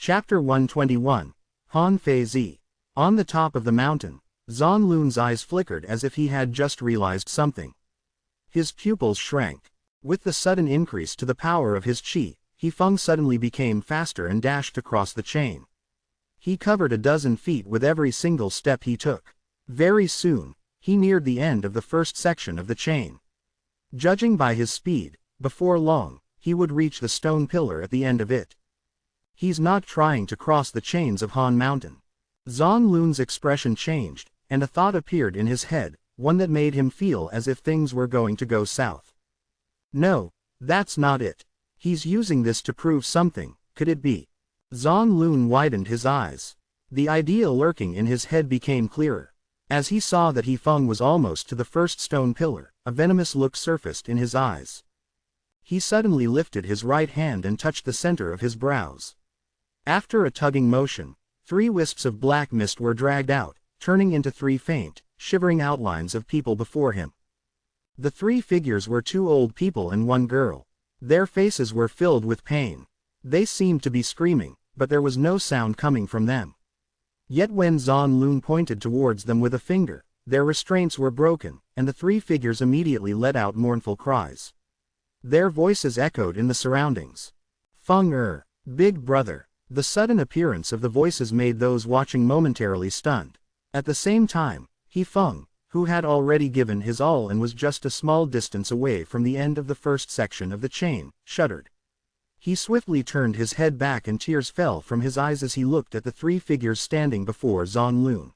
Chapter 121. Han Fei Zi. On the top of the mountain, Zan Lun's eyes flickered as if he had just realized something. His pupils shrank. With the sudden increase to the power of his qi, He Feng suddenly became faster and dashed across the chain. He covered a dozen feet with every single step he took. Very soon, he neared the end of the first section of the chain. Judging by his speed, before long, he would reach the stone pillar at the end of it. He's not trying to cross the chains of Han Mountain. Zan Lun's expression changed, and a thought appeared in his head, one that made him feel as if things were going to go south. No, that's not it. He's using this to prove something, could it be? Zan Lun widened his eyes. The idea lurking in his head became clearer. As he saw that He Feng was almost to the first stone pillar, a venomous look surfaced in his eyes. He suddenly lifted his right hand and touched the center of his brows. After a tugging motion, 3 wisps of black mist were dragged out, turning into 3 faint, shivering outlines of people before him. The 3 figures were 2 old people and 1 girl. Their faces were filled with pain. They seemed to be screaming, but there was no sound coming from them. Yet when Zan Lun pointed towards them with a finger, their restraints were broken, and the 3 figures immediately let out mournful cries. Their voices echoed in the surroundings. Feng big brother. The sudden appearance of the voices made those watching momentarily stunned. At the same time, He Feng, who had already given his all and was just a small distance away from the end of the first section of the chain, shuddered. He swiftly turned his head back and tears fell from his eyes as he looked at the 3 figures standing before Zan Lun.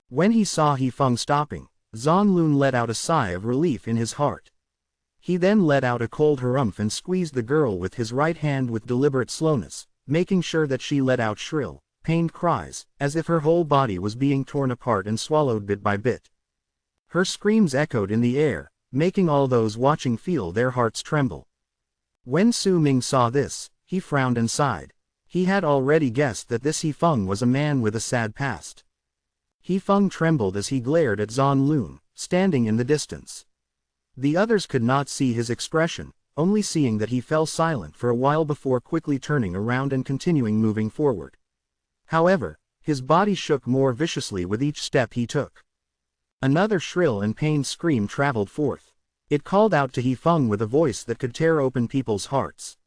When he saw He Feng stopping, Zan Lun let out a sigh of relief in his heart. He then let out a cold harumph and squeezed the girl with his right hand with deliberate slowness, making sure that she let out shrill, pained cries, as if her whole body was being torn apart and swallowed bit by bit. Her screams echoed in the air, making all those watching feel their hearts tremble. When Su Ming saw this, he frowned and sighed. He had already guessed that this He Feng was a man with a sad past. He Feng trembled as he glared at Zan Lun, standing in the distance. The others could not see his expression, only seeing that he fell silent for a while before quickly turning around and continuing moving forward. However, his body shook more viciously with each step he took. Another shrill and pained scream traveled forth. It called out to He Feng with a voice that could tear open people's hearts.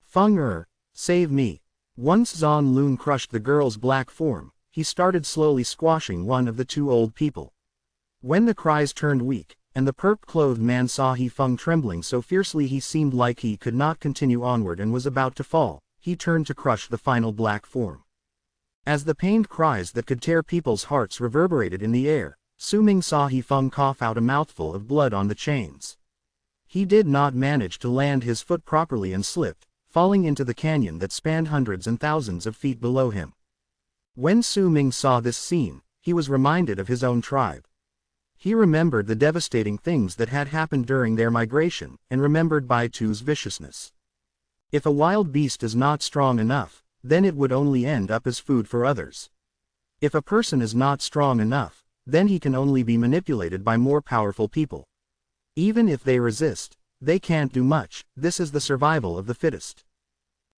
Feng save me. Once Zan Lun crushed the girl's black form, he started slowly squashing one of the 2 old people. When the cries turned weak, and the purple-clothed man saw He Feng trembling so fiercely he seemed like he could not continue onward and was about to fall, he turned to crush the final black form. As the pained cries that could tear people's hearts reverberated in the air, Su Ming saw He Feng cough out a mouthful of blood on the chains. He did not manage to land his foot properly and slipped, falling into the canyon that spanned hundreds and thousands of feet below him. When Su Ming saw this scene, he was reminded of his own tribe. He remembered the devastating things that had happened during their migration, and remembered Baitu's viciousness. If a wild beast is not strong enough, then it would only end up as food for others. If a person is not strong enough, then he can only be manipulated by more powerful people. Even if they resist, they can't do much. This is the survival of the fittest.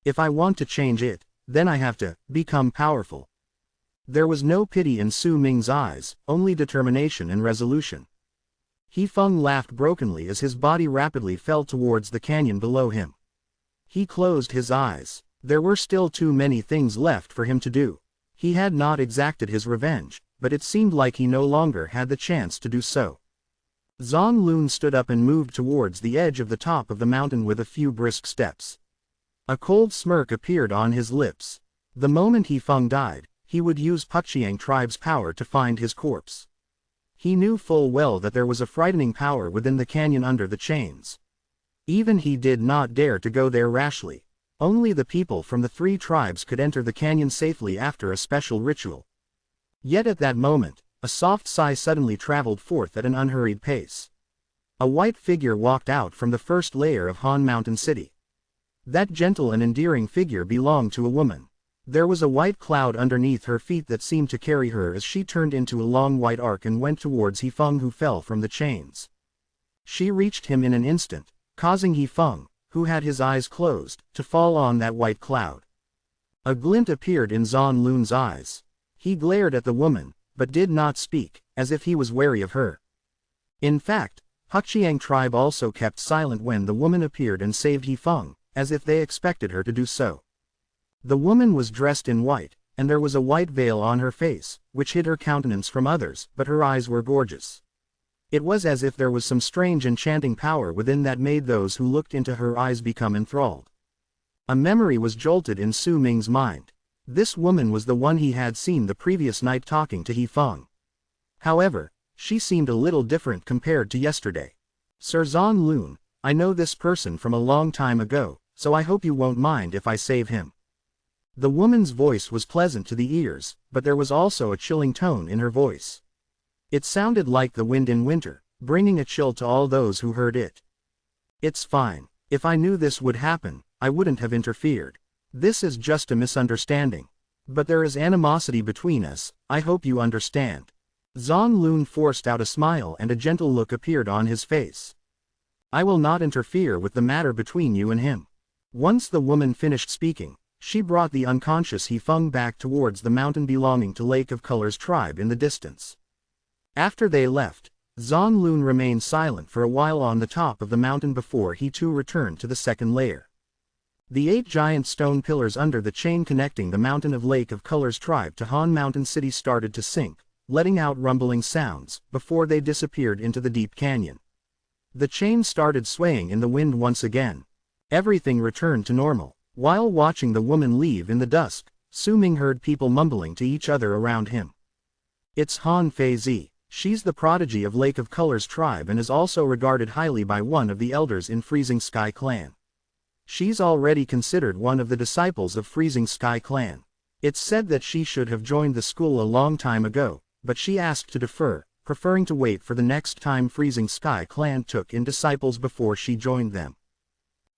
If I want to change it, then I have to become powerful. There was no pity in Su Ming's eyes, only determination and resolution. He Feng laughed brokenly as his body rapidly fell towards the canyon below him. He closed his eyes. There were still too many things left for him to do. He had not exacted his revenge, but it seemed like he no longer had the chance to do so. Zan Lun stood up and moved towards the edge of the top of the mountain with a few brisk steps. A cold smirk appeared on his lips. The moment He Feng died, he would use Puxiang tribe's power to find his corpse. He knew full well that there was a frightening power within the canyon under the chains. Even he did not dare to go there rashly. Only the people from the 3 tribes could enter the canyon safely after a special ritual. Yet at that moment, a soft sigh suddenly traveled forth at an unhurried pace. A white figure walked out from the first layer of Han Mountain City. That gentle and endearing figure belonged to a woman. There was a white cloud underneath her feet that seemed to carry her as she turned into a long white arc and went towards He Feng, who fell from the chains. She reached him in an instant, causing He Feng, who had his eyes closed, to fall on that white cloud. A glint appeared in Zan Lun's eyes. He glared at the woman, but did not speak, as if he was wary of her. In fact, Huqiang tribe also kept silent when the woman appeared and saved Yifeng, as if they expected her to do so. The woman was dressed in white, and there was a white veil on her face, which hid her countenance from others, but her eyes were gorgeous. It was as if there was some strange enchanting power within that made those who looked into her eyes become enthralled. A memory was jolted in Su Ming's mind. This woman was the one he had seen the previous night talking to Yifeng. However, she seemed a little different compared to yesterday. Sir Zan Lun, I know this person from a long time ago, so I hope you won't mind if I save him. The woman's voice was pleasant to the ears, but there was also a chilling tone in her voice. It sounded like the wind in winter, bringing a chill to all those who heard it. It's fine. If I knew this would happen, I wouldn't have interfered. This is just a misunderstanding. But there is animosity between us, I hope you understand. Zan Lun forced out a smile and a gentle look appeared on his face. I will not interfere with the matter between you and him. Once the woman finished speaking, she brought the unconscious Yifeng back towards the mountain belonging to Lake of Colors tribe in the distance. After they left, Zan Lun remained silent for a while on the top of the mountain before he too returned to the second layer. The 8 giant stone pillars under the chain connecting the mountain of Lake of Colors tribe to Han Mountain City started to sink, letting out rumbling sounds, before they disappeared into the deep canyon. The chain started swaying in the wind once again. Everything returned to normal. While watching the woman leave in the dusk, Su Ming heard people mumbling to each other around him. It's Han Feizi. She's the prodigy of Lake of Colors tribe and is also regarded highly by one of the elders in Freezing Sky clan. She's already considered one of the disciples of Freezing Sky clan. It's said that she should have joined the school a long time ago, but she asked to defer, preferring to wait for the next time Freezing Sky clan took in disciples before she joined them.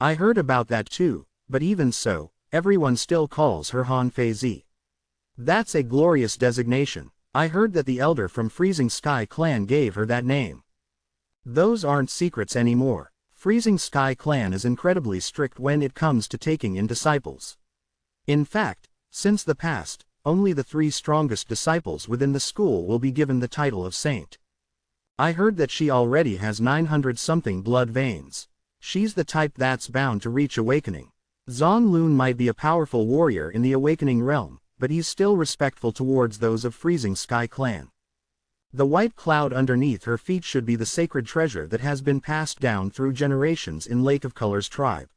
I heard about that too, but even so, everyone still calls her Han Feizi. That's a glorious designation. I heard that the elder from Freezing Sky clan gave her that name. Those aren't secrets anymore. Freezing Sky clan is incredibly strict when it comes to taking in disciples. In fact, since the past, only the 3 strongest disciples within the school will be given the title of saint. I heard that she already has 900-something blood veins. She's the type that's bound to reach awakening. Zan Lun might be a powerful warrior in the awakening realm, but he's still respectful towards those of Freezing Sky clan. The white cloud underneath her feet should be the sacred treasure that has been passed down through generations in Lake of Colors tribe.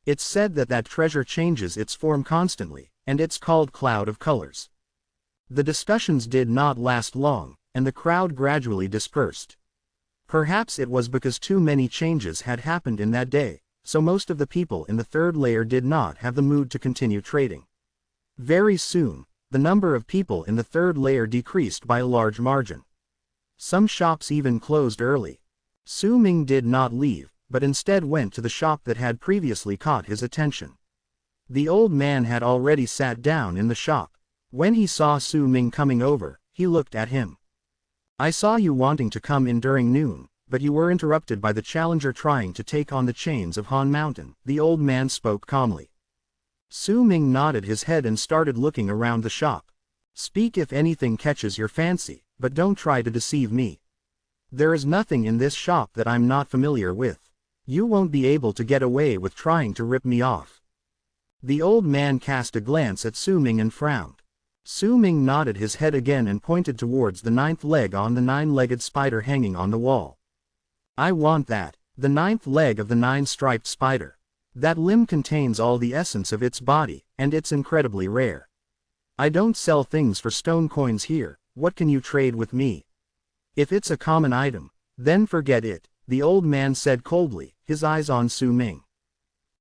It's said that that treasure changes its form constantly, and it's called Cloud of Colors. The discussions did not last long, and the crowd gradually dispersed. Perhaps it was because too many changes had happened in that day, so most of the people in the third layer did not have the mood to continue trading. Very soon, the number of people in the third layer decreased by a large margin. Some shops even closed early. Su Ming did not leave, but instead went to the shop that had previously caught his attention. The old man had already sat down in the shop. When he saw Su Ming coming over, he looked at him. I saw you wanting to come in during noon, but you were interrupted by the challenger trying to take on the chains of Han Mountain, the old man spoke calmly. Su Ming nodded his head and started looking around the shop. Speak if anything catches your fancy, but don't try to deceive me. There is nothing in this shop that I'm not familiar with. You won't be able to get away with trying to rip me off. The old man cast a glance at Su Ming and frowned. Su Ming nodded his head again and pointed towards the 9th leg on the 9-legged spider hanging on the wall. I want that, the 9th leg of the 9-striped spider. That limb contains all the essence of its body, and it's incredibly rare. I don't sell things for stone coins here. What can you trade with me? If it's a common item, then forget it, the old man said coldly, his eyes on Su Ming.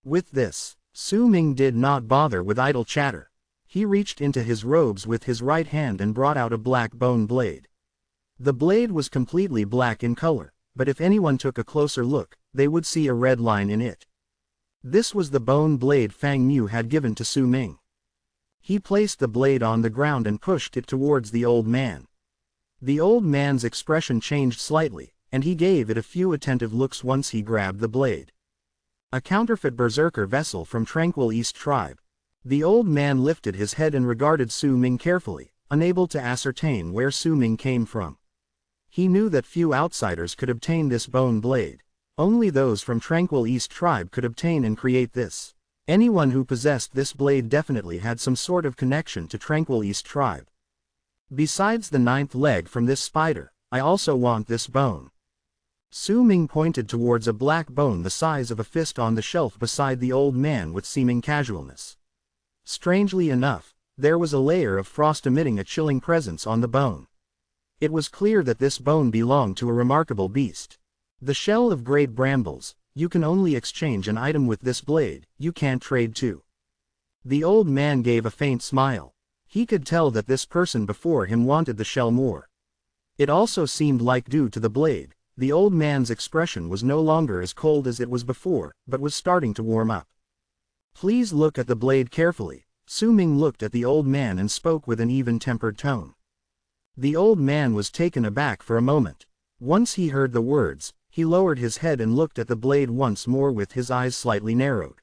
With this, Su Ming did not bother with idle chatter. He reached into his robes with his right hand and brought out a black bone blade. The blade was completely black in color, but if anyone took a closer look, they would see a red line in it. This was the bone blade Fang Mu had given to Su Ming. He placed the blade on the ground and pushed it towards the old man. The old man's expression changed slightly, and he gave it a few attentive looks once he grabbed the blade. A counterfeit berserker vessel from Tranquil East tribe. The old man lifted his head and regarded Su Ming carefully, unable to ascertain where Su Ming came from. He knew that few outsiders could obtain this bone blade. Only those from Tranquil East tribe could obtain and create this. Anyone who possessed this blade definitely had some sort of connection to Tranquil East tribe. Besides the 9th leg from this spider, I also want this bone. Su Ming pointed towards a black bone the size of a fist on the shelf beside the old man with seeming casualness. Strangely enough, there was a layer of frost emitting a chilling presence on the bone. It was clear that this bone belonged to a remarkable beast. The shell of great brambles. You can only exchange an item with this blade, you can't trade too. The old man gave a faint smile. He could tell that this person before him wanted the shell more. It also seemed like due to the blade, the old man's expression was no longer as cold as it was before, but was starting to warm up. Please look at the blade carefully. Su Ming looked at the old man and spoke with an even-tempered tone. The old man was taken aback for a moment. Once he heard the words, he lowered his head and looked at the blade once more with his eyes slightly narrowed.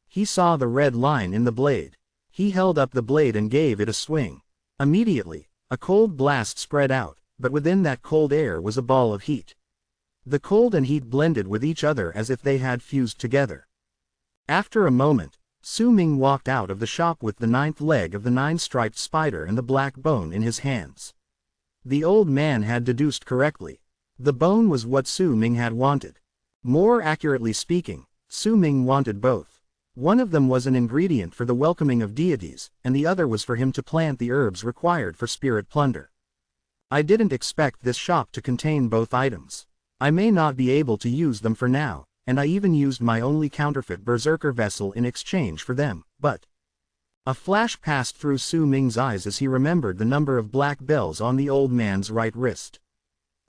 He saw the red line in the blade. He held up the blade and gave it a swing. Immediately, a cold blast spread out, but within that cold air was a ball of heat. The cold and heat blended with each other as if they had fused together. After a moment, Su Ming walked out of the shop with the 9th leg of the 9-striped spider and the black bone in his hands. The old man had deduced correctly. The bone was what Su Ming had wanted. More accurately speaking, Su Ming wanted both. One of them was an ingredient for the welcoming of deities, and the other was for him to plant the herbs required for spirit plunder. I didn't expect this shop to contain both items. I may not be able to use them for now, and I even used my only counterfeit berserker vessel in exchange for them, but... A flash passed through Su Ming's eyes as he remembered the number of black bells on the old man's right wrist.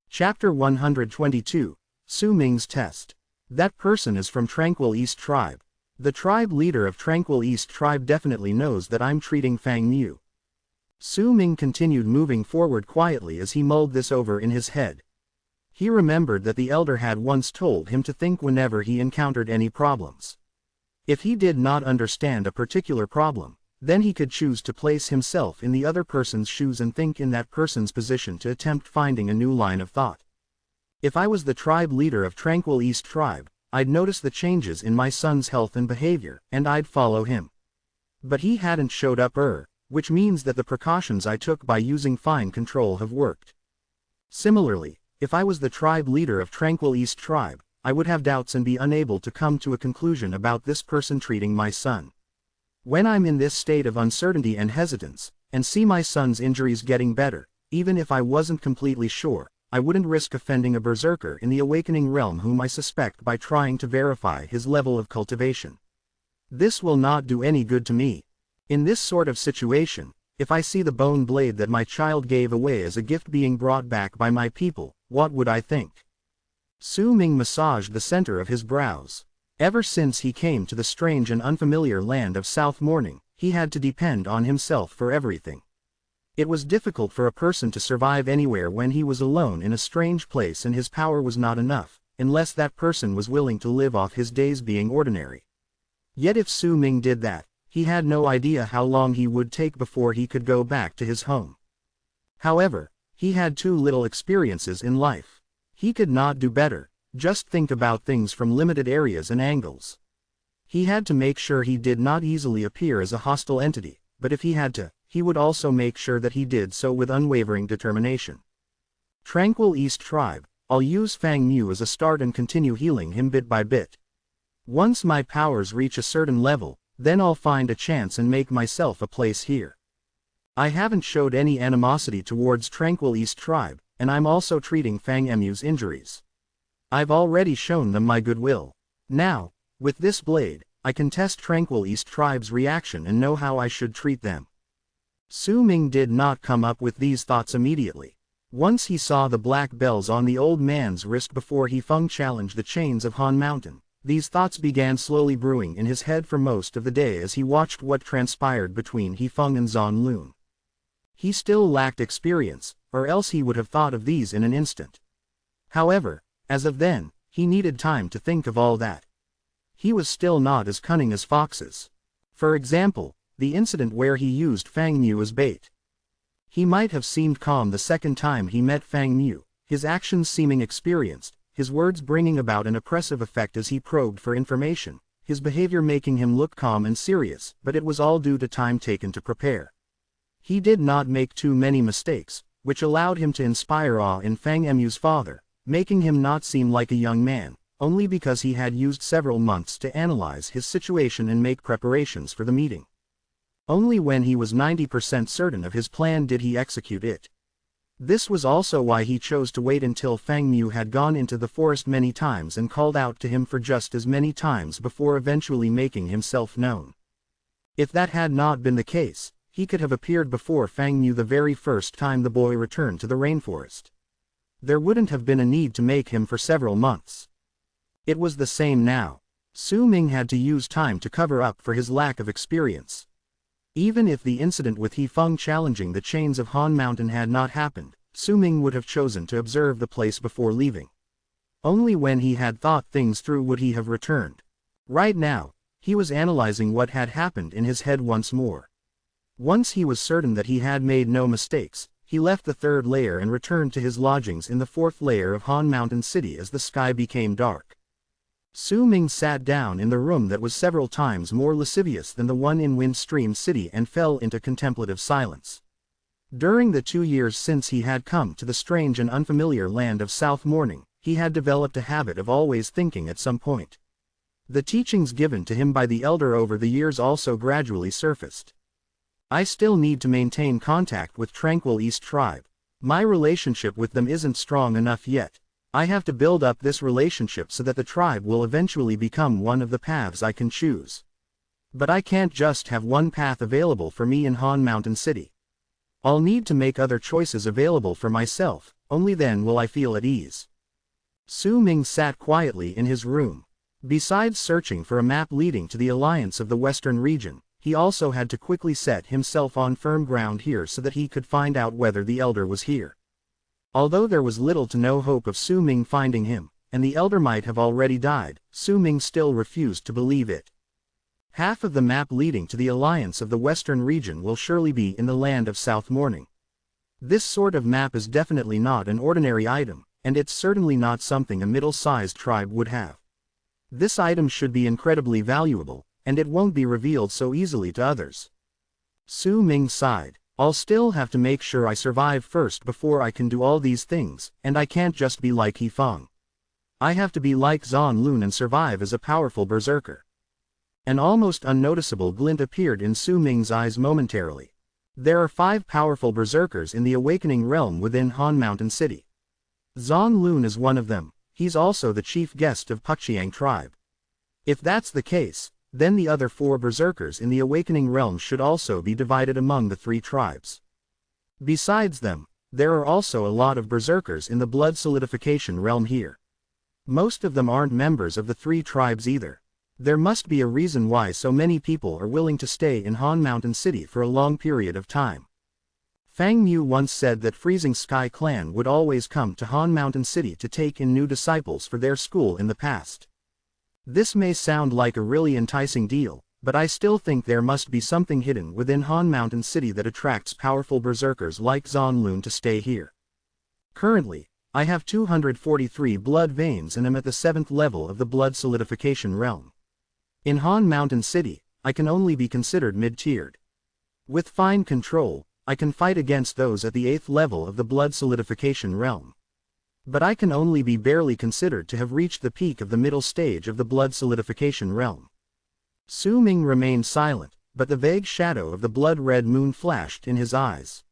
Chapter 122, Su Ming's Test. That person is from Tranquil East tribe. The tribe leader of Tranquil East tribe definitely knows that I'm treating Fang Mu. Su Ming continued moving forward quietly as he mulled this over in his head. He remembered that the elder had once told him to think whenever he encountered any problems. If he did not understand a particular problem, then he could choose to place himself in the other person's shoes and think in that person's position to attempt finding a new line of thought. If I was the tribe leader of Tranquil East tribe, I'd notice the changes in my son's health and behavior, and I'd follow him. But he hadn't showed up which means that the precautions I took by using fine control have worked. Similarly, if I was the tribe leader of Tranquil East tribe, I would have doubts and be unable to come to a conclusion about this person treating my son. When I'm in this state of uncertainty and hesitance, and see my son's injuries getting better, even if I wasn't completely sure, I wouldn't risk offending a berserker in the awakening realm whom I suspect by trying to verify his level of cultivation. This will not do any good to me. In this sort of situation, if I see the bone blade that my child gave away as a gift being brought back by my people, what would I think? Su Ming massaged the center of his brows. Ever since he came to the strange and unfamiliar land of South Morning, he had to depend on himself for everything. It was difficult for a person to survive anywhere when he was alone in a strange place and his power was not enough, unless that person was willing to live off his days being ordinary. Yet if Su Ming did that, he had no idea how long he would take before he could go back to his home. However, he had too little experiences in life. He could not do better. Just think about things from limited areas and angles. He had to make sure he did not easily appear as a hostile entity, but if he had to, he would also make sure that he did so with unwavering determination. Tranquil East tribe, I'll use Fang Mu as a start and continue healing him bit by bit. Once my powers reach a certain level, then I'll find a chance and make myself a place here. I haven't showed any animosity towards Tranquil East tribe, and I'm also treating Fang Mu's injuries. I've already shown them my goodwill. Now, with this blade, I can test Tranquil East tribe's reaction and know how I should treat them. Su Ming did not come up with these thoughts immediately. Once he saw the black bells on the old man's wrist before He Feng challenged the chains of Han Mountain, these thoughts began slowly brewing in his head for most of the day as he watched what transpired between He Feng and Zan Lun. He still lacked experience, or else he would have thought of these in an instant. However, as of then, he needed time to think of all that. He was still not as cunning as foxes. For example, the incident where he used Fang Mu as bait. He might have seemed calm the second time he met Fang Mu, his actions seeming experienced, his words bringing about an oppressive effect as he probed for information, his behavior making him look calm and serious, but it was all due to time taken to prepare. He did not make too many mistakes, which allowed him to inspire awe in Fang Mu's father, making him not seem like a young man, only because he had used several months to analyze his situation and make preparations for the meeting. Only when he was 90% certain of his plan did he execute it. This was also why he chose to wait until Fang Mu had gone into the forest many times and called out to him for just as many times before eventually making himself known. If that had not been the case, he could have appeared before Fang Mu the very first time the boy returned to the rainforest. There wouldn't have been a need to make him for several months. It was the same now. Su Ming had to use time to cover up for his lack of experience. Even if the incident with He Feng challenging the chains of Han Mountain had not happened, Su Ming would have chosen to observe the place before leaving. Only when he had thought things through would he have returned. Right now, he was analyzing what had happened in his head once more. Once he was certain that he had made no mistakes, he left the third layer and returned to his lodgings in the fourth layer of Han Mountain City as the sky became dark. Su Ming sat down in the room that was several times more lascivious than the one in Windstream City and fell into contemplative silence. During the 2 years since he had come to the strange and unfamiliar land of South Morning, he had developed a habit of always thinking at some point. The teachings given to him by the elder over the years also gradually surfaced. I still need to maintain contact with Tranquil East Tribe. My relationship with them isn't strong enough yet. I have to build up this relationship so that the tribe will eventually become one of the paths I can choose. But I can't just have one path available for me in Han Mountain City. I'll need to make other choices available for myself, only then will I feel at ease. Su Ming sat quietly in his room. Besides searching for a map leading to the alliance of the Western region, he also had to quickly set himself on firm ground here so that he could find out whether the elder was here. Although there was little to no hope of Su Ming finding him, and the elder might have already died, Su Ming still refused to believe it. Half of the map leading to the alliance of the Western region will surely be in the land of South Morning. This sort of map is definitely not an ordinary item, and it's certainly not something a middle-sized tribe would have. This item should be incredibly valuable, and it won't be revealed so easily to others. Su Ming sighed. I'll still have to make sure I survive first before I can do all these things, and I can't just be like He Feng. I have to be like Zhan Lun and survive as a powerful berserker. An almost unnoticeable glint appeared in Su Ming's eyes momentarily. There are 5 powerful berserkers in the awakening realm within Han Mountain City. Zhan Lun is one of them. He's also the chief guest of Puxiang tribe. If that's the case, then the other 4 berserkers in the awakening realm should also be divided among the 3 tribes. Besides them, there are also a lot of berserkers in the blood solidification realm here. Most of them aren't members of the 3 tribes either. There must be a reason why so many people are willing to stay in Han Mountain City for a long period of time. Fang Mu once said that Freezing Sky Clan would always come to Han Mountain City to take in new disciples for their school in the past. This may sound like a really enticing deal, but I still think there must be something hidden within Han Mountain City that attracts powerful berserkers like Zhan Lun to stay here. Currently, I have 243 blood veins and am at the 7th level of the blood solidification realm. In Han Mountain City, I can only be considered mid-tiered. With fine control, I can fight against those at the 8th level of the blood solidification realm. But I can only be barely considered to have reached the peak of the middle stage of the blood solidification realm. Su Ming remained silent, but the vague shadow of the blood-red moon flashed in his eyes.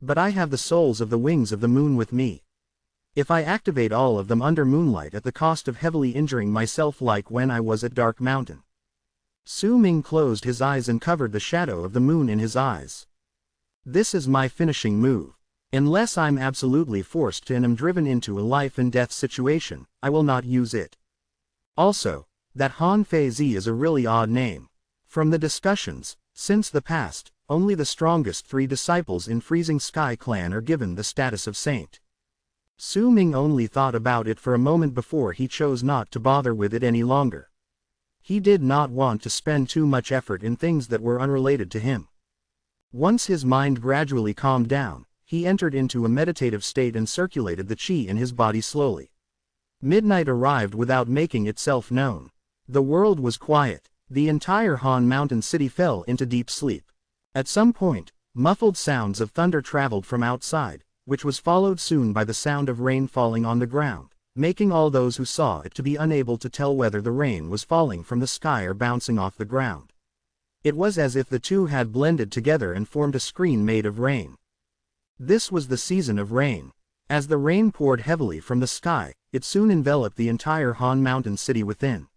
But I have the souls of the wings of the moon with me. If I activate all of them under moonlight at the cost of heavily injuring myself like when I was at Dark Mountain. Su Ming closed his eyes and covered the shadow of the moon in his eyes. This is my finishing move. Unless I'm absolutely forced to and am driven into a life-and-death situation, I will not use it. Also, that Han Fei Zi is a really odd name. From the discussions, since the past, only the strongest 3 disciples in Freezing Sky Clan are given the status of saint. Su Ming only thought about it for a moment before he chose not to bother with it any longer. He did not want to spend too much effort in things that were unrelated to him. Once his mind gradually calmed down, he entered into a meditative state and circulated the chi in his body slowly. Midnight arrived without making itself known. The world was quiet. The entire Han Mountain city fell into deep sleep. At some point, muffled sounds of thunder traveled from outside, which was followed soon by the sound of rain falling on the ground, making all those who saw it to be unable to tell whether the rain was falling from the sky or bouncing off the ground. It was as if the two had blended together and formed a screen made of rain. This was the season of rain. As the rain poured heavily from the sky, it soon enveloped the entire Han Mountain city within.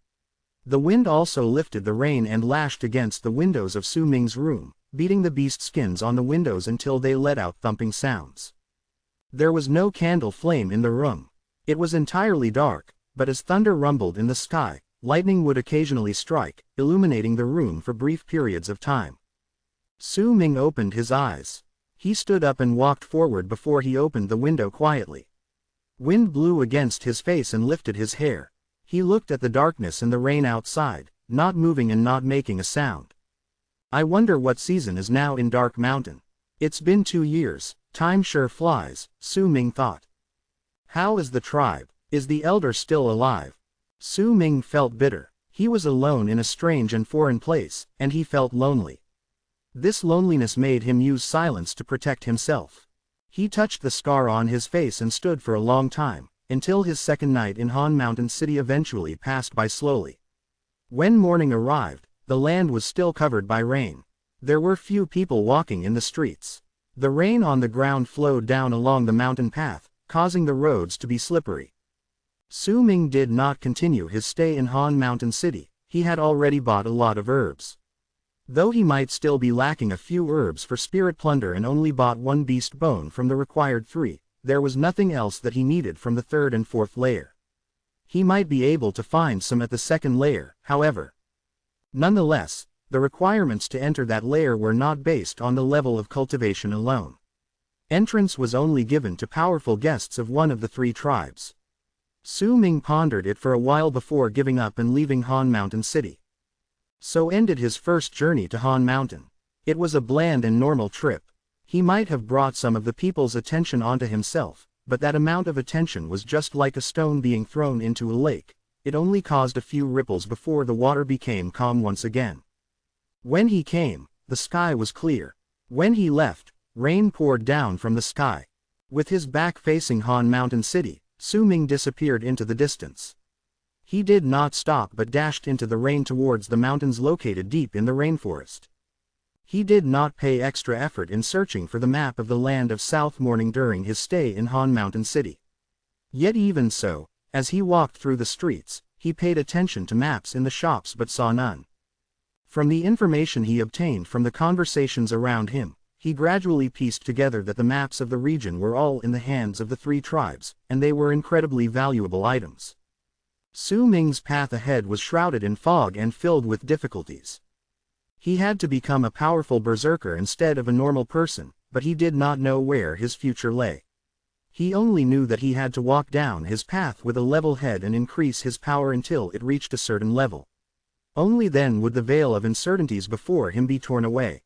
The wind also lifted the rain and lashed against the windows of Su Ming's room, beating the beast skins on the windows until they let out thumping sounds. There was no candle flame in the room. It was entirely dark, but as thunder rumbled in the sky, lightning would occasionally strike, illuminating the room for brief periods of time. Su Ming opened his eyes. He stood up and walked forward before he opened the window quietly. Wind blew against his face and lifted his hair. He looked at the darkness and the rain outside, not moving and not making a sound. I wonder what season is now in Dark Mountain. It's been 2 years, time sure flies, Su Ming thought. How is the tribe? Is the elder still alive? Su Ming felt bitter. He was alone in a strange and foreign place, and he felt lonely. This loneliness made him use silence to protect himself. He touched the scar on his face and stood for a long time, until his second night in Han Mountain City eventually passed by slowly. When morning arrived, the land was still covered by rain. There were few people walking in the streets. The rain on the ground flowed down along the mountain path, causing the roads to be slippery. Su Ming did not continue his stay in Han Mountain City. He had already bought a lot of herbs. Though he might still be lacking a few herbs for spirit plunder and only bought 1 beast bone from the required 3, there was nothing else that he needed from the 3rd and 4th layer. He might be able to find some at the 2nd layer, however. Nonetheless, the requirements to enter that layer were not based on the level of cultivation alone. Entrance was only given to powerful guests of one of the 3 tribes. Su Ming pondered it for a while before giving up and leaving Han Mountain City. So ended his first journey to Han Mountain. It was a bland and normal trip. He might have brought some of the people's attention onto himself, but that amount of attention was just like a stone being thrown into a lake. It only caused a few ripples before the water became calm once again. When he came, the sky was clear. When he left, rain poured down from the sky. With his back facing Han Mountain City, Su Ming disappeared into the distance. He did not stop but dashed into the rain towards the mountains located deep in the rainforest. He did not pay extra effort in searching for the map of the land of South Morning during his stay in Han Mountain City. Yet even so, as he walked through the streets, he paid attention to maps in the shops but saw none. From the information he obtained from the conversations around him, he gradually pieced together that the maps of the region were all in the hands of the 3 tribes, and they were incredibly valuable items. Su Ming's path ahead was shrouded in fog and filled with difficulties. He had to become a powerful berserker instead of a normal person, but he did not know where his future lay. He only knew that he had to walk down his path with a level head and increase his power until it reached a certain level. Only then would the veil of uncertainties before him be torn away.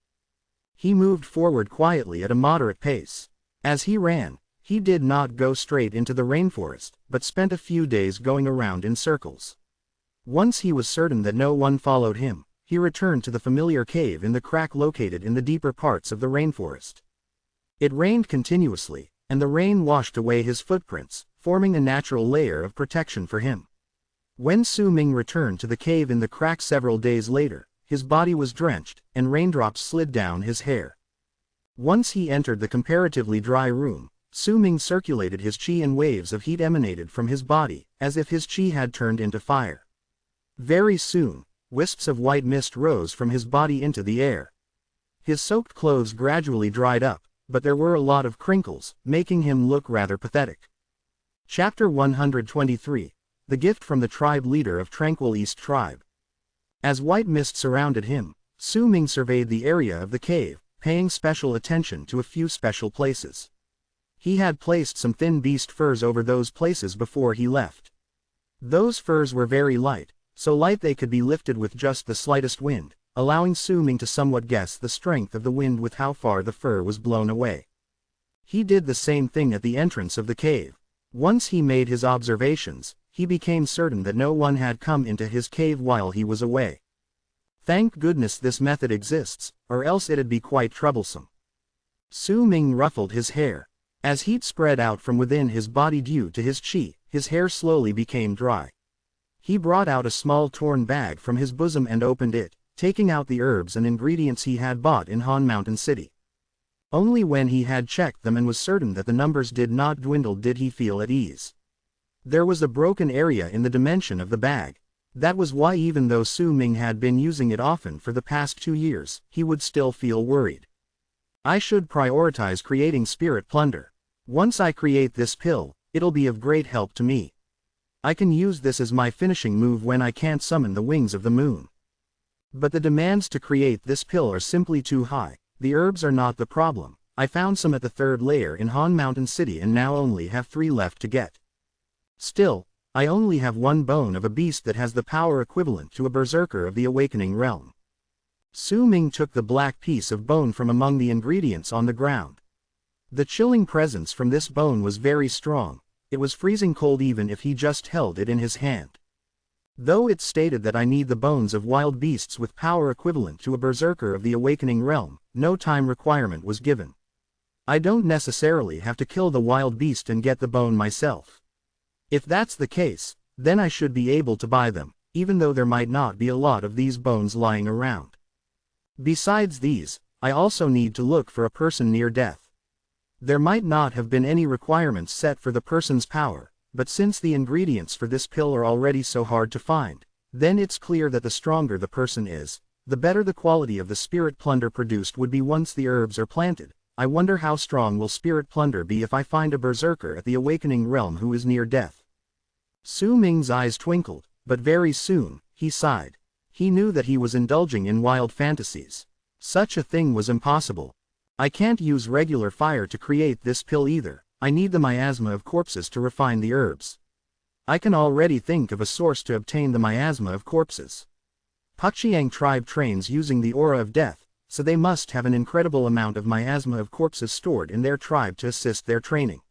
He moved forward quietly at a moderate pace. As he ran, he did not go straight into the rainforest, but spent a few days going around in circles. Once he was certain that no one followed him, he returned to the familiar cave in the crack located in the deeper parts of the rainforest. It rained continuously, and the rain washed away his footprints, forming a natural layer of protection for him. When Su Ming returned to the cave in the crack several days later, his body was drenched, and raindrops slid down his hair. Once he entered the comparatively dry room, Su Ming circulated his chi and waves of heat emanated from his body, as if his chi had turned into fire. Very soon, wisps of white mist rose from his body into the air. His soaked clothes gradually dried up, but there were a lot of crinkles, making him look rather pathetic. Chapter 123. The Gift from the Tribe Leader of Tranquil East Tribe. As white mist surrounded him, Su Ming surveyed the area of the cave, paying special attention to a few special places. He had placed some thin beast furs over those places before he left. Those furs were very light, so light they could be lifted with just the slightest wind, allowing Su Ming to somewhat guess the strength of the wind with how far the fur was blown away. He did the same thing at the entrance of the cave. Once he made his observations, he became certain that no one had come into his cave while he was away. Thank goodness this method exists, or else it'd be quite troublesome. Su Ming ruffled his hair. As heat spread out from within his body due to his qi, his hair slowly became dry. He brought out a small torn bag from his bosom and opened it, taking out the herbs and ingredients he had bought in Han Mountain City. Only when he had checked them and was certain that the numbers did not dwindle did he feel at ease. There was a broken area in the dimension of the bag. That was why even though Su Ming had been using it often for the past 2 years, he would still feel worried. I should prioritize creating spirit plunder. Once I create this pill, it'll be of great help to me. I can use this as my finishing move when I can't summon the wings of the moon. But the demands to create this pill are simply too high. The herbs are not the problem. I found some at the 3rd layer in Han Mountain City and now only have 3 left to get. Still, I only have 1 bone of a beast that has the power equivalent to a berserker of the awakening realm. Su Ming took the black piece of bone from among the ingredients on the ground. The chilling presence from this bone was very strong. It was freezing cold even if he just held it in his hand. Though it stated that I need the bones of wild beasts with power equivalent to a berserker of the awakening realm, no time requirement was given. I don't necessarily have to kill the wild beast and get the bone myself. If that's the case, then I should be able to buy them, even though there might not be a lot of these bones lying around. Besides these, I also need to look for a person near death. There might not have been any requirements set for the person's power, but since the ingredients for this pill are already so hard to find, then it's clear that the stronger the person is, the better the quality of the spirit plunder produced would be once the herbs are planted. I wonder how strong will spirit plunder be if I find a berserker at the awakening realm who is near death. Su Ming's eyes twinkled, but very soon, he sighed. He knew that he was indulging in wild fantasies. Such a thing was impossible. I can't use regular fire to create this pill either. I need the miasma of corpses to refine the herbs. I can already think of a source to obtain the miasma of corpses. Puxiang tribe trains using the aura of death, so they must have an incredible amount of miasma of corpses stored in their tribe to assist their training.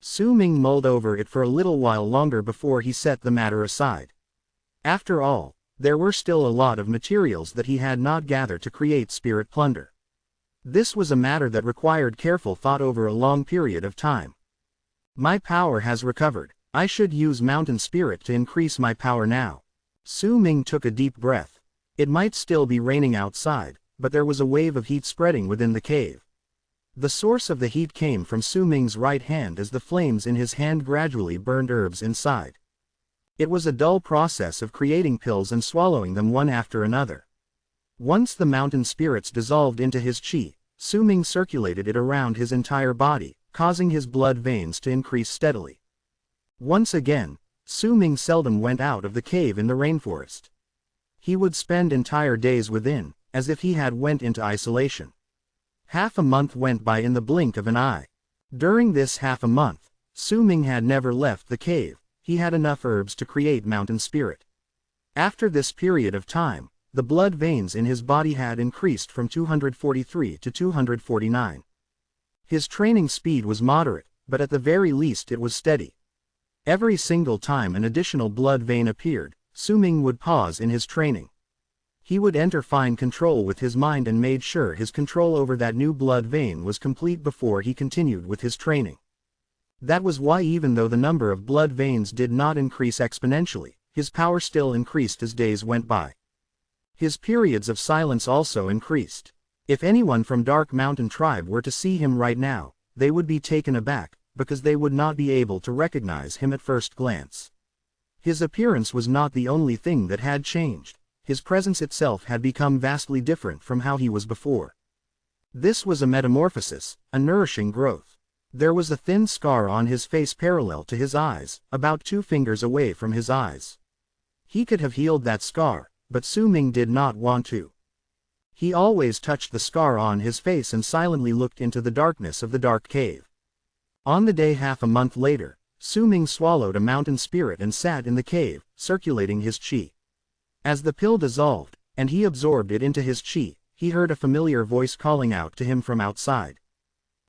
Su Ming mulled over it for a little while longer before he set the matter aside. After all, there were still a lot of materials that he had not gathered to create spirit plunder. This was a matter that required careful thought over a long period of time. My power has recovered. I should use mountain spirit to increase my power now. Su Ming took a deep breath. It might still be raining outside, but there was a wave of heat spreading within the cave. The source of the heat came from Su Ming's right hand as the flames in his hand gradually burned herbs inside. It was a dull process of creating pills and swallowing them one after another. Once the mountain spirits dissolved into his qi, Su Ming circulated it around his entire body, causing his blood veins to increase steadily. Once again, Su Ming seldom went out of the cave in the rainforest. He would spend entire days within, as if he had went into isolation. Half a month went by in the blink of an eye. During this half a month, Su Ming had never left the cave. He had enough herbs to create mountain spirit. After this period of time, the blood veins in his body had increased from 243 to 249. His training speed was moderate, but at the very least it was steady. Every single time an additional blood vein appeared, Su Ming would pause in his training. He would enter fine control with his mind and made sure his control over that new blood vein was complete before he continued with his training. That was why even though the number of blood veins did not increase exponentially, his power still increased as days went by. His periods of silence also increased. If anyone from Dark Mountain Tribe were to see him right now, they would be taken aback, because they would not be able to recognize him at first glance. His appearance was not the only thing that had changed. His presence itself had become vastly different from how he was before. This was a metamorphosis, a nourishing growth. There was a thin scar on his face parallel to his eyes, about 2 fingers away from his eyes. He could have healed that scar, but Su Ming did not want to. He always touched the scar on his face and silently looked into the darkness of the dark cave. On the day half a month later, Su Ming swallowed a mountain spirit and sat in the cave, circulating his qi. As the pill dissolved, and he absorbed it into his chi, he heard a familiar voice calling out to him from outside.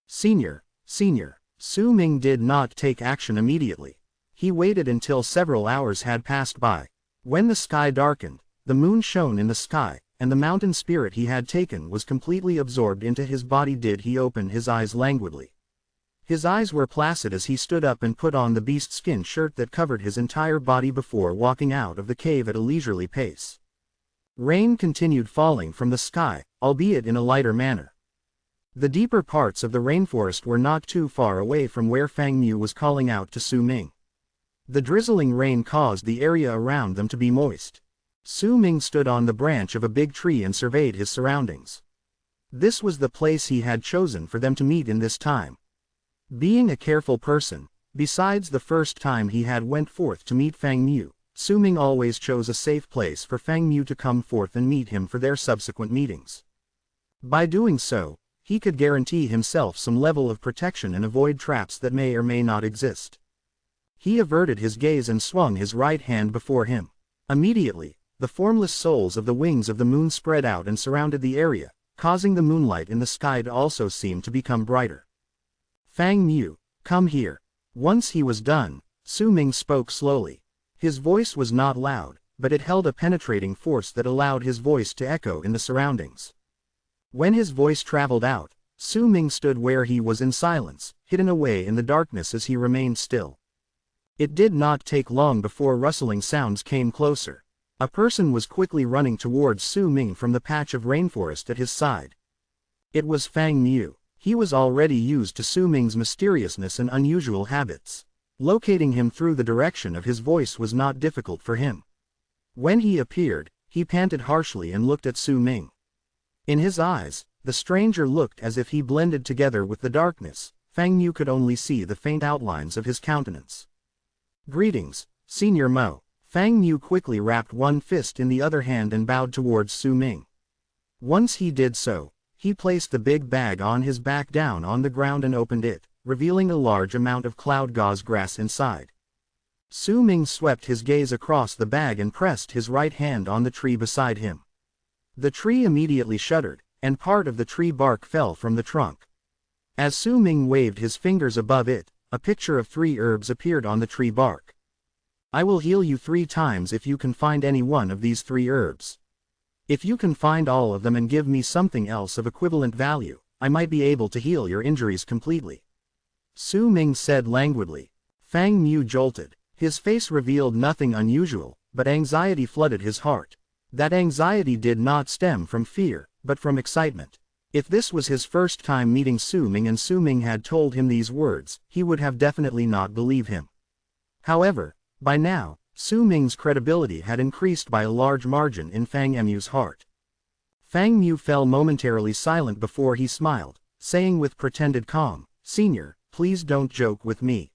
Senior, Senior. Su Ming did not take action immediately. He waited until several hours had passed by. When the sky darkened, the moon shone in the sky, and the mountain spirit he had taken was completely absorbed into his body. Did he open his eyes languidly? His eyes were placid as he stood up and put on the beast skin shirt that covered his entire body before walking out of the cave at a leisurely pace. Rain continued falling from the sky, albeit in a lighter manner. The deeper parts of the rainforest were not too far away from where Fang Mu was calling out to Su Ming. The drizzling rain caused the area around them to be moist. Su Ming stood on the branch of a big tree and surveyed his surroundings. This was the place he had chosen for them to meet in this time. Being a careful person, besides the first time he had went forth to meet Fang Mu, Su Ming always chose a safe place for Fang Mu to come forth and meet him for their subsequent meetings. By doing so, he could guarantee himself some level of protection and avoid traps that may or may not exist. He averted his gaze and swung his right hand before him. Immediately, the formless souls of the wings of the moon spread out and surrounded the area, causing the moonlight in the sky to also seem to become brighter. Fang Mu, come here. Once he was done, Su Ming spoke slowly. His voice was not loud, but it held a penetrating force that allowed his voice to echo in the surroundings. When his voice traveled out, Su Ming stood where he was in silence, hidden away in the darkness as he remained still. It did not take long before rustling sounds came closer. A person was quickly running towards Su Ming from the patch of rainforest at his side. It was Fang Mu. He was already used to Su Ming's mysteriousness and unusual habits. Locating him through the direction of his voice was not difficult for him. When he appeared, he panted harshly and looked at Su Ming. In his eyes, the stranger looked as if he blended together with the darkness. Fang Mu could only see the faint outlines of his countenance. Greetings, Senior Mo. Fang Mu quickly wrapped one fist in the other hand and bowed towards Su Ming. Once he did so, he placed the big bag on his back down on the ground and opened it, revealing a large amount of cloud gauze grass inside. Su Ming swept his gaze across the bag and pressed his right hand on the tree beside him. The tree immediately shuddered, and part of the tree bark fell from the trunk. As Su Ming waved his fingers above it, a picture of 3 herbs appeared on the tree bark. I will heal you 3 times if you can find any one of these 3 herbs. If you can find all of them and give me something else of equivalent value, I might be able to heal your injuries completely. Su Ming said languidly. Fang Mu jolted. His face revealed nothing unusual, but anxiety flooded his heart. That anxiety did not stem from fear, but from excitement. If this was his first time meeting Su Ming and Su Ming had told him these words, he would have definitely not believed him. However, by now, Su Ming's credibility had increased by a large margin in Fang Mu's heart. Fang Mu fell momentarily silent before he smiled, saying with pretended calm, Senior, please don't joke with me.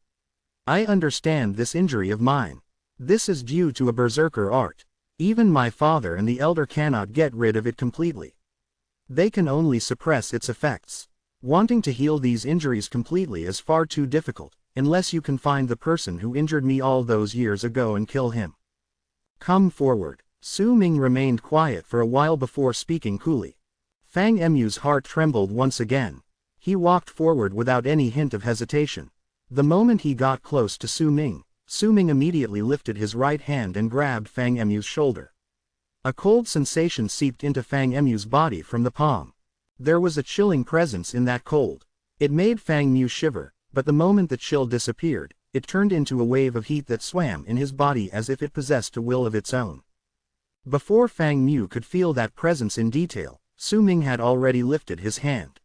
I understand this injury of mine. This is due to a berserker art. Even my father and the elder cannot get rid of it completely. They can only suppress its effects. Wanting to heal these injuries completely is far too difficult, unless you can find the person who injured me all those years ago and kill him. Come forward. Su Ming remained quiet for a while before speaking coolly. Fang Mu's heart trembled once again. He walked forward without any hint of hesitation. The moment he got close to Su Ming immediately lifted his right hand and grabbed Fang Mu's shoulder. A cold sensation seeped into Fang Mu's body from the palm. There was a chilling presence in that cold. It made Fang Mu shiver, but the moment the chill disappeared, it turned into a wave of heat that swam in his body as if it possessed a will of its own. Before Fang Mu could feel that presence in detail, Su Ming had already lifted his hand.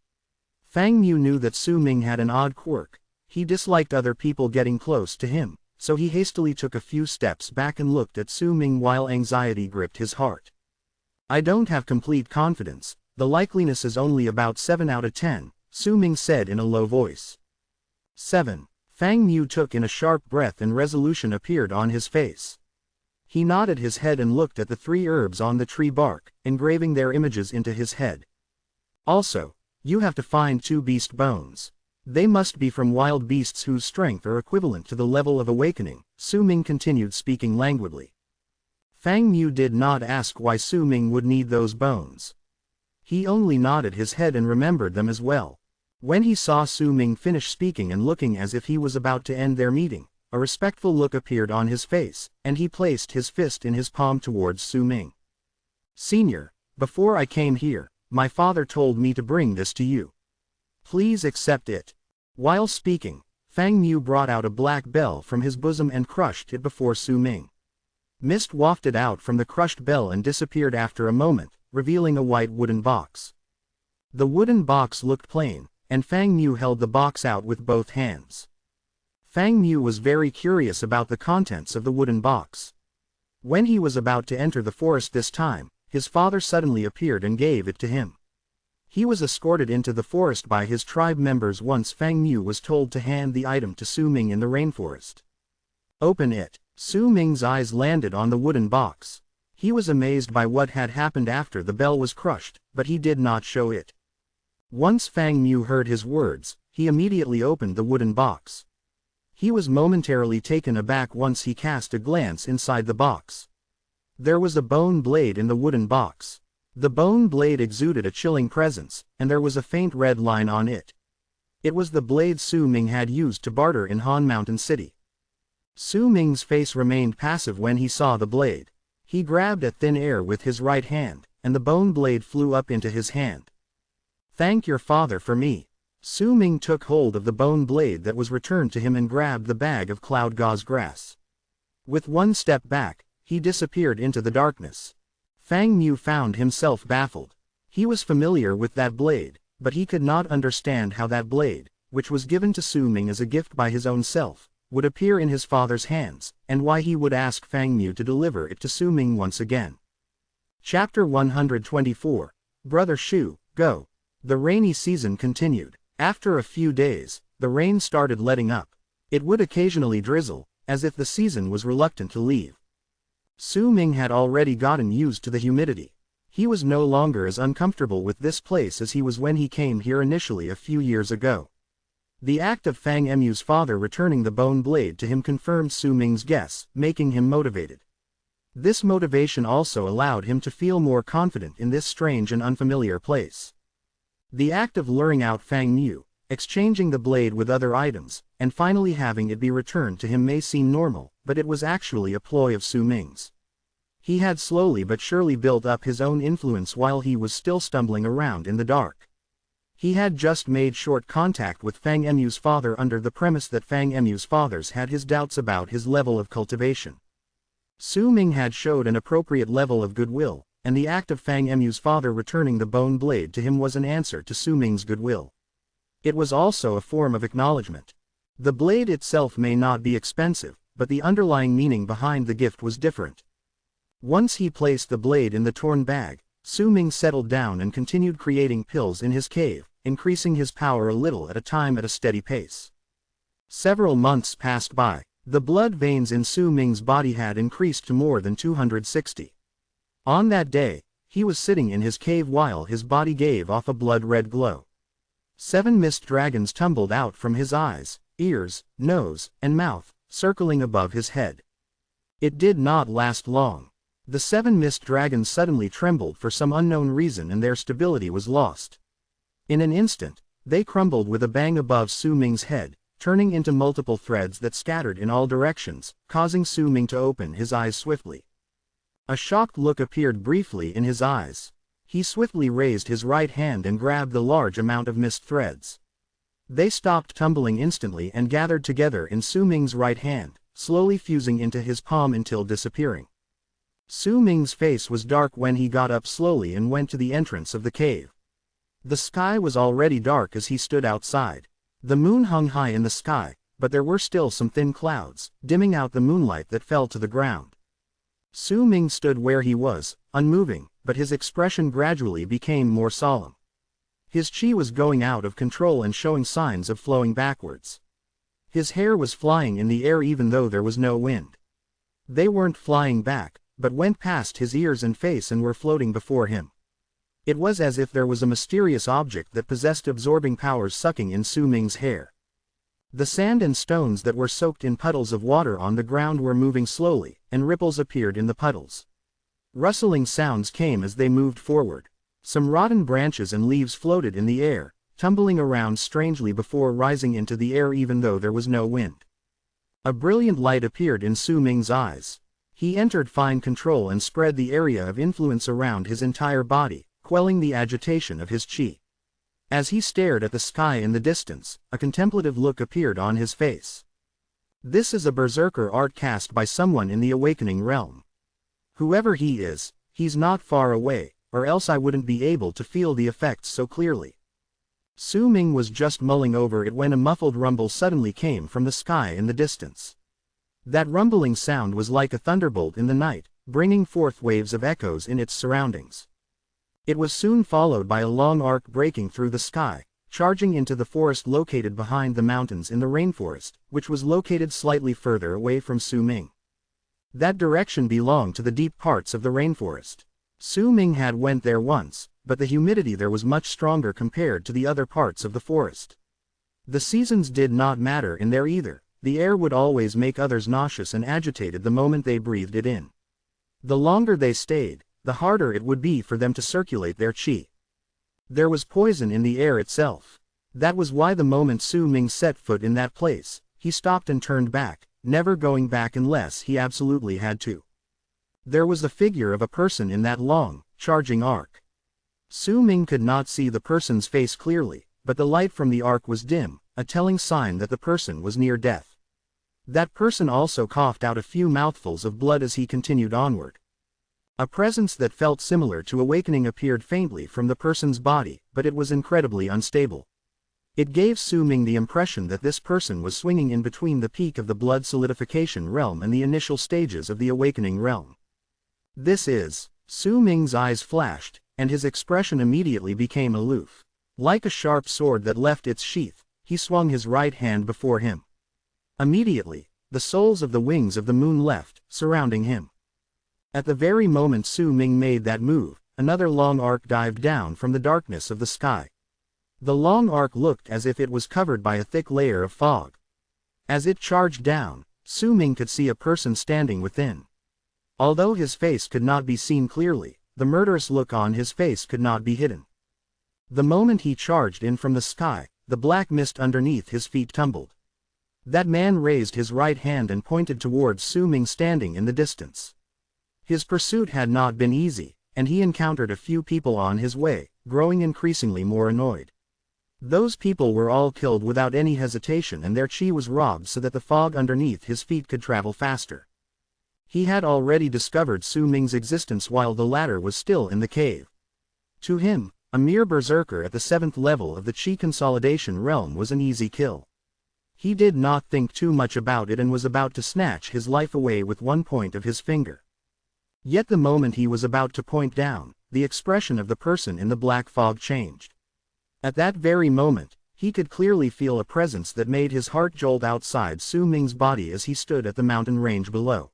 Fang Mu knew that Su Ming had an odd quirk. He disliked other people getting close to him, so he hastily took a few steps back and looked at Su Ming while anxiety gripped his heart. I don't have complete confidence, the likeliness is only about 7 out of 10, Su Ming said in a low voice. 7. Fang Mu took in a sharp breath and resolution appeared on his face. He nodded his head and looked at the 3 herbs on the tree bark, engraving their images into his head. Also, you have to find 2 beast bones. They must be from wild beasts whose strength are equivalent to the level of awakening, Su Ming continued speaking languidly. Fang Mu did not ask why Su Ming would need those bones. He only nodded his head and remembered them as well. When he saw Su Ming finish speaking and looking as if he was about to end their meeting, a respectful look appeared on his face, and he placed his fist in his palm towards Su Ming. "Senior, before I came here, my father told me to bring this to you. Please accept it." While speaking, Fang Mu brought out a black bell from his bosom and crushed it before Su Ming. Mist wafted out from the crushed bell and disappeared after a moment, revealing a white wooden box. The wooden box looked plain, and Fang Mu held the box out with both hands. Fang Mu was very curious about the contents of the wooden box. When he was about to enter the forest this time, his father suddenly appeared and gave it to him. He was escorted into the forest by his tribe members once Fang Mu was told to hand the item to Su Ming in the rainforest. "Open it." Su Ming's eyes landed on the wooden box. He was amazed by what had happened after the bell was crushed, but he did not show it. Once Fang Mu heard his words, he immediately opened the wooden box. He was momentarily taken aback once he cast a glance inside the box. There was a bone blade in the wooden box. The bone blade exuded a chilling presence, and there was a faint red line on it. It was the blade Su Ming had used to barter in Han Mountain City. Su Ming's face remained passive when he saw the blade. He grabbed at thin air with his right hand, and the bone blade flew up into his hand. "Thank your father for me." Su Ming took hold of the bone blade that was returned to him and grabbed the bag of cloud gauze grass. With one step back, he disappeared into the darkness. Fang Mu found himself baffled. He was familiar with that blade, but he could not understand how that blade, which was given to Su Ming as a gift by his own self, would appear in his father's hands, and why he would ask Fang Mu to deliver it to Su Ming once again. Chapter 124. Brother Shu, Go. The rainy season continued. After a few days, the rain started letting up. It would occasionally drizzle, as if the season was reluctant to leave. Su Ming had already gotten used to the humidity. He was no longer as uncomfortable with this place as he was when he came here initially a few years ago. The act of Fang Mu's father returning the bone blade to him confirmed Su Ming's guess, making him motivated. This motivation also allowed him to feel more confident in this strange and unfamiliar place. The act of luring out Fang Mu, exchanging the blade with other items, and finally having it be returned to him may seem normal, but it was actually a ploy of Su Ming's. He had slowly but surely built up his own influence while he was still stumbling around in the dark. He had just made short contact with Fang Mu's father under the premise that Fang Mu's fathers had his doubts about his level of cultivation. Su Ming had showed an appropriate level of goodwill, and the act of Fang Mu's father returning the bone blade to him was an answer to Su Ming's goodwill. It was also a form of acknowledgement. The blade itself may not be expensive, but the underlying meaning behind the gift was different. Once he placed the blade in the torn bag, Su Ming settled down and continued creating pills in his cave, increasing his power a little at a time at a steady pace. Several months passed by. The blood veins in Su Ming's body had increased to more than 260. On that day, he was sitting in his cave while his body gave off a blood-red glow. 7 mist dragons tumbled out from his eyes, ears, nose, and mouth, circling above his head. It did not last long. The 7 mist dragons suddenly trembled for some unknown reason and their stability was lost. In an instant, they crumbled with a bang above Su Ming's head, turning into multiple threads that scattered in all directions, causing Su Ming to open his eyes swiftly. A shocked look appeared briefly in his eyes. He swiftly raised his right hand and grabbed the large amount of mist threads. They stopped tumbling instantly and gathered together in Su Ming's right hand, slowly fusing into his palm until disappearing. Su Ming's face was dark when he got up slowly and went to the entrance of the cave. The sky was already dark as he stood outside. The moon hung high in the sky, but there were still some thin clouds, dimming out the moonlight that fell to the ground. Su Ming stood where he was, unmoving, but his expression gradually became more solemn. His chi was going out of control and showing signs of flowing backwards. His hair was flying in the air even though there was no wind. They weren't flying back, but went past his ears and face and were floating before him. It was as if there was a mysterious object that possessed absorbing powers sucking in Su Ming's hair. The sand and stones that were soaked in puddles of water on the ground were moving slowly, and ripples appeared in the puddles. Rustling sounds came as they moved forward. Some rotten branches and leaves floated in the air, tumbling around strangely before rising into the air even though there was no wind. A brilliant light appeared in Su Ming's eyes. He entered fine control and spread the area of influence around his entire body, quelling the agitation of his chi. As he stared at the sky in the distance, a contemplative look appeared on his face. This is a berserker art cast by someone in the awakening realm. Whoever he is, he's not far away, or else I wouldn't be able to feel the effects so clearly. Su Ming was just mulling over it when a muffled rumble suddenly came from the sky in the distance. That rumbling sound was like a thunderbolt in the night, bringing forth waves of echoes in its surroundings. It was soon followed by a long arc breaking through the sky, charging into the forest located behind the mountains in the rainforest, which was located slightly further away from Su Ming. That direction belonged to the deep parts of the rainforest. Su Ming had went there once, but the humidity there was much stronger compared to the other parts of the forest. The seasons did not matter in there either. The air would always make others nauseous and agitated the moment they breathed it in. The longer they stayed, the harder it would be for them to circulate their chi. There was poison in the air itself. That was why the moment Su Ming set foot in that place, he stopped and turned back, never going back unless he absolutely had to. There was the figure of a person in that long, charging arc. Su Ming could not see the person's face clearly, but the light from the arc was dim, a telling sign that the person was near death. That person also coughed out a few mouthfuls of blood as he continued onward. A presence that felt similar to awakening appeared faintly from the person's body, but it was incredibly unstable. It gave Su Ming the impression that this person was swinging in between the peak of the blood solidification realm and the initial stages of the awakening realm. This is. Su Ming's eyes flashed, and his expression immediately became aloof. Like a sharp sword that left its sheath, he swung his right hand before him. Immediately, the soles of the wings of the moon left, surrounding him. At the very moment Su Ming made that move, another long arc dived down from the darkness of the sky. The long arc looked as if it was covered by a thick layer of fog. As it charged down, Su Ming could see a person standing within. Although his face could not be seen clearly, the murderous look on his face could not be hidden. The moment he charged in from the sky, the black mist underneath his feet tumbled. That man raised his right hand and pointed towards Su Ming standing in the distance. His pursuit had not been easy, and he encountered a few people on his way, growing increasingly more annoyed. Those people were all killed without any hesitation and their chi was robbed so that the fog underneath his feet could travel faster. He had already discovered Su Ming's existence while the latter was still in the cave. To him, a mere berserker at the 7th level of the chi consolidation realm was an easy kill. He did not think too much about it and was about to snatch his life away with one point of his finger. Yet the moment he was about to point down, the expression of the person in the black fog changed. At that very moment, he could clearly feel a presence that made his heart jolt outside Su Ming's body as he stood at the mountain range below.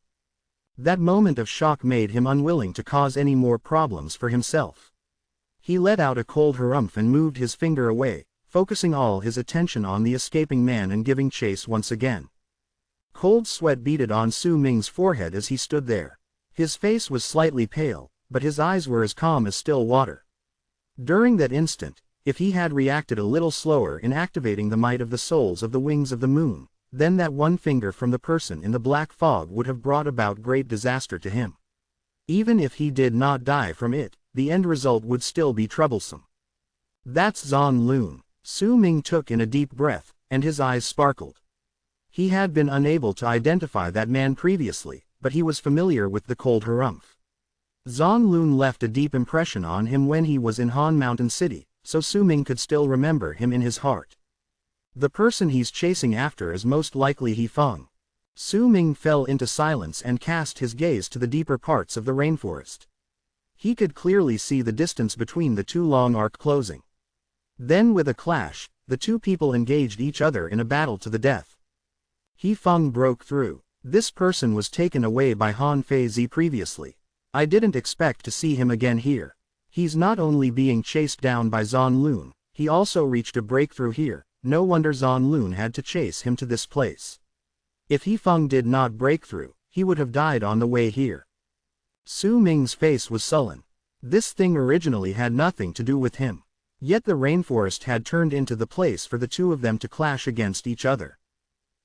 That moment of shock made him unwilling to cause any more problems for himself. He let out a cold harumph and moved his finger away, focusing all his attention on the escaping man and giving chase once again. Cold sweat beaded on Su Ming's forehead as he stood there. His face was slightly pale, but his eyes were as calm as still water. During that instant, if he had reacted a little slower in activating the might of the souls of the wings of the moon, then that one finger from the person in the black fog would have brought about great disaster to him. Even if he did not die from it, the end result would still be troublesome. That's Zan Lun. Su Ming took in a deep breath, and his eyes sparkled. He had been unable to identify that man previously, but he was familiar with the cold harumph. Zan Lun left a deep impression on him when he was in Han Mountain City, so Su Ming could still remember him in his heart. The person he's chasing after is most likely He Feng. Su Ming fell into silence and cast his gaze to the deeper parts of the rainforest. He could clearly see the distance between the two long arc closing. Then with a clash, the two people engaged each other in a battle to the death. He Feng broke through. This person was taken away by Han Feizi previously. I didn't expect to see him again here. He's not only being chased down by Zan Lun, he also reached a breakthrough here. No wonder Zan Lun had to chase him to this place. If He Feng did not break through, he would have died on the way here. Su Ming's face was sullen. This thing originally had nothing to do with him. Yet the rainforest had turned into the place for the two of them to clash against each other.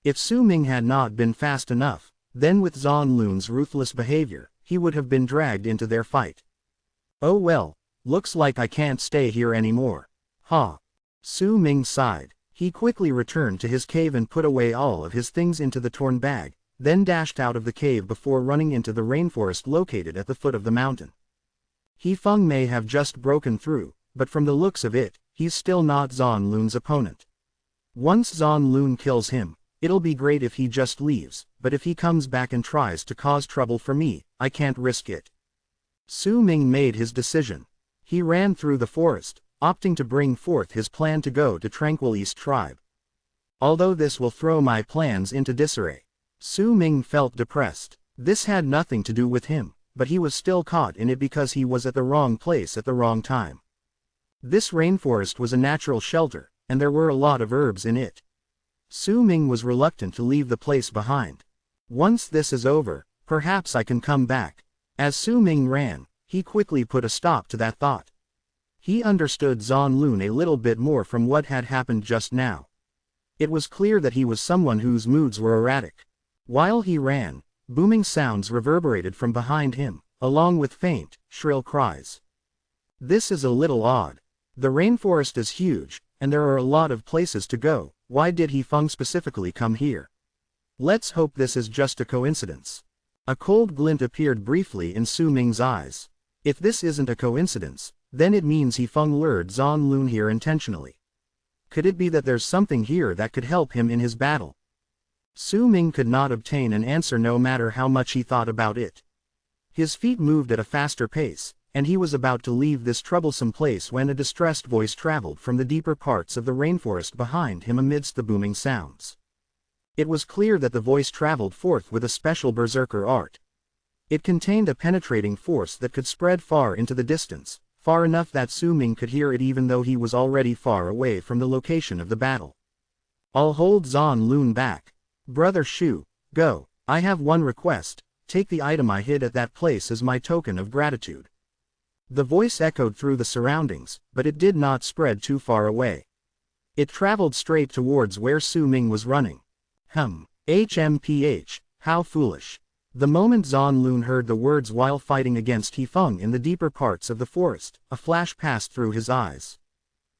If Su Ming had not been fast enough, then with Zan Lun's ruthless behavior, he would have been dragged into their fight. Oh well, looks like I can't stay here anymore. Ha! Su Ming sighed. He quickly returned to his cave and put away all of his things into the torn bag, then dashed out of the cave before running into the rainforest located at the foot of the mountain. He Feng may have just broken through, but from the looks of it, he's still not Zan Lun's opponent. Once Zan Lun kills him, it'll be great if he just leaves, but if he comes back and tries to cause trouble for me, I can't risk it. Su Ming made his decision. He ran through the forest, opting to bring forth his plan to go to Tranquil East Tribe. Although this will throw my plans into disarray. Su Ming felt depressed. This had nothing to do with him, but he was still caught in it because he was at the wrong place at the wrong time. This rainforest was a natural shelter, and there were a lot of herbs in it. Su Ming was reluctant to leave the place behind. Once this is over, perhaps I can come back. As Su Ming ran, he quickly put a stop to that thought. He understood Zan Lun a little bit more from what had happened just now. It was clear that he was someone whose moods were erratic. While he ran, booming sounds reverberated from behind him, along with faint, shrill cries. This is a little odd. The rainforest is huge, and there are a lot of places to go. Why did He Feng specifically come here? Let's hope this is just a coincidence. A cold glint appeared briefly in Su Ming's eyes. If this isn't a coincidence, then it means He Feng lured Zan Lun here intentionally. Could it be that there's something here that could help him in his battle? Su Ming could not obtain an answer no matter how much he thought about it. His feet moved at a faster pace, and he was about to leave this troublesome place when a distressed voice traveled from the deeper parts of the rainforest behind him amidst the booming sounds. It was clear that the voice traveled forth with a special berserker art. It contained a penetrating force that could spread far into the distance, far enough that Su Ming could hear it even though he was already far away from the location of the battle. I'll hold Zan Lun back. Brother Shu, go. I have one request. Take the item I hid at that place as my token of gratitude. The voice echoed through the surroundings, but it did not spread too far away. It traveled straight towards where Su Ming was running. HMPH, how foolish. The moment Zan Lun heard the words while fighting against He Feng in the deeper parts of the forest, a flash passed through his eyes.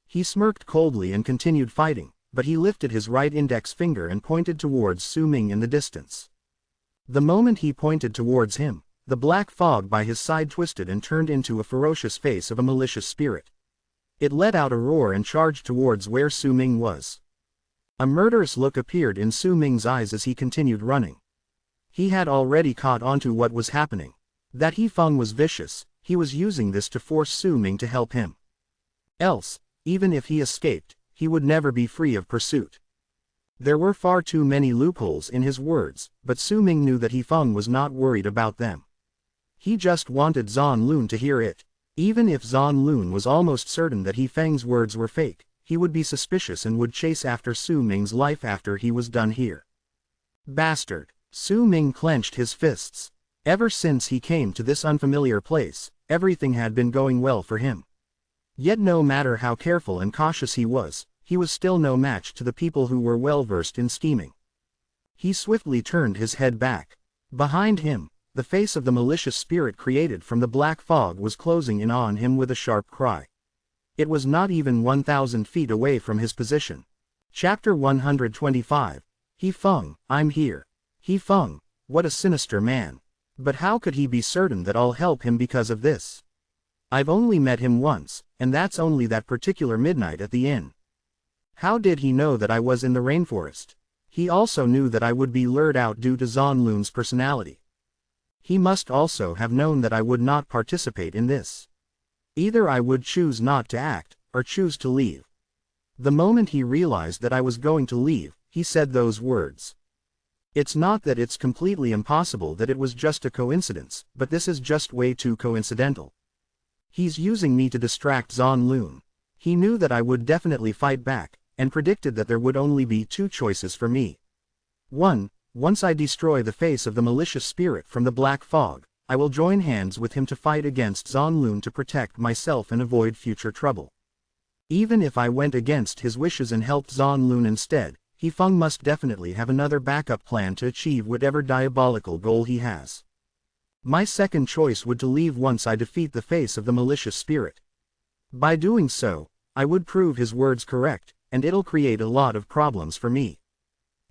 He smirked coldly and continued fighting, but he lifted his right index finger and pointed towards Su Ming in the distance. The moment he pointed towards him, the black fog by his side twisted and turned into a ferocious face of a malicious spirit. It let out a roar and charged towards where Su Ming was. A murderous look appeared in Su Ming's eyes as he continued running. He had already caught onto what was happening. That He Feng was vicious, he was using this to force Su Ming to help him. Else, even if he escaped, he would never be free of pursuit. There were far too many loopholes in his words, but Su Ming knew that He Feng was not worried about them. He just wanted Zan Lun to hear it. Even if Zan Lun was almost certain that He Feng's words were fake, he would be suspicious and would chase after Su Ming's life after he was done here. Bastard! Su Ming clenched his fists. Ever since he came to this unfamiliar place, everything had been going well for him. Yet no matter how careful and cautious he was still no match to the people who were well versed in scheming. He swiftly turned his head back. Behind him, the face of the malicious spirit created from the black fog was closing in on him with a sharp cry. It was not even 1,000 feet away from his position. Chapter 125. He Feng, I'm here. He Feng, what a sinister man. But how could he be certain that I'll help him because of this? I've only met him once, and that's only that particular midnight at the inn. How did he know that I was in the rainforest? He also knew that I would be lured out due to Zan Lun's personality. He must also have known that I would not participate in this. Either I would choose not to act, or choose to leave. The moment he realized that I was going to leave, he said those words. It's not that it's completely impossible that it was just a coincidence, but this is just way too coincidental. He's using me to distract Zan Lun. He knew that I would definitely fight back, and predicted that there would only be two choices for me. 1. Once I destroy the face of the malicious spirit from the black fog, I will join hands with him to fight against Zonlun to protect myself and avoid future trouble. Even if I went against his wishes and helped Zonlun instead, Hefeng must definitely have another backup plan to achieve whatever diabolical goal he has. My second choice would to leave once I defeat the face of the malicious spirit. By doing so, I would prove his words correct, and it'll create a lot of problems for me.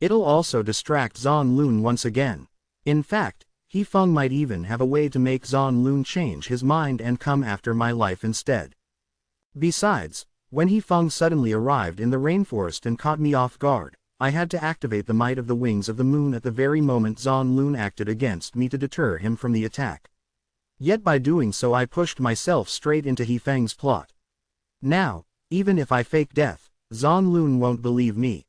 It'll also distract Zonlun once again. In fact, Hefeng might even have a way to make Zonlun change his mind and come after my life instead. Besides, when Hefeng suddenly arrived in the rainforest and caught me off guard, I had to activate the might of the wings of the moon at the very moment Zonlun acted against me to deter him from the attack. Yet by doing so I pushed myself straight into Hefeng's plot. Now, even if I fake death, Zonlun won't believe me.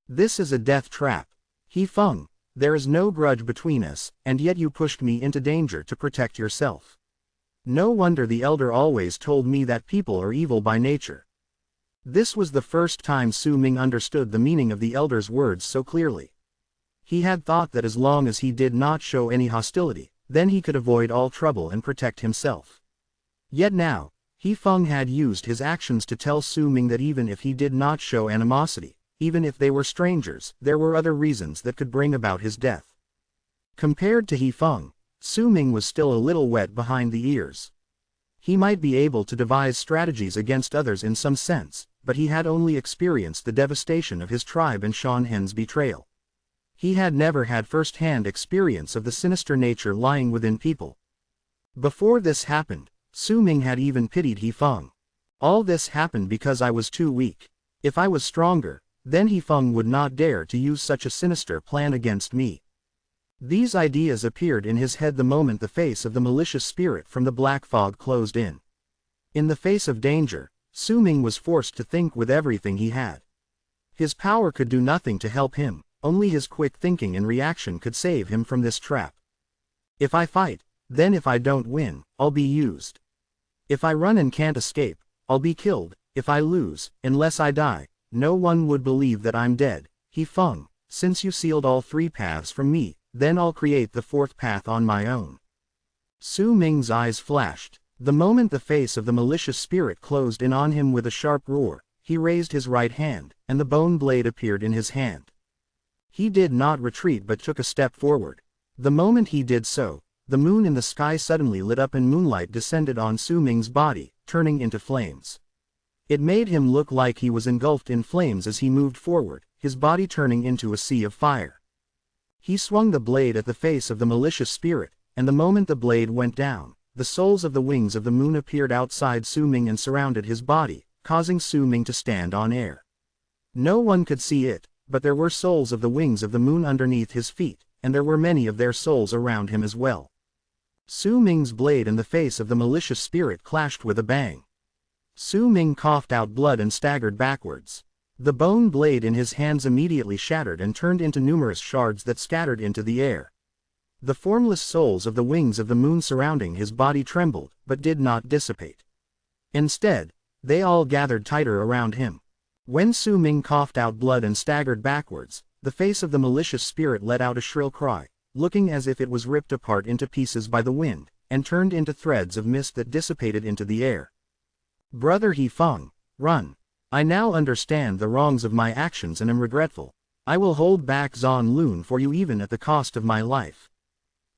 This is a death trap. Hefeng, there is no grudge between us, and yet you pushed me into danger to protect yourself. No wonder the elder always told me that people are evil by nature. This was the first time Su Ming understood the meaning of the elder's words so clearly. He had thought that as long as he did not show any hostility, then he could avoid all trouble and protect himself. Yet now, Hefeng had used his actions to tell Su Ming that even if he did not show animosity, even if they were strangers, there were other reasons that could bring about his death. Compared to Hefeng, Su Ming was still a little wet behind the ears. He might be able to devise strategies against others in some sense, but he had only experienced the devastation of his tribe and Shan Hen's betrayal. He had never had first-hand experience of the sinister nature lying within people. Before this happened, Su Ming had even pitied Hefeng. All this happened because I was too weak. If I was stronger, then Hefeng would not dare to use such a sinister plan against me. These ideas appeared in his head the moment the face of the malicious spirit from the black fog closed in. In the face of danger, Su Ming was forced to think with everything he had. His power could do nothing to help him, only his quick thinking and reaction could save him from this trap. If I fight, then if I don't win, I'll be used. If I run and can't escape, I'll be killed. If I lose, unless I die, no one would believe that I'm dead. Hefeng, since you sealed all three paths from me, then I'll create the fourth path on my own. Su Ming's eyes flashed. The moment the face of the malicious spirit closed in on him with a sharp roar, he raised his right hand, and the bone blade appeared in his hand. He did not retreat but took a step forward. The moment he did so, the moon in the sky suddenly lit up and moonlight descended on Su Ming's body, turning into flames. It made him look like he was engulfed in flames as he moved forward, his body turning into a sea of fire. He swung the blade at the face of the malicious spirit, and the moment the blade went down, the souls of the wings of the moon appeared outside Su Ming and surrounded his body, causing Su Ming to stand on air. No one could see it, but there were souls of the wings of the moon underneath his feet, and there were many of their souls around him as well. Su Ming's blade and the face of the malicious spirit clashed with a bang. Su Ming coughed out blood and staggered backwards. The bone blade in his hands immediately shattered and turned into numerous shards that scattered into the air. The formless souls of the wings of the moon surrounding his body trembled, but did not dissipate. Instead, they all gathered tighter around him. When Su Ming coughed out blood and staggered backwards, the face of the malicious spirit let out a shrill cry, looking as if it was ripped apart into pieces by the wind, and turned into threads of mist that dissipated into the air. Brother Hefeng, run. I now understand the wrongs of my actions and am regretful. I will hold back Zonlun for you even at the cost of my life.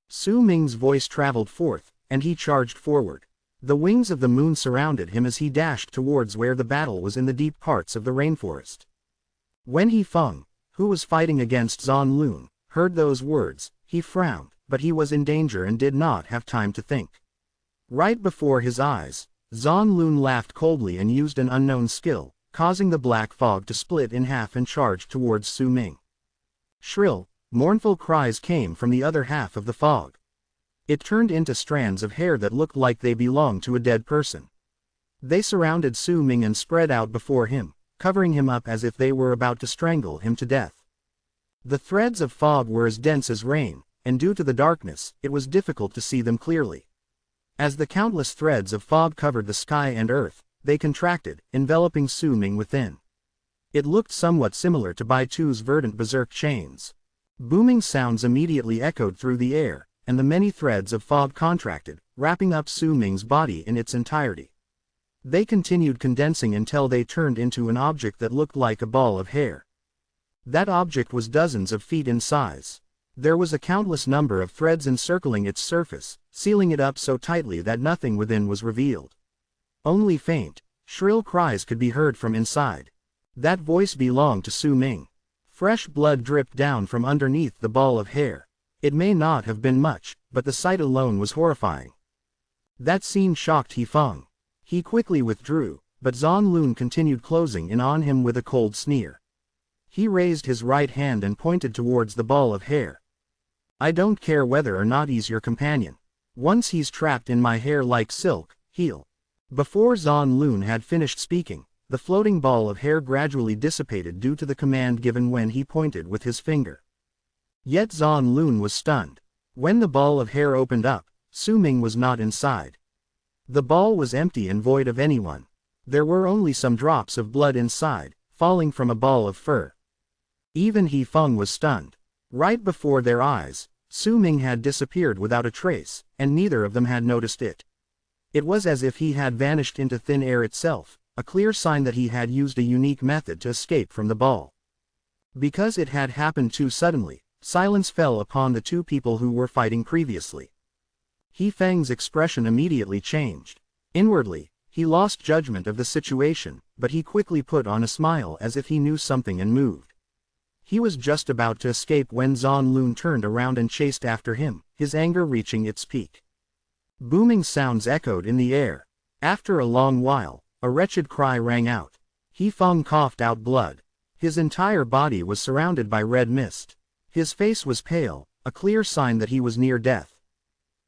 Su Ming's voice traveled forth, and he charged forward. The wings of the moon surrounded him as he dashed towards where the battle was in the deep parts of the rainforest. When Hefeng, who was fighting against Zonlun, heard those words, he frowned, but he was in danger and did not have time to think. Right before his eyes, Zonlun laughed coldly and used an unknown skill, causing the black fog to split in half and charged towards Su Ming. Shrill, mournful cries came from the other half of the fog. It turned into strands of hair that looked like they belonged to a dead person. They surrounded Su Ming and spread out before him, covering him up as if they were about to strangle him to death. The threads of fog were as dense as rain, and due to the darkness, it was difficult to see them clearly. As the countless threads of fog covered the sky and earth, they contracted, enveloping Su Ming within. It looked somewhat similar to Baitu's verdant berserk chains. Booming sounds immediately echoed through the air, and the many threads of fog contracted, wrapping up Su Ming's body in its entirety. They continued condensing until they turned into an object that looked like a ball of hair. That object was dozens of feet in size. There was a countless number of threads encircling its surface, sealing it up so tightly that nothing within was revealed. Only faint, shrill cries could be heard from inside. That voice belonged to Su Ming. Fresh blood dripped down from underneath the ball of hair. It may not have been much, but the sight alone was horrifying. That scene shocked He Feng. He quickly withdrew, but Zan Lun continued closing in on him with a cold sneer. He raised his right hand and pointed towards the ball of hair. I don't care whether or not he's your companion. Once he's trapped in my hair like silk, he'll. Before Zan Lun had finished speaking, the floating ball of hair gradually dissipated due to the command given when he pointed with his finger. Yet Zan Lun was stunned. When the ball of hair opened up, Su Ming was not inside. The ball was empty and void of anyone. There were only some drops of blood inside, falling from a ball of fur. Even He Feng was stunned. Right before their eyes, Su Ming had disappeared without a trace, and neither of them had noticed it. It was as if he had vanished into thin air itself, a clear sign that he had used a unique method to escape from the ball. Because it had happened too suddenly, silence fell upon the two people who were fighting previously. He Feng's expression immediately changed. Inwardly, he lost judgment of the situation, but he quickly put on a smile as if he knew something and moved. He was just about to escape when Zan Lun turned around and chased after him, his anger reaching its peak. Booming sounds echoed in the air. After a long while, a wretched cry rang out. He Feng coughed out blood. His entire body was surrounded by red mist. His face was pale, a clear sign that he was near death.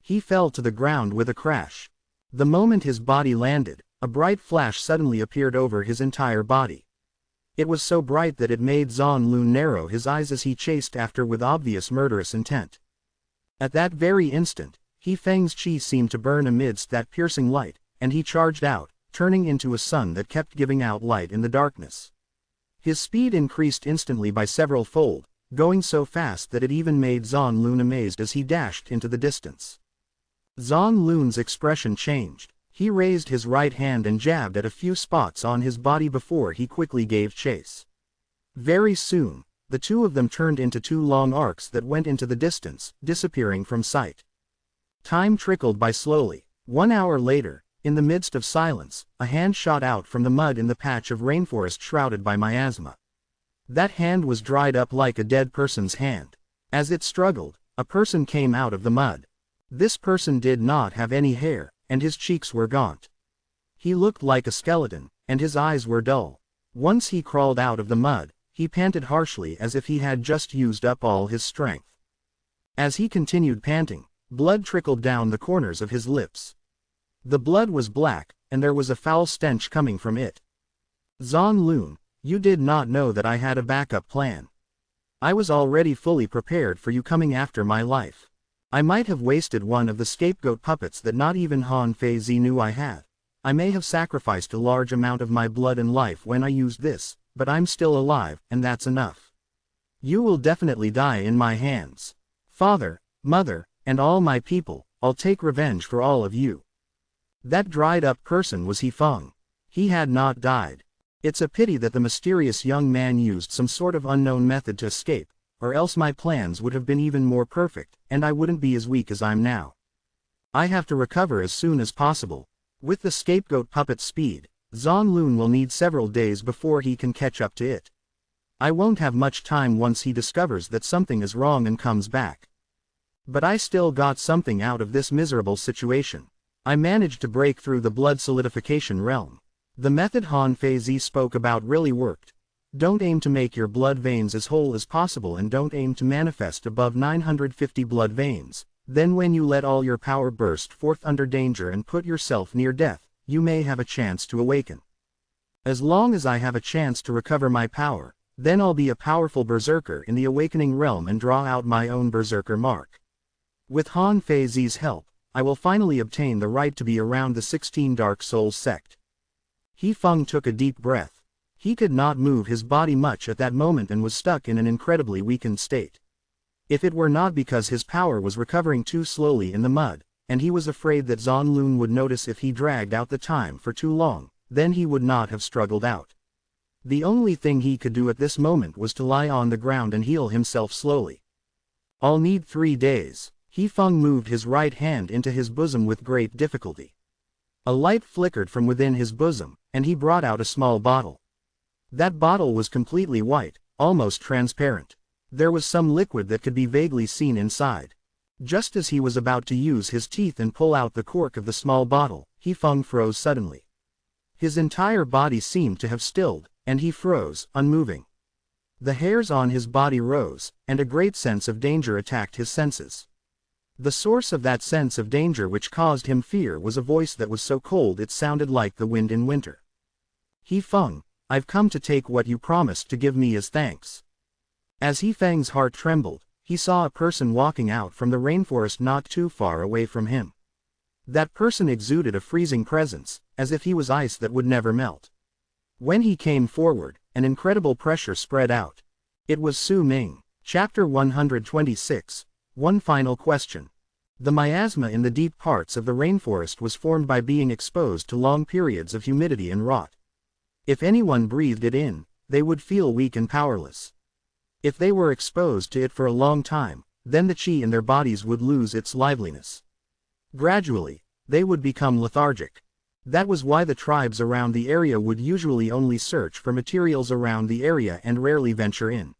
He fell to the ground with a crash. The moment his body landed, a bright flash suddenly appeared over his entire body. It was so bright that it made Zan Lun narrow his eyes as he chased after with obvious murderous intent. At that very instant, He Feng's chi seemed to burn amidst that piercing light, and he charged out, turning into a sun that kept giving out light in the darkness. His speed increased instantly by several fold, going so fast that it even made Zan Lun amazed as he dashed into the distance. Zan Lun's expression changed. He raised his right hand and jabbed at a few spots on his body before he quickly gave chase. Very soon, the two of them turned into two long arcs that went into the distance, disappearing from sight. Time trickled by slowly. 1 hour later, in the midst of silence, a hand shot out from the mud in the patch of rainforest shrouded by miasma. That hand was dried up like a dead person's hand. As it struggled, a person came out of the mud. This person did not have any hair, and his cheeks were gaunt. He looked like a skeleton, and his eyes were dull. Once he crawled out of the mud, he panted harshly as if he had just used up all his strength. As he continued panting, blood trickled down the corners of his lips. The blood was black, and there was a foul stench coming from it. Zan Lun, you did not know that I had a backup plan. I was already fully prepared for you coming after my life. I might have wasted one of the scapegoat puppets that not even Han Feizi knew I had. I may have sacrificed a large amount of my blood and life when I used this, but I'm still alive, and that's enough. You will definitely die in my hands. Father, mother, and all my people, I'll take revenge for all of you. That dried-up person was He Feng. He had not died. It's a pity that the mysterious young man used some sort of unknown method to escape, or else my plans would have been even more perfect, and I wouldn't be as weak as I'm now. I have to recover as soon as possible. With the scapegoat puppet's speed, Zan Lun will need several days before he can catch up to it. I won't have much time once he discovers that something is wrong and comes back. But I still got something out of this miserable situation. I managed to break through the blood solidification realm. The method Han Feizi spoke about really worked. Don't aim to make your blood veins as whole as possible and don't aim to manifest above 950 blood veins. Then when you let all your power burst forth under danger and put yourself near death, you may have a chance to awaken. As long as I have a chance to recover my power, then I'll be a powerful berserker in the awakening realm and draw out my own berserker mark. With Han Feizi's help, I will finally obtain the right to be around the 16 Dark Souls sect. He Feng took a deep breath. He could not move his body much at that moment and was stuck in an incredibly weakened state. If it were not because his power was recovering too slowly in the mud, and he was afraid that Zan Lun would notice if he dragged out the time for too long, then he would not have struggled out. The only thing he could do at this moment was to lie on the ground and heal himself slowly. "I'll need 3 days. He Feng moved his right hand into his bosom with great difficulty. A light flickered from within his bosom, and he brought out a small bottle. That bottle was completely white, almost transparent. There was some liquid that could be vaguely seen inside. Just as he was about to use his teeth and pull out the cork of the small bottle, He Feng froze suddenly. His entire body seemed to have stilled, and he froze, unmoving. The hairs on his body rose, and a great sense of danger attacked his senses. The source of that sense of danger which caused him fear was a voice that was so cold it sounded like the wind in winter. "He Feng, I've come to take what you promised to give me as thanks." As He Feng's heart trembled, he saw a person walking out from the rainforest not too far away from him. That person exuded a freezing presence, as if he was ice that would never melt. When he came forward, an incredible pressure spread out. It was Su Ming. Chapter 126. One final question. The miasma in the deep parts of the rainforest was formed by being exposed to long periods of humidity and rot. If anyone breathed it in, they would feel weak and powerless. If they were exposed to it for a long time, then the qi in their bodies would lose its liveliness. Gradually, they would become lethargic. That was why the tribes around the area would usually only search for materials around the area and rarely venture in.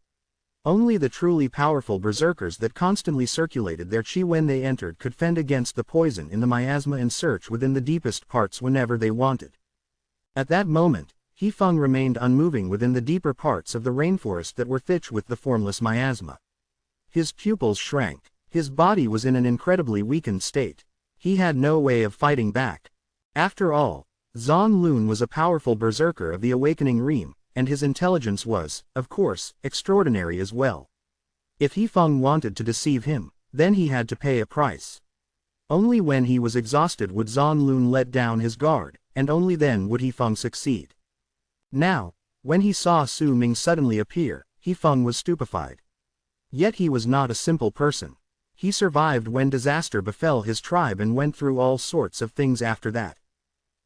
Only the truly powerful berserkers that constantly circulated their qi when they entered could fend against the poison in the miasma and search within the deepest parts whenever they wanted. At that moment, He Feng remained unmoving within the deeper parts of the rainforest that were thick with the formless miasma. His pupils shrank. His body was in an incredibly weakened state. He had no way of fighting back. After all, Zan Lun was a powerful berserker of the awakening Ream, and his intelligence was, of course, extraordinary as well. If He Feng wanted to deceive him, then he had to pay a price. Only when he was exhausted would Zan Lun let down his guard, and only then would He Feng succeed. Now, when he saw Su Ming suddenly appear, He Feng was stupefied. Yet he was not a simple person. He survived when disaster befell his tribe and went through all sorts of things after that.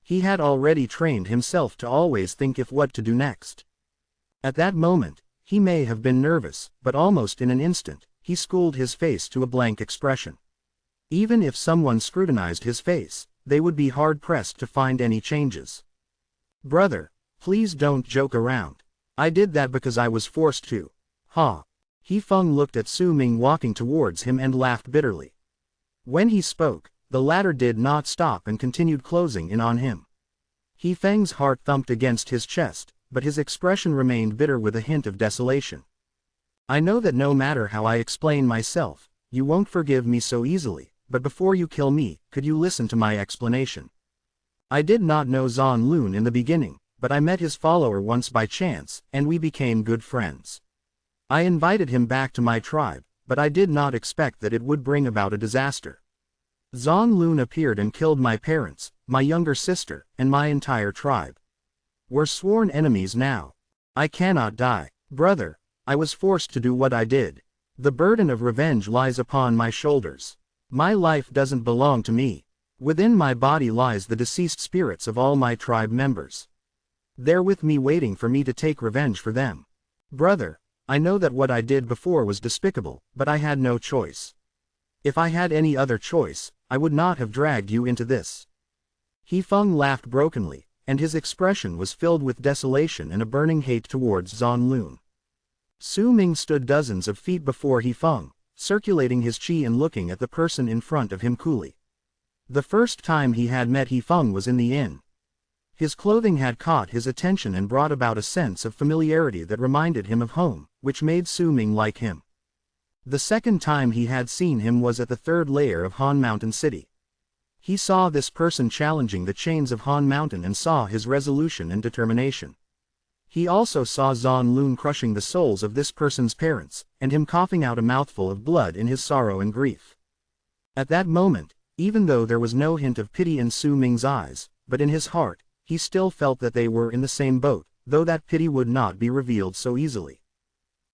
He had already trained himself to always think of what to do next. At that moment, he may have been nervous, but almost in an instant, he schooled his face to a blank expression. Even if someone scrutinized his face, they would be hard-pressed to find any changes. "Brother, please don't joke around. I did that because I was forced to." "Ha." He Feng looked at Su Ming walking towards him and laughed bitterly. When he spoke, the latter did not stop and continued closing in on him. He Feng's heart thumped against his chest, but his expression remained bitter with a hint of desolation. "I know that no matter how I explain myself, you won't forgive me so easily, but before you kill me, could you listen to my explanation? I did not know Zan Lun in the beginning, but I met his follower once by chance, and we became good friends. I invited him back to my tribe, but I did not expect that it would bring about a disaster. Zan Lun appeared and killed my parents, my younger sister, and my entire tribe. We're sworn enemies now. I cannot die. Brother, I was forced to do what I did. The burden of revenge lies upon my shoulders. My life doesn't belong to me. Within my body lies the deceased spirits of all my tribe members. They're with me waiting for me to take revenge for them. Brother, I know that what I did before was despicable, but I had no choice. If I had any other choice, I would not have dragged you into this." He Feng laughed brokenly, and his expression was filled with desolation and a burning hate towards Zan Lun. Su Ming stood dozens of feet before He Feng, circulating his qi and looking at the person in front of him coolly. The first time he had met He Feng was in the inn. His clothing had caught his attention and brought about a sense of familiarity that reminded him of home, which made Su Ming like him. The second time he had seen him was at the third layer of Han Mountain City. He saw this person challenging the chains of Han Mountain and saw his resolution and determination. He also saw Zan Lun crushing the souls of this person's parents, and him coughing out a mouthful of blood in his sorrow and grief. At that moment, even though there was no hint of pity in Su Ming's eyes, but in his heart, he still felt that they were in the same boat, though that pity would not be revealed so easily.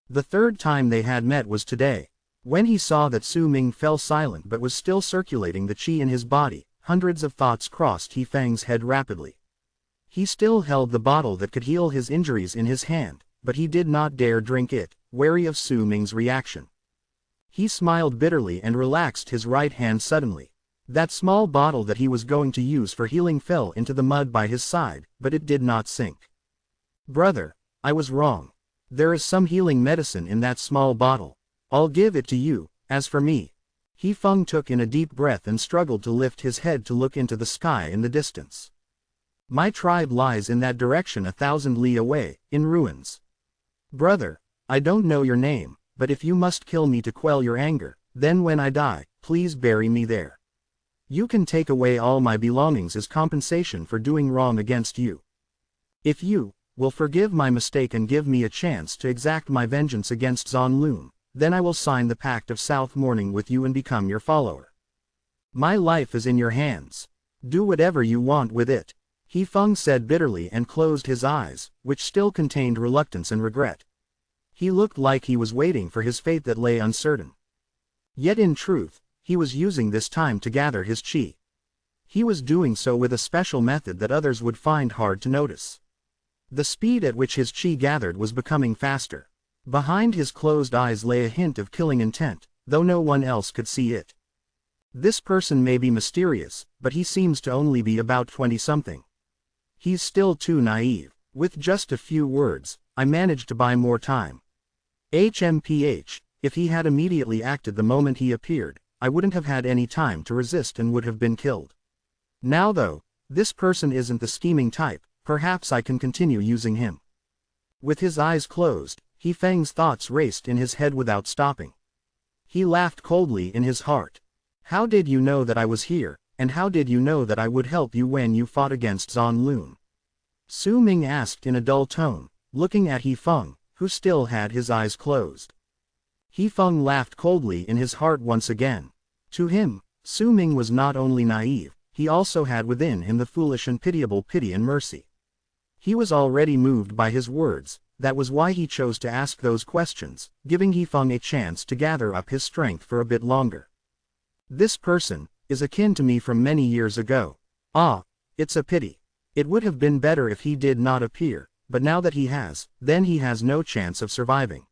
The third time they had met was today. When he saw that Su Ming fell silent but was still circulating the qi in his body, hundreds of thoughts crossed He Feng's head rapidly. He still held the bottle that could heal his injuries in his hand, but he did not dare drink it, wary of Su Ming's reaction. He smiled bitterly and relaxed his right hand suddenly. That small bottle that he was going to use for healing fell into the mud by his side, but it did not sink. Brother, I was wrong. There is some healing medicine in that small bottle. I'll give it to you. As for me. He Feng took in a deep breath and struggled to lift his head to look into the sky in the distance. My tribe lies in that direction 1,000 li away, in ruins. Brother, I don't know your name, but if you must kill me to quell your anger, then when I die, please bury me there. You can take away all my belongings as compensation for doing wrong against you. If you will forgive my mistake and give me a chance to exact my vengeance against Zon Lun, then I will sign the Pact of South Mourning with you and become your follower. My life is in your hands. Do whatever you want with it. He Feng said bitterly and closed his eyes, which still contained reluctance and regret. He looked like he was waiting for his fate that lay uncertain. Yet in truth, he was using this time to gather his qi. He was doing so with a special method that others would find hard to notice. The speed at which his qi gathered was becoming faster. Behind his closed eyes lay a hint of killing intent, though no one else could see it. This person may be mysterious, but he seems to only be about 20-something. He's still too naive. With just a few words, I managed to buy more time. HMPH, if he had immediately acted the moment he appeared, I wouldn't have had any time to resist and would have been killed. Now though, this person isn't the scheming type, perhaps I can continue using him. With his eyes closed, He Feng's thoughts raced in his head without stopping. He laughed coldly in his heart. How did you know that I was here, and how did you know that I would help you when you fought against Zon Lun? Su Ming asked in a dull tone, looking at He Feng, who still had his eyes closed. He Feng laughed coldly in his heart once again. To him, Su Ming was not only naive, he also had within him the foolish and pitiable pity and mercy. He was already moved by his words. That was why he chose to ask those questions, giving He Feng a chance to gather up his strength for a bit longer. This person is akin to me from many years ago. Ah, it's a pity. It would have been better if he did not appear, but now that he has, then he has no chance of surviving.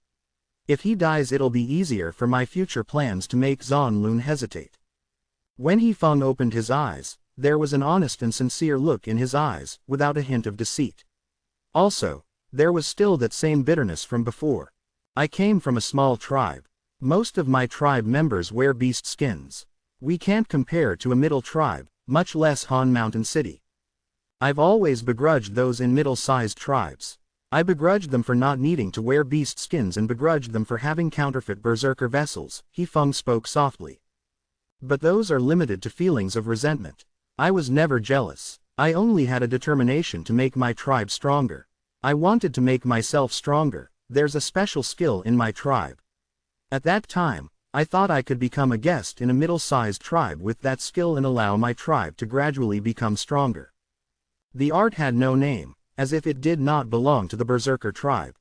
If he dies it'll be easier for my future plans to make Zon Lun hesitate. When He Feng opened his eyes, there was an honest and sincere look in his eyes, without a hint of deceit. Also, there was still that same bitterness from before. I came from a small tribe. Most of my tribe members wear beast skins. We can't compare to a middle tribe, much less Han Mountain City. I've always begrudged those in middle-sized tribes. I begrudged them for not needing to wear beast skins and begrudged them for having counterfeit berserker vessels, He Feng spoke softly. But those are limited to feelings of resentment. I was never jealous. I only had a determination to make my tribe stronger. I wanted to make myself stronger. There's a special skill in my tribe. At that time, I thought I could become a guest in a middle-sized tribe with that skill and allow my tribe to gradually become stronger. The art had no name, as if it did not belong to the berserker tribe.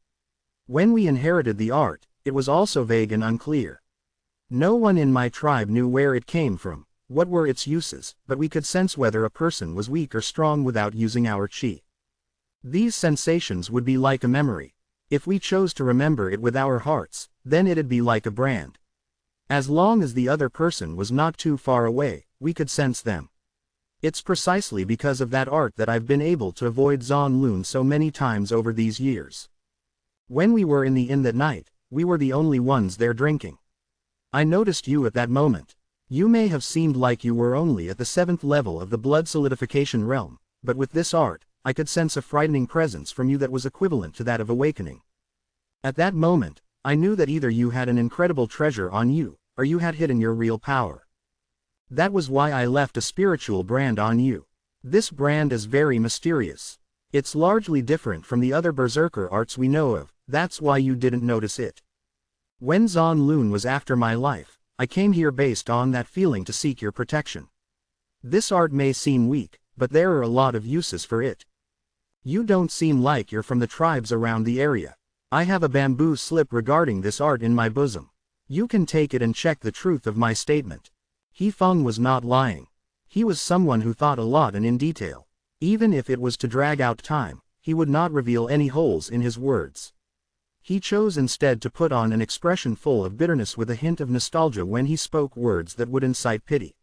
When we inherited the art, it was also vague and unclear. No one in my tribe knew where it came from, what were its uses, but we could sense whether a person was weak or strong without using our qi. These sensations would be like a memory. If we chose to remember it with our hearts, then it'd be like a brand. As long as the other person was not too far away, we could sense them. It's precisely because of that art that I've been able to avoid Zon Lun so many times over these years. When we were in the inn that night, we were the only ones there drinking. I noticed you at that moment. You may have seemed like you were only at the 7th level of the blood solidification realm, but with this art, I could sense a frightening presence from you that was equivalent to that of awakening. At that moment, I knew that either you had an incredible treasure on you, or you had hidden your real power. That was why I left a spiritual brand on you. This brand is very mysterious. It's largely different from the other berserker arts we know of, that's why you didn't notice it. When Zon Lun was after my life, I came here based on that feeling to seek your protection. This art may seem weak, but there are a lot of uses for it. You don't seem like you're from the tribes around the area. I have a bamboo slip regarding this art in my bosom. You can take it and check the truth of my statement. He Feng was not lying. He was someone who thought a lot and in detail. Even if it was to drag out time, he would not reveal any holes in his words. He chose instead to put on an expression full of bitterness with a hint of nostalgia when he spoke words that would incite pity.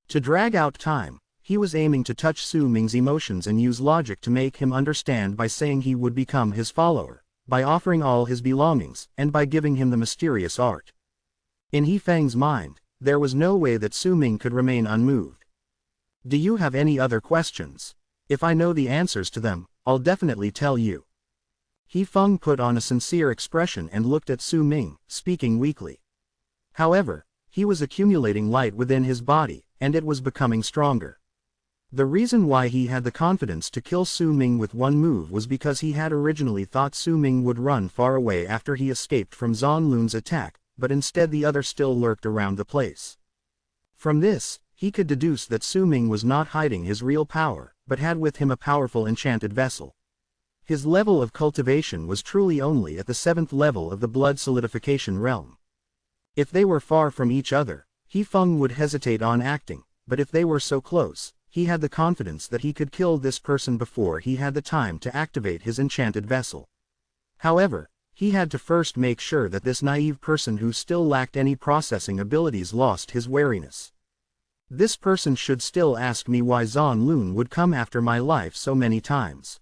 To drag out time, he was aiming to touch Su Ming's emotions and use logic to make him understand by saying he would become his follower, by offering all his belongings, and by giving him the mysterious art. In He Feng's mind, there was no way that Su Ming could remain unmoved. Do you have any other questions? If I know the answers to them, I'll definitely tell you. He Feng put on a sincere expression and looked at Su Ming, speaking weakly. However, he was accumulating light within his body, and it was becoming stronger. The reason why he had the confidence to kill Su Ming with one move was because he had originally thought Su Ming would run far away after he escaped from Zan Lun's attack, but instead the other still lurked around the place. From this, he could deduce that Su Ming was not hiding his real power, but had with him a powerful enchanted vessel. His level of cultivation was truly only at the 7th level of the blood solidification realm. If they were far from each other, He Feng would hesitate on acting, but if they were so close, he had the confidence that he could kill this person before he had the time to activate his enchanted vessel. However, he had to first make sure that this naive person who still lacked any processing abilities lost his wariness. This person should still ask me why Zan Lun would come after my life so many times.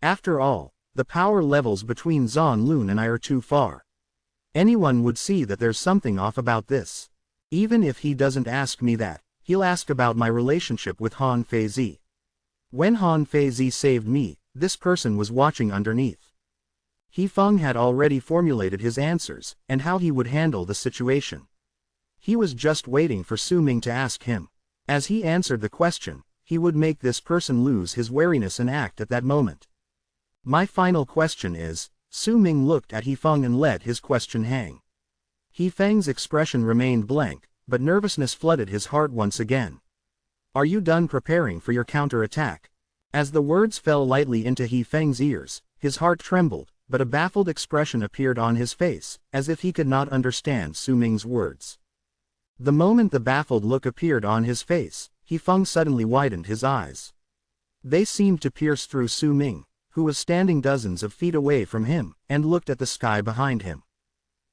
After all, the power levels between Zan Lun and I are too far. Anyone would see that there's something off about this. Even if he doesn't ask me that, he'll ask about my relationship with Han Feizi. When Han Feizi saved me, this person was watching underneath. He Feng had already formulated his answers, and how he would handle the situation. He was just waiting for Su Ming to ask him. As he answered the question, he would make this person lose his wariness and act at that moment. My final question is, Su Ming looked at He Feng and let his question hang. He Feng's expression remained blank, but nervousness flooded his heart once again. Are you done preparing for your counterattack? As the words fell lightly into He Feng's ears, his heart trembled, but a baffled expression appeared on his face, as if he could not understand Su Ming's words. The moment the baffled look appeared on his face, He Feng suddenly widened his eyes. They seemed to pierce through Su Ming, who was standing dozens of feet away from him, and looked at the sky behind him.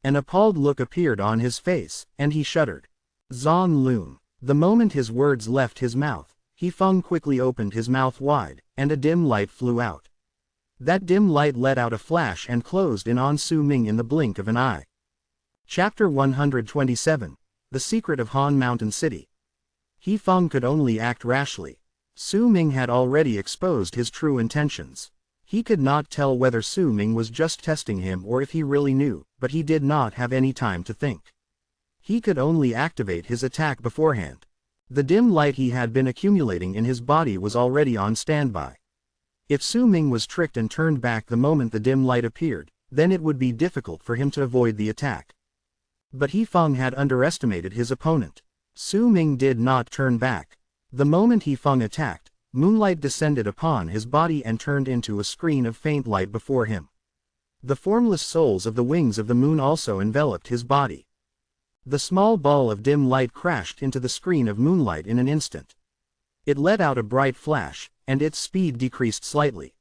An appalled look appeared on his face, and he shuddered. Zan Lun. The moment his words left his mouth, He Feng quickly opened his mouth wide, and a dim light flew out. That dim light let out a flash and closed in on Su Ming in the blink of an eye. Chapter 127. The Secret of Han Mountain City. He Feng could only act rashly. Su Ming had already exposed his true intentions. He could not tell whether Su Ming was just testing him or if he really knew, but he did not have any time to think. He could only activate his attack beforehand. The dim light he had been accumulating in his body was already on standby. If Su Ming was tricked and turned back the moment the dim light appeared, then it would be difficult for him to avoid the attack. But He Feng had underestimated his opponent. Su Ming did not turn back. The moment He Feng attacked, moonlight descended upon his body and turned into a screen of faint light before him. The formless souls of the wings of the moon also enveloped his body. The small ball of dim light crashed into the screen of moonlight in an instant. It let out a bright flash, and its speed decreased slightly.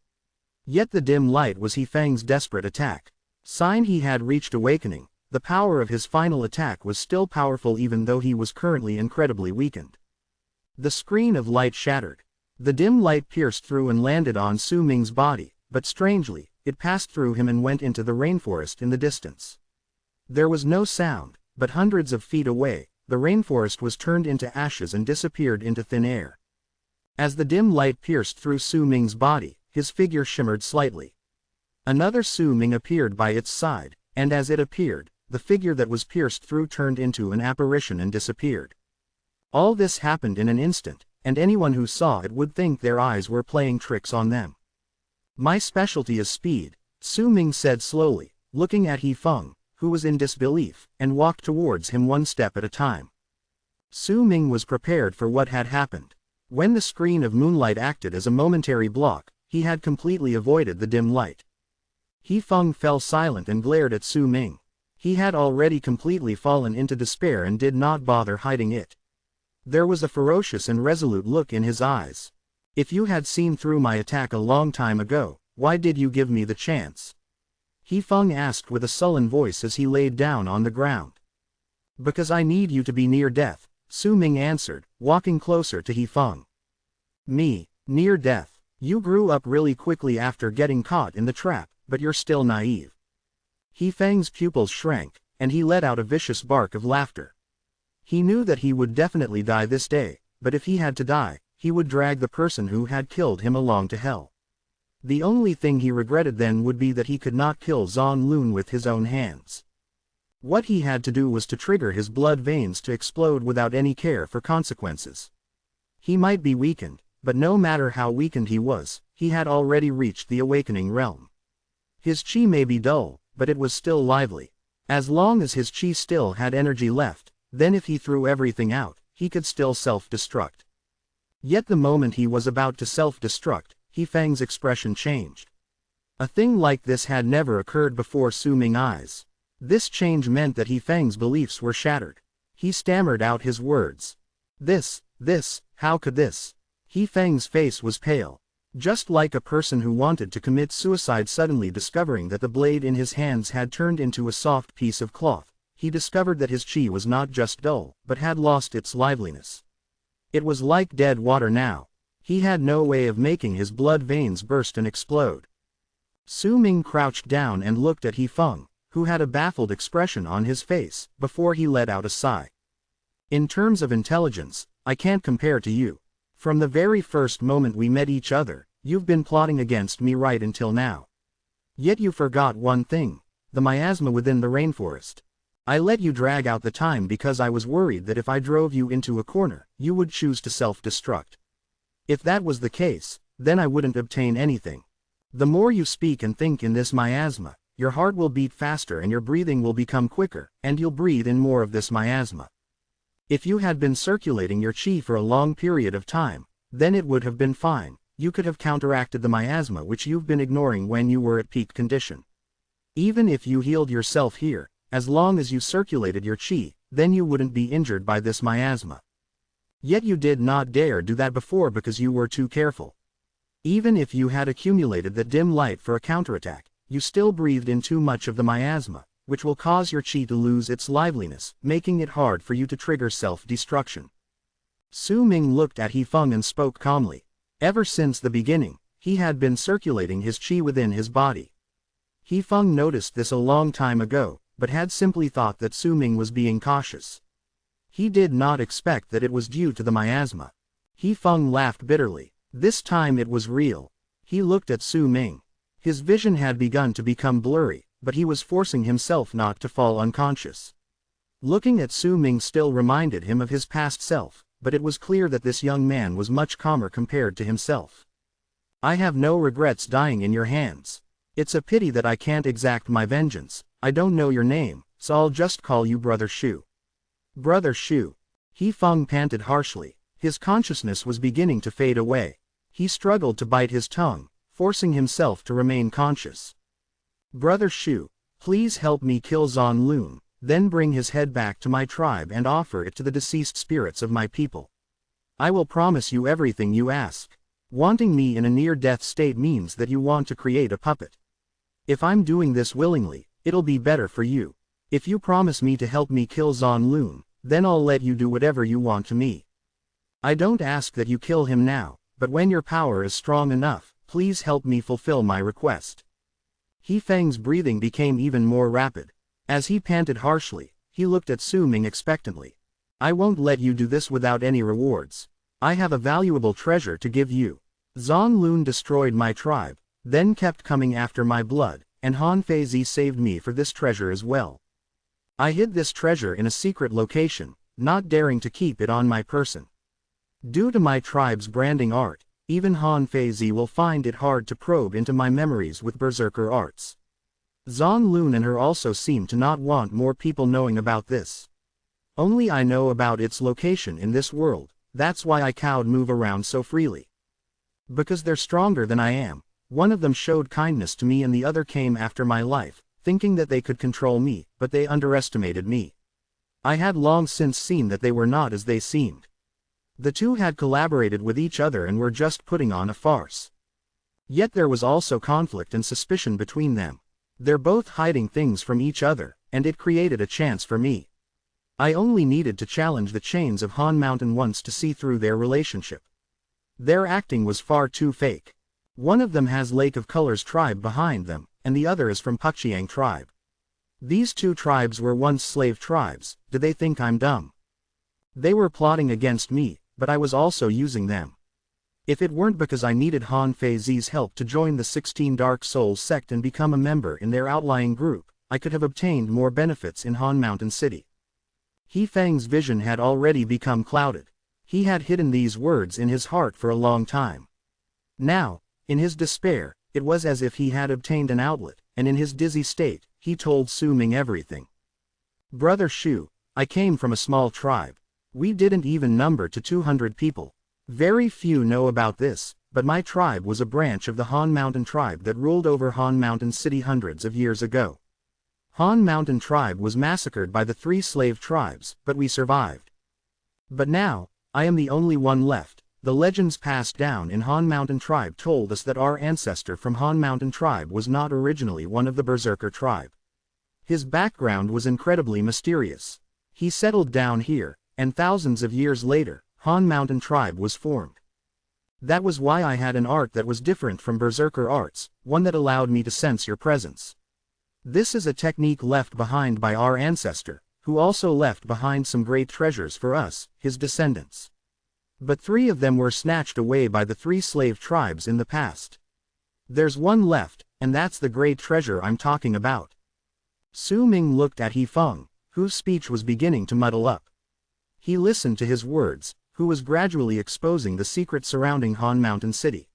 Yet the dim light was He Feng's desperate attack. Sign he had reached awakening. The power of his final attack was still powerful even though he was currently incredibly weakened. The screen of light shattered. The dim light pierced through and landed on Su Ming's body, but strangely, it passed through him and went into the rainforest in the distance. There was no sound, but hundreds of feet away, the rainforest was turned into ashes and disappeared into thin air. As the dim light pierced through Su Ming's body, his figure shimmered slightly. Another Su Ming appeared by its side, and as it appeared, the figure that was pierced through turned into an apparition and disappeared. All this happened in an instant, and anyone who saw it would think their eyes were playing tricks on them. My specialty is speed, Su Ming said slowly, looking at He Feng, who was in disbelief, and walked towards him one step at a time. Su Ming was prepared for what had happened. When the screen of moonlight acted as a momentary block, he had completely avoided the dim light. He Feng fell silent and glared at Su Ming. He had already completely fallen into despair and did not bother hiding it. There was a ferocious and resolute look in his eyes. If you had seen through my attack a long time ago, why did you give me the chance? He Feng asked with a sullen voice as he laid down on the ground. Because I need you to be near death, Su Ming answered, walking closer to He Feng. Me, near death? You grew up really quickly after getting caught in the trap, but you're still naive. He Feng's pupils shrank, and he let out a vicious bark of laughter. He knew that he would definitely die this day, but if he had to die, he would drag the person who had killed him along to hell. The only thing he regretted then would be that he could not kill Zan Lun with his own hands. What he had to do was to trigger his blood veins to explode without any care for consequences. He might be weakened, but no matter how weakened he was, he had already reached the awakening realm. His chi may be dull, but it was still lively. As long as his chi still had energy left, then if he threw everything out, he could still self-destruct. Yet the moment he was about to self-destruct, He Feng's expression changed. A thing like this had never occurred before Su Ming's eyes. This change meant that He Feng's beliefs were shattered. He stammered out his words. This, how could this? He Feng's face was pale. Just like a person who wanted to commit suicide suddenly discovering that the blade in his hands had turned into a soft piece of cloth, he discovered that his chi was not just dull, but had lost its liveliness. It was like dead water now. He had no way of making his blood veins burst and explode. Su Ming crouched down and looked at He Feng, who had a baffled expression on his face, before he let out a sigh. In terms of intelligence, I can't compare to you. From the very first moment we met each other, you've been plotting against me right until now. Yet you forgot one thing, the miasma within the rainforest. I let you drag out the time because I was worried that if I drove you into a corner, you would choose to self-destruct. If that was the case, then I wouldn't obtain anything. The more you speak and think in this miasma, your heart will beat faster and your breathing will become quicker, and you'll breathe in more of this miasma. If you had been circulating your chi for a long period of time, then it would have been fine. You could have counteracted the miasma which you've been ignoring when you were at peak condition. Even if you healed yourself here, as long as you circulated your chi, then you wouldn't be injured by this miasma. Yet you did not dare do that before because you were too careful. Even if you had accumulated that dim light for a counterattack, you still breathed in too much of the miasma, which will cause your chi to lose its liveliness, making it hard for you to trigger self-destruction. Su Ming looked at He Feng and spoke calmly. Ever since the beginning, he had been circulating his chi within his body. He Feng noticed this a long time ago, but had simply thought that Su Ming was being cautious. He did not expect that it was due to the miasma. He Feng laughed bitterly. This time it was real. He looked at Su Ming. His vision had begun to become blurry, but he was forcing himself not to fall unconscious. Looking at Su Ming still reminded him of his past self, but it was clear that this young man was much calmer compared to himself. I have no regrets dying in your hands. It's a pity that I can't exact my vengeance. I don't know your name, so I'll just call you Brother Shu. Brother Shu. He Feng panted harshly. His consciousness was beginning to fade away. He struggled to bite his tongue, forcing himself to remain conscious. Brother Shu, please help me kill Zan Lun, then bring his head back to my tribe and offer it to the deceased spirits of my people. I will promise you everything you ask. Wanting me in a near-death state means that you want to create a puppet. If I'm doing this willingly, it'll be better for you. If you promise me to help me kill Zan Lun, then I'll let you do whatever you want to me. I don't ask that you kill him now, but when your power is strong enough, please help me fulfill my request. He Feng's breathing became even more rapid. As he panted harshly, he looked at Su Ming expectantly. I won't let you do this without any rewards. I have a valuable treasure to give you. Zan Lun destroyed my tribe, then kept coming after my blood, and Han Feizi saved me for this treasure as well. I hid this treasure in a secret location, not daring to keep it on my person. Due to my tribe's branding art, even Han Feizi will find it hard to probe into my memories with berserker arts. Zan Lun and her also seem to not want more people knowing about this. Only I know about its location in this world, that's why I cowed move around so freely. Because they're stronger than I am, one of them showed kindness to me and the other came after my life, thinking that they could control me, but they underestimated me. I had long since seen that they were not as they seemed. The two had collaborated with each other and were just putting on a farce. Yet there was also conflict and suspicion between them. They're both hiding things from each other, and it created a chance for me. I only needed to challenge the chains of Han Mountain once to see through their relationship. Their acting was far too fake. One of them has Lake of Colors tribe behind them, and the other is from Pukchiang tribe. These two tribes were once slave tribes. Do they think I'm dumb? They were plotting against me, but I was also using them. If it weren't because I needed Han Feizi's help to join the 16 Dark Souls sect and become a member in their outlying group, I could have obtained more benefits in Han Mountain City. He Feng's vision had already become clouded. He had hidden these words in his heart for a long time. Now, in his despair, it was as if he had obtained an outlet, and in his dizzy state, he told Su Ming everything. Brother Shu, I came from a small tribe. We didn't even number to 200 people. Very few know about this, but my tribe was a branch of the Han Mountain tribe that ruled over Han Mountain City hundreds of years ago. Han Mountain tribe was massacred by the 3 slave tribes, but we survived. But now, I am the only one left. The legends passed down in Han Mountain tribe told us that our ancestor from Han Mountain tribe was not originally one of the Berserker tribe. His background was incredibly mysterious. He settled down here, and thousands of years later, Han Mountain tribe was formed. That was why I had an art that was different from Berserker arts, one that allowed me to sense your presence. This is a technique left behind by our ancestor, who also left behind some great treasures for us, his descendants. But 3 of them were snatched away by the 3 slave tribes in the past. There's one left, and that's the great treasure I'm talking about. Su Ming looked at He Feng, whose speech was beginning to muddle up. He listened to his words, who was gradually exposing the secret surrounding Han Mountain City.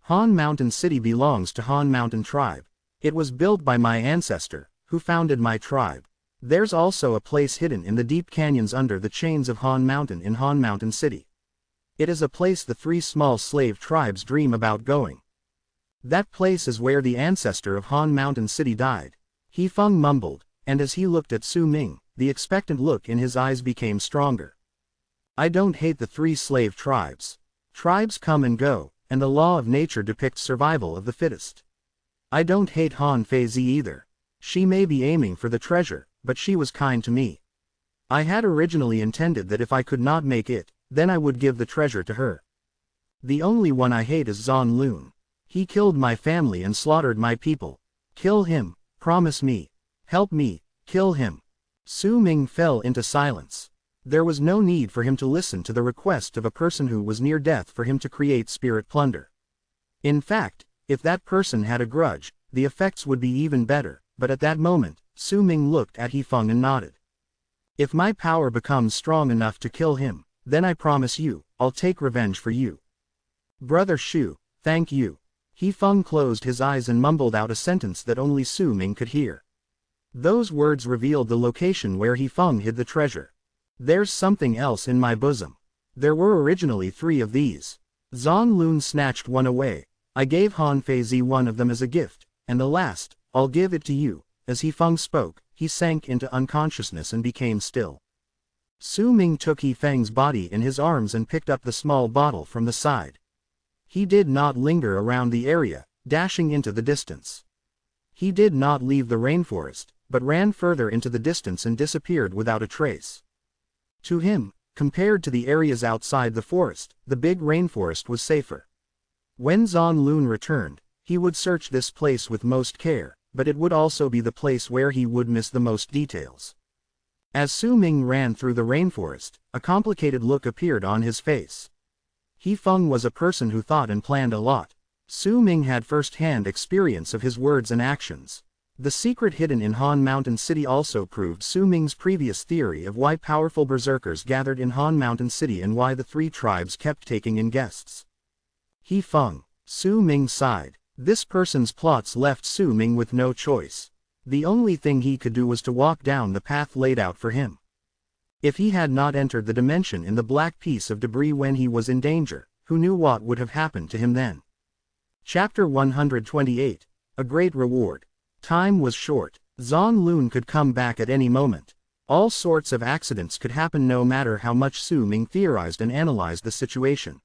Han Mountain City belongs to Han Mountain tribe. It was built by my ancestor, who founded my tribe. There's also a place hidden in the deep canyons under the chains of Han Mountain in Han Mountain City. It is a place the 3 small slave tribes dream about going. That place is where the ancestor of Han Mountain City died. He Feng mumbled, and as he looked at Su Ming, the expectant look in his eyes became stronger. I don't hate the 3 slave tribes. Tribes come and go, and the law of nature depicts survival of the fittest. I don't hate Han Feizi either. She may be aiming for the treasure, but she was kind to me. I had originally intended that if I could not make it, then I would give the treasure to her. The only one I hate is Zan Lun. He killed my family and slaughtered my people. Kill him, promise me. Help me, kill him. Su Ming fell into silence. There was no need for him to listen to the request of a person who was near death for him to create spirit plunder. In fact, if that person had a grudge, the effects would be even better, but at that moment, Su Ming looked at He Feng and nodded. If my power becomes strong enough to kill him, then I promise you, I'll take revenge for you. Brother Shu, thank you. He Feng closed his eyes and mumbled out a sentence that only Su Ming could hear. Those words revealed the location where He Feng hid the treasure. There's something else in my bosom. There were originally 3 of these. Zan Lun snatched one away. I gave Han Feizi one of them as a gift, and the last, I'll give it to you. As He Feng spoke, he sank into unconsciousness and became still. Su Ming took He Feng's body in his arms and picked up the small bottle from the side. He did not linger around the area, dashing into the distance. He did not leave the rainforest, but ran further into the distance and disappeared without a trace. To him, compared to the areas outside the forest, the big rainforest was safer. When Zan Lun returned, he would search this place with most care, but it would also be the place where he would miss the most details. As Su Ming ran through the rainforest, a complicated look appeared on his face. He Feng was a person who thought and planned a lot. Su Ming had first-hand experience of his words and actions. The secret hidden in Han Mountain City also proved Su Ming's previous theory of why powerful berserkers gathered in Han Mountain City and why the 3 tribes kept taking in guests. He Feng. Su Ming sighed. This person's plots left Su Ming with no choice. The only thing he could do was to walk down the path laid out for him. If he had not entered the dimension in the black piece of debris when he was in danger, who knew what would have happened to him then? Chapter 128. A Great Reward. Time was short. Zan Lun could come back at any moment. All sorts of accidents could happen no matter how much Su Ming theorized and analyzed the situation.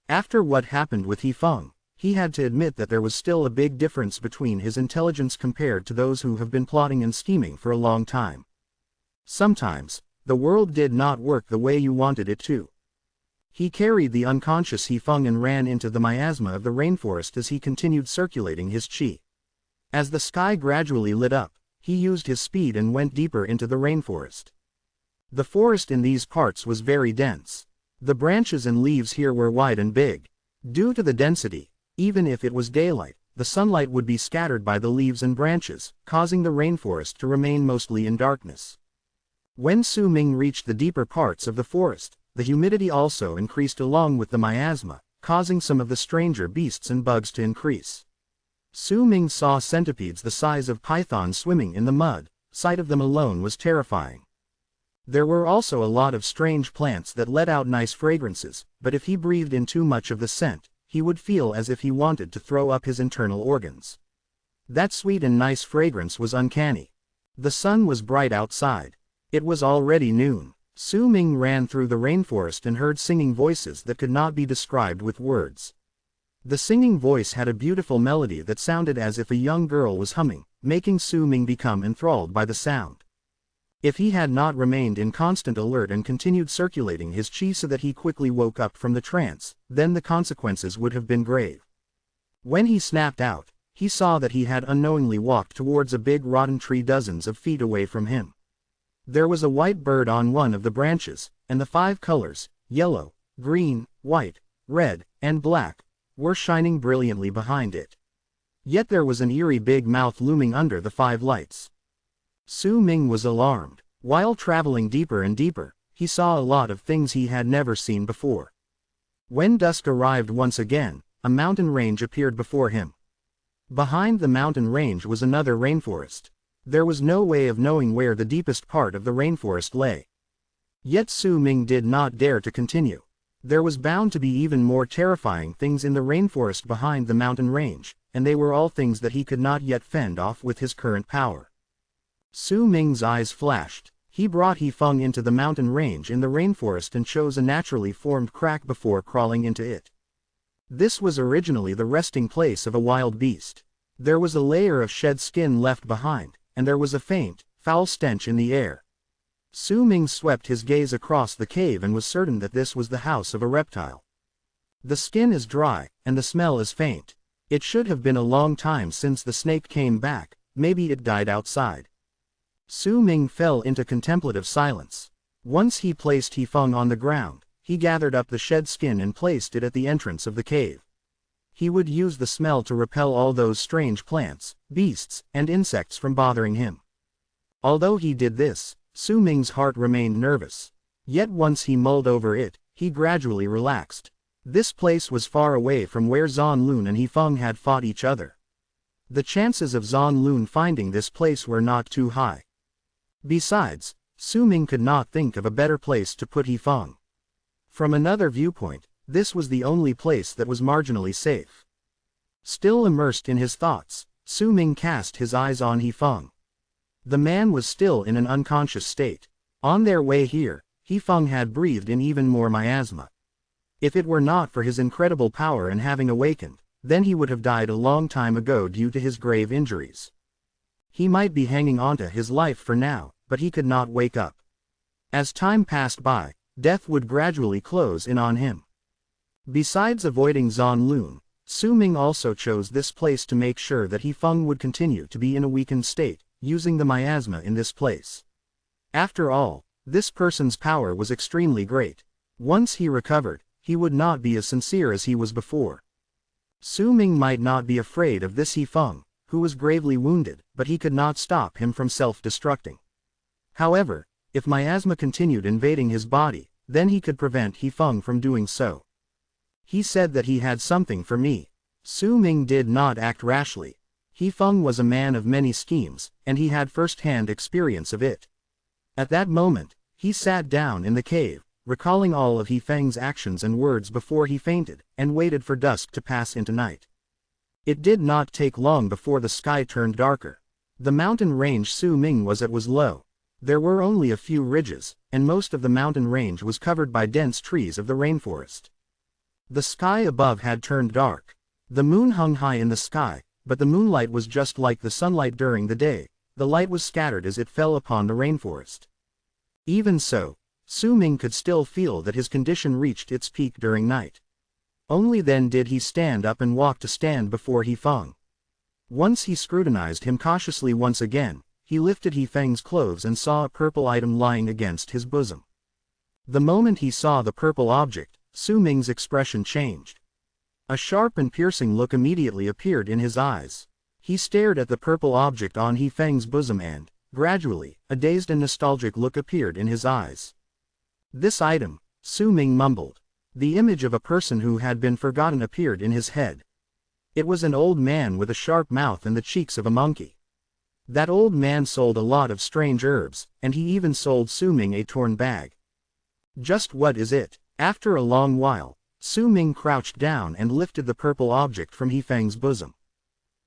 After what happened with He Feng, he had to admit that there was still a big difference between his intelligence compared to those who have been plotting and scheming for a long time. Sometimes, the world did not work the way you wanted it to. He carried the unconscious He Feng and ran into the miasma of the rainforest as he continued circulating his qi. As the sky gradually lit up, he used his speed and went deeper into the rainforest. The forest in these parts was very dense. The branches and leaves here were wide and big. Due to the density, even if it was daylight, the sunlight would be scattered by the leaves and branches, causing the rainforest to remain mostly in darkness. When Su Ming reached the deeper parts of the forest, the humidity also increased along with the miasma, causing some of the stranger beasts and bugs to increase. Su Ming saw centipedes the size of pythons swimming in the mud. Sight of them alone was terrifying. There were also a lot of strange plants that let out nice fragrances, but if he breathed in too much of the scent, he would feel as if he wanted to throw up his internal organs. That sweet and nice fragrance was uncanny. The sun was bright outside. It was already noon. Su Ming ran through the rainforest and heard singing voices that could not be described with words. The singing voice had a beautiful melody that sounded as if a young girl was humming, making Su Ming become enthralled by the sound. If he had not remained in constant alert and continued circulating his qi so that he quickly woke up from the trance, then the consequences would have been grave. When he snapped out, he saw that he had unknowingly walked towards a big rotten tree dozens of feet away from him. There was a white bird on one of the branches, and the 5 colors, yellow, green, white, red, and black, were shining brilliantly behind it. Yet there was an eerie big mouth looming under the 5 lights. Su Ming was alarmed. While traveling deeper and deeper, he saw a lot of things he had never seen before. When dusk arrived once again, a mountain range appeared before him. Behind the mountain range was another rainforest. There was no way of knowing where the deepest part of the rainforest lay. Yet Su Ming did not dare to continue. There was bound to be even more terrifying things in the rainforest behind the mountain range, and they were all things that he could not yet fend off with his current power. Su Ming's eyes flashed. He brought He Feng into the mountain range in the rainforest and chose a naturally formed crack before crawling into it. This was originally the resting place of a wild beast. There was a layer of shed skin left behind, and there was a faint, foul stench in the air. Su Ming swept his gaze across the cave and was certain that this was the house of a reptile. The skin is dry, and the smell is faint. It should have been a long time since the snake came back, maybe it died outside. Su Ming fell into contemplative silence. Once he placed He Feng on the ground, he gathered up the shed skin and placed it at the entrance of the cave. He would use the smell to repel all those strange plants, beasts, and insects from bothering him. Although he did this, Su Ming's heart remained nervous. Yet once he mulled over it, he gradually relaxed. This place was far away from where Zan Lun and He Feng had fought each other. The chances of Zan Lun finding this place were not too high. Besides, Su Ming could not think of a better place to put He Feng. From another viewpoint, this was the only place that was marginally safe. Still immersed in his thoughts, Su Ming cast his eyes on He Feng. The man was still in an unconscious state. On their way here, He Feng had breathed in even more miasma. If it were not for his incredible power and having awakened, then he would have died a long time ago due to his grave injuries. He might be hanging onto his life for now, but he could not wake up. As time passed by, death would gradually close in on him. Besides avoiding Zan Lun, Su Ming also chose this place to make sure that He Feng would continue to be in a weakened state, using the miasma in this place. After all, this person's power was extremely great. Once he recovered, he would not be as sincere as he was before. Su Ming might not be afraid of this He Feng, who was gravely wounded, but he could not stop him from self-destructing. However, if miasma continued invading his body, then he could prevent He Feng from doing so. He said that he had something for me. Su Ming did not act rashly. He Feng was a man of many schemes, and he had first-hand experience of it. At that moment, he sat down in the cave, recalling all of He Feng's actions and words before he fainted, and waited for dusk to pass into night. It did not take long before the sky turned darker. The mountain range Su Ming was at was low. There were only a few ridges, and most of the mountain range was covered by dense trees of the rainforest. The sky above had turned dark. The moon hung high in the sky, but the moonlight was just like the sunlight during the day. The light was scattered as it fell upon the rainforest. Even so, Su Ming could still feel that his condition reached its peak during night. Only then did he stand up and walk to stand before He Feng. Once he scrutinized him cautiously once again, he lifted He Feng's clothes and saw a purple item lying against his bosom. The moment he saw the purple object, Su Ming's expression changed. A sharp and piercing look immediately appeared in his eyes. He stared at the purple object on He Feng's bosom and, gradually, a dazed and nostalgic look appeared in his eyes. This item, Su Ming mumbled. The image of a person who had been forgotten appeared in his head. It was an old man with a sharp mouth and the cheeks of a monkey. That old man sold a lot of strange herbs, and he even sold Su Ming a torn bag. Just what is it? After a long while, Su Ming crouched down and lifted the purple object from He Feng's bosom.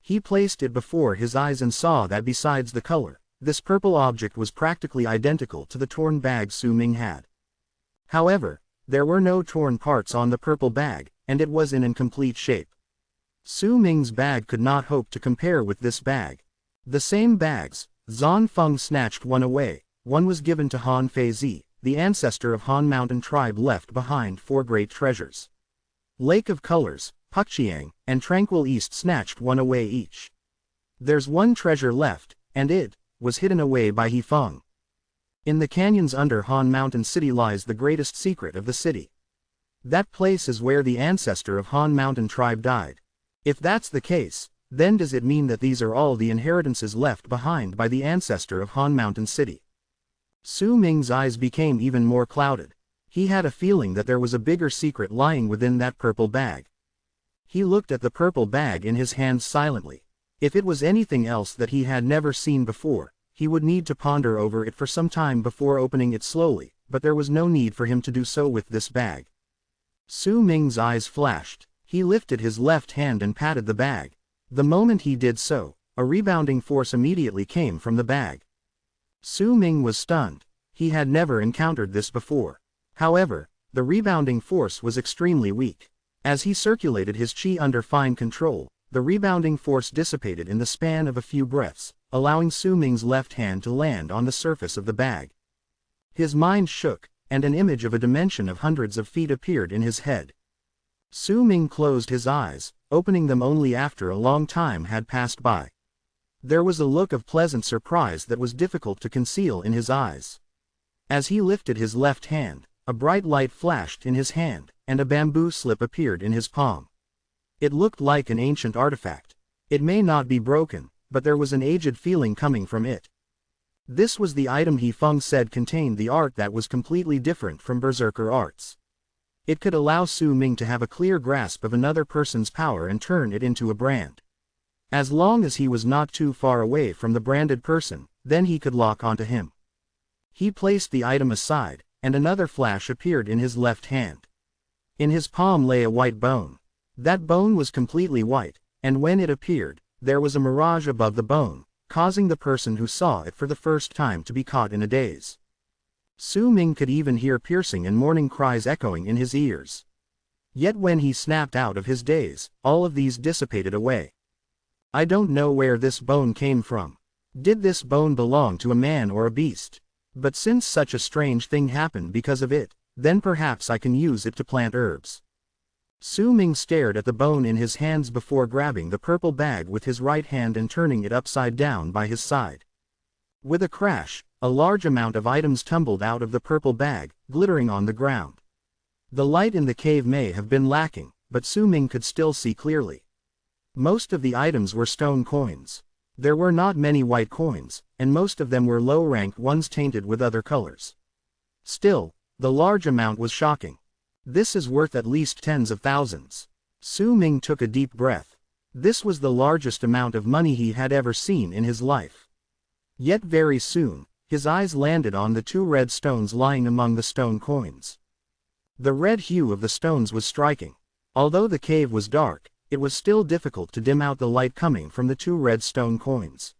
He placed it before his eyes and saw that besides the color, this purple object was practically identical to the torn bag Su Ming had. However, there were no torn parts on the purple bag, and it was in incomplete shape. Su Ming's bag could not hope to compare with this bag. The same bags, Zan Feng snatched one away. One was given to Han Feizi, the ancestor of Han Mountain tribe, left behind 4 great treasures. Lake of Colors, Pukchiang, and Tranquil East snatched one away each. There's one treasure left, and it was hidden away by He Feng. In the canyons under Han Mountain City lies the greatest secret of the city. That place is where the ancestor of Han Mountain tribe died. If that's the case, then does it mean that these are all the inheritances left behind by the ancestor of Han Mountain City? Su Ming's eyes became even more clouded. He had a feeling that there was a bigger secret lying within that purple bag. He looked at the purple bag in his hands silently. If it was anything else that he had never seen before, he would need to ponder over it for some time before opening it slowly, but there was no need for him to do so with this bag. Su Ming's eyes flashed. He lifted his left hand and patted the bag. The moment he did so, a rebounding force immediately came from the bag. Su Ming was stunned. He had never encountered this before. However, the rebounding force was extremely weak. As he circulated his chi under fine control, the rebounding force dissipated in the span of a few breaths, allowing Su Ming's left hand to land on the surface of the bag. His mind shook, and an image of a dimension of hundreds of feet appeared in his head. Su Ming closed his eyes, opening them only after a long time had passed by. There was a look of pleasant surprise that was difficult to conceal in his eyes. As he lifted his left hand, a bright light flashed in his hand, and a bamboo slip appeared in his palm. It looked like an ancient artifact. It may not be broken, but there was an aged feeling coming from it. This was the item He Feng said contained the art that was completely different from berserker arts. It could allow Su Ming to have a clear grasp of another person's power and turn it into a brand. As long as he was not too far away from the branded person, then he could lock onto him. He placed the item aside, and another flash appeared in his left hand. In his palm lay a white bone. That bone was completely white, and when it appeared, there was a mirage above the bone, causing the person who saw it for the first time to be caught in a daze. Su Ming could even hear piercing and mourning cries echoing in his ears. Yet when he snapped out of his daze, all of these dissipated away. I don't know where this bone came from. Did this bone belong to a man or a beast? But since such a strange thing happened because of it, then perhaps I can use it to plant herbs. Su Ming stared at the bone in his hands before grabbing the purple bag with his right hand and turning it upside down by his side. With a crash, a large amount of items tumbled out of the purple bag, glittering on the ground. The light in the cave may have been lacking, but Su Ming could still see clearly. Most of the items were stone coins. There were not many white coins, and most of them were low-ranked ones tainted with other colors. Still, the large amount was shocking. This is worth at least tens of thousands. Su Ming took a deep breath. This was the largest amount of money he had ever seen in his life. Yet very soon, his eyes landed on the 2 red stones lying among the stone coins. The red hue of the stones was striking. Although the cave was dark, it was still difficult to dim out the light coming from the 2 red stone coins.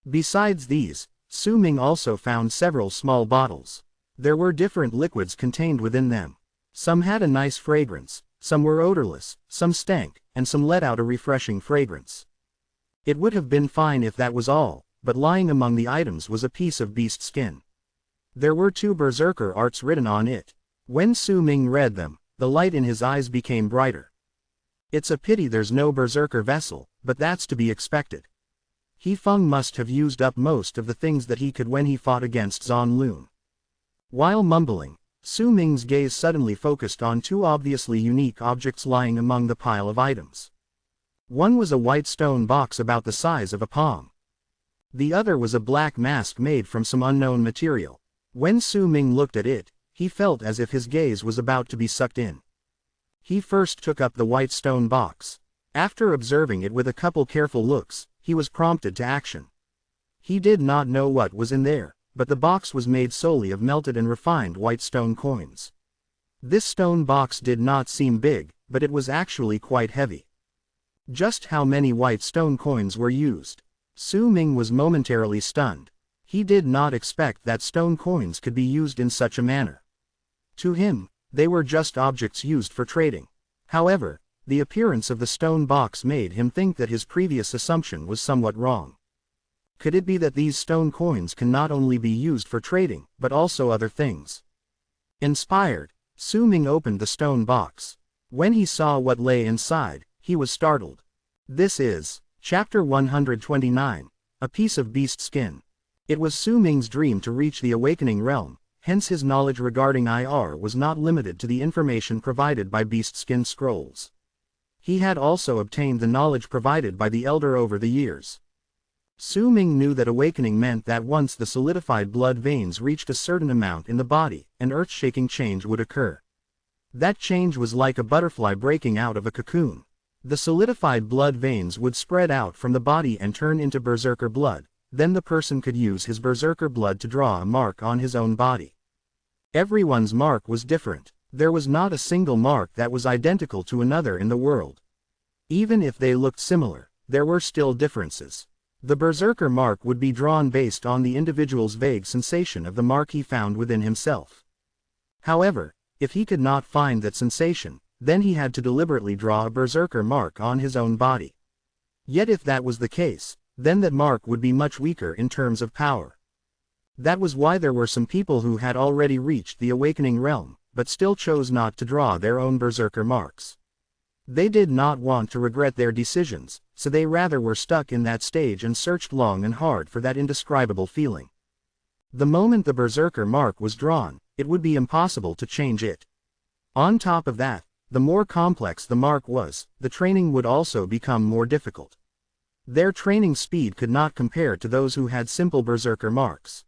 Besides these, Su Ming also found several small bottles. There were different liquids contained within them. Some had a nice fragrance, some were odorless, some stank, and some let out a refreshing fragrance. It would have been fine if that was all, but lying among the items was a piece of beast skin. There were 2 berserker arts written on it. When Su Ming read them, the light in his eyes became brighter. It's a pity there's no berserker vessel, but that's to be expected. He Feng must have used up most of the things that he could when he fought against Zan Lun. While mumbling, Su Ming's gaze suddenly focused on 2 obviously unique objects lying among the pile of items. One was a white stone box about the size of a palm. The other was a black mask made from some unknown material. When Su Ming looked at it, he felt as if his gaze was about to be sucked in. He first took up the white stone box. After observing it with a couple careful looks, he was prompted to action. He did not know what was in there, but the box was made solely of melted and refined white stone coins. This stone box did not seem big, but it was actually quite heavy. Just how many white stone coins were used? Su Ming was momentarily stunned. He did not expect that stone coins could be used in such a manner. To him, they were just objects used for trading. However, the appearance of the stone box made him think that his previous assumption was somewhat wrong. Could it be that these stone coins can not only be used for trading, but also other things? Inspired, Su Ming opened the stone box. When he saw what lay inside, he was startled. This is Chapter 129, A Piece of Beast Skin. It was Su Ming's dream to reach the awakening realm, hence his knowledge regarding IR was not limited to the information provided by beast skin scrolls. He had also obtained the knowledge provided by the Elder over the years. Su Ming knew that awakening meant that once the solidified blood veins reached a certain amount in the body, an earth-shaking change would occur. That change was like a butterfly breaking out of a cocoon. The solidified blood veins would spread out from the body and turn into berserker blood, then the person could use his berserker blood to draw a mark on his own body. Everyone's mark was different. There was not a single mark that was identical to another in the world. Even if they looked similar, there were still differences. The berserker mark would be drawn based on the individual's vague sensation of the mark he found within himself. However, if he could not find that sensation, then he had to deliberately draw a berserker mark on his own body. Yet if that was the case, then that mark would be much weaker in terms of power. That was why there were some people who had already reached the awakening realm, but still chose not to draw their own berserker marks. They did not want to regret their decisions, so they rather were stuck in that stage and searched long and hard for that indescribable feeling. The moment the berserker mark was drawn, it would be impossible to change it. On top of that, the more complex the mark was, the training would also become more difficult. Their training speed could not compare to those who had simple berserker marks.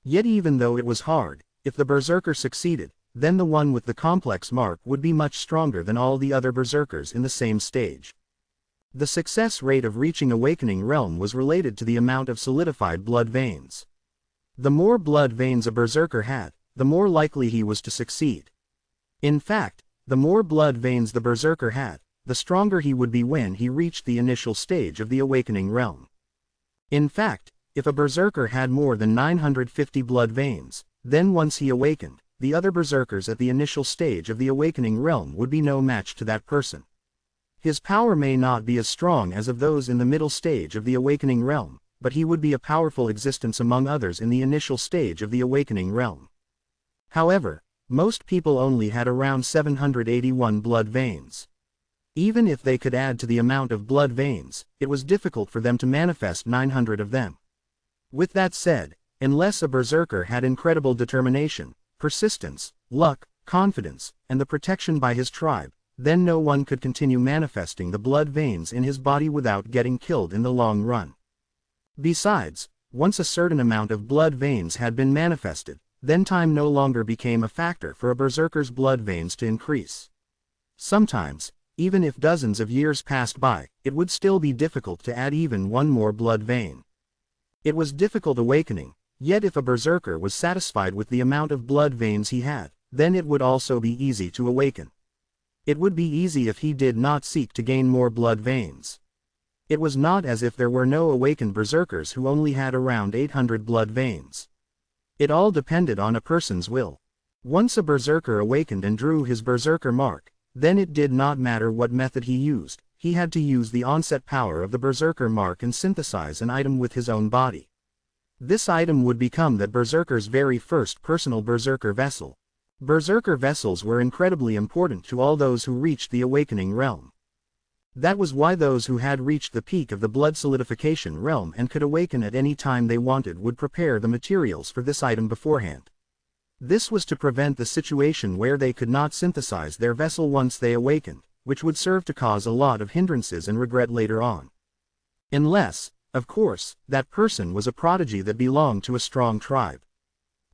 Yet even though it was hard, if the berserker succeeded, then the one with the complex mark would be much stronger than all the other berserkers in the same stage. The success rate of reaching awakening realm was related to the amount of solidified blood veins. The more blood veins a berserker had, the more likely he was to succeed. In fact, the more blood veins the berserker had, the stronger he would be when he reached the initial stage of the awakening realm. In fact, if a berserker had more than 950 blood veins, then once he awakened, the other berserkers at the initial stage of the awakening realm would be no match to that person. His power may not be as strong as of those in the middle stage of the awakening realm, but he would be a powerful existence among others in the initial stage of the awakening realm. However, most people only had around 781 blood veins. Even if they could add to the amount of blood veins, it was difficult for them to manifest 900 of them. With that said, unless a berserker had incredible determination, persistence, luck, confidence, and the protection by his tribe, then no one could continue manifesting the blood veins in his body without getting killed in the long run. Besides, once a certain amount of blood veins had been manifested, then time no longer became a factor for a berserker's blood veins to increase. Sometimes, even if dozens of years passed by, it would still be difficult to add even one more blood vein. It was difficult awakening, yet if a berserker was satisfied with the amount of blood veins he had, then it would also be easy to awaken. It would be easy if he did not seek to gain more blood veins. It was not as if there were no awakened berserkers who only had around 800 blood veins. It all depended on a person's will. Once a berserker awakened and drew his berserker mark, then it did not matter what method he used, he had to use the onset power of the berserker mark and synthesize an item with his own body. This item would become that berserker's very first personal berserker vessel. Berserker vessels were incredibly important to all those who reached the awakening realm. That was why those who had reached the peak of the blood solidification realm and could awaken at any time they wanted would prepare the materials for this item beforehand. This was to prevent the situation where they could not synthesize their vessel once they awakened, which would serve to cause a lot of hindrances and regret later on. Unless, of course, that person was a prodigy that belonged to a strong tribe.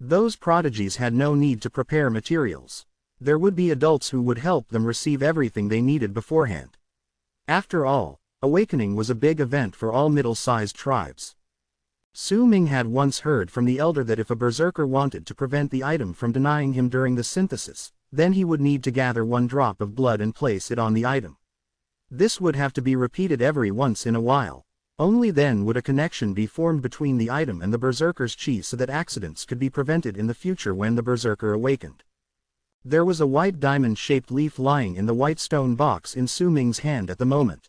Those prodigies had no need to prepare materials. There would be adults who would help them receive everything they needed beforehand. After all, awakening was a big event for all middle-sized tribes. Su Ming had once heard from the elder that if a berserker wanted to prevent the item from denying him during the synthesis, then he would need to gather one drop of blood and place it on the item. This would have to be repeated every once in a while. Only then would a connection be formed between the item and the berserker's chi so that accidents could be prevented in the future when the berserker awakened. There was a white diamond-shaped leaf lying in the white stone box in Su Ming's hand at the moment.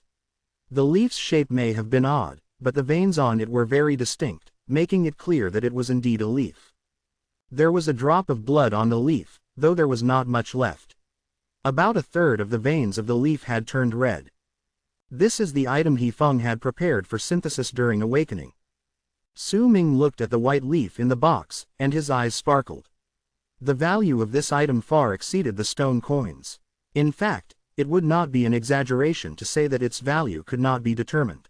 The leaf's shape may have been odd, but the veins on it were very distinct, making it clear that it was indeed a leaf. There was a drop of blood on the leaf, though there was not much left. About a third of the veins of the leaf had turned red. This is the item He Feng had prepared for synthesis during awakening. Su Ming looked at the white leaf in the box, and his eyes sparkled. The value of this item far exceeded the stone coins. In fact, it would not be an exaggeration to say that its value could not be determined.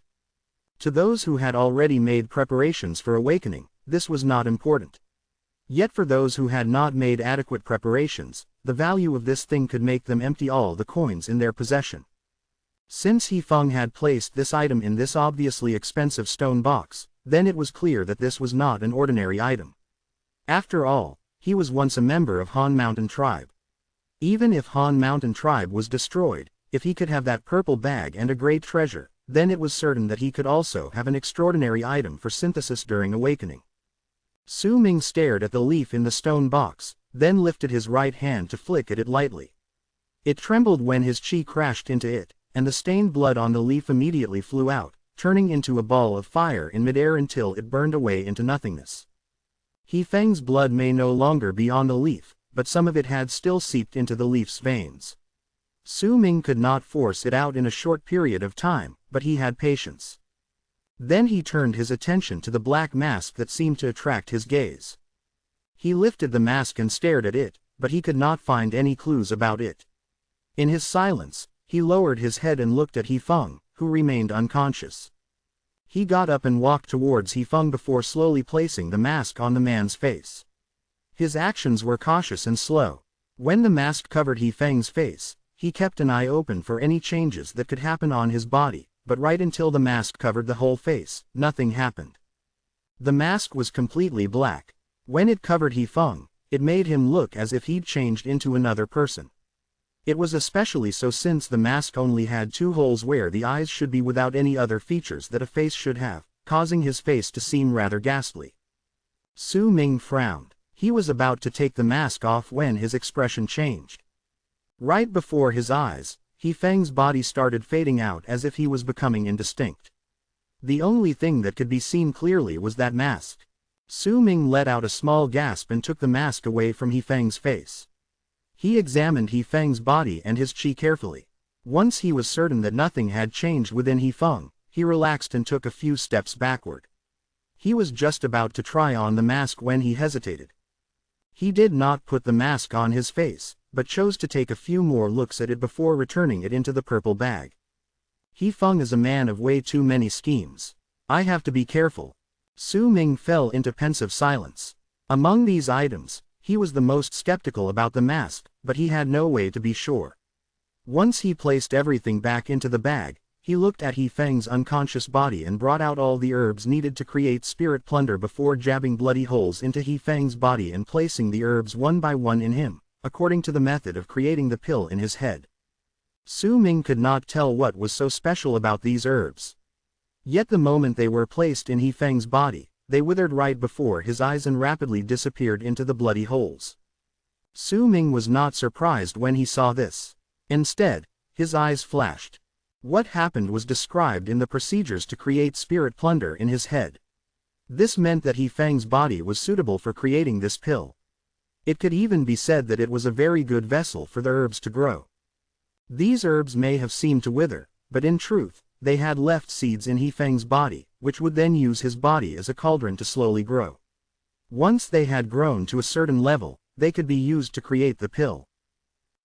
To those who had already made preparations for awakening, this was not important. Yet for those who had not made adequate preparations, the value of this thing could make them empty all the coins in their possession. Since He Feng had placed this item in this obviously expensive stone box, then it was clear that this was not an ordinary item. After all, he was once a member of Han Mountain Tribe. Even if Han Mountain Tribe was destroyed, if he could have that purple bag and a great treasure, then it was certain that he could also have an extraordinary item for synthesis during awakening. Su Ming stared at the leaf in the stone box, then lifted his right hand to flick at it lightly. It trembled when his chi crashed into it, and the stained blood on the leaf immediately flew out, turning into a ball of fire in midair until it burned away into nothingness. He Feng's blood may no longer be on the leaf, but some of it had still seeped into the leaf's veins. Su Ming could not force it out in a short period of time, but he had patience. Then he turned his attention to the black mask that seemed to attract his gaze. He lifted the mask and stared at it, but he could not find any clues about it. In his silence, he lowered his head and looked at He Feng, who remained unconscious. He got up and walked towards He Feng before slowly placing the mask on the man's face. His actions were cautious and slow. When the mask covered He Feng's face, he kept an eye open for any changes that could happen on his body, but right until the mask covered the whole face, nothing happened. The mask was completely black. When it covered He Feng, it made him look as if he'd changed into another person. It was especially so since the mask only had two holes where the eyes should be without any other features that a face should have, causing his face to seem rather ghastly. Su Ming frowned. He was about to take the mask off when his expression changed. Right before his eyes, He Feng's body started fading out as if he was becoming indistinct. The only thing that could be seen clearly was that mask. Su Ming let out a small gasp and took the mask away from He Feng's face. He examined He Feng's body and his chi carefully. Once he was certain that nothing had changed within He Feng, he relaxed and took a few steps backward. He was just about to try on the mask when he hesitated. He did not put the mask on his face, but chose to take a few more looks at it before returning it into the purple bag. He Feng is a man of way too many schemes. I have to be careful. Su Ming fell into pensive silence. Among these items, he was the most skeptical about the mask, but he had no way to be sure. Once he placed everything back into the bag, he looked at He Feng's unconscious body and brought out all the herbs needed to create spirit plunder before jabbing bloody holes into He Feng's body and placing the herbs one by one in him, according to the method of creating the pill in his head. Su Ming could not tell what was so special about these herbs. Yet the moment they were placed in He Feng's body, they withered right before his eyes and rapidly disappeared into the bloody holes. Su Ming was not surprised when he saw this. Instead, his eyes flashed. What happened was described in the procedures to create spirit plunder in his head. This meant that He Feng's body was suitable for creating this pill. It could even be said that it was a very good vessel for the herbs to grow. These herbs may have seemed to wither, but in truth, they had left seeds in He Feng's body, which would then use his body as a cauldron to slowly grow. Once they had grown to a certain level, they could be used to create the pill.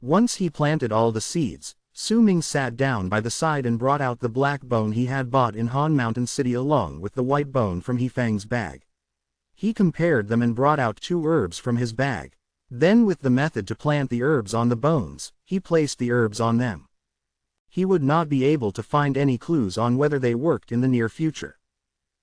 Once he planted all the seeds, Su Ming sat down by the side and brought out the black bone he had bought in Han Mountain City along with the white bone from He Feng's bag. He compared them and brought out 2 herbs from his bag. Then with the method to plant the herbs on the bones, he placed the herbs on them. He would not be able to find any clues on whether they worked in the near future.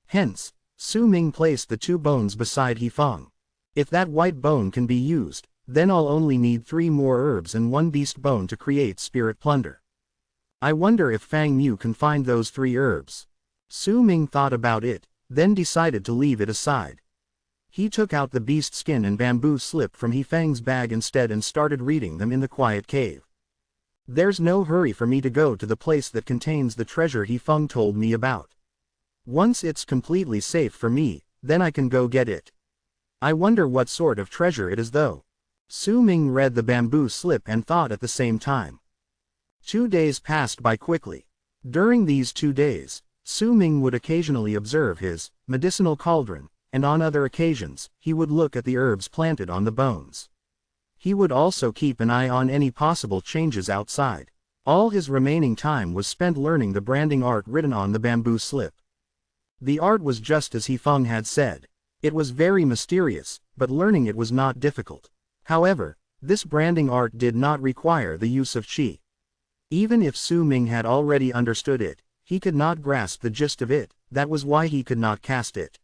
Hence, Su Ming placed the 2 bones beside He Feng. If that white bone can be used, then I'll only need 3 more herbs and 1 beast bone to create spirit plunder. I wonder if Fang Mu can find those 3 herbs. Su Ming thought about it, then decided to leave it aside. He took out the beast skin and bamboo slip from He Feng's bag instead and started reading them in the quiet cave. There's no hurry for me to go to the place that contains the treasure He Feng told me about. Once it's completely safe for me, then I can go get it. I wonder what sort of treasure it is though. Su Ming read the bamboo slip and thought at the same time. 2 days passed by quickly. During these 2 days, Su Ming would occasionally observe his medicinal cauldron, and on other occasions, he would look at the herbs planted on the bones. He would also keep an eye on any possible changes outside. All his remaining time was spent learning the branding art written on the bamboo slip. The art was just as He Feng had said. It was very mysterious, but learning it was not difficult. However, this branding art did not require the use of qi. Even if Su Ming had already understood it, he could not grasp the gist of it, that was why he could not cast it.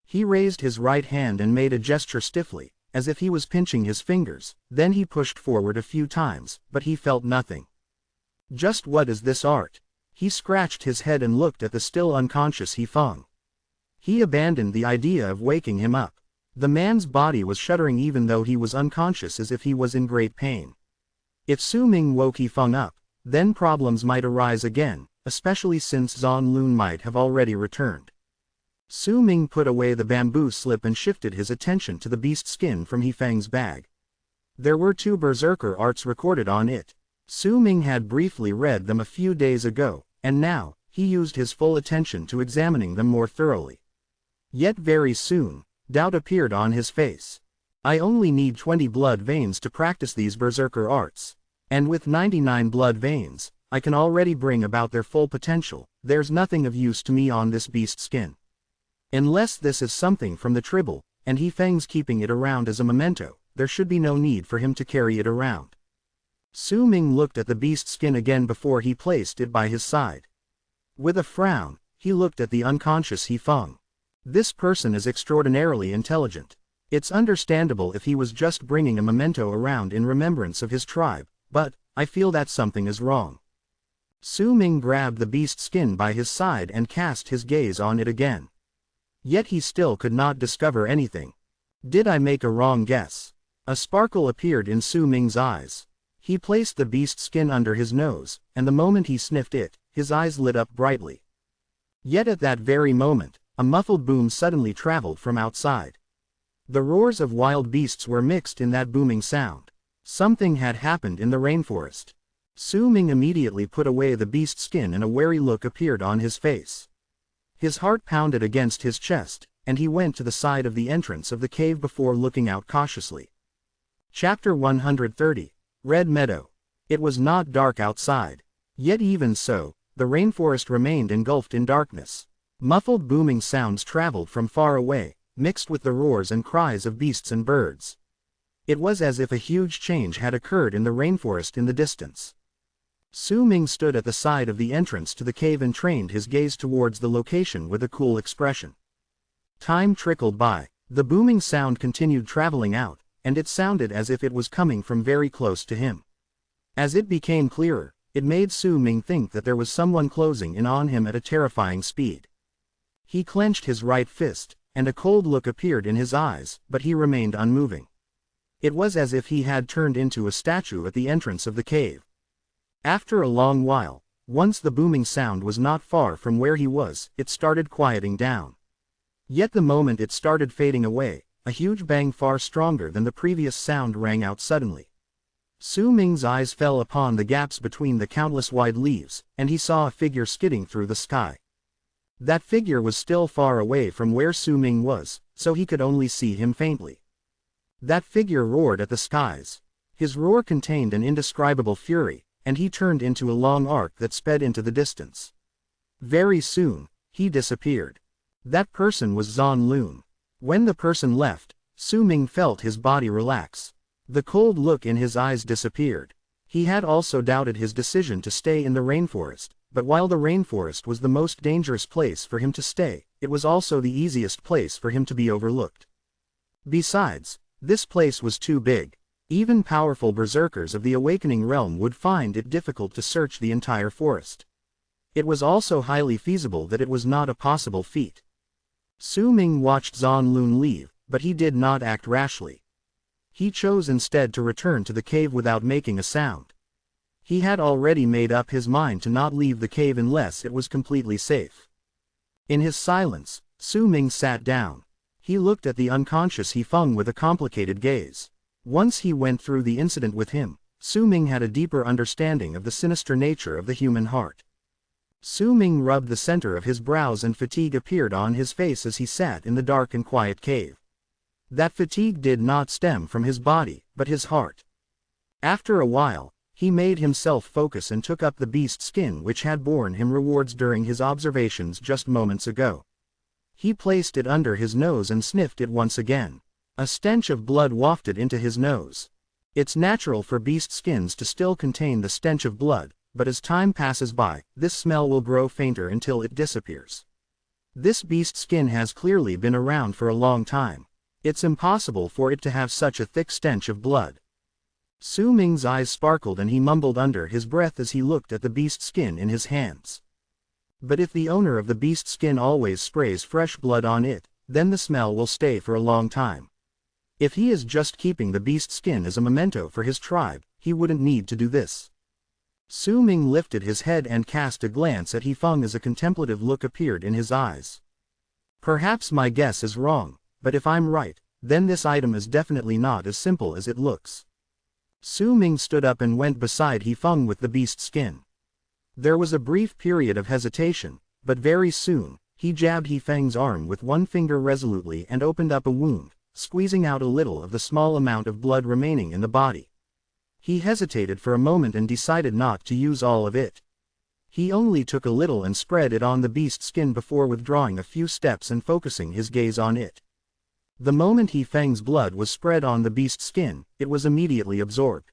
He raised his right hand and made a gesture stiffly, as if he was pinching his fingers, then he pushed forward a few times, but he felt nothing. Just what is this art? He scratched his head and looked at the still unconscious He Feng. He abandoned the idea of waking him up. The man's body was shuddering even though he was unconscious as if he was in great pain. If Su Ming woke He Feng up, then problems might arise again, especially since Zan Lun might have already returned. Su Ming put away the bamboo slip and shifted his attention to the beast skin from He Feng's bag. There were 2 berserker arts recorded on it. Su Ming had briefly read them a few days ago, and now, he used his full attention to examining them more thoroughly. Yet very soon, doubt appeared on his face. I only need 20 blood veins to practice these berserker arts. And with 99 blood veins, I can already bring about their full potential. There's nothing of use to me on this beast skin. Unless this is something from the tribal, and He Feng's keeping it around as a memento, there should be no need for him to carry it around. Su Ming looked at the beast skin again before he placed it by his side. With a frown, he looked at the unconscious He Feng. This person is extraordinarily intelligent. It's understandable if he was just bringing a memento around in remembrance of his tribe, but I feel that something is wrong. Su Ming grabbed the beast skin by his side and cast his gaze on it again. Yet he still could not discover anything. Did I make a wrong guess? A sparkle appeared in Su Ming's eyes. He placed the beast skin under his nose, and the moment he sniffed it, his eyes lit up brightly. Yet at that very moment, a muffled boom suddenly traveled from outside. The roars of wild beasts were mixed in that booming sound. Something had happened in the rainforest. Su Ming immediately put away the beast skin and a wary look appeared on his face. His heart pounded against his chest, and he went to the side of the entrance of the cave before looking out cautiously. Chapter 130. Red Meadow. It was not dark outside. Yet even so, the rainforest remained engulfed in darkness. Muffled booming sounds traveled from far away, mixed with the roars and cries of beasts and birds. It was as if a huge change had occurred in the rainforest in the distance. Su Ming stood at the side of the entrance to the cave and trained his gaze towards the location with a cool expression. Time trickled by. The booming sound continued traveling out, and it sounded as if it was coming from very close to him. As it became clearer, It made Su Ming think that there was someone closing in on him at a terrifying speed. He clenched his right fist, and a cold look appeared in his eyes, but he remained unmoving. It was as if he had turned into a statue at the entrance of the cave. After a long while, once the booming sound was not far from where he was, it started quieting down. Yet the moment it started fading away, a huge bang far stronger than the previous sound rang out suddenly. Su Ming's eyes fell upon the gaps between the countless wide leaves, and he saw a figure skidding through the sky. That figure was still far away from where Su Ming was, so he could only see him faintly. That figure roared at the skies. His roar contained an indescribable fury, and he turned into a long arc that sped into the distance. Very soon, he disappeared. That person was Zan Lun. When the person left, Su Ming felt his body relax. The cold look in his eyes disappeared. He had also doubted his decision to stay in the rainforest, but while the rainforest was the most dangerous place for him to stay, it was also the easiest place for him to be overlooked. Besides, this place was too big. Even powerful berserkers of the awakening realm would find it difficult to search the entire forest. It was also highly feasible that it was not a possible feat. Su Ming watched Zan Lun leave, but he did not act rashly. He chose instead to return to the cave without making a sound. He had already made up his mind to not leave the cave unless it was completely safe. In his silence, Su Ming sat down. He looked at the unconscious He Feng with a complicated gaze. Once he went through the incident with him, Su Ming had a deeper understanding of the sinister nature of the human heart. Su Ming rubbed the center of his brows and fatigue appeared on his face as he sat in the dark and quiet cave. That fatigue did not stem from his body, but his heart. After a while, he made himself focus and took up the beast skin which had borne him rewards during his observations just moments ago. He placed it under his nose and sniffed it once again. A stench of blood wafted into his nose. It's natural for beast skins to still contain the stench of blood, but as time passes by, this smell will grow fainter until it disappears. This beast skin has clearly been around for a long time. It's impossible for it to have such a thick stench of blood. Su Ming's eyes sparkled and he mumbled under his breath as he looked at the beast skin in his hands. But if the owner of the beast skin always sprays fresh blood on it, then the smell will stay for a long time. If he is just keeping the beast skin as a memento for his tribe, he wouldn't need to do this. Su Ming lifted his head and cast a glance at He Feng as a contemplative look appeared in his eyes. Perhaps my guess is wrong, but if I'm right, then this item is definitely not as simple as it looks. Su Ming stood up and went beside He Feng with the beast skin. There was a brief period of hesitation, but very soon, he jabbed He Feng's arm with one finger resolutely and opened up a wound, squeezing out a little of the small amount of blood remaining in the body. He hesitated for a moment and decided not to use all of it. He only took a little and spread it on the beast skin before withdrawing a few steps and focusing his gaze on it. The moment He Feng's blood was spread on the beast skin, it was immediately absorbed.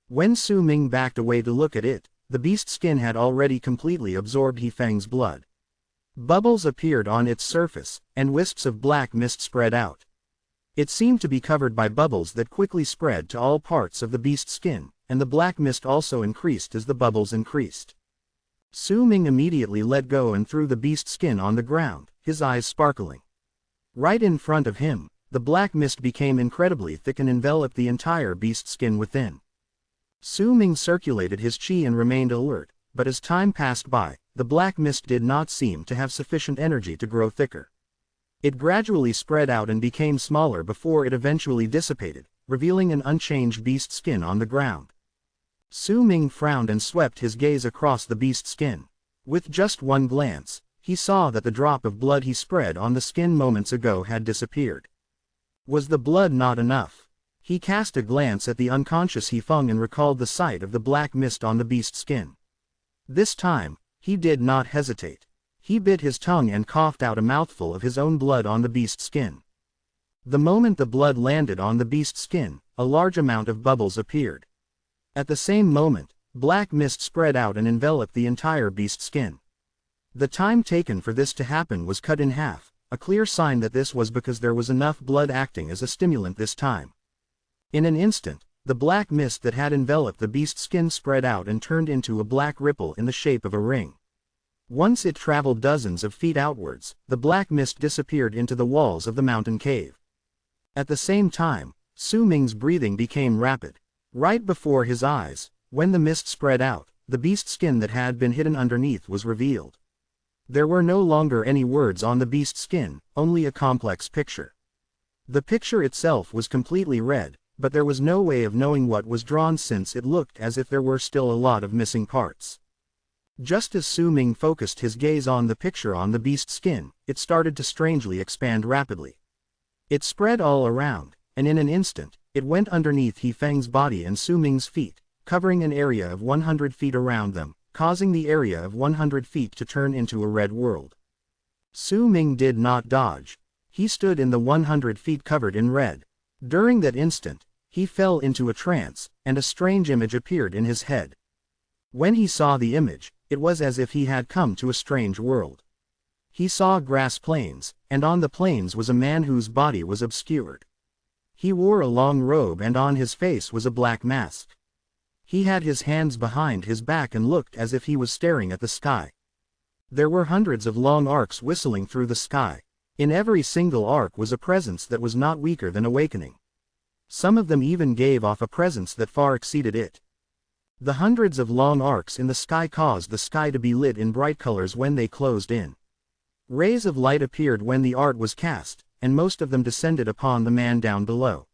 When Su Ming backed away to look at it, the beast skin had already completely absorbed He Feng's blood. Bubbles appeared on its surface, and wisps of black mist spread out. It seemed to be covered by bubbles that quickly spread to all parts of the beast skin, and the black mist also increased as the bubbles increased. Su Ming immediately let go and threw the beast skin on the ground, his eyes sparkling. Right in front of him, the black mist became incredibly thick and enveloped the entire beast skin within. Su Ming circulated his qi and remained alert, but as time passed by, the black mist did not seem to have sufficient energy to grow thicker. It gradually spread out and became smaller before it eventually dissipated, revealing an unchanged beast skin on the ground. Su Ming frowned and swept his gaze across the beast skin. With just one glance, he saw that the drop of blood he spread on the skin moments ago had disappeared. Was the blood not enough? He cast a glance at the unconscious He Feng and recalled the sight of the black mist on the beast skin. This time, he did not hesitate. He bit his tongue and coughed out a mouthful of his own blood on the beast skin. The moment the blood landed on the beast skin, a large amount of bubbles appeared. At the same moment, black mist spread out and enveloped the entire beast skin. The time taken for this to happen was cut in half, a clear sign that this was because there was enough blood acting as a stimulant this time. In an instant, The black mist that had enveloped the beast's skin spread out and turned into a black ripple in the shape of a ring. Once it traveled dozens of feet outwards, the black mist disappeared into the walls of the mountain cave. At the same time, Su Ming's breathing became rapid. Right before his eyes, when the mist spread out, the beast's skin that had been hidden underneath was revealed. There were no longer any words on the beast's skin, only a complex picture. The picture itself was completely red, but there was no way of knowing what was drawn since it looked as if there were still a lot of missing parts. Just as Su Ming focused his gaze on the picture on the beast's skin, it started to strangely expand rapidly. It spread all around, and in an instant, it went underneath He Feng's body and Su Ming's feet, covering an area of 100 feet around them, causing the area of 100 feet to turn into a red world. Su Ming did not dodge. He stood in the 100 feet covered in red. During that instant, he fell into a trance, and a strange image appeared in his head. When he saw the image, it was as if he had come to a strange world. He saw grass plains, and on the plains was a man whose body was obscured. He wore a long robe and on his face was a black mask. He had his hands behind his back and looked as if he was staring at the sky. There were hundreds of long arcs whistling through the sky. In every single arc was a presence that was not weaker than awakening. Some of them even gave off a presence that far exceeded it. The hundreds of long arcs in the sky caused the sky to be lit in bright colors when they closed in. Rays of light appeared when the art was cast, and most of them descended upon the man down below.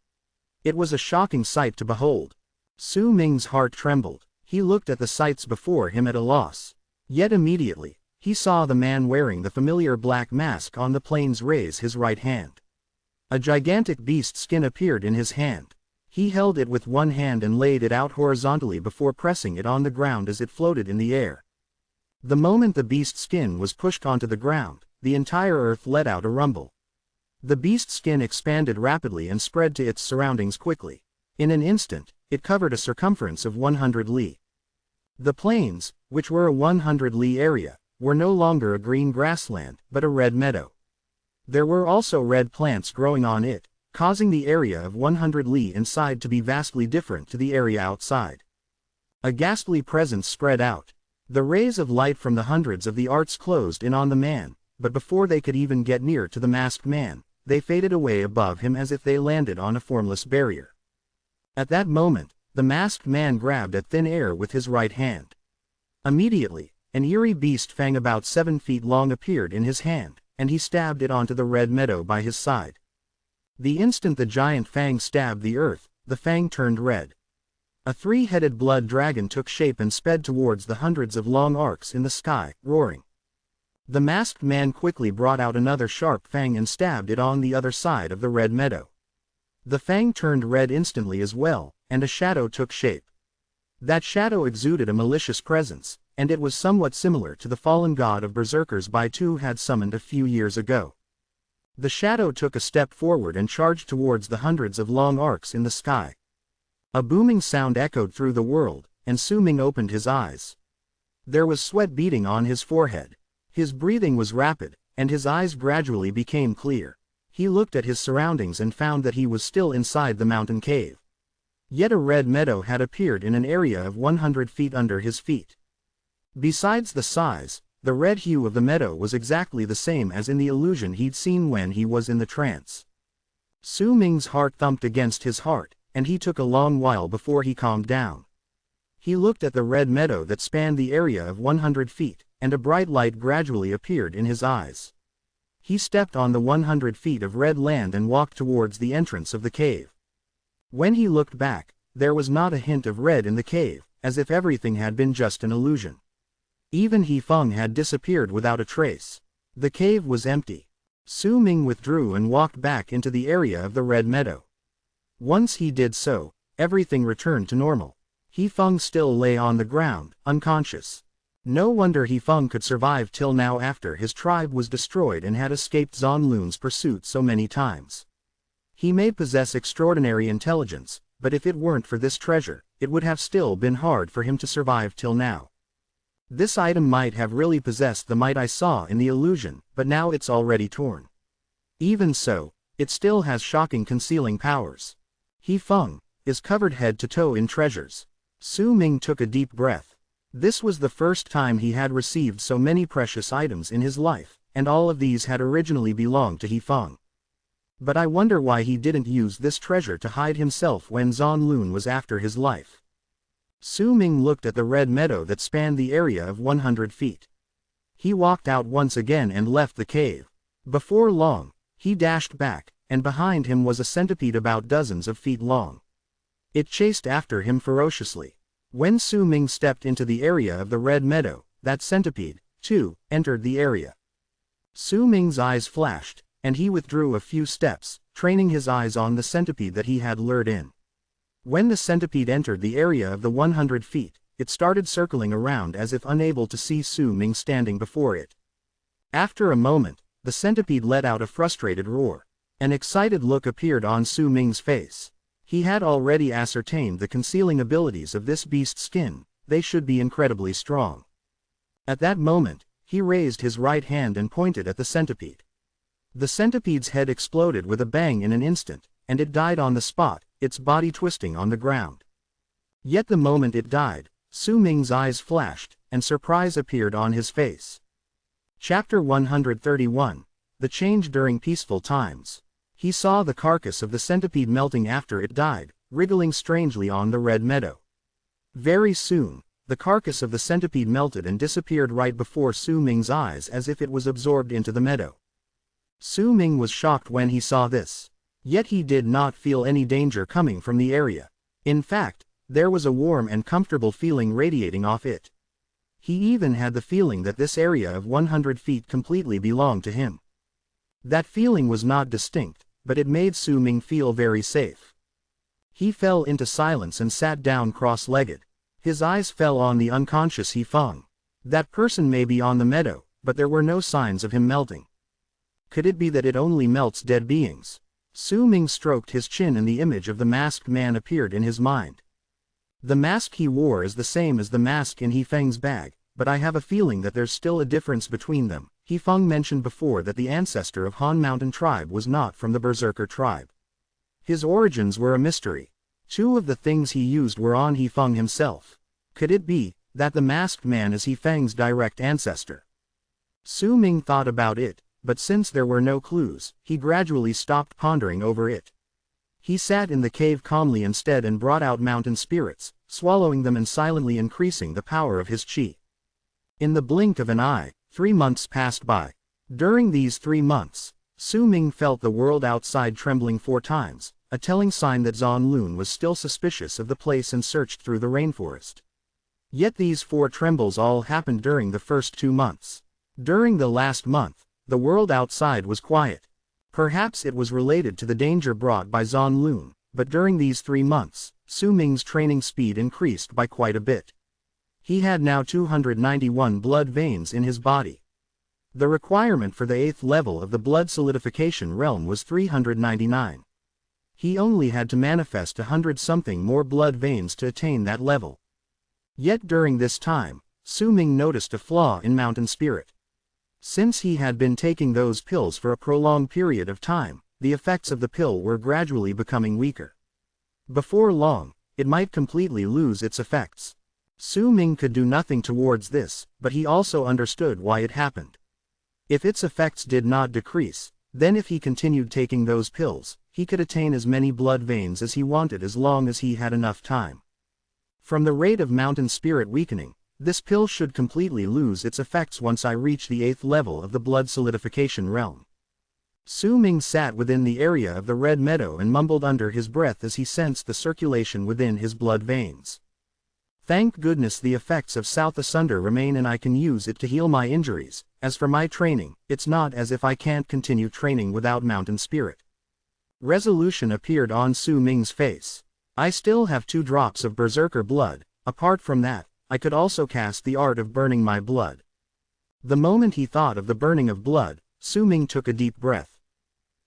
It was a shocking sight to behold. Su Ming's heart trembled. He looked at the sights before him at a loss. Yet immediately, he saw the man wearing the familiar black mask on the plains raise his right hand. A gigantic beast skin appeared in his hand. He held it with one hand and laid it out horizontally before pressing it on the ground as it floated in the air. The moment the beast skin was pushed onto the ground, the entire earth let out a rumble. The beast skin expanded rapidly and spread to its surroundings quickly. In an instant, it covered a circumference of 100 li. The plains, which were a 100 li area, were no longer a green grassland, but a red meadow. There were also red plants growing on it, causing the area of 100 li inside to be vastly different to the area outside. A ghastly presence spread out. The rays of light from the hundreds of the arts closed in on the man, but before they could even get near to the masked man, they faded away above him as if they landed on a formless barrier. At that moment, the masked man grabbed at thin air with his right hand. Immediately, an eerie beast fang about 7 feet long appeared in his hand, and he stabbed it onto the red meadow by his side. The instant the giant fang stabbed the earth, the fang turned red. A three-headed blood dragon took shape and sped towards the hundreds of long arcs in the sky, roaring. The masked man quickly brought out another sharp fang and stabbed it on the other side of the red meadow. The fang turned red instantly as well, and a shadow took shape. That shadow exuded a malicious presence, and it was somewhat similar to the fallen god of berserkers Bai Tu had summoned a few years ago. The shadow took a step forward and charged towards the hundreds of long arcs in the sky. A booming sound echoed through the world, and Su Ming opened his eyes. There was sweat beading on his forehead. His breathing was rapid, and his eyes gradually became clear. He looked at his surroundings and found that he was still inside the mountain cave. Yet a red meadow had appeared in an area of 100 feet under his feet. Besides the size, the red hue of the meadow was exactly the same as in the illusion he'd seen when he was in the trance. Su Ming's heart thumped against his heart, and he took a long while before he calmed down. He looked at the red meadow that spanned the area of 100 feet, and a bright light gradually appeared in his eyes. He stepped on the 100 feet of red land and walked towards the entrance of the cave. When he looked back, there was not a hint of red in the cave, as if everything had been just an illusion. Even He Feng had disappeared without a trace. The cave was empty. Su Ming withdrew and walked back into the area of the red meadow. Once he did so, everything returned to normal. He Feng still lay on the ground, unconscious. No wonder He Feng could survive till now after his tribe was destroyed and had escaped Zan Lun's pursuit so many times. He may possess extraordinary intelligence, but if it weren't for this treasure, it would have still been hard for him to survive till now. This item might have really possessed the might I saw in the illusion, but now it's already torn. Even so, it still has shocking concealing powers. He Feng, is covered head to toe in treasures. Su Ming took a deep breath. This was the first time he had received so many precious items in his life, and all of these had originally belonged to He Feng. But I wonder why he didn't use this treasure to hide himself when Zan Lun was after his life. Su Ming looked at the red meadow that spanned the area of 100 feet. He walked out once again and left the cave. Before long, he dashed back, and behind him was a centipede about dozens of feet long. It chased after him ferociously. When Su Ming stepped into the area of the red meadow, that centipede, too, entered the area. Su Ming's eyes flashed, and he withdrew a few steps, training his eyes on the centipede that he had lured in. When the centipede entered the area of the 100 feet, it started circling around as if unable to see Su Ming standing before it. After a moment, the centipede let out a frustrated roar. An excited look appeared on Su Ming's face. He had already ascertained the concealing abilities of this beast's skin. They should be incredibly strong. At that moment, he raised his right hand and pointed at the centipede. The centipede's head exploded with a bang in an instant, and it died on the spot, its body twisting on the ground. Yet the moment it died, Su Ming's eyes flashed, and surprise appeared on his face. Chapter 131. The Change During Peaceful Times. He saw the carcass of the centipede melting after it died, wriggling strangely on the red meadow. Very soon, the carcass of the centipede melted and disappeared right before Su Ming's eyes as if it was absorbed into the meadow. Su Ming was shocked when he saw this. Yet he did not feel any danger coming from the area. In fact, there was a warm and comfortable feeling radiating off it. He even had the feeling that this area of 100 feet completely belonged to him. That feeling was not distinct, but it made Su Ming feel very safe. He fell into silence and sat down cross-legged. His eyes fell on the unconscious He Feng. That person may be on the meadow, but there were no signs of him melting. Could it be that it only melts dead beings? Su Ming stroked his chin and the image of the masked man appeared in his mind. The mask he wore is the same as the mask in He Feng's bag, but I have a feeling that there's still a difference between them. He Feng mentioned before that the ancestor of Han Mountain tribe was not from the Berserker tribe. His origins were a mystery. Two of the things he used were on He Feng himself. Could it be that the masked man is He Feng's direct ancestor? Su Ming thought about it, but since there were no clues, he gradually stopped pondering over it. He sat in the cave calmly instead and brought out mountain spirits, swallowing them and silently increasing the power of his qi. In the blink of an eye, 3 months passed by. During these 3 months, Su Ming felt the world outside trembling 4 times, a telling sign that Zan Lun was still suspicious of the place and searched through the rainforest. Yet these 4 trembles all happened during the first 2 months. During the last month, the world outside was quiet. Perhaps it was related to the danger brought by Zan Lun, but during these 3 months, Su Ming's training speed increased by quite a bit. He had now 291 blood veins in his body. The requirement for the 8th level of the blood solidification realm was 399. He only had to manifest 100-something more blood veins to attain that level. Yet during this time, Su Ming noticed a flaw in Mountain Spirit. Since he had been taking those pills for a prolonged period of time, the effects of the pill were gradually becoming weaker. Before long, it might completely lose its effects. Su Ming could do nothing towards this, but he also understood why it happened. If its effects did not decrease, then if he continued taking those pills, he could attain as many blood veins as he wanted as long as he had enough time. From the rate of Mountain Spirit weakening, this pill should completely lose its effects once I reach the 8th level of the blood solidification realm. Su Ming sat within the area of the red meadow and mumbled under his breath as he sensed the circulation within his blood veins. Thank goodness the effects of South Asunder remain and I can use it to heal my injuries. As for my training, it's not as if I can't continue training without Mountain Spirit. Resolution appeared on Su Ming's face. I still have 2 drops of Berserker blood. Apart from that, I could also cast the art of burning my blood. The moment he thought of the burning of blood, Su Ming took a deep breath.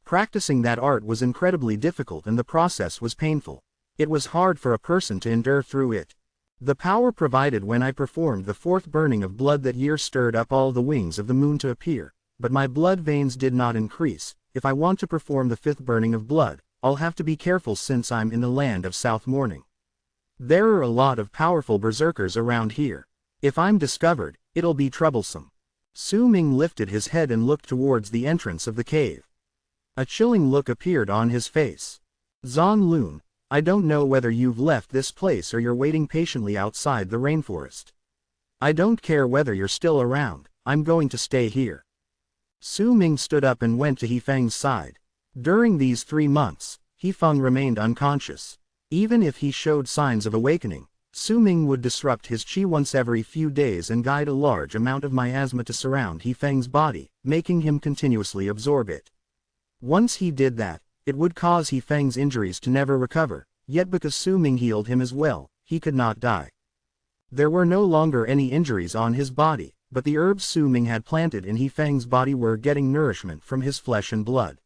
Practicing that art was incredibly difficult and the process was painful. It was hard for a person to endure through it. The power provided when I performed the 4th burning of blood that year stirred up all the wings of the moon to appear, but my blood veins did not increase. If I want to perform the 5th burning of blood, I'll have to be careful since I'm in the land of South Morning. There are a lot of powerful berserkers around here. If I'm discovered, it'll be troublesome. Su Ming lifted his head and looked towards the entrance of the cave. A chilling look appeared on his face. Zan Lun, I don't know whether you've left this place or you're waiting patiently outside the rainforest. I don't care whether you're still around, I'm going to stay here. Su Ming stood up and went to He Feng's side. During these 3 months, He Feng remained unconscious. Even if he showed signs of awakening, Su Ming would disrupt his qi once every few days and guide a large amount of miasma to surround He Feng's body, making him continuously absorb it. Once he did that, it would cause He Feng's injuries to never recover, yet because Su Ming healed him as well, he could not die. There were no longer any injuries on his body, but the herbs Su Ming had planted in He Feng's body were getting nourishment from his flesh and blood.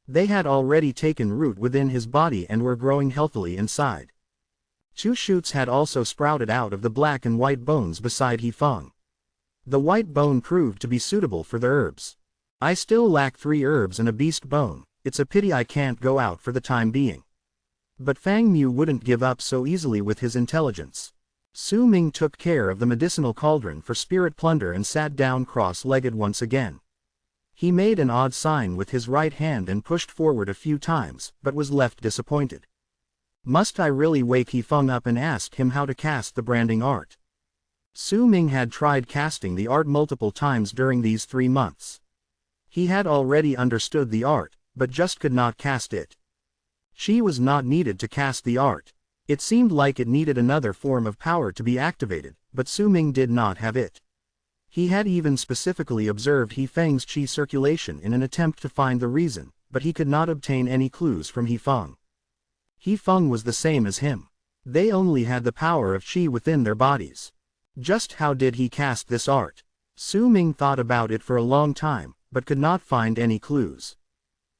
They had already taken root within his body and were growing healthily inside. 2 shoots had also sprouted out of the black and white bones beside He Feng. The white bone proved to be suitable for the herbs. I still lack 3 herbs and a beast bone, it's a pity I can't go out for the time being. But Fang Mu wouldn't give up so easily with his intelligence. Su Ming took care of the medicinal cauldron for spirit plunder and sat down cross-legged once again. He made an odd sign with his right hand and pushed forward a few times, but was left disappointed. Must I really wake He Feng up and ask him how to cast the branding art? Su Ming had tried casting the art multiple times during these 3 months. He had already understood the art, but just could not cast it. Qi was not needed to cast the art. It seemed like it needed another form of power to be activated, but Su Ming did not have it. He had even specifically observed He Feng's qi circulation in an attempt to find the reason, but he could not obtain any clues from He Feng. He Feng was the same as him. They only had the power of qi within their bodies. Just how did he cast this art? Su Ming thought about it for a long time, but could not find any clues.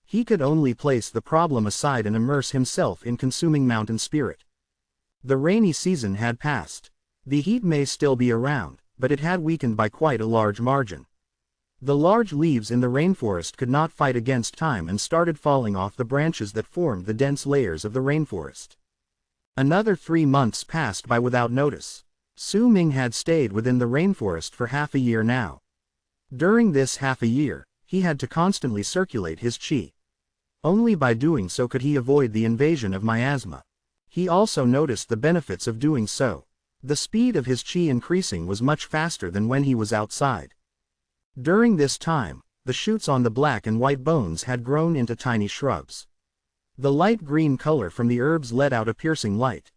He could only place the problem aside and immerse himself in consuming mountain spirit. The rainy season had passed. The heat may still be around, but it had weakened by quite a large margin. The large leaves in the rainforest could not fight against time and started falling off the branches that formed the dense layers of the rainforest. Another 3 months passed by without notice. Su Ming had stayed within the rainforest for half a year now. During this half a year, he had to constantly circulate his qi. Only by doing so could he avoid the invasion of miasma. He also noticed the benefits of doing so. The speed of his qi increasing was much faster than when he was outside. During this time, the shoots on the black and white bones had grown into tiny shrubs. The light green color from the herbs let out a piercing light.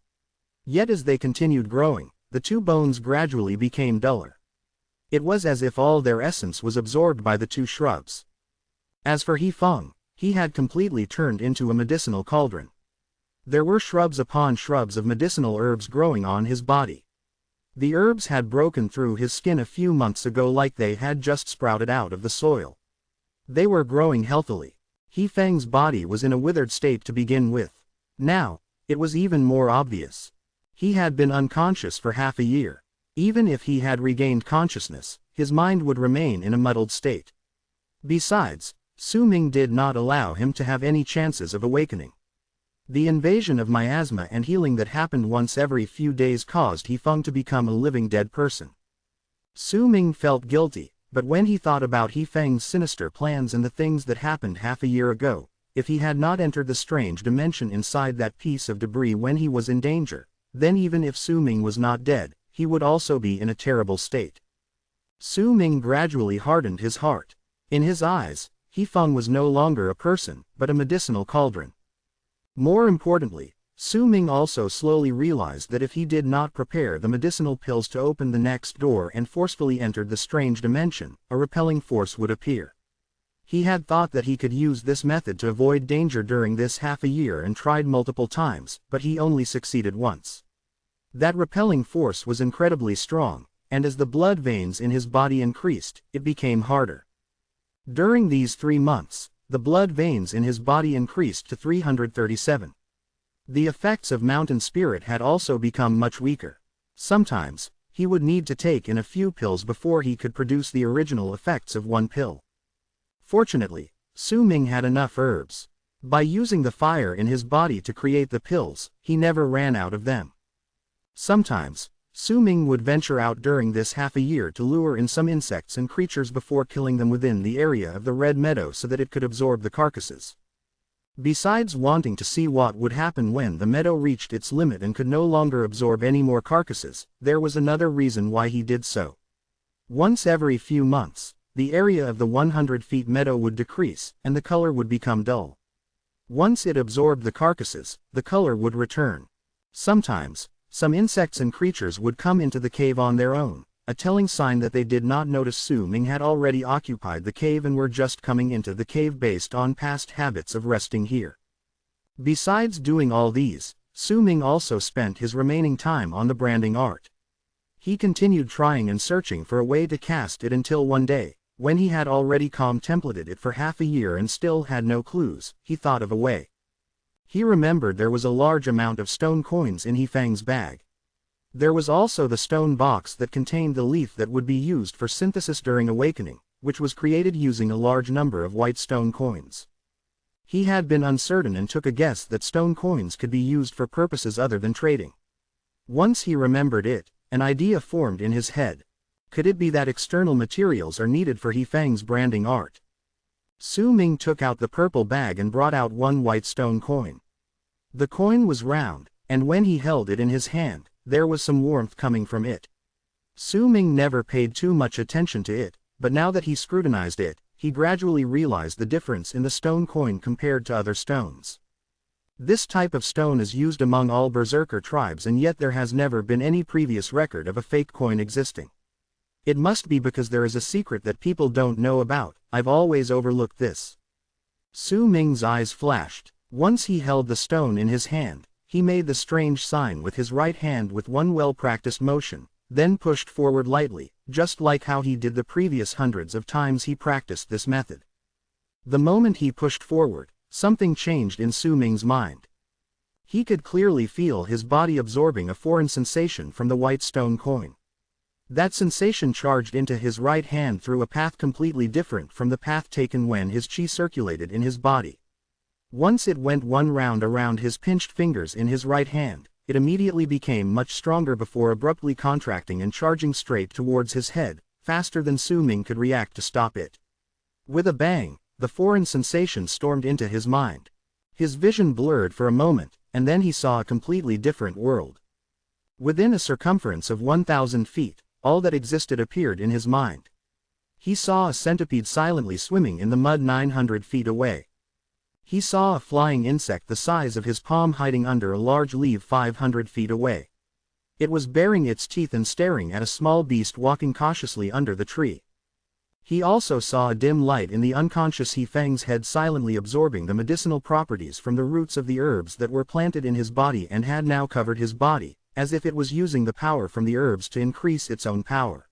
Yet as they continued growing, the 2 bones gradually became duller. It was as if all their essence was absorbed by the 2 shrubs. As for He Feng, he had completely turned into a medicinal cauldron. There were shrubs upon shrubs of medicinal herbs growing on his body. The herbs had broken through his skin a few months ago like they had just sprouted out of the soil. They were growing healthily. He Feng's body was in a withered state to begin with. Now, it was even more obvious. He had been unconscious for half a year. Even if he had regained consciousness, his mind would remain in a muddled state. Besides, Su Ming did not allow him to have any chances of awakening. The invasion of miasma and healing that happened once every few days caused He Feng to become a living dead person. Su Ming felt guilty, but when he thought about He Feng's sinister plans and the things that happened half a year ago, if he had not entered the strange dimension inside that piece of debris when he was in danger, then even if Su Ming was not dead, he would also be in a terrible state. Su Ming gradually hardened his heart. In his eyes, He Feng was no longer a person, but a medicinal cauldron. More importantly, Su Ming also slowly realized that if he did not prepare the medicinal pills to open the next door and forcefully entered the strange dimension, a repelling force would appear. He had thought that he could use this method to avoid danger during this half a year and tried multiple times, but he only succeeded once. That repelling force was incredibly strong, and as the blood veins in his body increased, it became harder. During these 3 months, the blood veins in his body increased to 337. The effects of mountain spirit had also become much weaker. Sometimes, he would need to take in a few pills before he could produce the original effects of 1 pill. Fortunately, Su Ming had enough herbs. By using the fire in his body to create the pills, he never ran out of them. Sometimes, Su Ming would venture out during this half a year to lure in some insects and creatures before killing them within the area of the Red Meadow so that it could absorb the carcasses. Besides wanting to see what would happen when the meadow reached its limit and could no longer absorb any more carcasses, there was another reason why he did so. Once every few months, the area of the 100 feet meadow would decrease, and the color would become dull. Once it absorbed the carcasses, the color would return. Sometimes, some insects and creatures would come into the cave on their own, a telling sign that they did not notice Su Ming had already occupied the cave and were just coming into the cave based on past habits of resting here. Besides doing all these, Su Ming also spent his remaining time on the branding art. He continued trying and searching for a way to cast it until one day, when he had already contemplated it for half a year and still had no clues, he thought of a way. He remembered there was a large amount of stone coins in He Fang's bag. There was also the stone box that contained the leaf that would be used for synthesis during awakening, which was created using a large number of white stone coins. He had been uncertain and took a guess that stone coins could be used for purposes other than trading. Once he remembered it, an idea formed in his head. Could it be that external materials are needed for He Fang's branding art? Su Ming took out the purple bag and brought out one white stone coin. The coin was round, and when he held it in his hand, there was some warmth coming from it. Su Ming never paid too much attention to it, but now that he scrutinized it, he gradually realized the difference in the stone coin compared to other stones. This type of stone is used among all berserker tribes, and yet there has never been any previous record of a fake coin existing. It must be because there is a secret that people don't know about. I've always overlooked this. Su Ming's eyes flashed. Once he held the stone in his hand, he made the strange sign with his right hand with one well-practiced motion, then pushed forward lightly, just like how he did the previous hundreds of times he practiced this method. The moment he pushed forward, something changed in Su Ming's mind. He could clearly feel his body absorbing a foreign sensation from the white stone coin. That sensation charged into his right hand through a path completely different from the path taken when his chi circulated in his body. Once it went one round around his pinched fingers in his right hand, it immediately became much stronger before abruptly contracting and charging straight towards his head, faster than Su Ming could react to stop it. With a bang, the foreign sensation stormed into his mind. His vision blurred for a moment, and then he saw a completely different world. Within a circumference of 1,000 feet, all that existed appeared in his mind. He saw a centipede silently swimming in the mud 900 feet away. He saw a flying insect the size of his palm hiding under a large leaf 500 feet away. It was baring its teeth and staring at a small beast walking cautiously under the tree. He also saw a dim light in the unconscious He Fang's head silently absorbing the medicinal properties from the roots of the herbs that were planted in his body and had now covered his body, as if it was using the power from the herbs to increase its own power.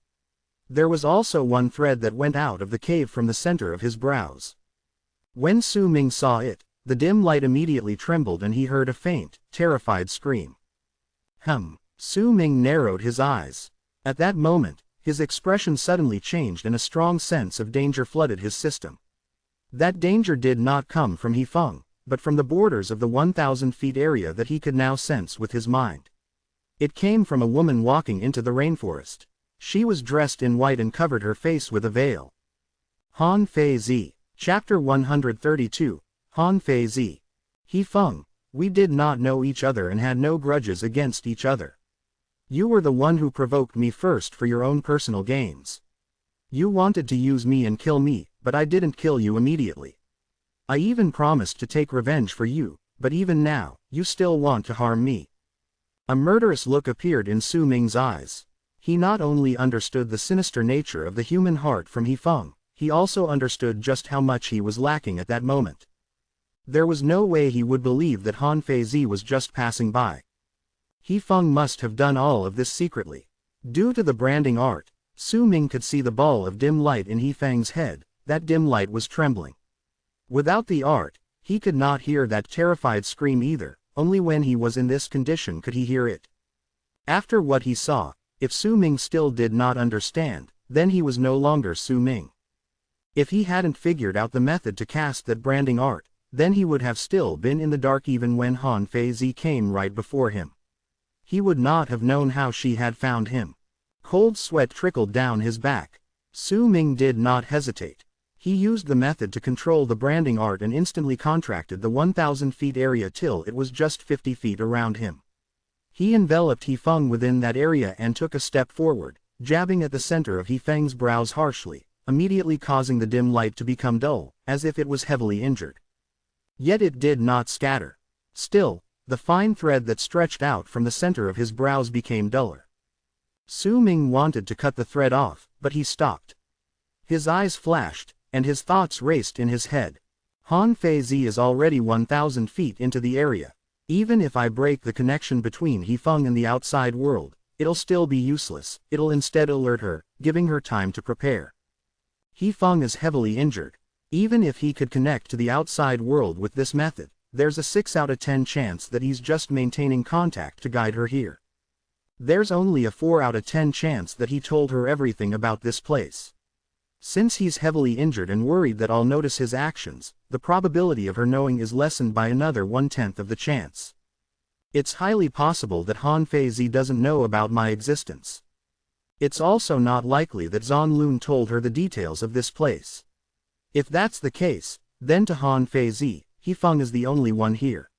There was also one thread that went out of the cave from the center of his brows. When Su Ming saw it, the dim light immediately trembled and he heard a faint, terrified scream. Su Ming narrowed his eyes. At that moment, his expression suddenly changed and a strong sense of danger flooded his system. That danger did not come from He Fang, but from the borders of the 1,000 feet area that he could now sense with his mind. It came from a woman walking into the rainforest. She was dressed in white and covered her face with a veil. Han Fei Zi. Chapter 132, Han Fei Zi. He Fang, we did not know each other and had no grudges against each other. You were the one who provoked me first for your own personal gains. You wanted to use me and kill me, but I didn't kill you immediately. I even promised to take revenge for you, but even now, you still want to harm me. A murderous look appeared in Su Ming's eyes. He not only understood the sinister nature of the human heart from He Fang, he also understood just how much he was lacking at that moment. There was no way he would believe that Han Fei Zi was just passing by. He Fang must have done all of this secretly. Due to the branding art, Su Ming could see the ball of dim light in He Fang's head. That dim light was trembling. Without the art, he could not hear that terrified scream either, only when he was in this condition could he hear it. After what he saw, if Su Ming still did not understand, then he was no longer Su Ming. If he hadn't figured out the method to cast that branding art, then he would have still been in the dark even when Han Feizi came right before him. He would not have known how she had found him. Cold sweat trickled down his back. Su Ming did not hesitate. He used the method to control the branding art and instantly contracted the 1,000 feet area till it was just 50 feet around him. He enveloped He Feng within that area and took a step forward, jabbing at the center of He Feng's brows harshly, immediately causing the dim light to become dull, as if it was heavily injured. Yet it did not scatter. Still, the fine thread that stretched out from the center of his brows became duller. Su Ming wanted to cut the thread off, but he stopped. His eyes flashed, and his thoughts raced in his head. Han Feizi is already 1,000 feet into the area. Even if I break the connection between He Feng and the outside world, it'll still be useless. It'll instead alert her, giving her time to prepare. He Feng is heavily injured. Even if he could connect to the outside world with this method, there's a 6 out of 10 chance that he's just maintaining contact to guide her here. There's only a 4 out of 10 chance that he told her everything about this place. Since he's heavily injured and worried that I'll notice his actions, the probability of her knowing is lessened by another 1/10 of the chance. It's highly possible that Han Feizi doesn't know about my existence. It's also not likely that Zan Lun told her the details of this place. If that's the case, then to Han Feizi, He Feng is the only one here.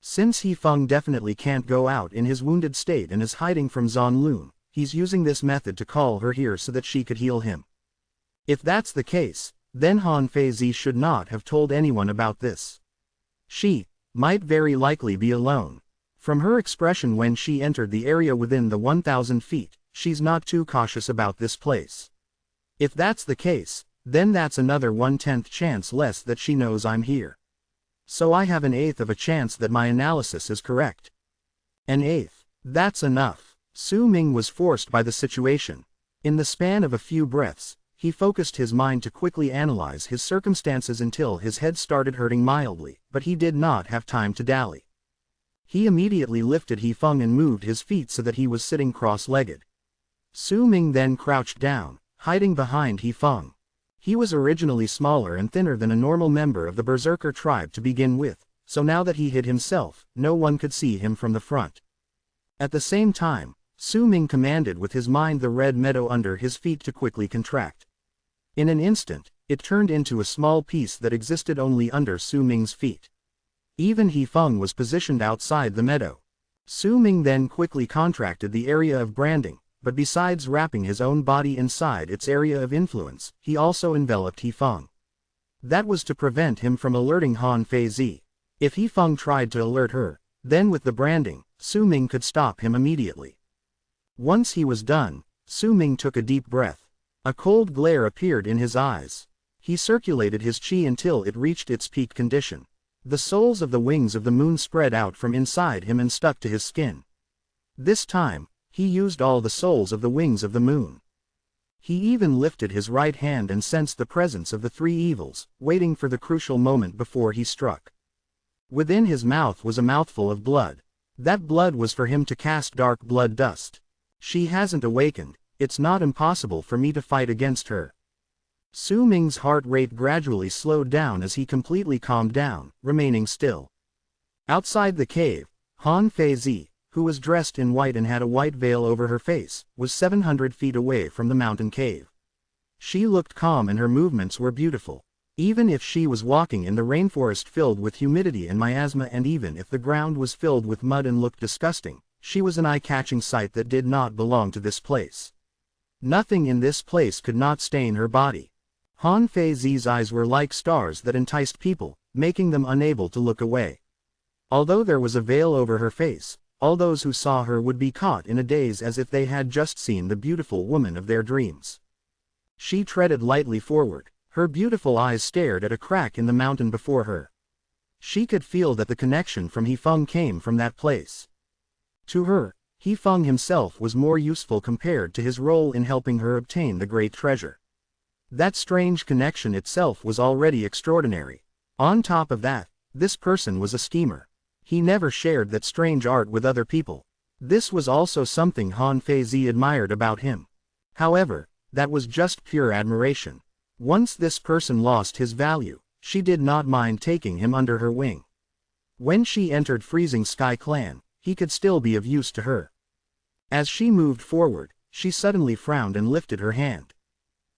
Since He Feng definitely can't go out in his wounded state and is hiding from Zan Lun, he's using this method to call her here so that she could heal him. If that's the case, then Han Feizi should not have told anyone about this. She might very likely be alone. From her expression when she entered the area within the 1,000 feet, she's not too cautious about this place. If that's the case, then that's another 1/10 chance less that she knows I'm here. So I have an 1/8 of a chance that my analysis is correct. An 1/8. That's enough. Su Ming was forced by the situation. In the span of a few breaths, he focused his mind to quickly analyze his circumstances until his head started hurting mildly, but he did not have time to dally. He immediately lifted He Feng and moved his feet so that he was sitting cross-legged. Su Ming then crouched down, hiding behind He Feng. He was originally smaller and thinner than a normal member of the Berserker tribe to begin with, so now that he hid himself, no one could see him from the front. At the same time, Su Ming commanded with his mind the red meadow under his feet to quickly contract. In an instant, it turned into a small piece that existed only under Su Ming's feet. Even He Feng was positioned outside the meadow. Su Ming then quickly contracted the area of branding, but besides wrapping his own body inside its area of influence, he also enveloped He Feng. That was to prevent him from alerting Han Feizi. If He Feng tried to alert her, then with the branding, Su Ming could stop him immediately. Once he was done, Su Ming took a deep breath. A cold glare appeared in his eyes. He circulated his qi until it reached its peak condition. The soles of the wings of the moon spread out from inside him and stuck to his skin. This time, he used all the soles of the wings of the moon. He even lifted his right hand and sensed the presence of the 3 evils, waiting for the crucial moment before he struck. Within his mouth was a mouthful of blood. That blood was for him to cast dark blood dust. She hasn't awakened. It's not impossible for me to fight against her. Su Ming's heart rate gradually slowed down as he completely calmed down, remaining still. Outside the cave, Han Feizi, who was dressed in white and had a white veil over her face, was 700 feet away from the mountain cave. She looked calm and her movements were beautiful. Even if she was walking in the rainforest filled with humidity and miasma, and even if the ground was filled with mud and looked disgusting, she was an eye-catching sight that did not belong to this place. Nothing in this place could not stain her body. Han Feizi's eyes were like stars that enticed people, making them unable to look away. Although there was a veil over her face, all those who saw her would be caught in a daze as if they had just seen the beautiful woman of their dreams. She treaded lightly forward. Her beautiful eyes stared at a crack in the mountain before her. She could feel that the connection from He Feng came from that place. To her, He Feng himself was more useful compared to his role in helping her obtain the great treasure. That strange connection itself was already extraordinary. On top of that, this person was a schemer. He never shared that strange art with other people. This was also something Han Feizi admired about him. However, that was just pure admiration. Once this person lost his value, she did not mind taking him under her wing. When she entered Freezing Sky Clan, he could still be of use to her. As she moved forward, she suddenly frowned and lifted her hand.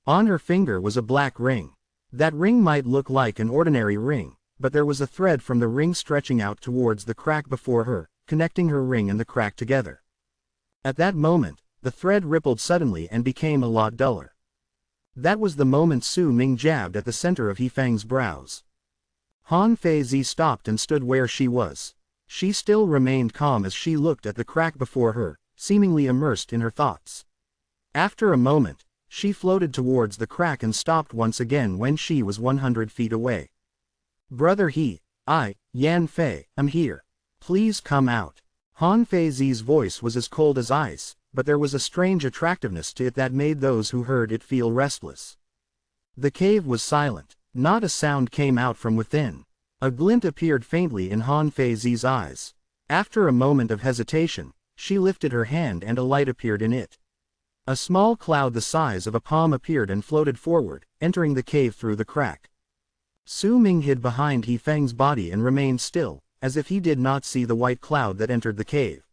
On her finger was a black ring. That ring might look like an ordinary ring, but there was a thread from the ring stretching out towards the crack before her, connecting her ring and the crack together. At that moment, the thread rippled suddenly and became a lot duller. That was the moment Su Ming jabbed at the center of He Feng's brows. Han Feizi stopped and stood where she was. She still remained calm as she looked at the crack before her, seemingly immersed in her thoughts. After a moment, she floated towards the crack and stopped once again when she was 100 feet away. "Brother Yan Fei, I'm here. Please come out." Han Feizi's voice was as cold as ice, but there was a strange attractiveness to it that made those who heard it feel restless. The cave was silent. Not a sound came out from within. A glint appeared faintly in Han Feizi's eyes. After a moment of hesitation, she lifted her hand and a light appeared in it. A small cloud the size of a palm appeared and floated forward, entering the cave through the crack. Su Ming hid behind He Feng's body and remained still, as if he did not see the white cloud that entered the cave.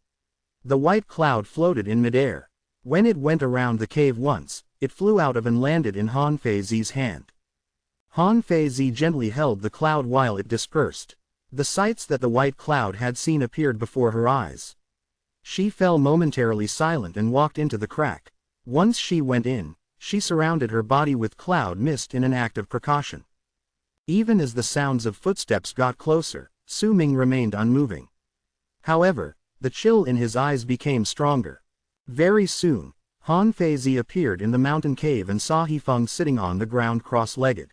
The white cloud floated in midair. When it went around the cave once, it flew out of and landed in Han Feizi's hand. Han Feizi gently held the cloud while it dispersed. The sights that the white cloud had seen appeared before her eyes. She fell momentarily silent and walked into the crack. Once she went in, she surrounded her body with cloud mist in an act of precaution. Even as the sounds of footsteps got closer, Su Ming remained unmoving. However, the chill in his eyes became stronger. Very soon, Han Feizi appeared in the mountain cave and saw He Feng sitting on the ground cross-legged.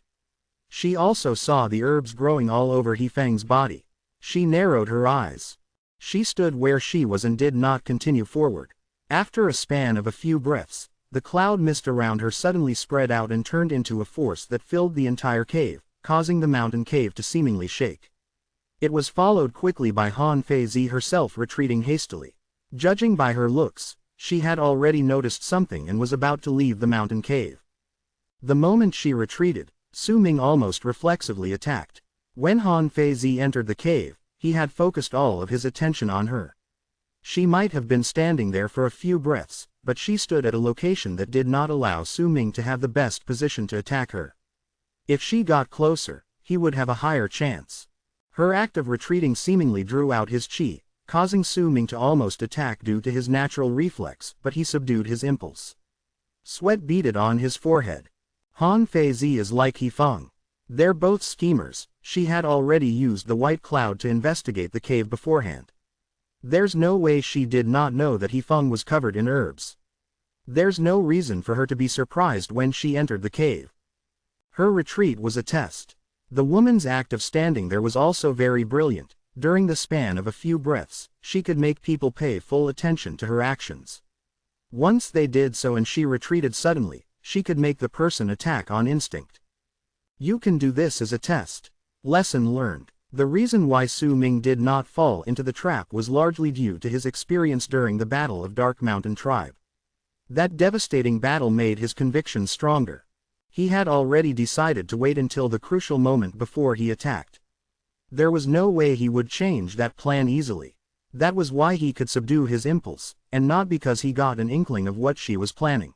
She also saw the herbs growing all over He Feng's body. She narrowed her eyes. She stood where she was and did not continue forward. After a span of a few breaths, the cloud mist around her suddenly spread out and turned into a force that filled the entire cave, causing the mountain cave to seemingly shake. It was followed quickly by Han Feizi herself retreating hastily. Judging by her looks, she had already noticed something and was about to leave the mountain cave. The moment she retreated, Su Ming almost reflexively attacked. When Han Feizi entered the cave, he had focused all of his attention on her. She might have been standing there for a few breaths, but she stood at a location that did not allow Su Ming to have the best position to attack her. If she got closer, he would have a higher chance. Her act of retreating seemingly drew out his chi, causing Su Ming to almost attack due to his natural reflex, but he subdued his impulse. Sweat beaded on his forehead. Han Feizi is like He Feng. They're both schemers. She had already used the white cloud to investigate the cave beforehand. There's no way she did not know that He Feng was covered in herbs. There's no reason for her to be surprised when she entered the cave. Her retreat was a test. The woman's act of standing there was also very brilliant. During the span of a few breaths, she could make people pay full attention to her actions. Once they did so and she retreated suddenly, she could make the person attack on instinct. You can do this as a test. Lesson learned. The reason why Su Ming did not fall into the trap was largely due to his experience during the Battle of Dark Mountain Tribe. That devastating battle made his conviction stronger. He had already decided to wait until the crucial moment before he attacked. There was no way he would change that plan easily. That was why he could subdue his impulse, and not because he got an inkling of what she was planning.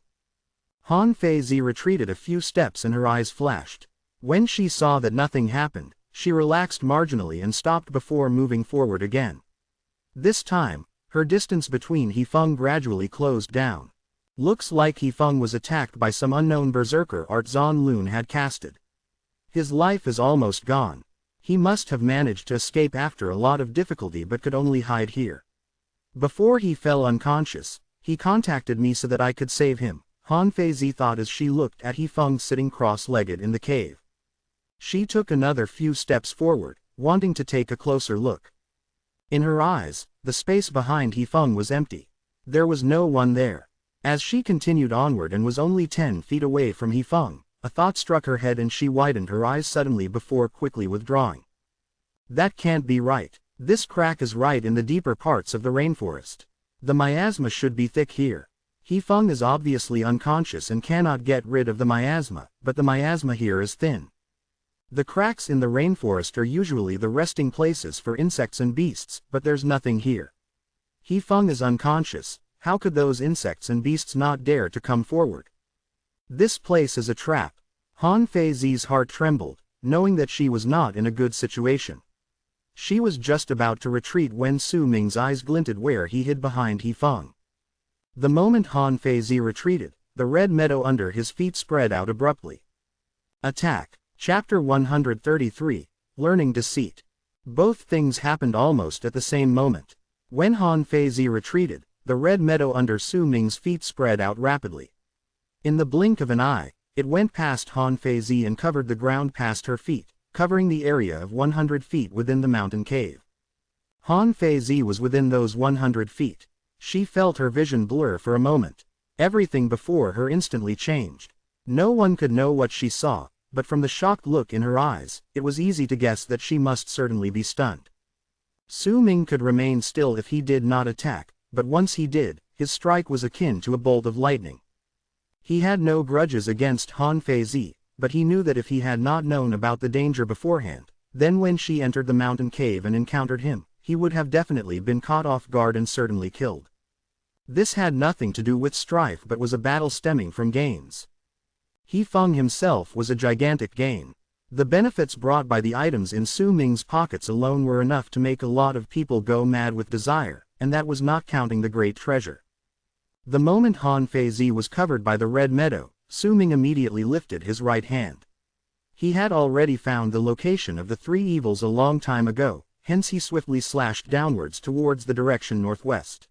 Han Feizi retreated a few steps and her eyes flashed. When she saw that nothing happened, she relaxed marginally and stopped before moving forward again. This time, her distance between He Feng gradually closed down. Looks like He Feng was attacked by some unknown berserker Art Zan Lun had casted. His life is almost gone. He must have managed to escape after a lot of difficulty but could only hide here. Before he fell unconscious, he contacted me so that I could save him, Han Feizi thought as she looked at He Feng sitting cross-legged in the cave. She took another few steps forward, wanting to take a closer look. In her eyes, the space behind He Feng was empty. There was no one there. As she continued onward and was only 10 feet away from He Feng, a thought struck her head and she widened her eyes suddenly before quickly withdrawing. That can't be right. This crack is right in the deeper parts of the rainforest. The miasma should be thick here. He Feng is obviously unconscious and cannot get rid of the miasma, but the miasma here is thin. The cracks in the rainforest are usually the resting places for insects and beasts, but there's nothing here. He Feng is unconscious, how could those insects and beasts not dare to come forward? This place is a trap. Han Feizi's heart trembled, knowing that she was not in a good situation. She was just about to retreat when Su Ming's eyes glinted where he hid behind He Feng. The moment Han Feizi retreated, the red meadow under his feet spread out abruptly. Attack. Chapter 133, Learning Deceit. Both things happened almost at the same moment. When Han Feizi retreated, the red meadow under Su Ming's feet spread out rapidly. In the blink of an eye, it went past Han Feizi and covered the ground past her feet, covering the area of 100 feet within the mountain cave. Han Feizi was within those 100 feet. She felt her vision blur for a moment. Everything before her instantly changed. No one could know what she saw, but from the shocked look in her eyes, it was easy to guess that she must certainly be stunned. Su Ming could remain still if he did not attack, but once he did, his strike was akin to a bolt of lightning. He had no grudges against Han Feizi, but he knew that if he had not known about the danger beforehand, then when she entered the mountain cave and encountered him, he would have definitely been caught off guard and certainly killed. This had nothing to do with strife but was a battle stemming from gains. He Feng himself was a gigantic gain. The benefits brought by the items in Su Ming's pockets alone were enough to make a lot of people go mad with desire, and that was not counting the great treasure. The moment Han Feizi was covered by the red meadow, Su Ming immediately lifted his right hand. He had already found the location of the three evils a long time ago, hence he swiftly slashed downwards towards the direction northwest.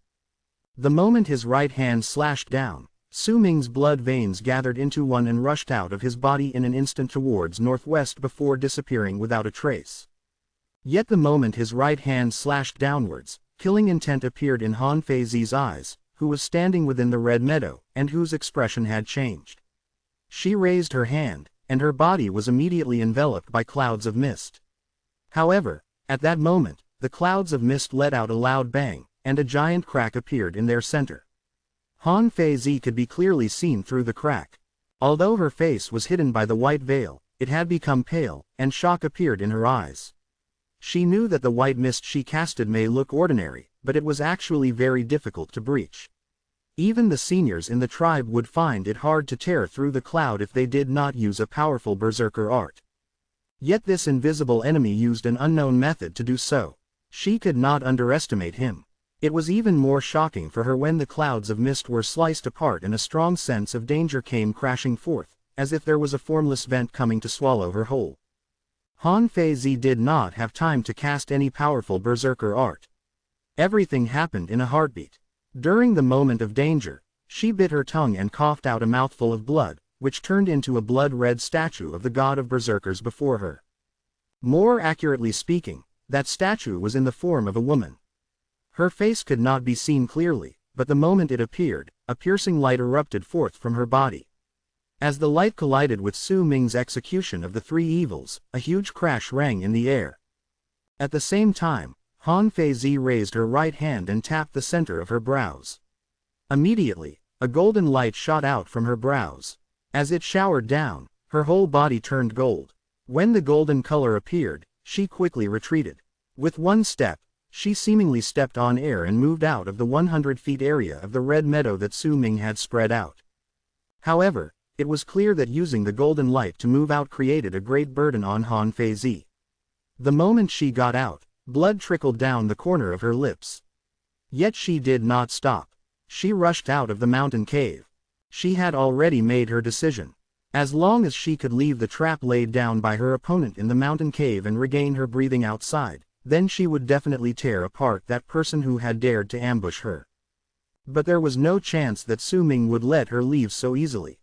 The moment his right hand slashed down, Su Ming's blood veins gathered into one and rushed out of his body in an instant towards northwest before disappearing without a trace. Yet the moment his right hand slashed downwards, killing intent appeared in Han Feizi's eyes, who was standing within the red meadow, and whose expression had changed. She raised her hand, and her body was immediately enveloped by clouds of mist. However, at that moment, the clouds of mist let out a loud bang, and a giant crack appeared in their center. Han Feizi could be clearly seen through the crack. Although her face was hidden by the white veil, it had become pale, and shock appeared in her eyes. She knew that the white mist she casted may look ordinary, but it was actually very difficult to breach. Even the seniors in the tribe would find it hard to tear through the cloud if they did not use a powerful berserker art. Yet this invisible enemy used an unknown method to do so. She could not underestimate him. It was even more shocking for her when the clouds of mist were sliced apart and a strong sense of danger came crashing forth, as if there was a formless vent coming to swallow her whole. Han Feizi did not have time to cast any powerful berserker art. Everything happened in a heartbeat. During the moment of danger, she bit her tongue and coughed out a mouthful of blood, which turned into a blood-red statue of the god of berserkers before her. More accurately speaking, that statue was in the form of a woman. Her face could not be seen clearly, but the moment it appeared, a piercing light erupted forth from her body. As the light collided with Su Ming's execution of the three evils, a huge crash rang in the air. At the same time, Han Feizi raised her right hand and tapped the center of her brows. Immediately, a golden light shot out from her brows. As it showered down, her whole body turned gold. When the golden color appeared, she quickly retreated. With one step, she seemingly stepped on air and moved out of the 100 feet area of the red meadow that Su Ming had spread out. However, it was clear that using the golden light to move out created a great burden on Han Feizi. The moment she got out, blood trickled down the corner of her lips. Yet she did not stop. She rushed out of the mountain cave. She had already made her decision. As long as she could leave the trap laid down by her opponent in the mountain cave and regain her breathing outside, then she would definitely tear apart that person who had dared to ambush her. But there was no chance that Su Ming would let her leave so easily.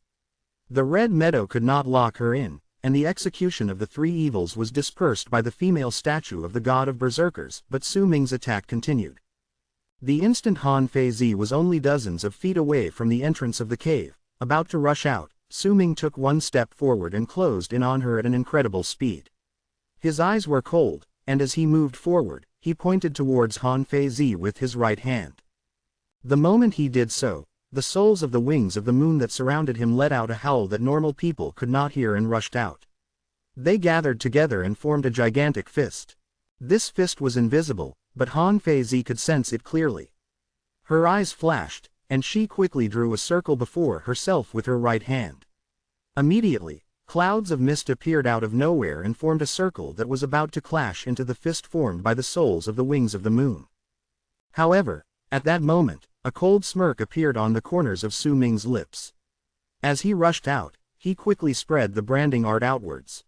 The red meadow could not lock her in, and the execution of the three evils was dispersed by the female statue of the god of berserkers, but Su Ming's attack continued. The instant Han Feizi was only dozens of feet away from the entrance of the cave, about to rush out, Su Ming took one step forward and closed in on her at an incredible speed. His eyes were cold, and as he moved forward, he pointed towards Han Feizi with his right hand. The moment he did so, the souls of the wings of the moon that surrounded him let out a howl that normal people could not hear and rushed out. They gathered together and formed a gigantic fist. This fist was invisible, but Han Feizi could sense it clearly. Her eyes flashed, and she quickly drew a circle before herself with her right hand. Immediately, clouds of mist appeared out of nowhere and formed a circle that was about to clash into the fist formed by the souls of the wings of the moon. However, at that moment, a cold smirk appeared on the corners of Su Ming's lips. As he rushed out, he quickly spread the branding art outwards.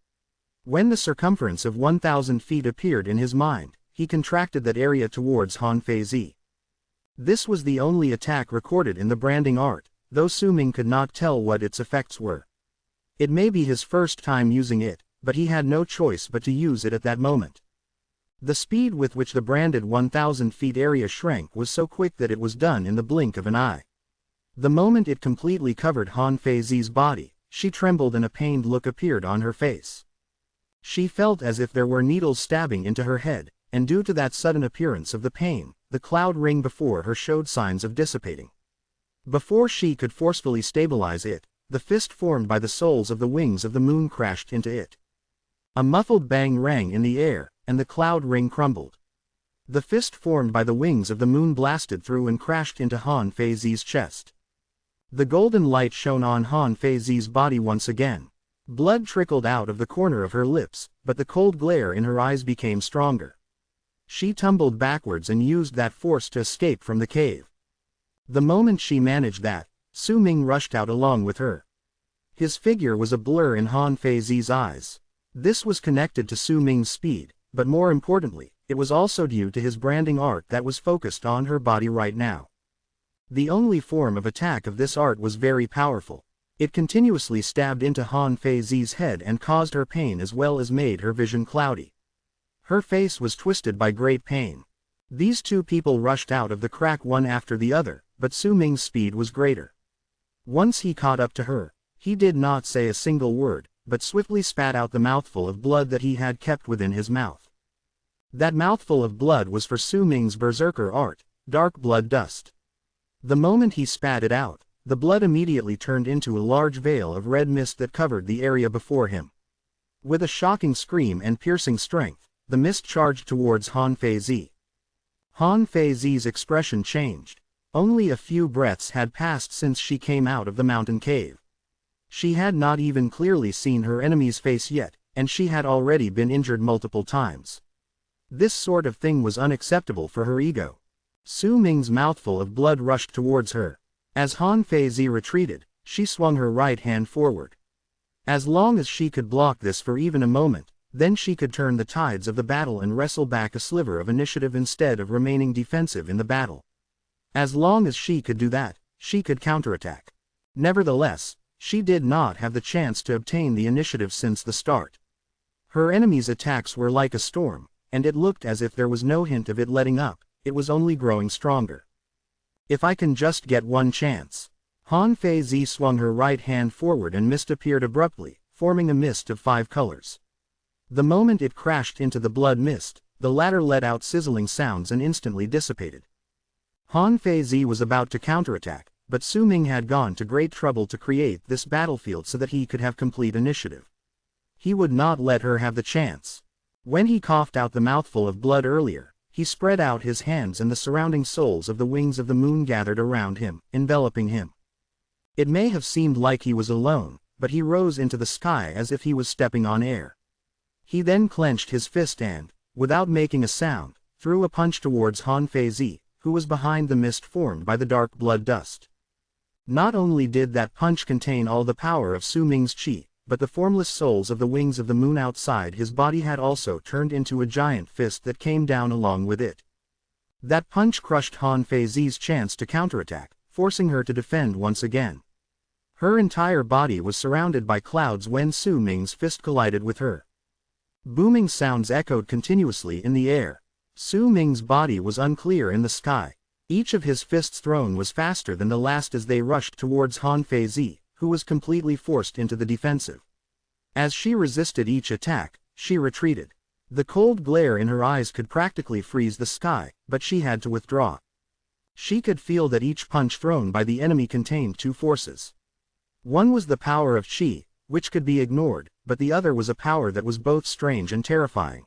When the circumference of 1,000 feet appeared in his mind, he contracted that area towards Han Feizi. This was the only attack recorded in the branding art, though Su Ming could not tell what its effects were. It may be his first time using it, but he had no choice but to use it at that moment. The speed with which the branded 1,000 feet area shrank was so quick that it was done in the blink of an eye. The moment it completely covered Han Feizi's body, she trembled and a pained look appeared on her face. She felt as if there were needles stabbing into her head, and due to that sudden appearance of the pain, the cloud ring before her showed signs of dissipating. Before she could forcefully stabilize it, the fist formed by the souls of the wings of the moon crashed into it. A muffled bang rang in the air, and the cloud ring crumbled. The fist formed by the wings of the moon blasted through and crashed into Han Feizi's chest. The golden light shone on Han Feizi's body once again. Blood trickled out of the corner of her lips, but the cold glare in her eyes became stronger. She tumbled backwards and used that force to escape from the cave. The moment she managed that, Su Ming rushed out along with her. His figure was a blur in Han Feizi's eyes. This was connected to Su Ming's speed, but more importantly, it was also due to his branding art that was focused on her body right now. The only form of attack of this art was very powerful. It continuously stabbed into Han Feizi's head and caused her pain as well as made her vision cloudy. Her face was twisted by great pain. These two people rushed out of the crack one after the other, but Su Ming's speed was greater. Once he caught up to her, he did not say a single word, but swiftly spat out the mouthful of blood that he had kept within his mouth. That mouthful of blood was for Su Ming's berserker art, dark blood dust. The moment he spat it out, the blood immediately turned into a large veil of red mist that covered the area before him. With a shocking scream and piercing strength, the mist charged towards Han Feizi. Han Feizi's expression changed. Only a few breaths had passed since she came out of the mountain cave. She had not even clearly seen her enemy's face yet, and she had already been injured multiple times. This sort of thing was unacceptable for her ego. Su Ming's mouthful of blood rushed towards her. As Han Feizi retreated, she swung her right hand forward. As long as she could block this for even a moment, then she could turn the tides of the battle and wrestle back a sliver of initiative instead of remaining defensive in the battle. As long as she could do that, she could counterattack. Nevertheless, she did not have the chance to obtain the initiative since the start. Her enemy's attacks were like a storm, and it looked as if there was no hint of it letting up, it was only growing stronger. If I can just get one chance. Han Feizi swung her right hand forward and mist appeared abruptly, forming a mist of 5 colors. The moment it crashed into the blood mist, the latter let out sizzling sounds and instantly dissipated. Han Feizi was about to counterattack, but Su Ming had gone to great trouble to create this battlefield so that he could have complete initiative. He would not let her have the chance. When he coughed out the mouthful of blood earlier, he spread out his hands and the surrounding souls of the wings of the moon gathered around him, enveloping him. It may have seemed like he was alone, but he rose into the sky as if he was stepping on air. He then clenched his fist and, without making a sound, threw a punch towards Han Feizi, who was behind the mist formed by the dark blood dust. Not only did that punch contain all the power of Su Ming's chi, but the formless souls of the wings of the moon outside his body had also turned into a giant fist that came down along with it. That punch crushed Han Feizi's chance to counterattack, forcing her to defend once again. Her entire body was surrounded by clouds when Su Ming's fist collided with her. Booming sounds echoed continuously in the air. Su Ming's body was unclear in the sky. Each of his fists thrown was faster than the last as they rushed towards Han Feizi, who was completely forced into the defensive. As she resisted each attack, she retreated. The cold glare in her eyes could practically freeze the sky, but she had to withdraw. She could feel that each punch thrown by the enemy contained 2 forces. One was the power of chi, which could be ignored, but the other was a power that was both strange and terrifying.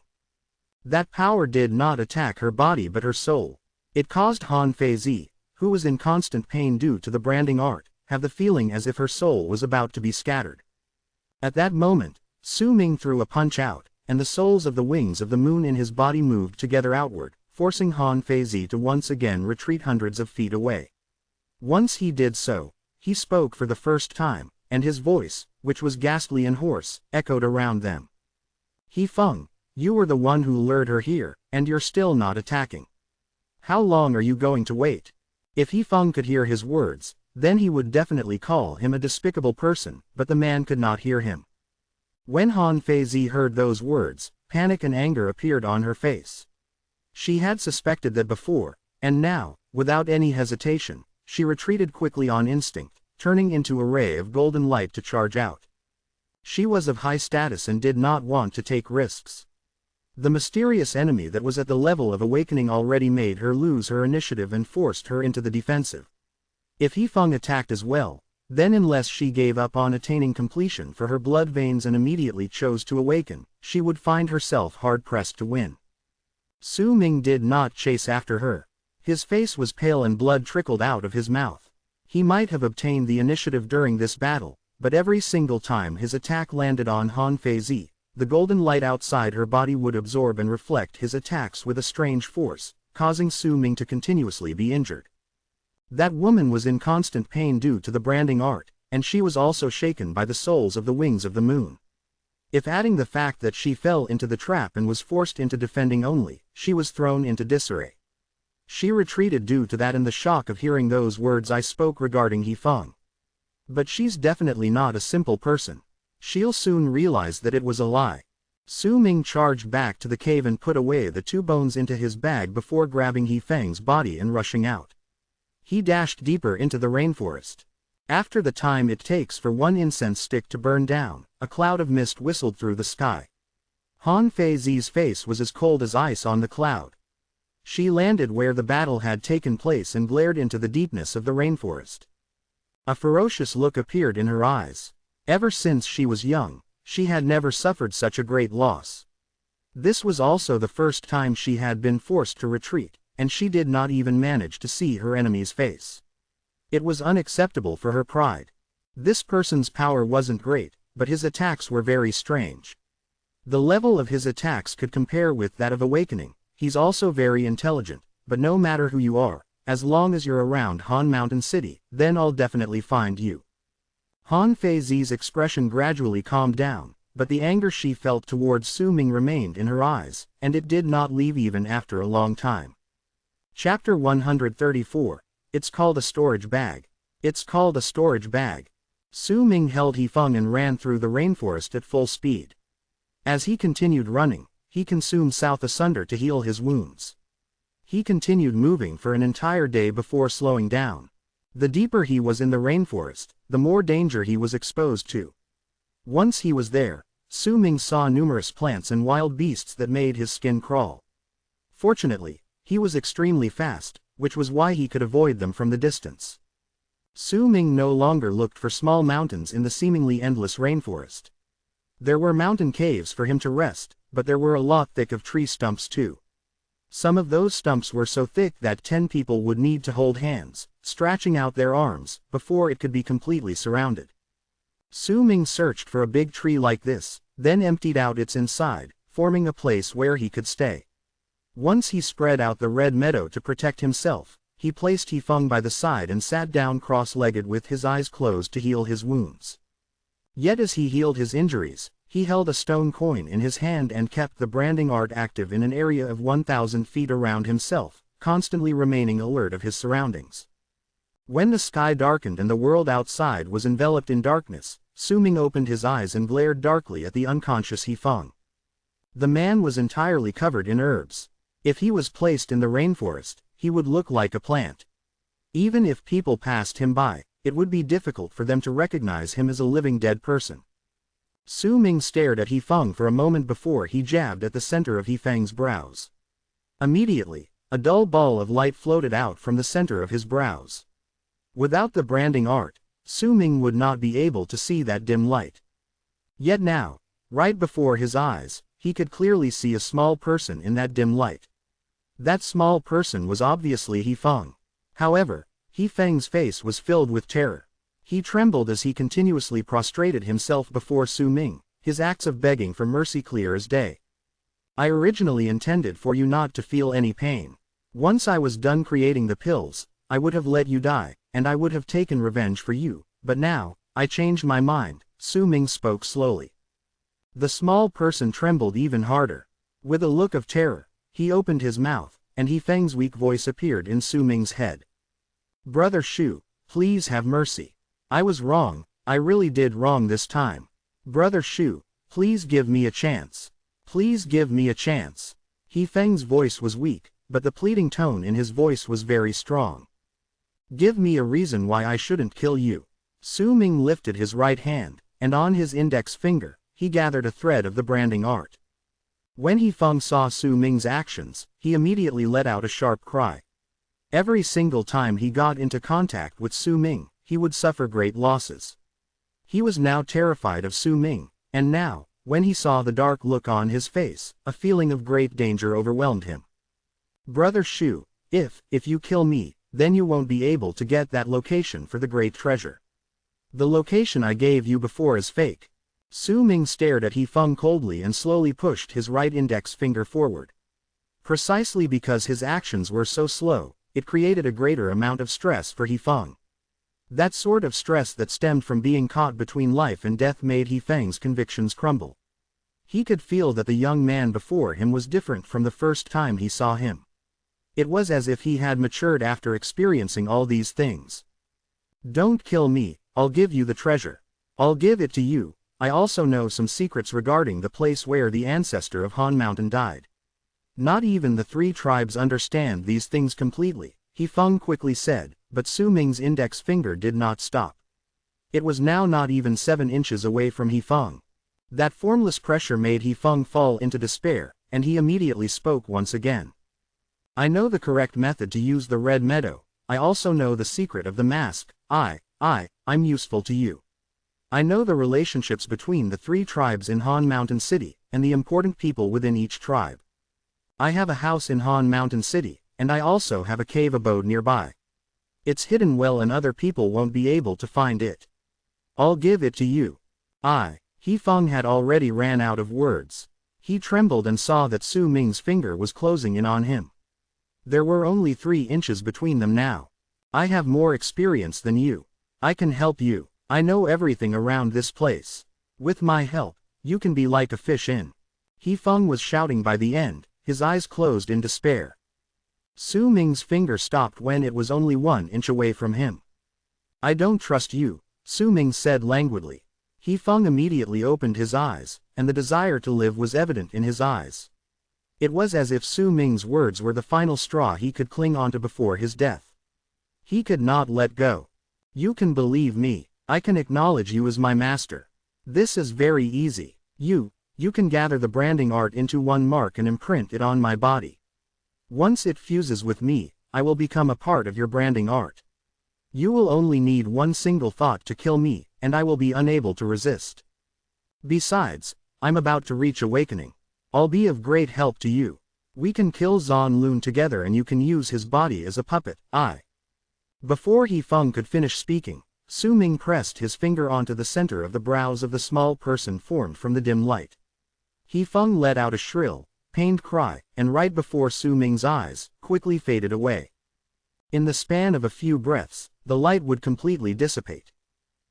That power did not attack her body but her soul. It caused Han Feizi, who was in constant pain due to the branding art, have the feeling as if her soul was about to be scattered. At that moment, Su Ming threw a punch out, and the souls of the wings of the moon in his body moved together outward, forcing Han Feizi to once again retreat hundreds of feet away. Once he did so, he spoke for the first time, and his voice, which was ghastly and hoarse, echoed around them. He Feng, you were the one who lured her here, and you're still not attacking. How long are you going to wait? If He Feng could hear his words, then he would definitely call him a despicable person, but the man could not hear him. When Han Feizi heard those words, panic and anger appeared on her face. She had suspected that before, and now, without any hesitation, she retreated quickly on instinct, turning into a ray of golden light to charge out. She was of high status and did not want to take risks. The mysterious enemy that was at the level of awakening already made her lose her initiative and forced her into the defensive. If He Feng attacked as well, then unless she gave up on attaining completion for her blood veins and immediately chose to awaken, she would find herself hard-pressed to win. Su Ming did not chase after her. His face was pale and blood trickled out of his mouth. He might have obtained the initiative during this battle, but every single time his attack landed on Han Feizi, the golden light outside her body would absorb and reflect his attacks with a strange force, causing Su Ming to continuously be injured. That woman was in constant pain due to the branding art, and she was also shaken by the souls of the wings of the moon. If adding the fact that she fell into the trap and was forced into defending only, she was thrown into disarray. She retreated due to that and the shock of hearing those words I spoke regarding He Feng. But she's definitely not a simple person. She'll soon realize that it was a lie. Su Ming charged back to the cave and put away the two bones into his bag before grabbing He Feng's body and rushing out. He dashed deeper into the rainforest. After the time it takes for one incense stick to burn down, a cloud of mist whistled through the sky. Han Feizi's face was as cold as ice on the cloud. She landed where the battle had taken place and glared into the deepness of the rainforest. A ferocious look appeared in her eyes. Ever since she was young, she had never suffered such a great loss. This was also the first time she had been forced to retreat, and she did not even manage to see her enemy's face. It was unacceptable for her pride. This person's power wasn't great, but his attacks were very strange. The level of his attacks could compare with that of awakening. He's also very intelligent, but no matter who you are, as long as you're around Han Mountain City, then I'll definitely find you. Han Feizi's expression gradually calmed down, but the anger she felt towards Su Ming remained in her eyes, and it did not leave even after a long time. Chapter 134. It's called a storage bag. It's called a storage bag. Su Ming held He Feng and ran through the rainforest at full speed. As he continued running, he consumed South asunder to heal his wounds. He continued moving for an entire day before slowing down. The deeper he was in the rainforest, the more danger he was exposed to. Once he was there, Su Ming saw numerous plants and wild beasts that made his skin crawl. Fortunately, he was extremely fast, which was why he could avoid them from the distance. Su Ming no longer looked for small mountains in the seemingly endless rainforest. There were mountain caves for him to rest, but there were a lot thick of tree stumps too. Some of those stumps were so thick that 10 people would need to hold hands, stretching out their arms, before it could be completely surrounded. Su Ming searched for a big tree like this, then emptied out its inside, forming a place where he could stay. Once he spread out the red meadow to protect himself, he placed He Feng by the side and sat down cross-legged with his eyes closed to heal his wounds. Yet as he healed his injuries, he held a stone coin in his hand and kept the branding art active in an area of 1,000 feet around himself, constantly remaining alert of his surroundings. When the sky darkened and the world outside was enveloped in darkness, Su Ming opened his eyes and glared darkly at the unconscious He Feng. The man was entirely covered in herbs. If he was placed in the rainforest, he would look like a plant. Even if people passed him by, it would be difficult for them to recognize him as a living dead person. Su Ming stared at He Feng for a moment before he jabbed at the center of He Feng's brows. Immediately, a dull ball of light floated out from the center of his brows. Without the branding art, Su Ming would not be able to see that dim light. Yet now, right before his eyes, he could clearly see a small person in that dim light. That small person was obviously He Feng. However, He Feng's face was filled with terror. He trembled as he continuously prostrated himself before Su Ming, his acts of begging for mercy clear as day. I originally intended for you not to feel any pain. Once I was done creating the pills, I would have let you die, and I would have taken revenge for you, but now, I changed my mind, Su Ming spoke slowly. The small person trembled even harder. With a look of terror, he opened his mouth, and He Feng's weak voice appeared in Su Ming's head. Brother Shu, please have mercy. I was wrong, I really did wrong this time. Brother Shu, please give me a chance. Please give me a chance. He Feng's voice was weak, but the pleading tone in his voice was very strong. Give me a reason why I shouldn't kill you. Su Ming lifted his right hand, and on his index finger, he gathered a thread of the branding art. When He Feng saw Su Ming's actions, he immediately let out a sharp cry. Every single time he got into contact with Su Ming, he would suffer great losses. He was now terrified of Su Ming, and now, when he saw the dark look on his face, a feeling of great danger overwhelmed him. Brother Shu, if you kill me, then you won't be able to get that location for the great treasure. The location I gave you before is fake. Su Ming stared at He Feng coldly and slowly pushed his right index finger forward. Precisely because his actions were so slow, it created a greater amount of stress for He Feng. That sort of stress that stemmed from being caught between life and death made He Feng's convictions crumble. He could feel that the young man before him was different from the first time he saw him. It was as if he had matured after experiencing all these things. Don't kill me, I'll give you the treasure. I'll give it to you. I also know some secrets regarding the place where the ancestor of Han Mountain died. Not even the three tribes understand these things completely, He Feng quickly said, but Su Ming's index finger did not stop. It was now not even 7 inches away from He Feng. That formless pressure made He Feng fall into despair, and he immediately spoke once again. I know the correct method to use the Red Meadow. I also know the secret of the mask. I'm useful to you. I know the relationships between the 3 tribes in Han Mountain City, and the important people within each tribe. I have a house in Han Mountain City, and I also have a cave abode nearby. It's hidden well and other people won't be able to find it. I'll give it to you. He Feng had already ran out of words. He trembled and saw that Su Ming's finger was closing in on him. There were only 3 inches between them now. I have more experience than you. I can help you. I know everything around this place. With my help, you can be like a fish in. He Feng was shouting by the end, his eyes closed in despair. Su Ming's finger stopped when it was only 1 inch away from him. I don't trust you, Su Ming said languidly. He Feng immediately opened his eyes, and the desire to live was evident in his eyes. It was as if Su Ming's words were the final straw he could cling onto before his death. He could not let go. You can believe me. I can acknowledge you as my master. This is very easy. You can gather the branding art into one mark and imprint it on my body. Once it fuses with me, I will become a part of your branding art. You will only need one single thought to kill me, and I will be unable to resist. Besides, I'm about to reach awakening. I'll be of great help to you. We can kill Zan Lun together and you can use his body as a puppet. Before He Feng could finish speaking, Su Ming pressed his finger onto the center of the brows of the small person formed from the dim light. He Feng let out a shrill, pained cry, and right before Su Ming's eyes, quickly faded away. In the span of a few breaths, the light would completely dissipate.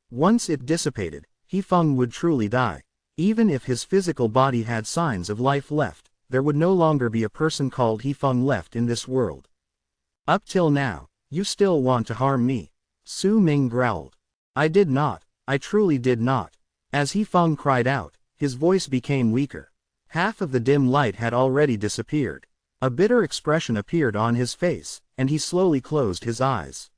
Once it dissipated, He Feng would truly die. Even if his physical body had signs of life left, there would no longer be a person called He Feng left in this world. Up till now, you still want to harm me, Su Ming growled. I did not, I truly did not. As He Feng cried out, his voice became weaker. Half of the dim light had already disappeared. A bitter expression appeared on his face, and he slowly closed his eyes.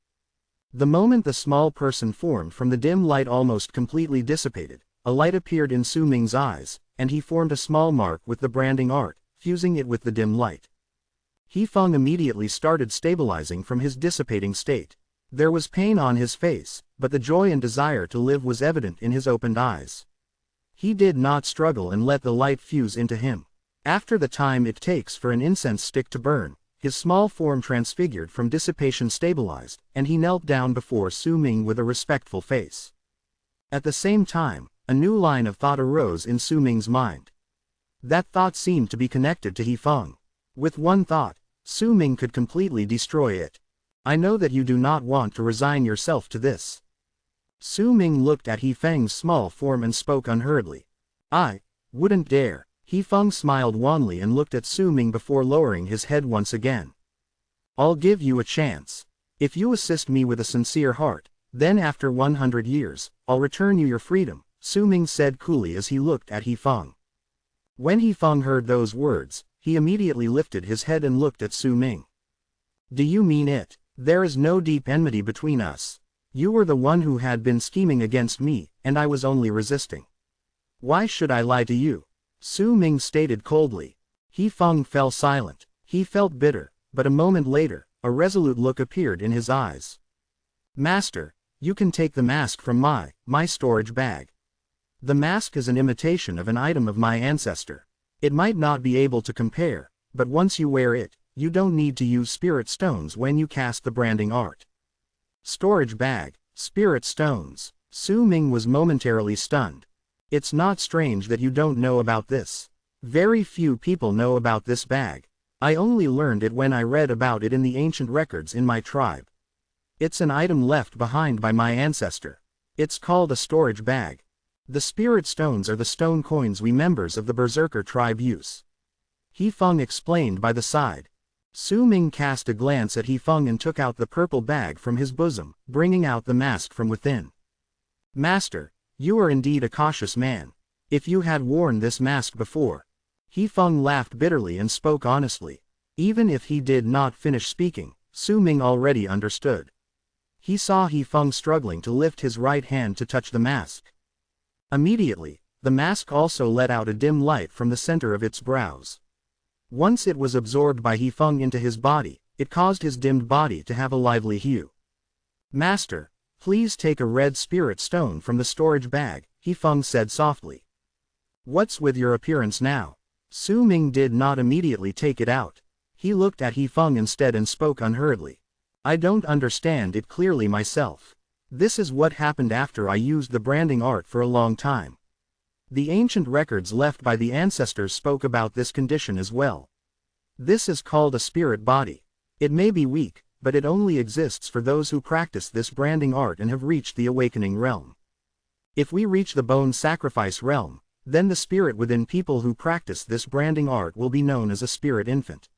The moment the small person formed from the dim light almost completely dissipated, a light appeared in Su Ming's eyes, and he formed a small mark with the branding art, fusing it with the dim light. He Feng immediately started stabilizing from his dissipating state. There was pain on his face, but the joy and desire to live was evident in his opened eyes. He did not struggle and let the light fuse into him. After the time it takes for an incense stick to burn, his small form transfigured from dissipation stabilized, and he knelt down before Su Ming with a respectful face. At the same time, a new line of thought arose in Su Ming's mind. That thought seemed to be connected to He Feng. With one thought, Su Ming could completely destroy it. I know that you do not want to resign yourself to this. Su Ming looked at He Feng's small form and spoke unhurriedly. I wouldn't dare. He Feng smiled wanly and looked at Su Ming before lowering his head once again. I'll give you a chance. If you assist me with a sincere heart, then after 100 years, I'll return you your freedom, Su Ming said coolly as he looked at He Feng. When He Feng heard those words, he immediately lifted his head and looked at Su Ming. Do you mean it? There is no deep enmity between us. You were the one who had been scheming against me, and I was only resisting. Why should I lie to you? Su Ming stated coldly. He Feng fell silent. He felt bitter, but a moment later, a resolute look appeared in his eyes. Master, you can take the mask from my storage bag. The mask is an imitation of an item of my ancestor. It might not be able to compare, but once you wear it, you don't need to use spirit stones when you cast the branding art. Storage bag, spirit stones. Su Ming was momentarily stunned. It's not strange that you don't know about this. Very few people know about this bag. I only learned it when I read about it in the ancient records in my tribe. It's an item left behind by my ancestor. It's called a storage bag. The spirit stones are the stone coins we members of the Berserker tribe use. He Feng explained by the side. Su Ming cast a glance at He Feng and took out the purple bag from his bosom, bringing out the mask from within. Master, you are indeed a cautious man. If you had worn this mask before. He Feng laughed bitterly and spoke honestly. Even if he did not finish speaking, Su Ming already understood. He saw He Feng struggling to lift his right hand to touch the mask. Immediately, the mask also let out a dim light from the center of its brows. Once it was absorbed by He Feng into his body, it caused his dimmed body to have a lively hue. Master, please take a red spirit stone from the storage bag, He Feng said softly. What's with your appearance now? Su Ming did not immediately take it out. He looked at He Feng instead and spoke unhurriedly. I don't understand it clearly myself. This is what happened after I used the branding art for a long time. The ancient records left by the ancestors spoke about this condition as well. This is called a spirit body. It may be weak, but it only exists for those who practice this branding art and have reached the awakening realm. If we reach the bone sacrifice realm, then the spirit within people who practice this branding art will be known as a spirit infant.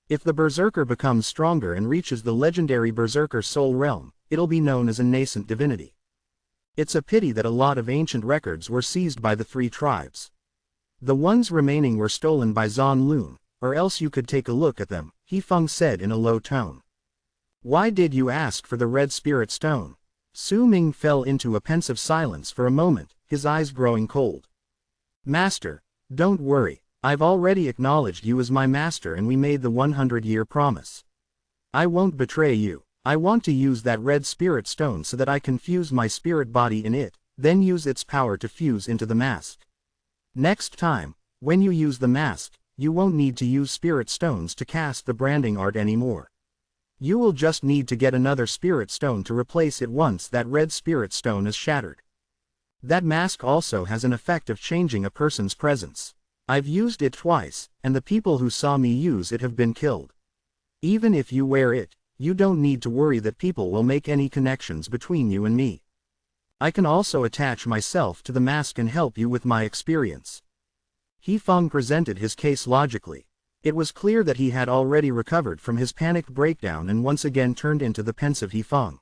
If the berserker becomes stronger and reaches the legendary berserker soul realm, it'll be known as a nascent divinity. It's a pity that a lot of ancient records were seized by the three tribes. The ones remaining were stolen by Zan Lun, or else you could take a look at them, He Feng said in a low tone. Why did you ask for the red spirit stone? Su Ming fell into a pensive silence for a moment, his eyes growing cold. Master, don't worry, I've already acknowledged you as my master and we made the 100-year promise. I won't betray you. I want to use that red spirit stone so that I can fuse my spirit body in it, then use its power to fuse into the mask. Next time, when you use the mask, you won't need to use spirit stones to cast the branding art anymore. You will just need to get another spirit stone to replace it once that red spirit stone is shattered. That mask also has an effect of changing a person's presence. I've used it twice, and the people who saw me use it have been killed. Even if you wear it, you don't need to worry that people will make any connections between you and me. I can also attach myself to the mask and help you with my experience. He Feng presented his case logically. It was clear that he had already recovered from his panicked breakdown and once again turned into the pensive He Feng.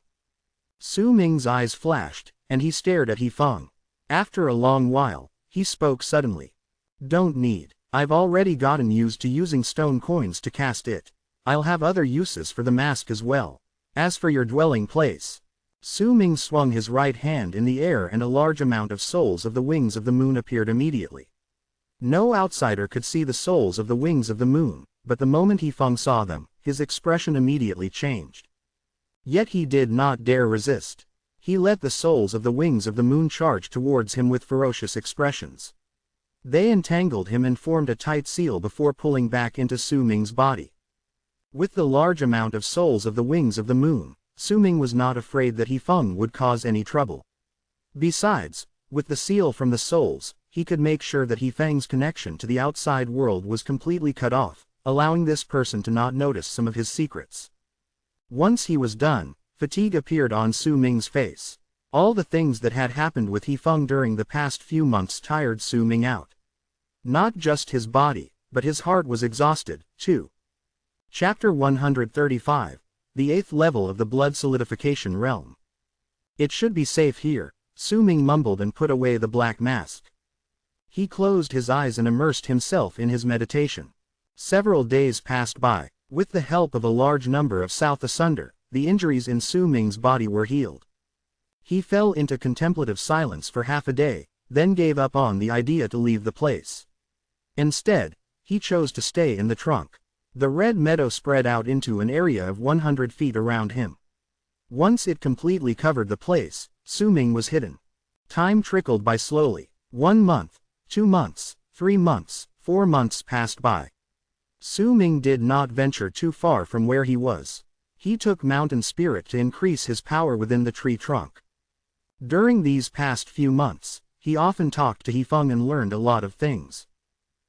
Su Ming's eyes flashed, and he stared at He Feng. After a long while, he spoke suddenly. Don't need. I've already gotten used to using stone coins to cast it. I'll have other uses for the mask as well. As for your dwelling place. Su Ming swung his right hand in the air and a large amount of souls of the wings of the moon appeared immediately. No outsider could see the souls of the wings of the moon, but the moment He Feng saw them, his expression immediately changed. Yet he did not dare resist. He let the souls of the wings of the moon charge towards him with ferocious expressions. They entangled him and formed a tight seal before pulling back into Su Ming's body. With the large amount of souls of the wings of the moon, Su Ming was not afraid that He Feng would cause any trouble. Besides, with the seal from the souls, he could make sure that He Feng's connection to the outside world was completely cut off, allowing this person to not notice some of his secrets. Once he was done, fatigue appeared on Su Ming's face. All the things that had happened with He Feng during the past few months tired Su Ming out. Not just his body, but his heart was exhausted, too. Chapter 135, The Eighth Level of the Blood Solidification Realm. It should be safe here, Su Ming mumbled and put away the black mask. He closed his eyes and immersed himself in his meditation. Several days passed by. With the help of a large number of South Asunder, the injuries in Su Ming's body were healed. He fell into contemplative silence for half a day, then gave up on the idea to leave the place. Instead, he chose to stay in the trunk. The red meadow spread out into an area of 100 feet around him. Once it completely covered the place, Su Ming was hidden. Time trickled by slowly. 1 month, 2 months, 3 months, 4 months passed by. Su Ming did not venture too far from where he was. He took mountain spirit to increase his power within the tree trunk. During these past few months, he often talked to He Feng and learned a lot of things.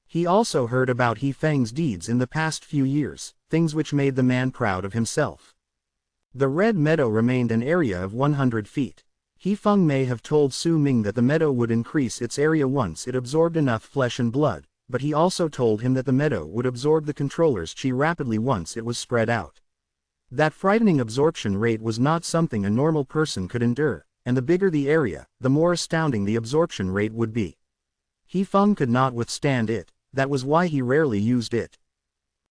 He also heard about He Feng's deeds in the past few years, things which made the man proud of himself. The red meadow remained an area of 100 feet. He Feng may have told Su Ming that the meadow would increase its area once it absorbed enough flesh and blood, but he also told him that the meadow would absorb the controller's chi rapidly once it was spread out. That frightening absorption rate was not something a normal person could endure, and the bigger the area, the more astounding the absorption rate would be. He Feng could not withstand it, that was why he rarely used it.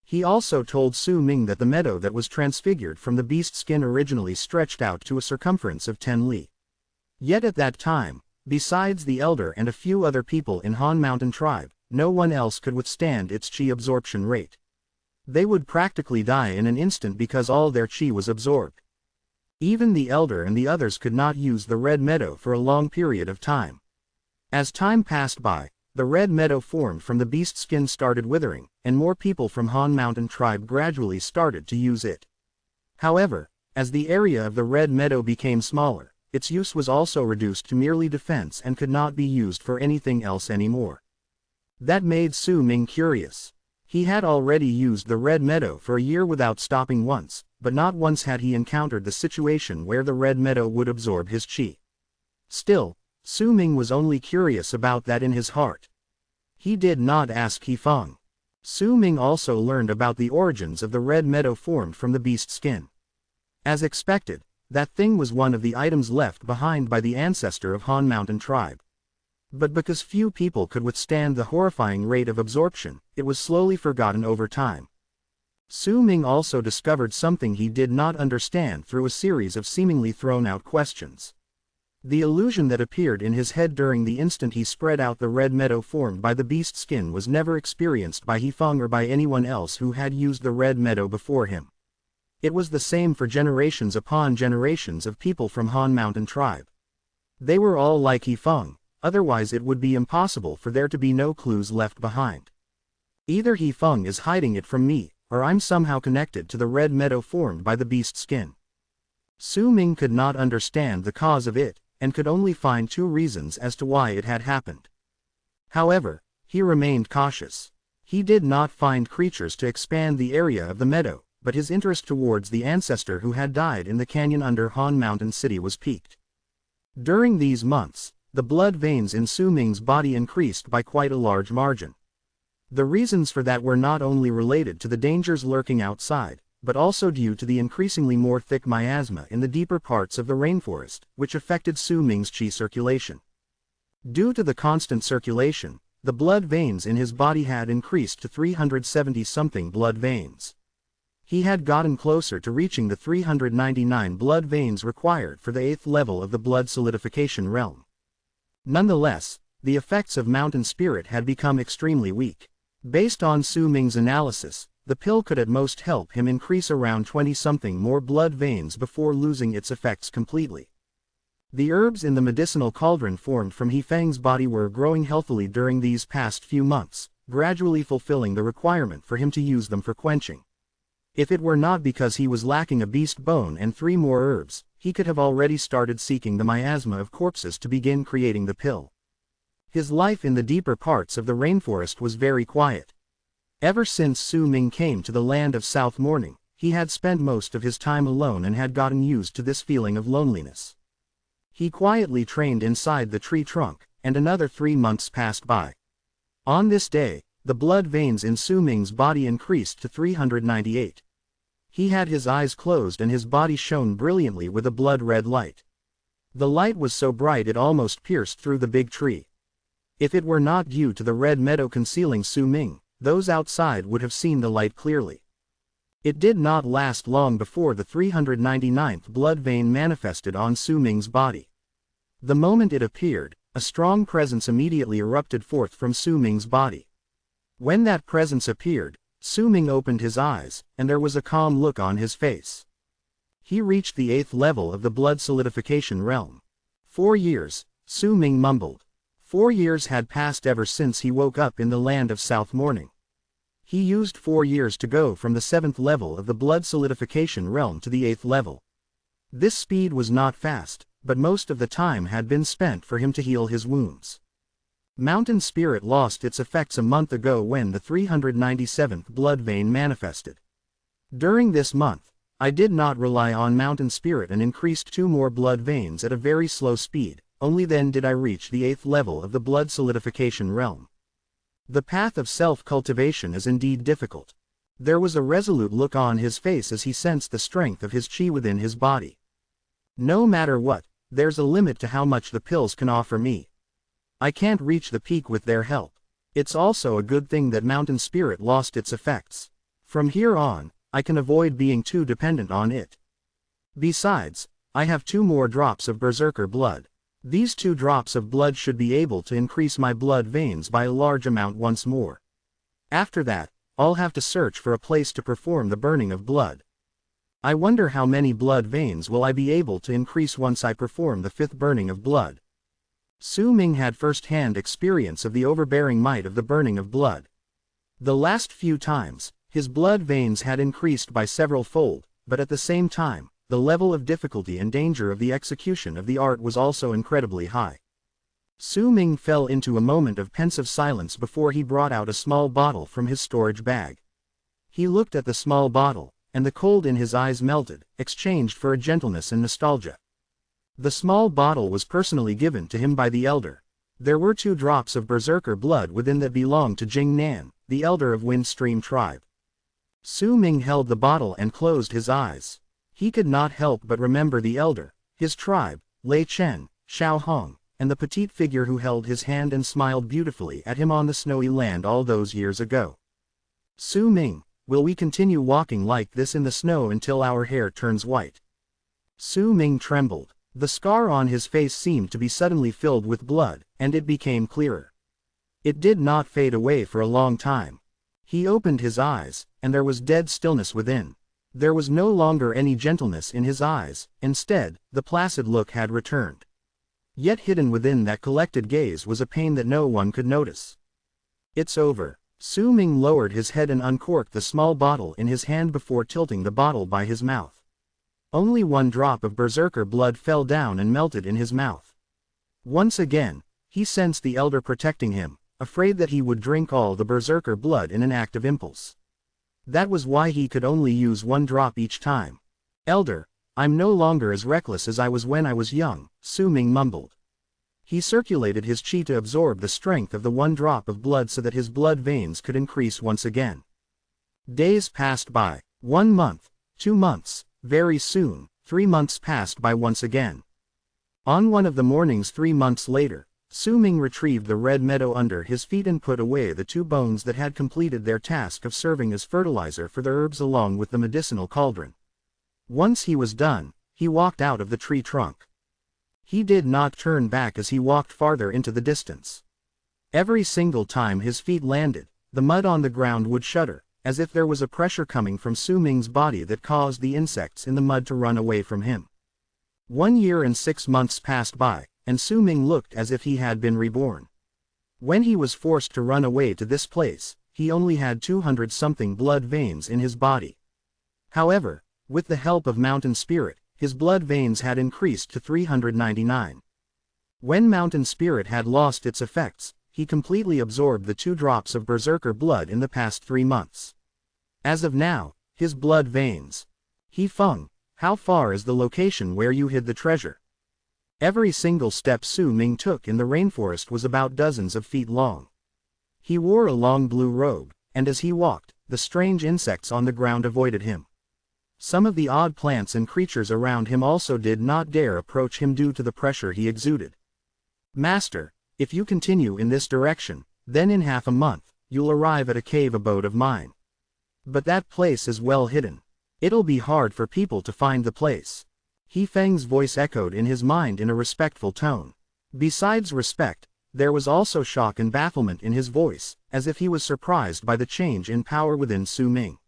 He also told Su Ming that the meadow that was transfigured from the beast skin originally stretched out to a circumference of 10 li. Yet at that time, besides the elder and a few other people in Han Mountain tribe, no one else could withstand its chi absorption rate. They would practically die in an instant because all their chi was absorbed. Even the elder and the others could not use the red meadow for a long period of time. As time passed by, the red meadow formed from the beast skin started withering, and more people from Han Mountain tribe gradually started to use it. However, as the area of the red meadow became smaller, its use was also reduced to merely defense and could not be used for anything else anymore. That made Su Ming curious. He had already used the red meadow for a year without stopping once, but not once had he encountered the situation where the red meadow would absorb his chi. Still, Su Ming was only curious about that in his heart. He did not ask He Feng. Su Ming also learned about the origins of the red meadow formed from the beast skin. As expected, that thing was one of the items left behind by the ancestor of Han Mountain tribe. But because few people could withstand the horrifying rate of absorption, it was slowly forgotten over time. Su Ming also discovered something he did not understand through a series of seemingly thrown-out questions. The illusion that appeared in his head during the instant he spread out the red meadow formed by the beast skin was never experienced by He Feng or by anyone else who had used the red meadow before him. It was the same for generations upon generations of people from Han Mountain tribe. They were all like He Feng, otherwise it would be impossible for there to be no clues left behind. Either He Feng is hiding it from me, or I'm somehow connected to the red meadow formed by the beast skin. Su Ming could not understand the cause of it, and could only find 2 reasons as to why it had happened. However, he remained cautious. He did not find creatures to expand the area of the meadow, but his interest towards the ancestor who had died in the canyon under Han Mountain City was piqued. During these months, the blood veins in Su Ming's body increased by quite a large margin. The reasons for that were not only related to the dangers lurking outside, but also due to the increasingly more thick miasma in the deeper parts of the rainforest, which affected Su Ming's chi circulation. Due to the constant circulation, the blood veins in his body had increased to 370-something blood veins. He had gotten closer to reaching the 399 blood veins required for the 8th level of the blood solidification realm. Nonetheless, the effects of mountain spirit had become extremely weak. Based on Su Ming's analysis, the pill could at most help him increase around 20-something more blood veins before losing its effects completely. The herbs in the medicinal cauldron formed from He Feng's body were growing healthily during these past few months, gradually fulfilling the requirement for him to use them for quenching. If it were not because he was lacking a beast bone and 3 more herbs, he could have already started seeking the miasma of corpses to begin creating the pill. His life in the deeper parts of the rainforest was very quiet. Ever since Su Ming came to the land of South Morning, he had spent most of his time alone and had gotten used to this feeling of loneliness. He quietly trained inside the tree trunk, and another 3 months passed by. On this day, the blood veins in Su Ming's body increased to 398. He had his eyes closed and his body shone brilliantly with a blood-red light. The light was so bright it almost pierced through the big tree. If it were not due to the red meadow concealing Su Ming, those outside would have seen the light clearly. It did not last long before the 399th blood vein manifested on Su Ming's body. The moment it appeared, a strong presence immediately erupted forth from Su Ming's body. When that presence appeared, Su Ming opened his eyes, and there was a calm look on his face. He reached the 8th level of the blood solidification realm. 4 years, Su Ming mumbled. 4 years had passed ever since he woke up in the land of South Morning. He used 4 years to go from the 7th level of the blood solidification realm to the 8th level. This speed was not fast, but most of the time had been spent for him to heal his wounds. Mountain Spirit lost its effects a month ago when the 397th blood vein manifested. During this month, I did not rely on Mountain Spirit and increased 2 more blood veins at a very slow speed, only then did I reach the 8th level of the blood solidification realm. The path of self-cultivation is indeed difficult. There was a resolute look on his face as he sensed the strength of his chi within his body. No matter what, there's a limit to how much the pills can offer me. I can't reach the peak with their help. It's also a good thing that Mountain Spirit lost its effects. From here on, I can avoid being too dependent on it. Besides, I have 2 more drops of Berserker blood. These 2 drops of blood should be able to increase my blood veins by a large amount once more. After that, I'll have to search for a place to perform the burning of blood. I wonder how many blood veins will I be able to increase once I perform the 5th burning of blood. Su Ming had first-hand experience of the overbearing might of the burning of blood. The last few times, his blood veins had increased by several-fold, but at the same time, the level of difficulty and danger of the execution of the art was also incredibly high. Su Ming fell into a moment of pensive silence before he brought out a small bottle from his storage bag. He looked at the small bottle, and the cold in his eyes melted, exchanged for a gentleness and nostalgia. The small bottle was personally given to him by the elder. There were 2 drops of Berserker blood within that belonged to Jing Nan, the elder of Windstream tribe. Su Ming held the bottle and closed his eyes. He could not help but remember the elder, his tribe, Lei Chen, Xiao Hong, and the petite figure who held his hand and smiled beautifully at him on the snowy land all those years ago. Su Ming, will we continue walking like this in the snow until our hair turns white? Su Ming trembled. The scar on his face seemed to be suddenly filled with blood, and it became clearer. It did not fade away for a long time. He opened his eyes, and there was dead stillness within. There was no longer any gentleness in his eyes, instead, the placid look had returned. Yet hidden within that collected gaze was a pain that no one could notice. It's over. Su Ming lowered his head and uncorked the small bottle in his hand before tilting the bottle by his mouth. Only 1 drop of Berserker blood fell down and melted in his mouth. Once again, he sensed the elder protecting him, afraid that he would drink all the Berserker blood in an act of impulse. That was why he could only use 1 drop each time. Elder, I'm no longer as reckless as I was when I was young, Su Ming mumbled. He circulated his chi to absorb the strength of the 1 drop of blood so that his blood veins could increase once again. Days passed by. 1 month, 2 months. Very soon, 3 months passed by once again. On one of the mornings 3 months later, Su Ming retrieved the red meadow under his feet and put away the 2 bones that had completed their task of serving as fertilizer for the herbs along with the medicinal cauldron. Once he was done, he walked out of the tree trunk. He did not turn back as he walked farther into the distance. Every single time his feet landed, the mud on the ground would shudder, as if there was a pressure coming from Su Ming's body that caused the insects in the mud to run away from him. 1 year and 6 months passed by, and Su Ming looked as if he had been reborn. When he was forced to run away to this place, he only had 200-something blood veins in his body. However, with the help of Mountain Spirit, his blood veins had increased to 399. When Mountain Spirit had lost its effects, he completely absorbed the 2 drops of Berserker blood in the past 3 months. As of now, his blood veins. He Feng, how far is the location where you hid the treasure? Every single step Su Ming took in the rainforest was about dozens of feet long. He wore a long blue robe, and as he walked, the strange insects on the ground avoided him. Some of the odd plants and creatures around him also did not dare approach him due to the pressure he exuded. Master, if you continue in this direction, then in half a month, you'll arrive at a cave abode of mine. But that place is well hidden. It'll be hard for people to find the place. He Feng's voice echoed in his mind in a respectful tone. Besides respect, there was also shock and bafflement in his voice, as if he was surprised by the change in power within Su Ming.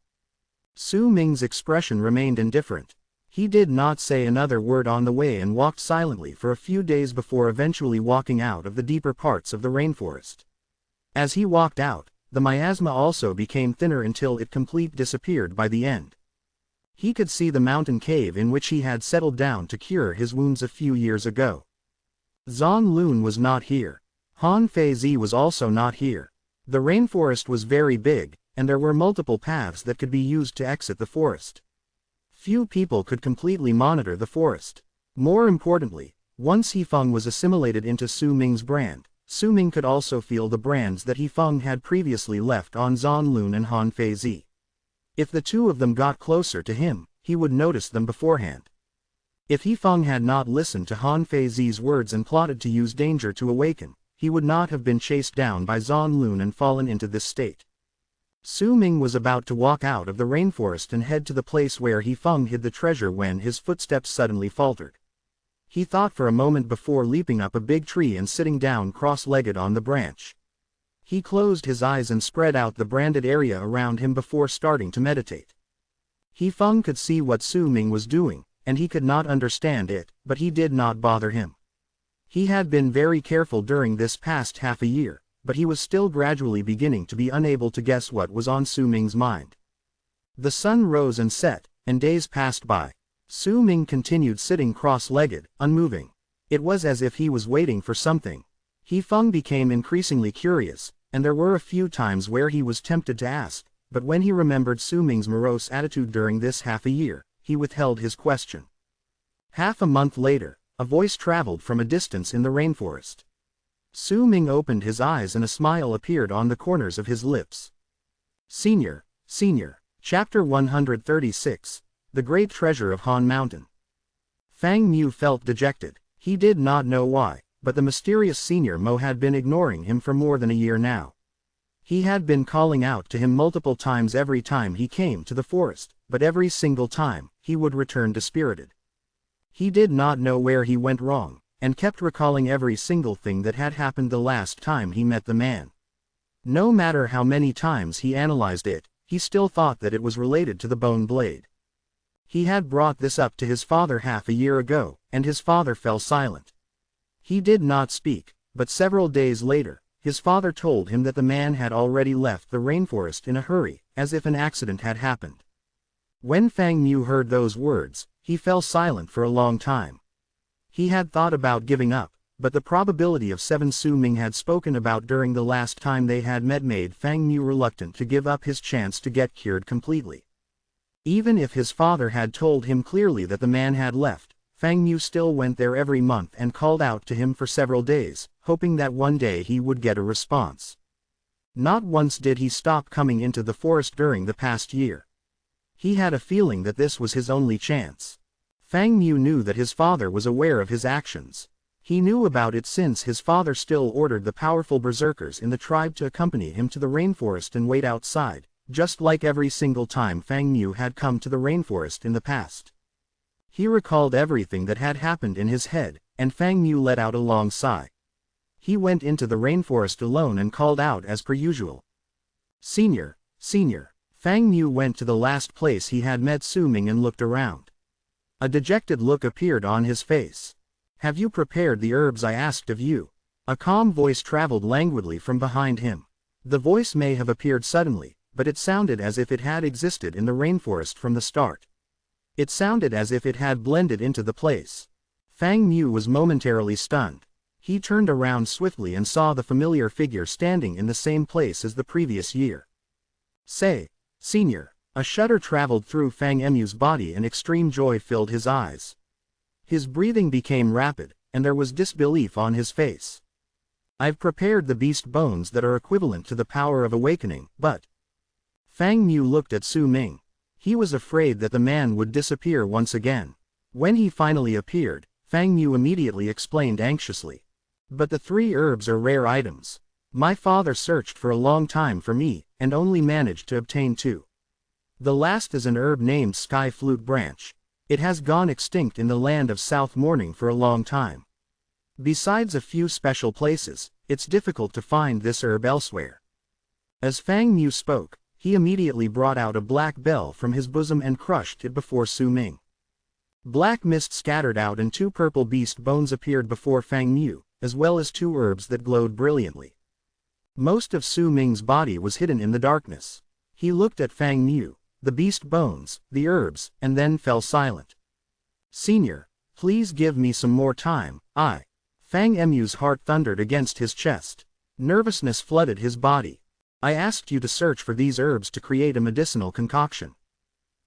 Su Ming's expression remained indifferent. He did not say another word on the way and walked silently for a few days before eventually walking out of the deeper parts of the rainforest. As he walked out, the miasma also became thinner until it completely disappeared by the end. He could see the mountain cave in which he had settled down to cure his wounds a few years ago. Zhang Lun was not here. Han Feizi was also not here. The rainforest was very big, and there were multiple paths that could be used to exit the forest. Few people could completely monitor the forest. More importantly, once He Feng was assimilated into Su Ming's brand, Su Ming could also feel the brands that He Feng had previously left on Zhang Lun and Han Feizi. If the 2 of them got closer to him, he would notice them beforehand. If He Feng had not listened to Han Feizi's words and plotted to use danger to awaken, he would not have been chased down by Zhang Lun and fallen into this state. Su Ming was about to walk out of the rainforest and head to the place where He Feng hid the treasure when his footsteps suddenly faltered. He thought for a moment before leaping up a big tree and sitting down cross-legged on the branch. He closed his eyes and spread out the branded area around him before starting to meditate. He Feng could see what Su Ming was doing, and he could not understand it, but he did not bother him. He had been very careful during this past half a year, but he was still gradually beginning to be unable to guess what was on Su Ming's mind. The sun rose and set, and days passed by. Su Ming continued sitting cross-legged, unmoving. It was as if he was waiting for something. He Feng became increasingly curious, and there were a few times where he was tempted to ask, but when he remembered Su Ming's morose attitude during this half a year, he withheld his question. Half a month later, a voice traveled from a distance in the rainforest. Su Ming opened his eyes and a smile appeared on the corners of his lips. Senior, Chapter 136, The Great Treasure of Han Mountain. Fang Mu felt dejected. He did not know why, but the mysterious Senior Mo had been ignoring him for more than a year now. He had been calling out to him multiple times every time he came to the forest, but every single time, he would return dispirited. He did not know where he went wrong, and kept recalling every single thing that had happened the last time he met the man. No matter how many times he analyzed it, he still thought that it was related to the bone blade. He had brought this up to his father half a year ago, and his father fell silent. He did not speak, but several days later, his father told him that the man had already left the rainforest in a hurry, as if an accident had happened. When Fang Mu heard those words, he fell silent for a long time. He had thought about giving up, but the probability of 7 Su Ming had spoken about during the last time they had met made Fang Mu reluctant to give up his chance to get cured completely. Even if his father had told him clearly that the man had left, Fang Mu still went there every month and called out to him for several days, hoping that one day he would get a response. Not once did he stop coming into the forest during the past year. He had a feeling that this was his only chance. Fang Mu knew that his father was aware of his actions. He knew about it since his father still ordered the powerful berserkers in the tribe to accompany him to the rainforest and wait outside, just like every single time Fang Mu had come to the rainforest in the past. He recalled everything that had happened in his head, and Fang Mu let out a long sigh. He went into the rainforest alone and called out as per usual. Senior. Fang Mu went to the last place he had met Su Ming and looked around. A dejected look appeared on his face. Have you prepared the herbs I asked of you? A calm voice traveled languidly from behind him. The voice may have appeared suddenly, but it sounded as if it had existed in the rainforest from the start. It sounded as if it had blended into the place. Fang Mu was momentarily stunned. He turned around swiftly and saw the familiar figure standing in the same place as the previous year. Say, Senior. A shudder traveled through Fang Mu's body and extreme joy filled his eyes. His breathing became rapid, and there was disbelief on his face. I've prepared the beast bones that are equivalent to the power of awakening, but... Fang Mu looked at Su Ming. He was afraid that the man would disappear once again. When he finally appeared, Fang Mu immediately explained anxiously. But the 3 herbs are rare items. My father searched for a long time for me, and only managed to obtain 2. The last is an herb named Sky Flute Branch. It has gone extinct in the land of South Morning for a long time. Besides a few special places, it's difficult to find this herb elsewhere. As Fang Mu spoke, he immediately brought out a black bell from his bosom and crushed it before Su Ming. Black mist scattered out and 2 purple beast bones appeared before Fang Mu, as well as 2 herbs that glowed brilliantly. Most of Su Ming's body was hidden in the darkness. He looked at Fang Mu, the beast bones, the herbs, and then fell silent. Senior, please give me some more time. Fang Mu's heart thundered against his chest. Nervousness flooded his body. I asked you to search for these herbs to create a medicinal concoction.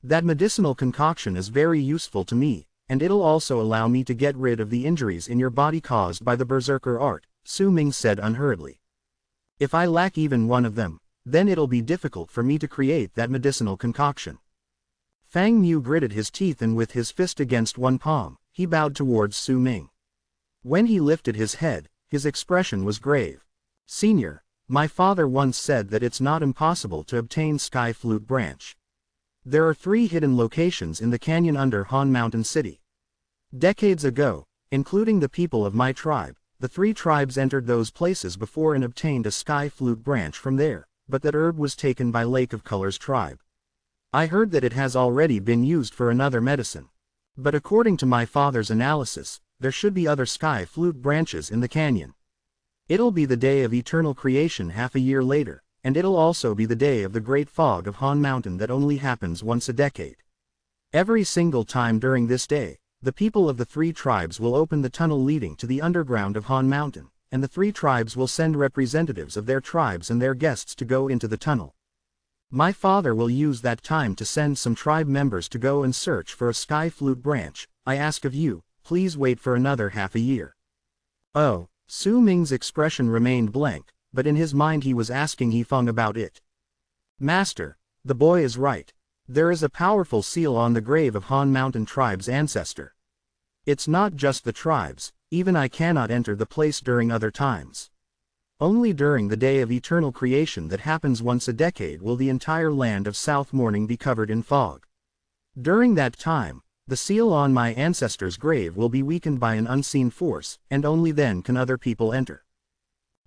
That medicinal concoction is very useful to me, and it'll also allow me to get rid of the injuries in your body caused by the berserker art, Su Ming said unhurriedly. If I lack even one of them, then it'll be difficult for me to create that medicinal concoction. Fang Mu gritted his teeth and with his fist against one palm, he bowed towards Su Ming. When he lifted his head, his expression was grave. Senior, my father once said that it's not impossible to obtain Sky Flute Branch. There are 3 hidden locations in the canyon under Han Mountain City. Decades ago, including the people of my tribe, the 3 tribes entered those places before and obtained a Sky Flute Branch from there, but that herb was taken by Lake of Colors tribe. I heard that it has already been used for another medicine. But according to my father's analysis, there should be other Sky Flute branches in the canyon. It'll be the day of eternal creation half a year later, and it'll also be the day of the great fog of Han Mountain that only happens once a decade. Every single time during this day, the people of the 3 tribes will open the tunnel leading to the underground of Han Mountain, and the 3 tribes will send representatives of their tribes and their guests to go into the tunnel. My father will use that time to send some tribe members to go and search for a Sky Flute Branch. I ask of you, please wait for another half a year. Oh, Su Ming's expression remained blank, but in his mind he was asking Yifeng about it. Master, the boy is right. There is a powerful seal on the grave of Han Mountain tribe's ancestor. It's not just the tribes, even I cannot enter the place during other times. Only during the day of eternal creation that happens once a decade will the entire land of South Morning be covered in fog. During that time, the seal on my ancestor's grave will be weakened by an unseen force, and only then can other people enter.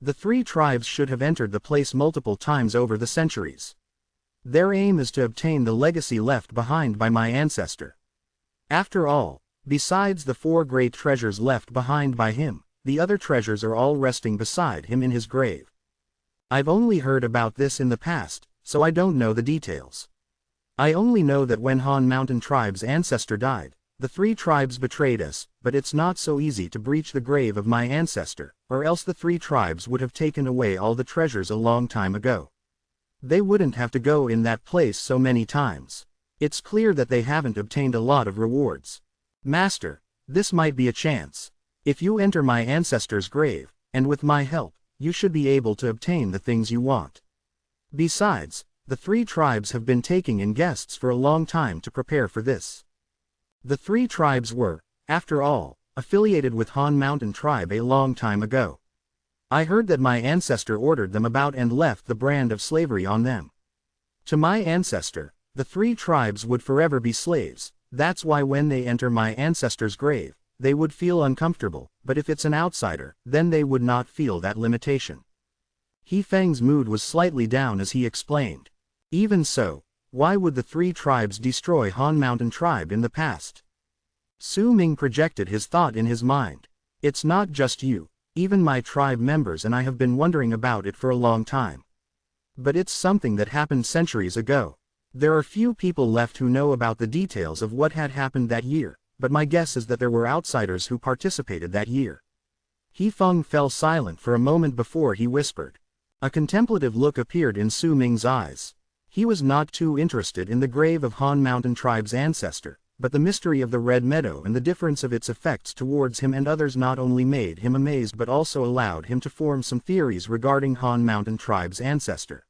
The 3 tribes should have entered the place multiple times over the centuries. Their aim is to obtain the legacy left behind by my ancestor. After all, besides the 4 great treasures left behind by him, the other treasures are all resting beside him in his grave. I've only heard about this in the past, so I don't know the details. I only know that when Han Mountain tribe's ancestor died, the 3 tribes betrayed us, but it's not so easy to breach the grave of my ancestor, or else the 3 tribes would have taken away all the treasures a long time ago. They wouldn't have to go in that place so many times. It's clear that they haven't obtained a lot of rewards. Master, this might be a chance. If you enter my ancestor's grave, and with my help, you should be able to obtain the things you want. Besides, the 3 tribes have been taking in guests for a long time to prepare for this. The 3 tribes were, after all, affiliated with Han Mountain tribe a long time ago. I heard that my ancestor ordered them about and left the brand of slavery on them. To my ancestor, the 3 tribes would forever be slaves. That's why when they enter my ancestor's grave, they would feel uncomfortable, but if it's an outsider, then they would not feel that limitation. Yifeng's mood was slightly down as he explained. Even so, why would the 3 tribes destroy Han Mountain tribe in the past? Su Ming projected his thought in his mind. It's not just you, even my tribe members and I have been wondering about it for a long time. But it's something that happened centuries ago. There are few people left who know about the details of what had happened that year, but my guess is that there were outsiders who participated that year. He Feng fell silent for a moment before he whispered. A contemplative look appeared in Su Ming's eyes. He was not too interested in the grave of Han Mountain Tribe's ancestor, but the mystery of the Red Meadow and the difference of its effects towards him and others not only made him amazed but also allowed him to form some theories regarding Han Mountain Tribe's ancestor.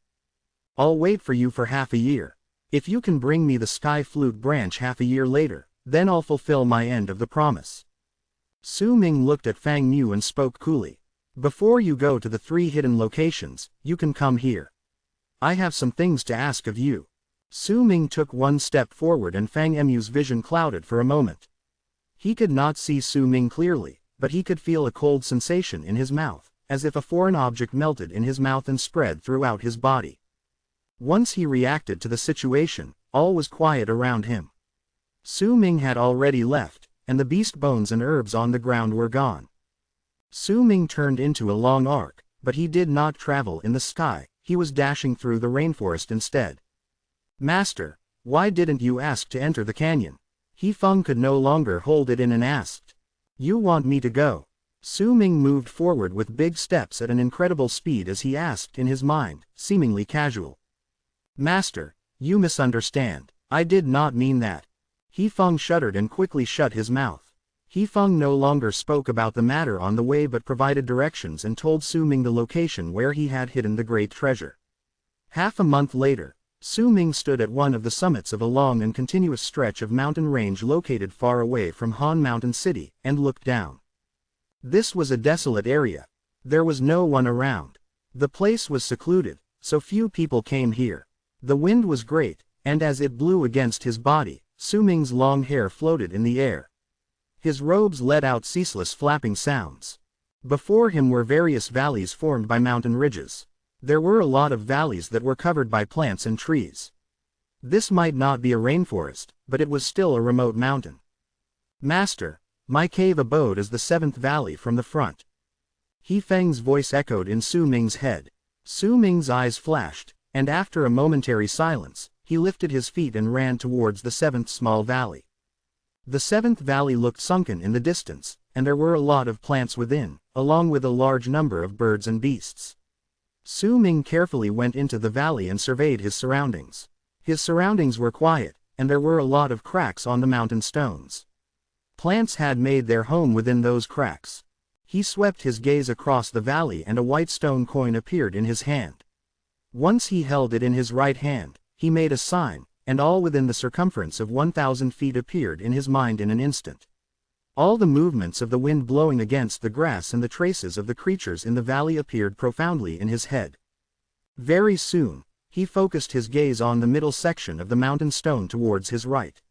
I'll wait for you for half a year. If you can bring me the Sky Flute branch half a year later, then I'll fulfill my end of the promise. Su Ming looked at Fang Mu and spoke coolly. Before you go to the 3 hidden locations, you can come here. I have some things to ask of you. Su Ming took one step forward and Fang Mu's vision clouded for a moment. He could not see Su Ming clearly, but he could feel a cold sensation in his mouth, as if a foreign object melted in his mouth and spread throughout his body. Once he reacted to the situation, all was quiet around him. Su Ming had already left, and the beast bones and herbs on the ground were gone. Su Ming turned into a long arc, but he did not travel in the sky, he was dashing through the rainforest instead. Master, why didn't you ask to enter the canyon? He Feng could no longer hold it in and asked. You want me to go? Su Ming moved forward with big steps at an incredible speed as he asked in his mind, seemingly casual. Master, you misunderstand. I did not mean that. He Feng shuddered and quickly shut his mouth. He Feng no longer spoke about the matter on the way but provided directions and told Su Ming the location where he had hidden the great treasure. Half a month later, Su Ming stood at one of the summits of a long and continuous stretch of mountain range located far away from Han Mountain City, and looked down. This was a desolate area. There was no one around. The place was secluded, so few people came here. The wind was great, and as it blew against his body, Su Ming's long hair floated in the air. His robes let out ceaseless flapping sounds. Before him were various valleys formed by mountain ridges. There were a lot of valleys that were covered by plants and trees. This might not be a rainforest, but it was still a remote mountain. Master, my cave abode is the 7th valley from the front. He Feng's voice echoed in Su Ming's head. Su Ming's eyes flashed, and after a momentary silence, he lifted his feet and ran towards the 7th small valley. The 7th valley looked sunken in the distance, and there were a lot of plants within, along with a large number of birds and beasts. Su Ming carefully went into the valley and surveyed his surroundings. His surroundings were quiet, and there were a lot of cracks on the mountain stones. Plants had made their home within those cracks. He swept his gaze across the valley and a white stone coin appeared in his hand. Once he held it in his right hand, he made a sign, and all within the circumference of 1,000 feet appeared in his mind in an instant. All the movements of the wind blowing against the grass and the traces of the creatures in the valley appeared profoundly in his head. Very soon, he focused his gaze on the middle section of the mountain stone towards his right.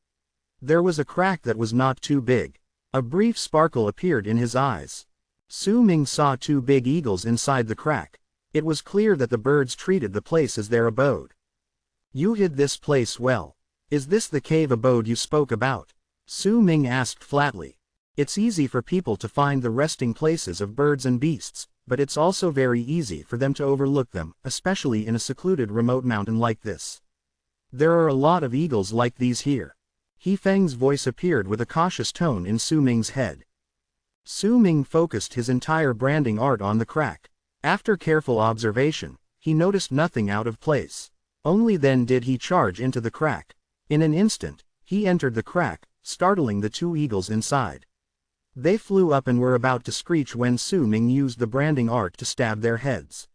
There was a crack that was not too big. A brief sparkle appeared in his eyes. Su Ming saw 2 big eagles inside the crack. It was clear that the birds treated the place as their abode. You hid this place well. Is this the cave abode you spoke about? Su Ming asked flatly. It's easy for people to find the resting places of birds and beasts, but it's also very easy for them to overlook them, especially in a secluded remote mountain like this. There are a lot of eagles like these here. He Feng's voice appeared with a cautious tone in Su Ming's head. Su Ming focused his entire branding art on the crack. After careful observation, he noticed nothing out of place. Only then did he charge into the crack. In an instant, he entered the crack, startling the 2 eagles inside. They flew up and were about to screech when Su Ming used the branding art to stab their heads.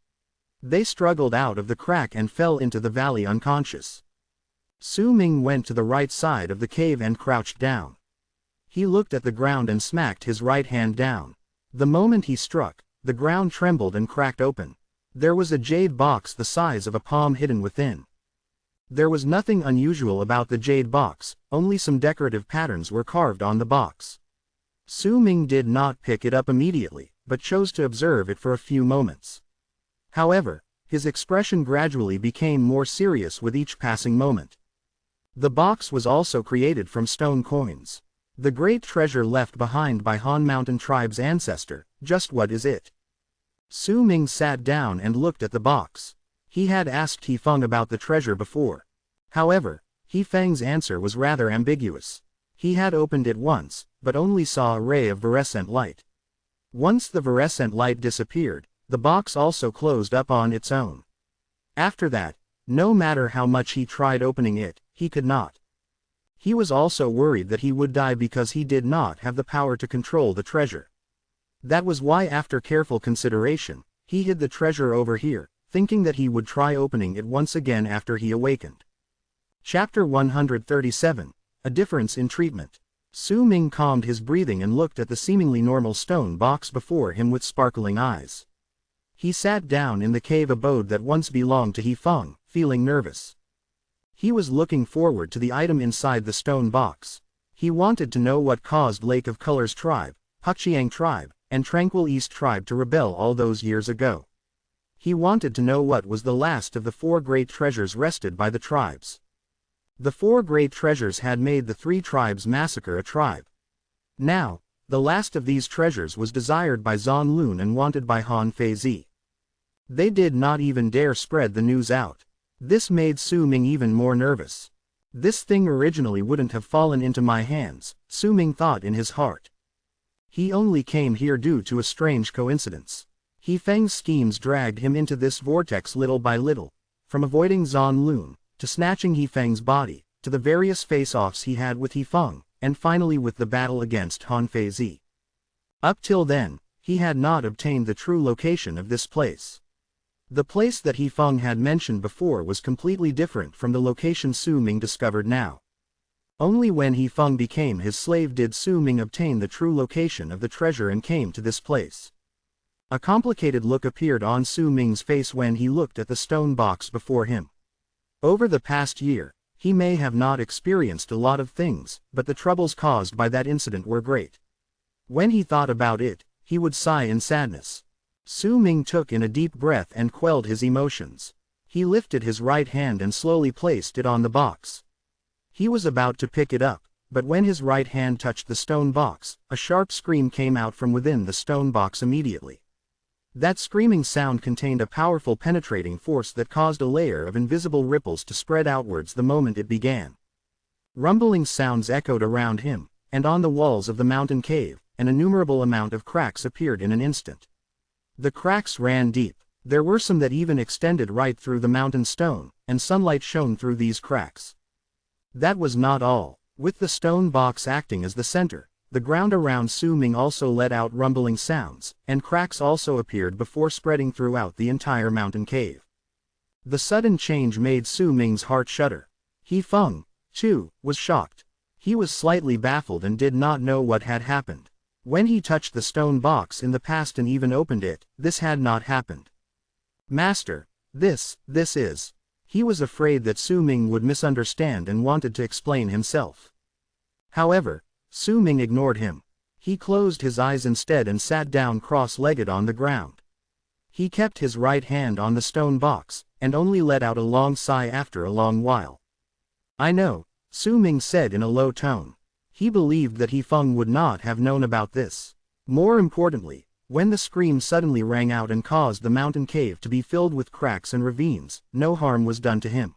They struggled out of the crack and fell into the valley unconscious. Su Ming went to the right side of the cave and crouched down. He looked at the ground and smacked his right hand down. The moment he struck, the ground trembled and cracked open. There was a jade box the size of a palm hidden within. There was nothing unusual about the jade box, only some decorative patterns were carved on the box. Su Ming did not pick it up immediately, but chose to observe it for a few moments. However, his expression gradually became more serious with each passing moment. The box was also created from stone coins. The great treasure left behind by Han Mountain tribe's ancestor, just what is it? Su Ming sat down and looked at the box. He had asked He Feng about the treasure before. However, He Feng's answer was rather ambiguous. He had opened it once, but only saw a ray of fluorescent light. Once the fluorescent light disappeared, the box also closed up on its own. After that, no matter how much he tried opening it, he could not. He was also worried that he would die because he did not have the power to control the treasure. That was why, after careful consideration, he hid the treasure over here, thinking that he would try opening it once again after he awakened. Chapter 137, A Difference in Treatment. Su Ming calmed his breathing and looked at the seemingly normal stone box before him with sparkling eyes. He sat down in the cave abode that once belonged to He Feng, feeling nervous. He was looking forward to the item inside the stone box. He wanted to know what caused Lake of Colors tribe, Puxiang tribe, and Tranquil East tribe to rebel all those years ago. He wanted to know what was the last of the 4 great treasures wrested by the tribes. The 4 great treasures had made the 3 tribes massacre a tribe. Now, the last of these treasures was desired by Zan Lun and wanted by Han Feizi. They did not even dare spread the news out. This made Su Ming even more nervous. This thing originally wouldn't have fallen into my hands, Su Ming thought in his heart. He only came here due to a strange coincidence. He Feng's schemes dragged him into this vortex little by little, from avoiding Zan Lun, to snatching He Feng's body, to the various face-offs he had with He Feng, and finally with the battle against Han Feizi. Up till then, he had not obtained the true location of this place. The place that He Feng had mentioned before was completely different from the location Su Ming discovered now. Only when He Feng became his slave did Su Ming obtain the true location of the treasure and came to this place. A complicated look appeared on Su Ming's face when he looked at the stone box before him. Over the past year, he may have not experienced a lot of things, but the troubles caused by that incident were great. When he thought about it, he would sigh in sadness. Su Ming took in a deep breath and quelled his emotions. He lifted his right hand and slowly placed it on the box. He was about to pick it up, but when his right hand touched the stone box, a sharp scream came out from within the stone box immediately. That screaming sound contained a powerful penetrating force that caused a layer of invisible ripples to spread outwards the moment it began. Rumbling sounds echoed around him, and on the walls of the mountain cave, an innumerable amount of cracks appeared in an instant. The cracks ran deep. There were some that even extended right through the mountain stone, and sunlight shone through these cracks. That was not all. With the stone box acting as the center, the ground around Su Ming also let out rumbling sounds, and cracks also appeared before spreading throughout the entire mountain cave. The sudden change made Su Ming's heart shudder. He Feng, too, was shocked. He was slightly baffled and did not know what had happened. When he touched the stone box in the past and even opened it, this had not happened. Master, this is... He was afraid that Su Ming would misunderstand and wanted to explain himself. However, Su Ming ignored him. He closed his eyes instead and sat down cross-legged on the ground. He kept his right hand on the stone box, and only let out a long sigh after a long while. I know, Su Ming said in a low tone. He believed that He Feng would not have known about this. More importantly, when the scream suddenly rang out and caused the mountain cave to be filled with cracks and ravines, no harm was done to him.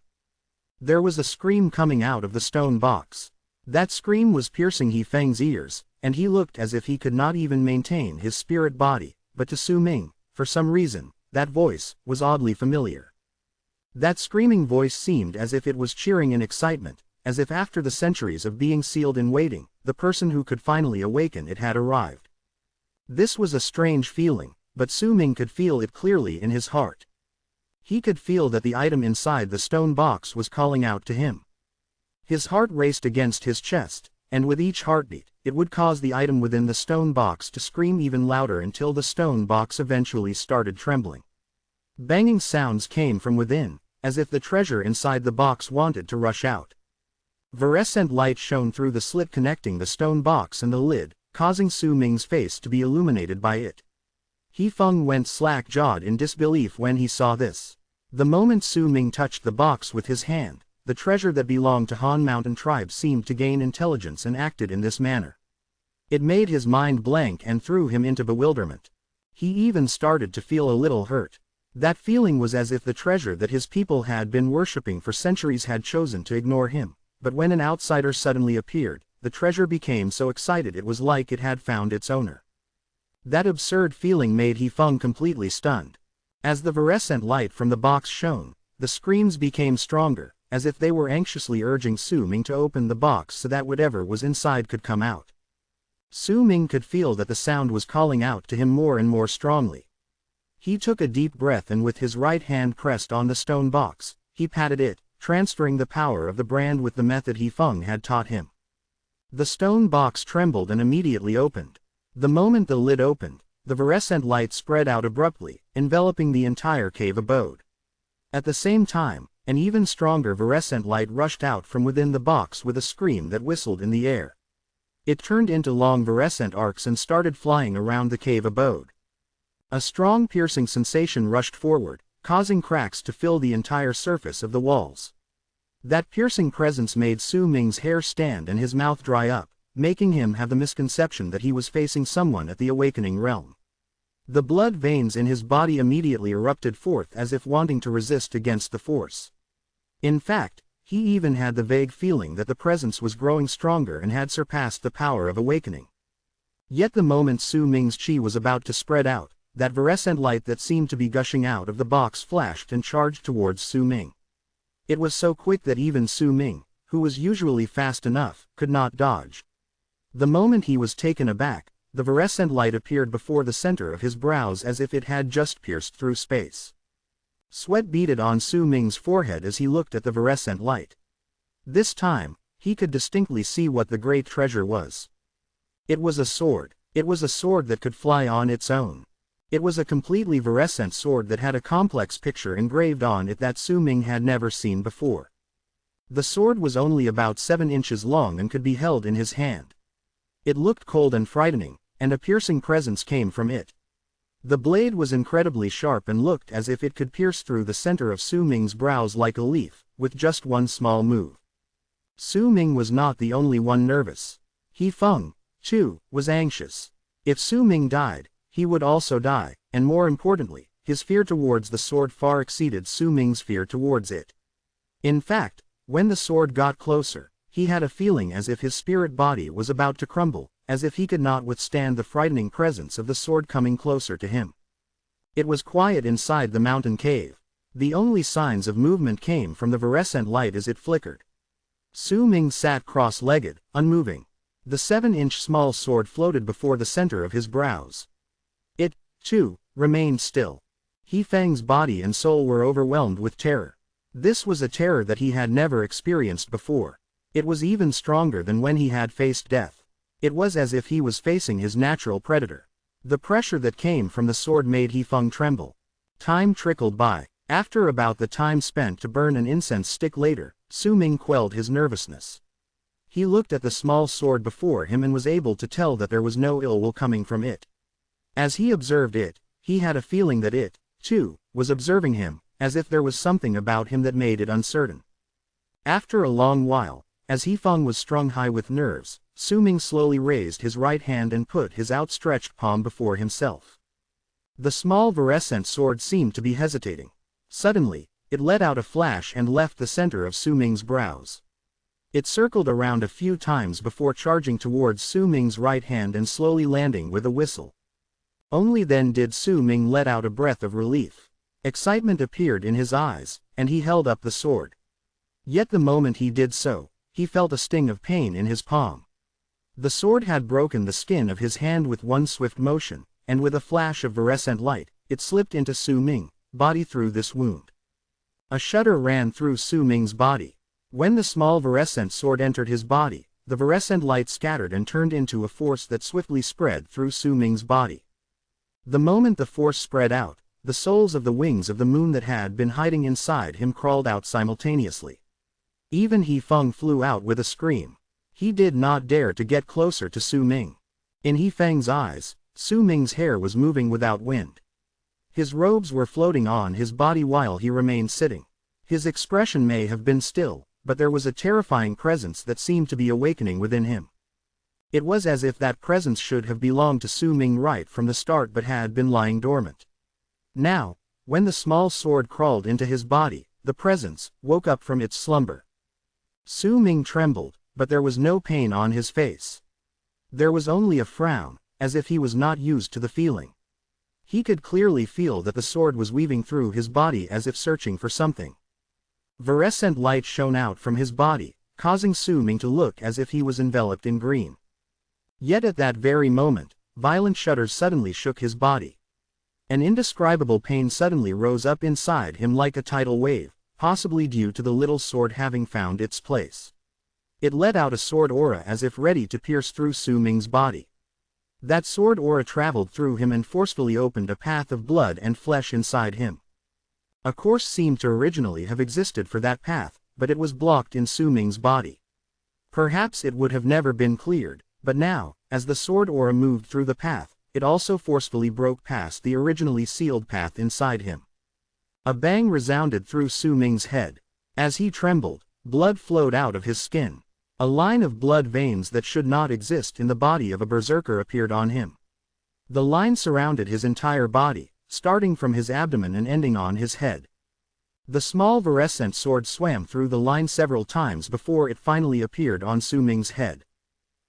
There was a scream coming out of the stone box. That scream was piercing He Feng's ears, and he looked as if he could not even maintain his spirit body, but to Su Ming, for some reason, that voice was oddly familiar. That screaming voice seemed as if it was cheering in excitement, as if after the centuries of being sealed in waiting, the person who could finally awaken it had arrived. This was a strange feeling, but Su Ming could feel it clearly in his heart. He could feel that the item inside the stone box was calling out to him. His heart raced against his chest, and with each heartbeat, it would cause the item within the stone box to scream even louder until the stone box eventually started trembling. Banging sounds came from within, as if the treasure inside the box wanted to rush out. Fluorescent light shone through the slit connecting the stone box and the lid, causing Su Ming's face to be illuminated by it. He Feng went slack-jawed in disbelief when he saw this. The moment Su Ming touched the box with his hand, the treasure that belonged to Han Mountain tribe seemed to gain intelligence and acted in this manner. It made his mind blank and threw him into bewilderment. He even started to feel a little hurt. That feeling was as if the treasure that his people had been worshipping for centuries had chosen to ignore him, but when an outsider suddenly appeared, the treasure became so excited it was like it had found its owner. That absurd feeling made He Feng completely stunned. As the fluorescent light from the box shone, the screams became stronger, as if they were anxiously urging Su Ming to open the box so that whatever was inside could come out. Su Ming could feel that the sound was calling out to him more and more strongly. He took a deep breath and with his right hand pressed on the stone box, he patted it, transferring the power of the brand with the method He Feng had taught him. The stone box trembled and immediately opened. The moment the lid opened, the fluorescent light spread out abruptly, enveloping the entire cave abode. At the same time, an even stronger fluorescent light rushed out from within the box with a scream that whistled in the air. It turned into long fluorescent arcs and started flying around the cave abode. A strong piercing sensation rushed forward, causing cracks to fill the entire surface of the walls. That piercing presence made Su Ming's hair stand and his mouth dry up, making him have the misconception that he was facing someone at the awakening realm. The blood veins in his body immediately erupted forth as if wanting to resist against the force. In fact, he even had the vague feeling that the presence was growing stronger and had surpassed the power of awakening. Yet the moment Su Ming's chi was about to spread out, that fluorescent light that seemed to be gushing out of the box flashed and charged towards Su Ming. It was so quick that even Su Ming, who was usually fast enough, could not dodge. The moment he was taken aback, the fluorescent light appeared before the center of his brows as if it had just pierced through space. Sweat beaded on Su Ming's forehead as he looked at the fluorescent light. This time, he could distinctly see what the great treasure was. It was a sword. It was a sword that could fly on its own. It was a completely fluorescent sword that had a complex picture engraved on it that Su Ming had never seen before. The sword was only about 7 inches long and could be held in his hand. It looked cold and frightening, and a piercing presence came from it. The blade was incredibly sharp and looked as if it could pierce through the center of Su Ming's brows like a leaf, with just one small move. Su Ming was not the only one nervous. He Feng, too, was anxious. If Su Ming died, he would also die, and more importantly, his fear towards the sword far exceeded Su Ming's fear towards it. In fact, when the sword got closer, he had a feeling as if his spirit body was about to crumble, as if he could not withstand the frightening presence of the sword coming closer to him. It was quiet inside the mountain cave. The only signs of movement came from the fluorescent light as it flickered. Su Ming sat cross-legged, unmoving. The 7-inch small sword floated before the center of his brows. It, too, remained still. He Feng's body and soul were overwhelmed with terror. This was a terror that he had never experienced before. It was even stronger than when he had faced death. It was as if he was facing his natural predator. The pressure that came from the sword made He Feng tremble. Time trickled by. After about the time spent to burn an incense stick later, Su Ming quelled his nervousness. He looked at the small sword before him and was able to tell that there was no ill will coming from it. As he observed it, he had a feeling that it, too, was observing him, as if there was something about him that made it uncertain. After a long while, as He Feng was strung high with nerves, Su Ming slowly raised his right hand and put his outstretched palm before himself. The small fluorescent sword seemed to be hesitating. Suddenly, it let out a flash and left the center of Su Ming's brows. It circled around a few times before charging towards Su Ming's right hand and slowly landing with a whistle. Only then did Su Ming let out a breath of relief. Excitement appeared in his eyes, and he held up the sword. Yet the moment he did so, he felt a sting of pain in his palm. The sword had broken the skin of his hand with one swift motion, and with a flash of fluorescent light, it slipped into Su Ming's body through this wound. A shudder ran through Su Ming's body. When the small fluorescent sword entered his body, the fluorescent light scattered and turned into a force that swiftly spread through Su Ming's body. The moment the force spread out, the souls of the wings of the moon that had been hiding inside him crawled out simultaneously. Even He Feng flew out with a scream. He did not dare to get closer to Su Ming. In He Feng's eyes, Su Ming's hair was moving without wind. His robes were floating on his body while he remained sitting. His expression may have been still, but there was a terrifying presence that seemed to be awakening within him. It was as if that presence should have belonged to Su Ming right from the start but had been lying dormant. Now, when the small sword crawled into his body, the presence woke up from its slumber. Su Ming trembled, but there was no pain on his face. There was only a frown, as if he was not used to the feeling. He could clearly feel that the sword was weaving through his body as if searching for something. Fluorescent light shone out from his body, causing Su Ming to look as if he was enveloped in green. Yet at that very moment, violent shudders suddenly shook his body. An indescribable pain suddenly rose up inside him like a tidal wave, possibly due to the little sword having found its place. It let out a sword aura as if ready to pierce through Su Ming's body. That sword aura traveled through him and forcefully opened a path of blood and flesh inside him. A course seemed to originally have existed for that path, but it was blocked in Su Ming's body. Perhaps it would have never been cleared, but now, as the sword aura moved through the path, it also forcefully broke past the originally sealed path inside him. A bang resounded through Su Ming's head. As he trembled, blood flowed out of his skin. A line of blood veins that should not exist in the body of a berserker appeared on him. The line surrounded his entire body, starting from his abdomen and ending on his head. The small fluorescent sword swam through the line several times before it finally appeared on Su Ming's head.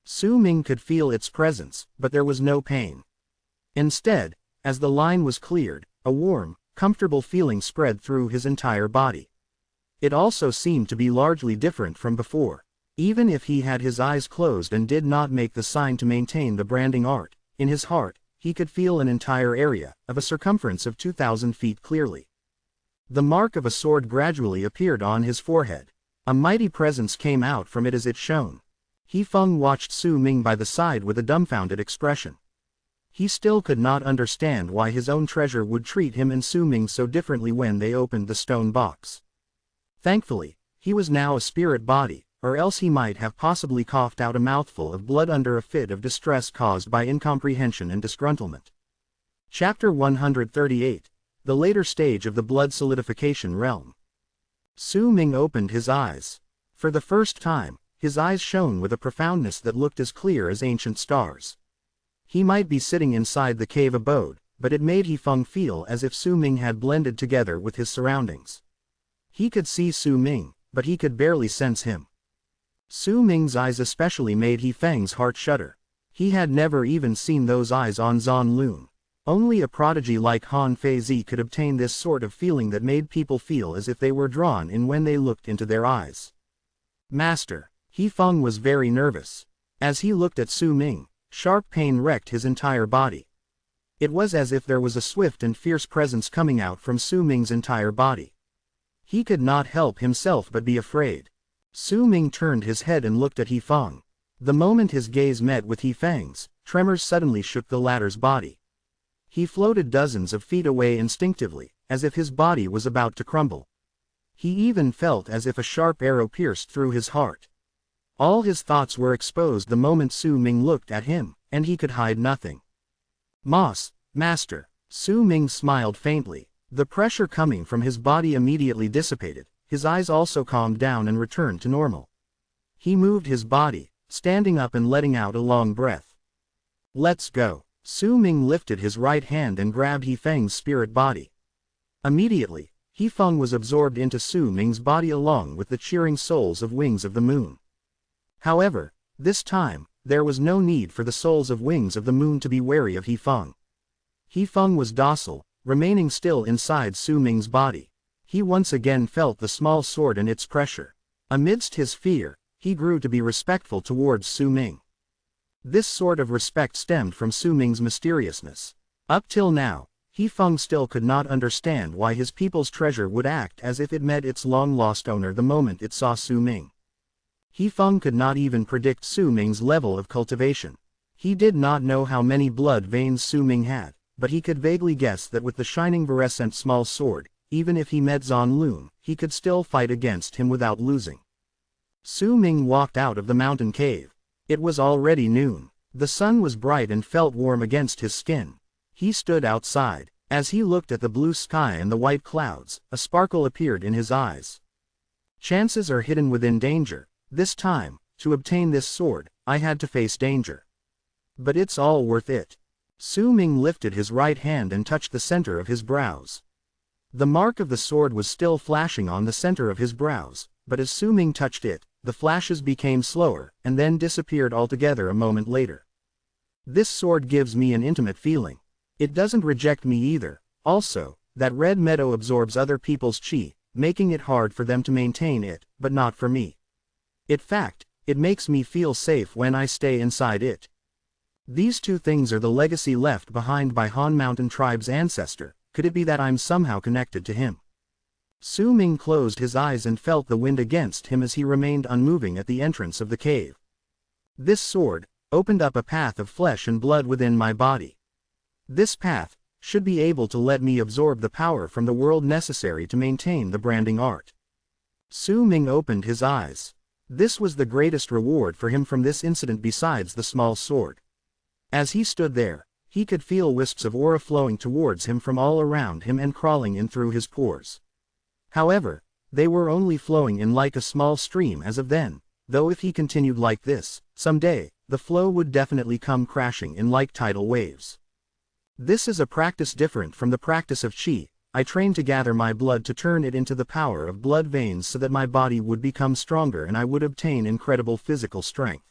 Su Ming could feel its presence, but there was no pain. Instead, as the line was cleared, a warm, comfortable feeling spread through his entire body. It also seemed to be largely different from before. Even if he had his eyes closed and did not make the sign to maintain the branding art, in his heart, he could feel an entire area, of a circumference of 2,000 feet clearly. The mark of a sword gradually appeared on his forehead. A mighty presence came out from it as it shone. He Feng watched Su Ming by the side with a dumbfounded expression. He still could not understand why his own treasure would treat him and Su Ming so differently when they opened the stone box. Thankfully, he was now a spirit body, or else he might have possibly coughed out a mouthful of blood under a fit of distress caused by incomprehension and disgruntlement. Chapter 138, The Later Stage of the Blood Solidification Realm. Su Ming opened his eyes. For the first time, his eyes shone with a profoundness that looked as clear as ancient stars. He might be sitting inside the cave abode, but it made He Feng feel as if Su Ming had blended together with his surroundings. He could see Su Ming, but he could barely sense him. Su Ming's eyes especially made He Feng's heart shudder. He had never even seen those eyes on Zan Lun. Only a prodigy like Han Feizi could obtain this sort of feeling that made people feel as if they were drawn in when they looked into their eyes. Master. He Feng was very nervous. As he looked at Su Ming, sharp pain wrecked his entire body. It was as if there was a swift and fierce presence coming out from Su Ming's entire body. He could not help himself but be afraid. Su Ming turned his head and looked at He Feng. The moment his gaze met with He Feng's, tremors suddenly shook the latter's body. He floated dozens of feet away instinctively, as if his body was about to crumble. He even felt as if a sharp arrow pierced through his heart. All his thoughts were exposed the moment Su Ming looked at him, and he could hide nothing. Master. Su Ming smiled faintly. The pressure coming from his body immediately dissipated, his eyes also calmed down and returned to normal. He moved his body, standing up and letting out a long breath. Let's go. Su Ming lifted his right hand and grabbed He Feng's spirit body. Immediately, He Feng was absorbed into Su Ming's body along with the cheering souls of Wings of the Moon. However, this time, there was no need for the souls of Wings of the Moon to be wary of He Feng. He Feng was docile, remaining still inside Su Ming's body. He once again felt the small sword and its pressure. Amidst his fear, he grew to be respectful towards Su Ming. This sort of respect stemmed from Su Ming's mysteriousness. Up till now, He Feng still could not understand why his people's treasure would act as if it met its long-lost owner the moment it saw Su Ming. He Feng could not even predict Su Ming's level of cultivation. He did not know how many blood veins Su Ming had, but he could vaguely guess that with the shining fluorescent small sword, even if he met Zan Lun, he could still fight against him without losing. Su Ming walked out of the mountain cave. It was already noon. The sun was bright and felt warm against his skin. He stood outside. As he looked at the blue sky and the white clouds, a sparkle appeared in his eyes. Chances are hidden within danger. This time, to obtain this sword, I had to face danger. But it's all worth it. Su Ming lifted his right hand and touched the center of his brows. The mark of the sword was still flashing on the center of his brows, but as Su Ming touched it, the flashes became slower, and then disappeared altogether a moment later. This sword gives me an intimate feeling. It doesn't reject me either. Also, that red meadow absorbs other people's chi, making it hard for them to maintain it, but not for me. In fact, it makes me feel safe when I stay inside it. These two things are the legacy left behind by Han Mountain Tribe's ancestor. Could it be that I'm somehow connected to him? Su Ming closed his eyes and felt the wind against him as he remained unmoving at the entrance of the cave. This sword opened up a path of flesh and blood within my body. This path should be able to let me absorb the power from the world necessary to maintain the branding art. Su Ming opened his eyes. This was the greatest reward for him from this incident besides the small sword. As he stood there, he could feel wisps of aura flowing towards him from all around him and crawling in through his pores. However, they were only flowing in like a small stream as of then, though if he continued like this, someday, the flow would definitely come crashing in like tidal waves. This is a practice different from the practice of Qi. I trained to gather my blood to turn it into the power of blood veins so that my body would become stronger and I would obtain incredible physical strength.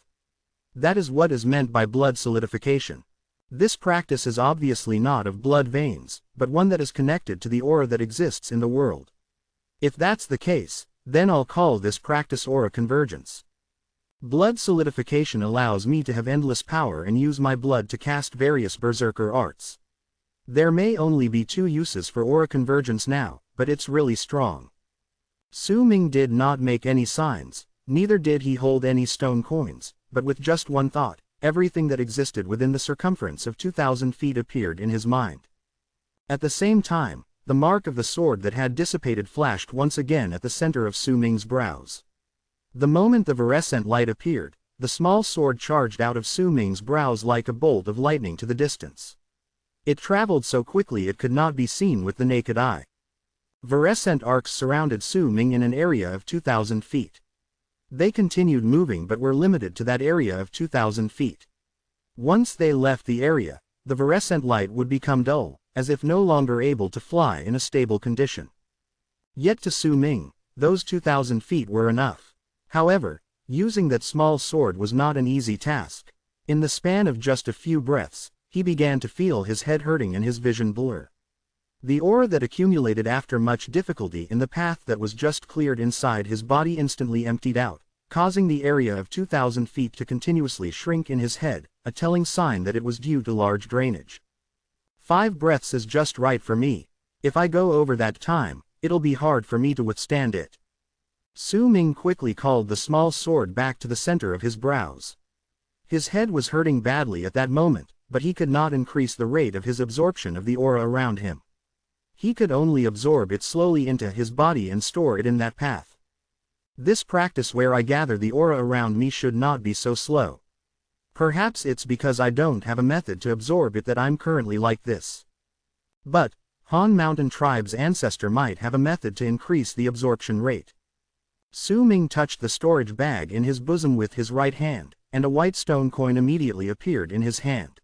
That is what is meant by blood solidification. This practice is obviously not of blood veins, but one that is connected to the aura that exists in the world. If that's the case, then I'll call this practice aura convergence. Blood solidification allows me to have endless power and use my blood to cast various berserker arts. There may only be two uses for aura convergence now, but it's really strong. Su Ming did not make any signs, neither did he hold any stone coins, but with just one thought, everything that existed within the circumference of 2,000 feet appeared in his mind. At the same time, the mark of the sword that had dissipated flashed once again at the center of Su Ming's brows. The moment the virescent light appeared, the small sword charged out of Su Ming's brows like a bolt of lightning to the distance. It traveled so quickly it could not be seen with the naked eye. Virescent arcs surrounded Su Ming in an area of 2,000 feet. They continued moving but were limited to that area of 2,000 feet. Once they left the area, the virescent light would become dull, as if no longer able to fly in a stable condition. Yet to Su Ming, those 2,000 feet were enough. However, using that small sword was not an easy task. In the span of just a few breaths, he began to feel his head hurting and his vision blur. The aura that accumulated after much difficulty in the path that was just cleared inside his body instantly emptied out, causing the area of 2,000 feet to continuously shrink in his head, a telling sign that it was due to large drainage. 5 breaths is just right for me. If I go over that time, it'll be hard for me to withstand it. Su Ming quickly called the small sword back to the center of his brows. His head was hurting badly at that moment, but he could not increase the rate of his absorption of the aura around him. He could only absorb it slowly into his body and store it in that path. This practice where I gather the aura around me should not be so slow. Perhaps it's because I don't have a method to absorb it that I'm currently like this. But, Han Mountain Tribe's ancestor might have a method to increase the absorption rate. Su Ming touched the storage bag in his bosom with his right hand, and a white stone coin immediately appeared in his hand.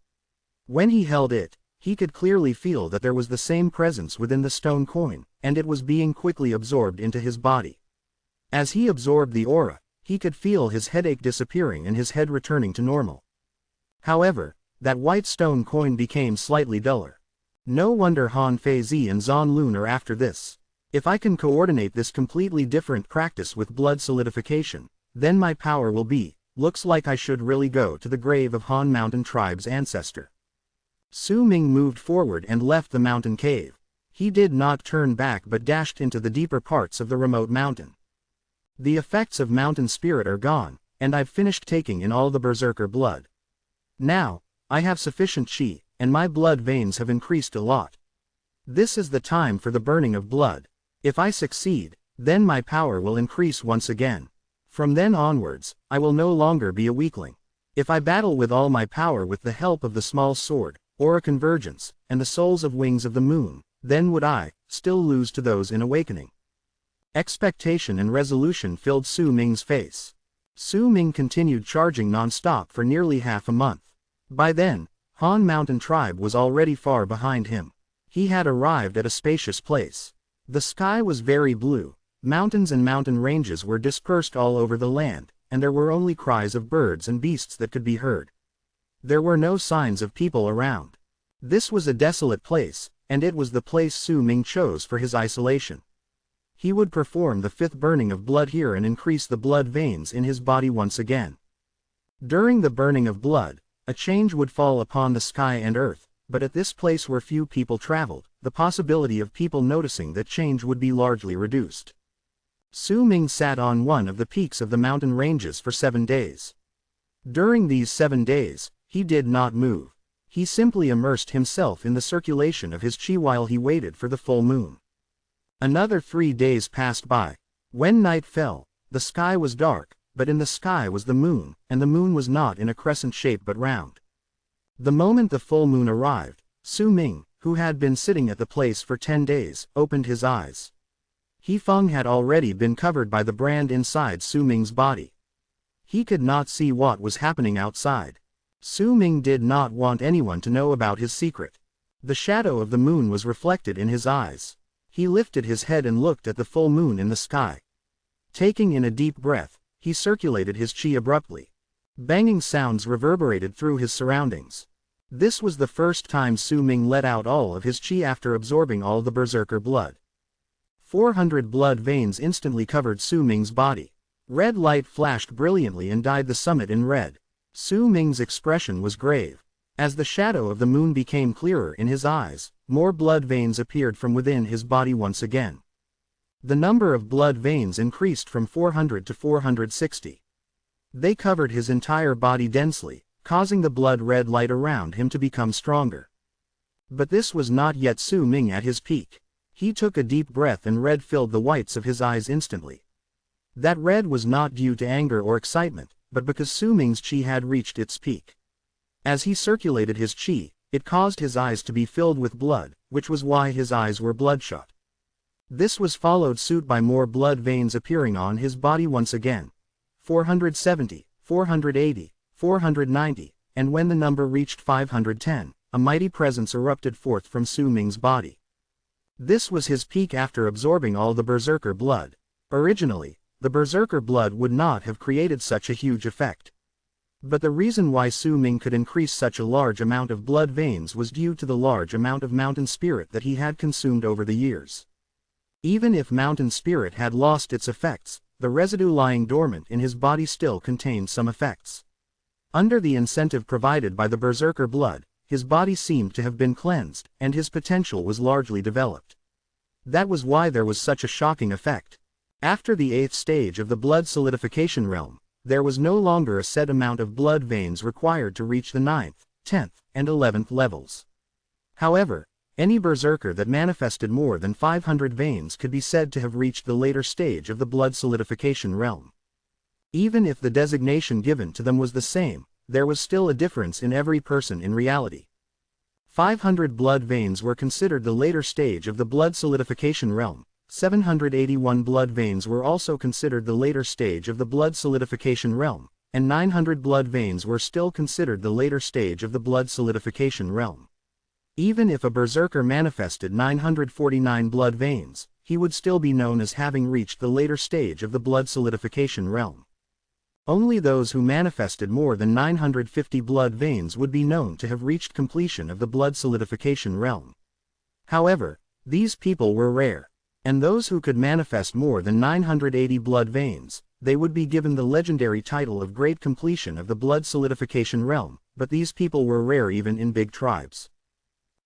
When he held it, he could clearly feel that there was the same presence within the stone coin, and it was being quickly absorbed into his body. As he absorbed the aura, he could feel his headache disappearing and his head returning to normal. However, that white stone coin became slightly duller. No wonder Han Feizi and Zan Lun are after this. If I can coordinate this completely different practice with blood solidification, then my power will be, looks like I should really go to the grave of Han Mountain Tribe's ancestor. Su Ming moved forward and left the mountain cave. He did not turn back but dashed into the deeper parts of the remote mountain. The effects of mountain spirit are gone, and I've finished taking in all the berserker blood. Now, I have sufficient chi, and my blood veins have increased a lot. This is the time for the burning of blood. If I succeed, then my power will increase once again. From then onwards, I will no longer be a weakling. If I battle with all my power with the help of the small sword, aura convergence, and the souls of wings of the moon, then would I still lose to those in awakening. Expectation and resolution filled Su Ming's face. Su Ming continued charging non-stop for nearly half a month. By then, Han Mountain Tribe was already far behind him. He had arrived at a spacious place. The sky was very blue, mountains and mountain ranges were dispersed all over the land, and there were only cries of birds and beasts that could be heard. There were no signs of people around. This was a desolate place, and it was the place Su Ming chose for his isolation. He would perform the fifth burning of blood here and increase the blood veins in his body once again. During the burning of blood, a change would fall upon the sky and earth, but at this place where few people traveled, the possibility of people noticing that change would be largely reduced. Su Ming sat on one of the peaks of the mountain ranges for 7 days. During these 7 days, he did not move. He simply immersed himself in the circulation of his chi while he waited for the full moon. Another 3 days passed by. When night fell, the sky was dark, but in the sky was the moon, and the moon was not in a crescent shape but round. The moment the full moon arrived, Su Ming, who had been sitting at the place for 10 days, opened his eyes. He Feng had already been covered by the brand inside Su Ming's body. He could not see what was happening outside. Su Ming did not want anyone to know about his secret. The shadow of the moon was reflected in his eyes. He lifted his head and looked at the full moon in the sky. Taking in a deep breath, he circulated his chi abruptly. Banging sounds reverberated through his surroundings. This was the first time Su Ming let out all of his chi after absorbing all the berserker blood. 400 blood veins instantly covered Su Ming's body. Red light flashed brilliantly and dyed the summit in red. Su Ming's expression was grave. As the shadow of the moon became clearer in his eyes, more blood veins appeared from within his body once again. The number of blood veins increased from 400 to 460. They covered his entire body densely, causing the blood red light around him to become stronger. But this was not yet Su Ming at his peak. He took a deep breath and red filled the whites of his eyes instantly. That red was not due to anger or excitement, but because Su Ming's chi had reached its peak. As he circulated his chi, it caused his eyes to be filled with blood, which was why his eyes were bloodshot. This was followed suit by more blood veins appearing on his body once again. 470, 480, 490, and when the number reached 510, a mighty presence erupted forth from Su Ming's body. This was his peak after absorbing all the berserker blood. Originally, the berserker blood would not have created such a huge effect. But the reason why Su Ming could increase such a large amount of blood veins was due to the large amount of mountain spirit that he had consumed over the years. Even if mountain spirit had lost its effects, the residue lying dormant in his body still contained some effects. Under the incentive provided by the berserker blood, his body seemed to have been cleansed, and his potential was largely developed. That was why there was such a shocking effect. After the 8th stage of the blood solidification realm, there was no longer a set amount of blood veins required to reach the 9th, 10th, and 11th levels. However, any berserker that manifested more than 500 veins could be said to have reached the later stage of the blood solidification realm. Even if the designation given to them was the same, there was still a difference in every person in reality. 500 blood veins were considered the later stage of the blood solidification realm. 781 blood veins were also considered the later stage of the blood solidification realm, and 900 blood veins were still considered the later stage of the blood solidification realm. Even if a berserker manifested 949 blood veins, he would still be known as having reached the later stage of the blood solidification realm. Only those who manifested more than 950 blood veins would be known to have reached completion of the blood solidification realm. However, these people were rare. And those who could manifest more than 980 blood veins, they would be given the legendary title of Great Completion of the blood solidification realm, but these people were rare even in big tribes.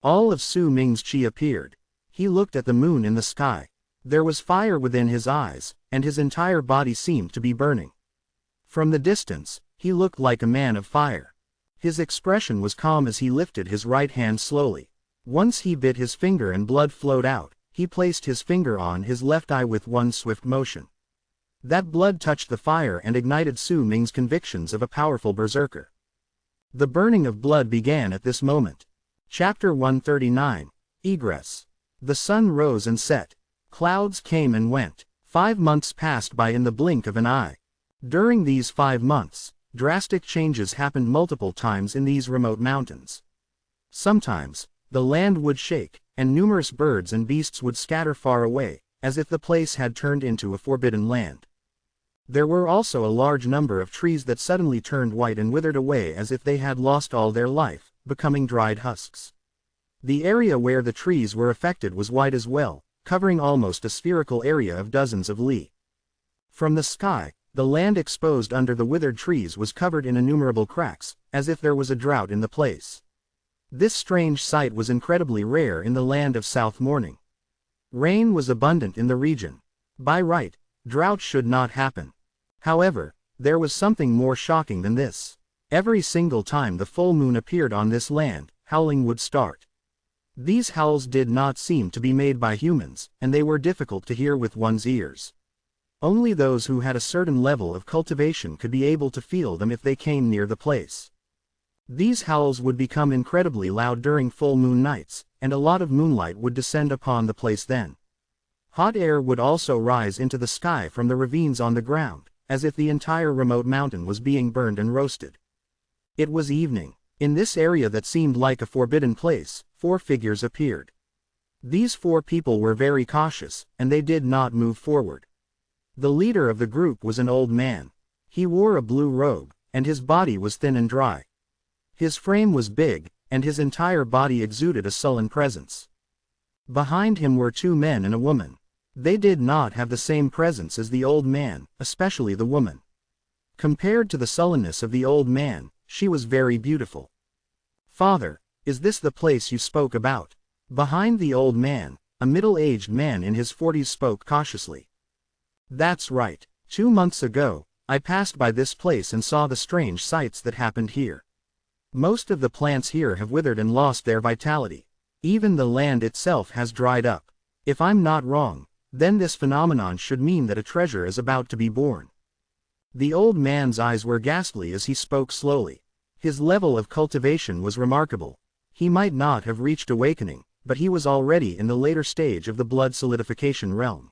All of Su Ming's chi appeared. He looked at the moon in the sky. There was fire within his eyes, and his entire body seemed to be burning. From the distance, he looked like a man of fire. His expression was calm as he lifted his right hand slowly. Once he bit his finger and blood flowed out. He placed his finger on his left eye with one swift motion. That blood touched the fire and ignited Su Ming's convictions of a powerful berserker. The burning of blood began at this moment. Chapter 139. Egress. The sun rose and set. Clouds came and went. 5 months passed by in the blink of an eye. During these 5 months, drastic changes happened multiple times in these remote mountains. Sometimes, the land would shake, and numerous birds and beasts would scatter far away, as if the place had turned into a forbidden land. There were also a large number of trees that suddenly turned white and withered away as if they had lost all their life, becoming dried husks. The area where the trees were affected was white as well, covering almost a spherical area of dozens of li. From the sky, the land exposed under the withered trees was covered in innumerable cracks, as if there was a drought in the place. This strange sight was incredibly rare in the land of South Morning. Rain was abundant in the region. By right, drought should not happen. However, there was something more shocking than this. Every single time the full moon appeared on this land, howling would start. These howls did not seem to be made by humans, and they were difficult to hear with one's ears. Only those who had a certain level of cultivation could be able to feel them if they came near the place. These howls would become incredibly loud during full moon nights, and a lot of moonlight would descend upon the place then. Hot air would also rise into the sky from the ravines on the ground, as if the entire remote mountain was being burned and roasted. It was evening. In this area that seemed like a forbidden place, 4 figures appeared. These 4 people were very cautious, and they did not move forward. The leader of the group was an old man. He wore a blue robe, and his body was thin and dry. His frame was big, and his entire body exuded a sullen presence. Behind him were 2 men and a woman. They did not have the same presence as the old man, especially the woman. Compared to the sullenness of the old man, she was very beautiful. "Father, is this the place you spoke about?" Behind the old man, a middle-aged man in his 40s spoke cautiously. "That's right. 2 months ago, I passed by this place and saw the strange sights that happened here. Most of the plants here have withered and lost their vitality. Even the land itself has dried up. If I'm not wrong, then this phenomenon should mean that a treasure is about to be born." The old man's eyes were ghastly as he spoke slowly. His level of cultivation was remarkable. He might not have reached awakening, but he was already in the later stage of the blood solidification realm.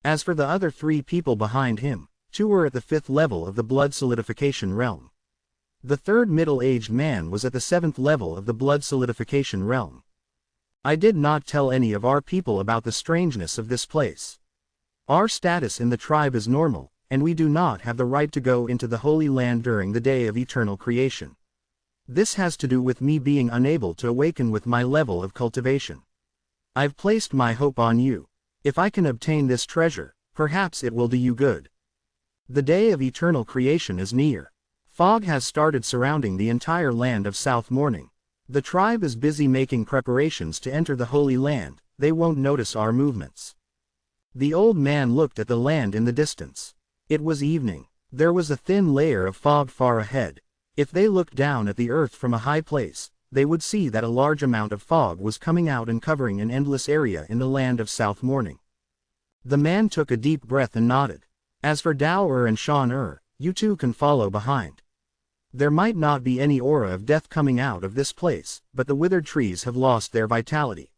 As for the other 3 people behind him, 2 were at the 5th level of the blood solidification realm. The 3rd middle-aged man was at the 7th level of the blood solidification realm. I did not tell any of our people about the strangeness of this place. Our status in the tribe is normal, and we do not have the right to go into the Holy Land during the day of eternal creation. This has to do with me being unable to awaken with my level of cultivation. I've placed my hope on you. If I can obtain this treasure, perhaps it will do you good. The day of eternal creation is near. Fog has started surrounding the entire land of South Morning. The tribe is busy making preparations to enter the Holy Land. They won't notice our movements. The old man looked at the land in the distance. It was evening. There was a thin layer of fog far ahead. If they looked down at the earth from a high place, they would see that a large amount of fog was coming out and covering an endless area in the land of South Morning. The man took a deep breath and nodded. "As for Dao and Shan you 2 can follow behind. There might not be any aura of death coming out of this place, but the withered trees have lost their vitality.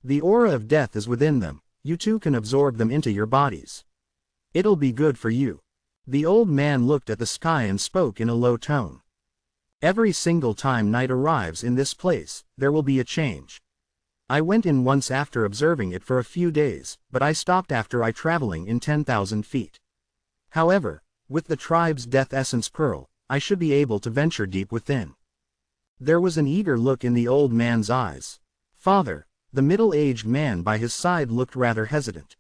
The aura of death is within them. You 2 can absorb them into your bodies. It'll be good for you." The old man looked at the sky and spoke in a low tone. "Every single time night arrives in this place, there will be a change. I went in once after observing it for a few days, but I stopped after I traveling in 10,000 feet. However, with the tribe's death essence pearl, I should be able to venture deep within." There was an eager look in the old man's eyes. "Father," the middle-aged man by his side looked rather hesitant.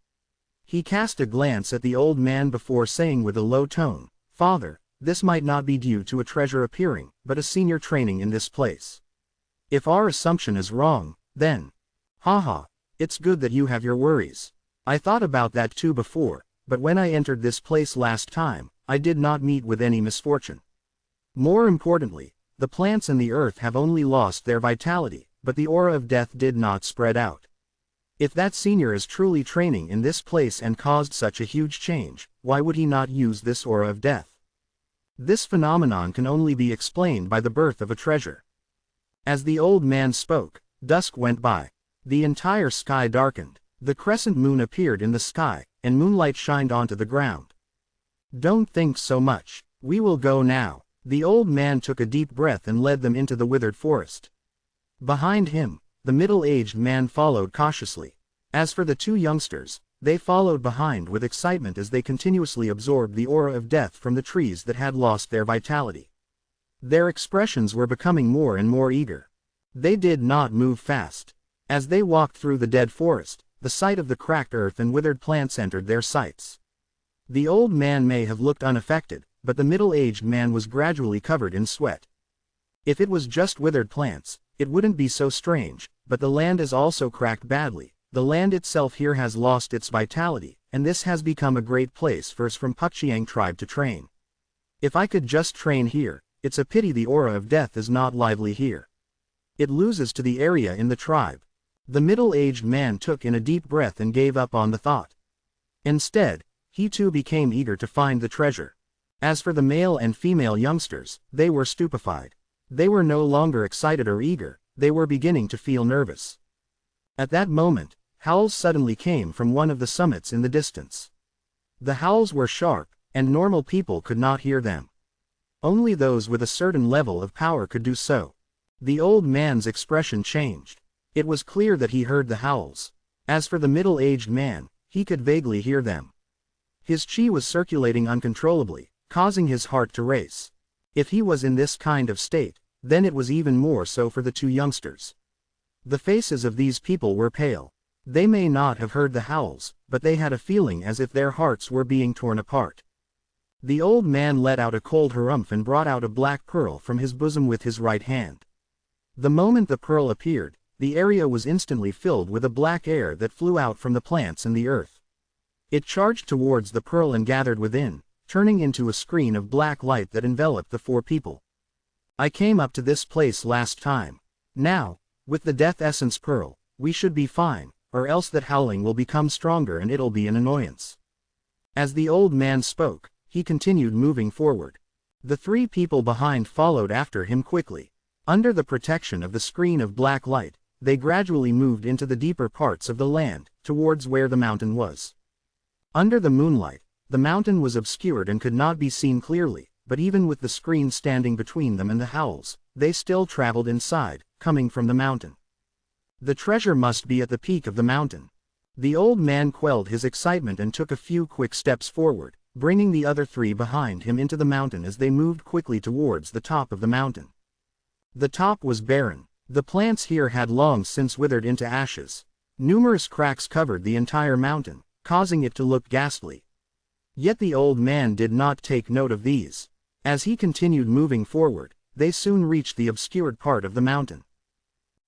He cast a glance at the old man before saying with a low tone, "Father, this might not be due to a treasure appearing, but a senior training in this place. If our assumption is wrong, then, haha, it's good that you have your worries. I thought about that too before, but when I entered this place last time, I did not meet with any misfortune. More importantly, the plants and the earth have only lost their vitality, but the aura of death did not spread out. If that senior is truly training in this place and caused such a huge change, why would he not use this aura of death? This phenomenon can only be explained by the birth of a treasure." As the old man spoke, dusk went by. The entire sky darkened. The crescent moon appeared in the sky, and moonlight shined onto the ground. "Don't think so much. We will go now." The old man took a deep breath and led them into the withered forest. Behind him, the middle-aged man followed cautiously. As for the two youngsters, they followed behind with excitement as they continuously absorbed the aura of death from the trees that had lost their vitality. Their expressions were becoming more and more eager. They did not move fast. As they walked through the dead forest, the sight of the cracked earth and withered plants entered their sights. The old man may have looked unaffected, but the middle-aged man was gradually covered in sweat. If it was just withered plants, it wouldn't be so strange, but the land is also cracked badly. The land itself here has lost its vitality, and this has become a great place for us from Pakchiang tribe to train. If I could just train here, it's a pity the aura of death is not lively here. It loses to the area in the tribe. The middle-aged man took in a deep breath and gave up on the thought. Instead, he too became eager to find the treasure. As for the male and female youngsters, they were stupefied. They were no longer excited or eager, they were beginning to feel nervous. At that moment, howls suddenly came from one of the summits in the distance. The howls were sharp, and normal people could not hear them. Only those with a certain level of power could do so. The old man's expression changed. It was clear that he heard the howls. As for the middle-aged man, he could vaguely hear them. His chi was circulating uncontrollably, causing his heart to race. If he was in this kind of state, then it was even more so for the two youngsters. The faces of these people were pale. They may not have heard the howls, but they had a feeling as if their hearts were being torn apart. The old man let out a cold harumph and brought out a black pearl from his bosom with his right hand. The moment the pearl appeared, the area was instantly filled with a black air that flew out from the plants and the earth. It charged towards the pearl and gathered within, turning into a screen of black light that enveloped the four people. I came up to this place last time. Now, with the death essence pearl, we should be fine, or else that howling will become stronger and it'll be an annoyance. As the old man spoke, he continued moving forward. The three people behind followed after him quickly. Under the protection of the screen of black light, they gradually moved into the deeper parts of the land, towards where the mountain was. Under the moonlight, the mountain was obscured and could not be seen clearly, but even with the screen standing between them and the howls, they still traveled inside, coming from the mountain. The treasure must be at the peak of the mountain. The old man quelled his excitement and took a few quick steps forward, bringing the other three behind him into the mountain as they moved quickly towards the top of the mountain. The top was barren. The plants here had long since withered into ashes. Numerous cracks covered the entire mountain, causing it to look ghastly. Yet the old man did not take note of these. As he continued moving forward, they soon reached the obscured part of the mountain.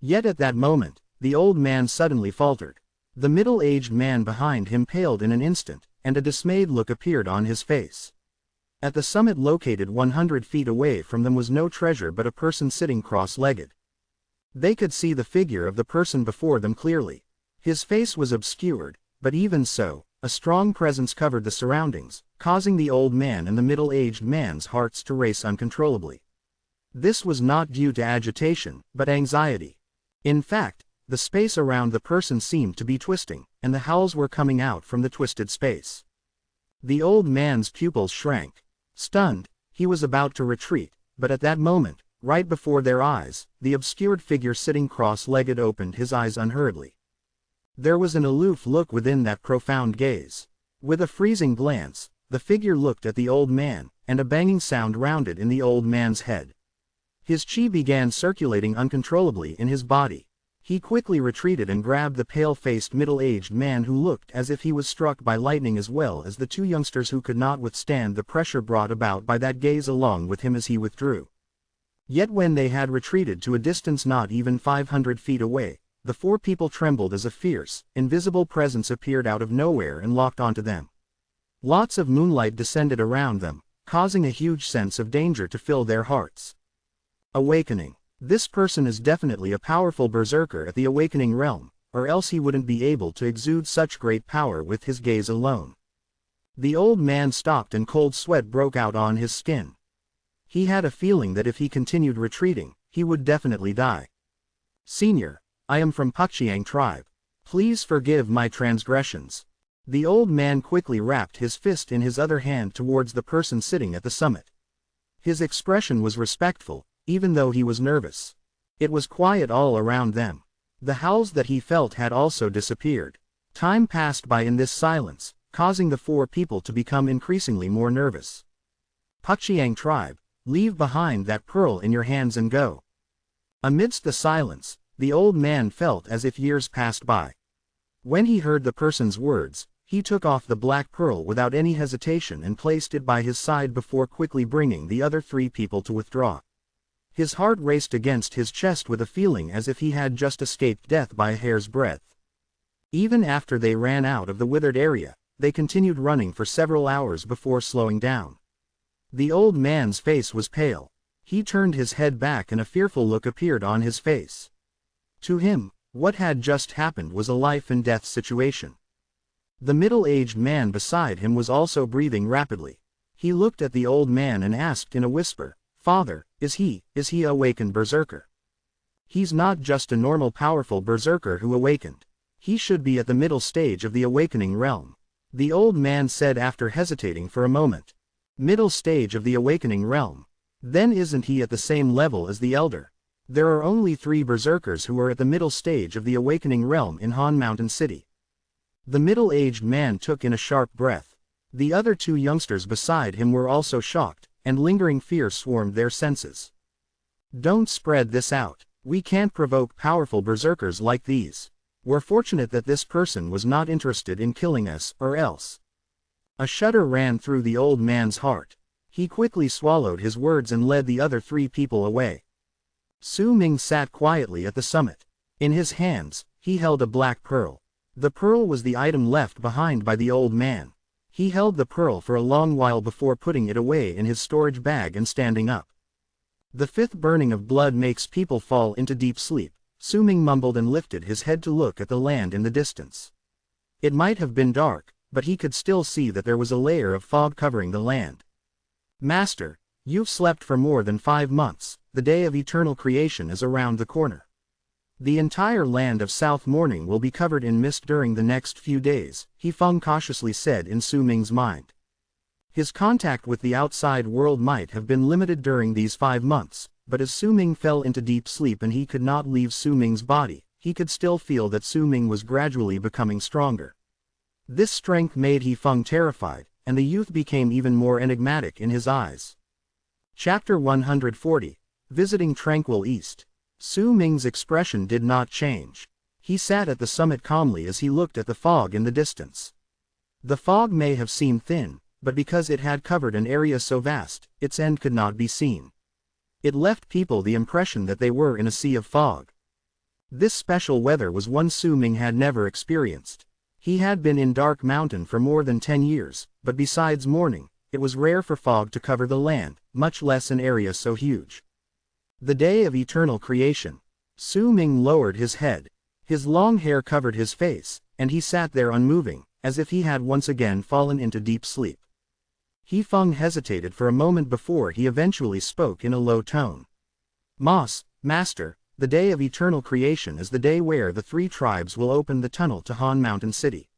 Yet at that moment, the old man suddenly faltered. The middle-aged man behind him paled in an instant, and a dismayed look appeared on his face. At the summit located 100 feet away from them was no treasure but a person sitting cross-legged. They could see the figure of the person before them clearly. His face was obscured, but even so, a strong presence covered the surroundings, causing the old man and the middle-aged man's hearts to race uncontrollably. This was not due to agitation, but anxiety. In fact, the space around the person seemed to be twisting, and the howls were coming out from the twisted space. The old man's pupils shrank. Stunned, he was about to retreat, but at that moment, right before their eyes, the obscured figure sitting cross-legged opened his eyes unhurriedly. There was an aloof look within that profound gaze. With a freezing glance, the figure looked at the old man, and a banging sound rounded in the old man's head. His chi began circulating uncontrollably in his body. He quickly retreated and grabbed the pale-faced middle-aged man who looked as if he was struck by lightning, as well as the two youngsters who could not withstand the pressure brought about by that gaze along with him as he withdrew. Yet when they had retreated to a distance not even 500 feet away, the four people trembled as a fierce, invisible presence appeared out of nowhere and locked onto them. Lots of moonlight descended around them, causing a huge sense of danger to fill their hearts. Awakening. This person is definitely a powerful berserker at the awakening realm, or else he wouldn't be able to exude such great power with his gaze alone. The old man stopped and cold sweat broke out on his skin. He had a feeling that if he continued retreating, he would definitely die. "Senior, I am from Pakchiang tribe. Please forgive my transgressions. The old man quickly wrapped his fist in his other hand towards the person sitting at the summit. His expression was respectful, even though he was nervous. It was quiet all around them. The howls that he felt had also disappeared. Time passed by in this silence, causing the four people to become increasingly more nervous. Puxiang tribe, leave behind that pearl in your hands and go. Amidst the silence, the old man felt as if years passed by. When he heard the person's words, he took off the black pearl without any hesitation and placed it by his side before quickly bringing the other three people to withdraw. His heart raced against his chest with a feeling as if he had just escaped death by a hair's breadth. Even after they ran out of the withered area, they continued running for several hours before slowing down. The old man's face was pale. He turned his head back and a fearful look appeared on his face. To him, what had just happened was a life-and-death situation. The middle-aged man beside him was also breathing rapidly. He looked at the old man and asked in a whisper, "Father, is he a awakened berserker?" "He's not just a normal powerful berserker who awakened. He should be at the middle stage of the awakening realm," the old man said after hesitating for a moment. "Middle stage of the awakening realm? Then isn't he at the same level as the elder? There are only 3 berserkers who are at the middle stage of the awakening realm in Han Mountain City." The middle-aged man took in a sharp breath. The other 2 youngsters beside him were also shocked, and lingering fear swarmed their senses. "Don't spread this out. We can't provoke powerful berserkers like these. We're fortunate that this person was not interested in killing us, or else." A shudder ran through the old man's heart. He quickly swallowed his words and led the other 3 people away. Su Ming sat quietly at the summit. In his hands, he held a black pearl. The pearl was the item left behind by the old man. He held the pearl for a long while before putting it away in his storage bag and standing up. "The 5th burning of blood makes people fall into deep sleep," Su Ming mumbled and lifted his head to look at the land in the distance. It might have been dark, but he could still see that there was a layer of fog covering the land. "Master, you've slept for more than 5 months, the day of eternal creation is around the corner. The entire land of South Morning will be covered in mist during the next few days," He Feng cautiously said in Su Ming's mind. His contact with the outside world might have been limited during these 5 months, but as Su Ming fell into deep sleep and he could not leave Su Ming's body, he could still feel that Su Ming was gradually becoming stronger. This strength made He Feng terrified, and the youth became even more enigmatic in his eyes. Chapter 140, Visiting Tranquil East. Su Ming's expression did not change. He sat at the summit calmly as he looked at the fog in the distance. The fog may have seemed thin, but because it had covered an area so vast, its end could not be seen. It left people the impression that they were in a sea of fog. This special weather was one Su Ming had never experienced. He had been in Dark Mountain for more than 10 years, but besides morning, it was rare for fog to cover the land, much less an area so huge. The day of eternal creation. Su Ming lowered his head. His long hair covered his face, and he sat there unmoving, as if he had once again fallen into deep sleep. He Feng hesitated for a moment before he eventually spoke in a low tone. Master, the day of eternal creation is the day where the 3 tribes will open the tunnel to Han Mountain City.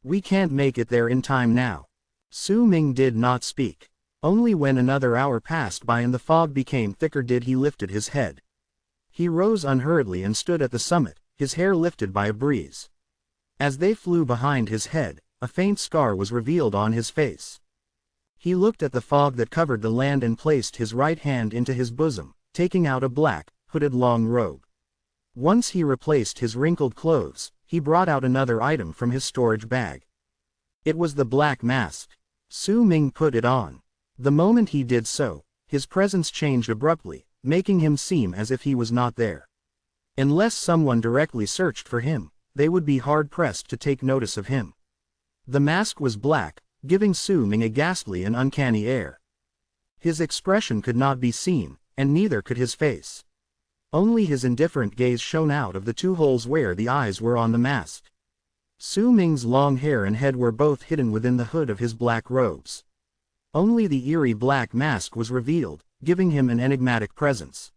We can't make it there in time now." Su Ming did not speak. Only when another hour passed by and the fog became thicker did he lifted his head. He rose unhurriedly and stood at the summit, his hair lifted by a breeze. As they flew behind his head, a faint scar was revealed on his face. He looked at the fog that covered the land and placed his right hand into his bosom, taking out a black, hooded long robe. Once he replaced his wrinkled clothes, he brought out another item from his storage bag. It was the black mask. Su Ming put it on. The moment he did so, his presence changed abruptly, making him seem as if he was not there. Unless someone directly searched for him, they would be hard-pressed to take notice of him. The mask was black, giving Su Ming a ghastly and uncanny air. His expression could not be seen, and neither could his face. Only his indifferent gaze shone out of the 2 holes where the eyes were on the mask. Su Ming's long hair and head were both hidden within the hood of his black robes. Only the eerie black mask was revealed, giving him an enigmatic presence.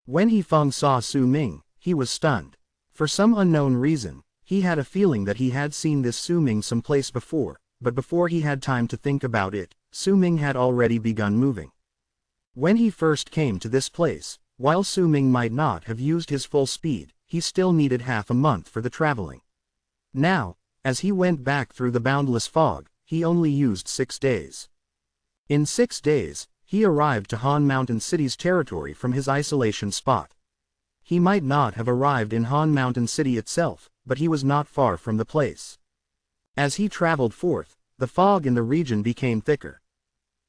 When He Feng saw Su Ming, he was stunned. For some unknown reason, He had a feeling that he had seen this Su Ming someplace before, but before he had time to think about it, Su Ming had already begun moving. When he first came to this place, while Su Ming might not have used his full speed, he still needed half a month for the traveling. Now, as he went back through the boundless fog, he only used 6 days. In 6 days, he arrived to Han Mountain City's territory from his isolation spot. He might not have arrived in Han Mountain City itself, but he was not far from the place. As he traveled forth, the fog in the region became thicker.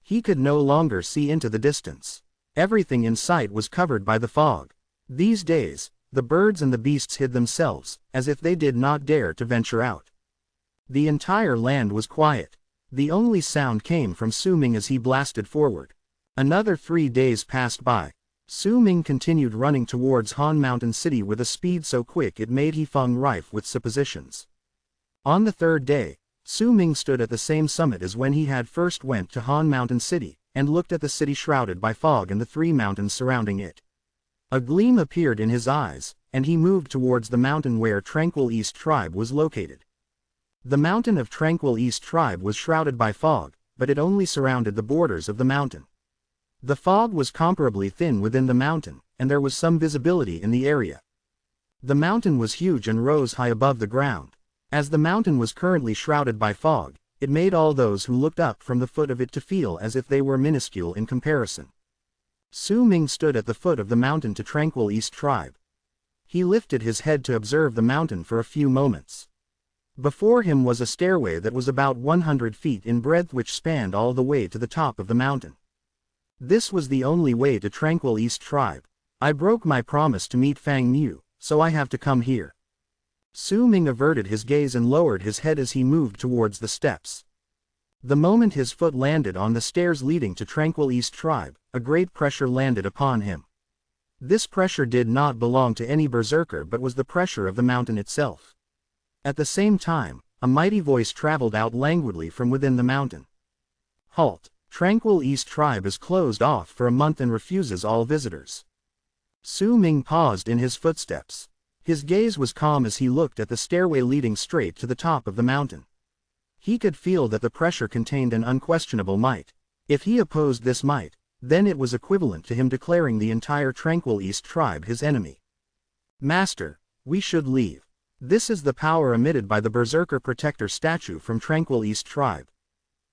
He could no longer see into the distance. Everything in sight was covered by the fog. These days, the birds and the beasts hid themselves, as if they did not dare to venture out. The entire land was quiet. The only sound came from Su Ming as he blasted forward. Another 3 days passed by. Su Ming continued running towards Han Mountain City with a speed so quick it made He Feng rife with suppositions. On the 3rd day, Su Ming stood at the same summit as when he had first went to Han Mountain City, and looked at the city shrouded by fog and the 3 mountains surrounding it. A gleam appeared in his eyes, and he moved towards the mountain where Tranquil East Tribe was located. The mountain of Tranquil East Tribe was shrouded by fog, but it only surrounded the borders of the mountain. The fog was comparably thin within the mountain, and there was some visibility in the area. The mountain was huge and rose high above the ground. As the mountain was currently shrouded by fog, it made all those who looked up from the foot of it to feel as if they were minuscule in comparison. Su Ming stood at the foot of the mountain to Tranquil East Tribe. He lifted his head to observe the mountain for a few moments. Before him was a stairway that was about 100 feet in breadth which spanned all the way to the top of the mountain. This was the only way to Tranquil East Tribe. I broke my promise to meet Fang Mu, so I have to come here. Su Ming averted his gaze and lowered his head as he moved towards the steps. The moment his foot landed on the stairs leading to Tranquil East Tribe, a great pressure landed upon him. This pressure did not belong to any berserker but was the pressure of the mountain itself. At the same time, a mighty voice traveled out languidly from within the mountain. Halt! Tranquil East Tribe is closed off for a month and refuses all visitors. Su Ming paused in his footsteps. His gaze was calm as he looked at the stairway leading straight to the top of the mountain. He could feel that the pressure contained an unquestionable might. If he opposed this might, then it was equivalent to him declaring the entire Tranquil East Tribe his enemy. Master, we should leave. This is the power emitted by the Berserker Protector statue from Tranquil East Tribe.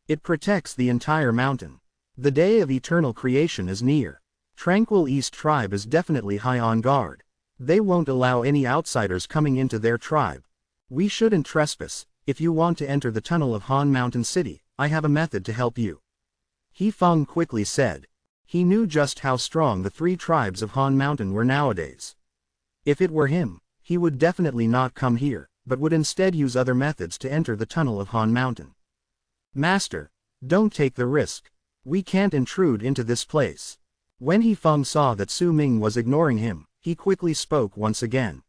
It protects the entire mountain. The day of eternal creation is near. Tranquil East Tribe is definitely high on guard. They won't allow any outsiders coming into their tribe. We shouldn't trespass. If you want to enter the tunnel of Han Mountain City, I have a method to help you. He Feng quickly said. He knew just how strong the 3 tribes of Han Mountain were nowadays. If it were him, he would definitely not come here, but would instead use other methods to enter the tunnel of Han Mountain. Master, don't take the risk. We can't intrude into this place. When He Feng saw that Su Ming was ignoring him, he quickly spoke once again.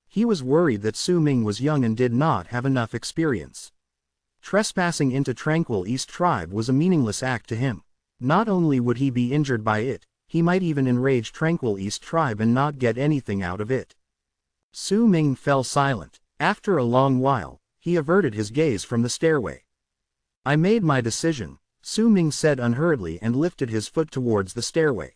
He was worried that Su Ming was young and did not have enough experience. Trespassing into Tranquil East Tribe was a meaningless act to him. Not only would he be injured by it, he might even enrage Tranquil East Tribe and not get anything out of it. Su Ming fell silent. After a long while, he averted his gaze from the stairway. I made my decision, Su Ming said unhurriedly and lifted his foot towards the stairway.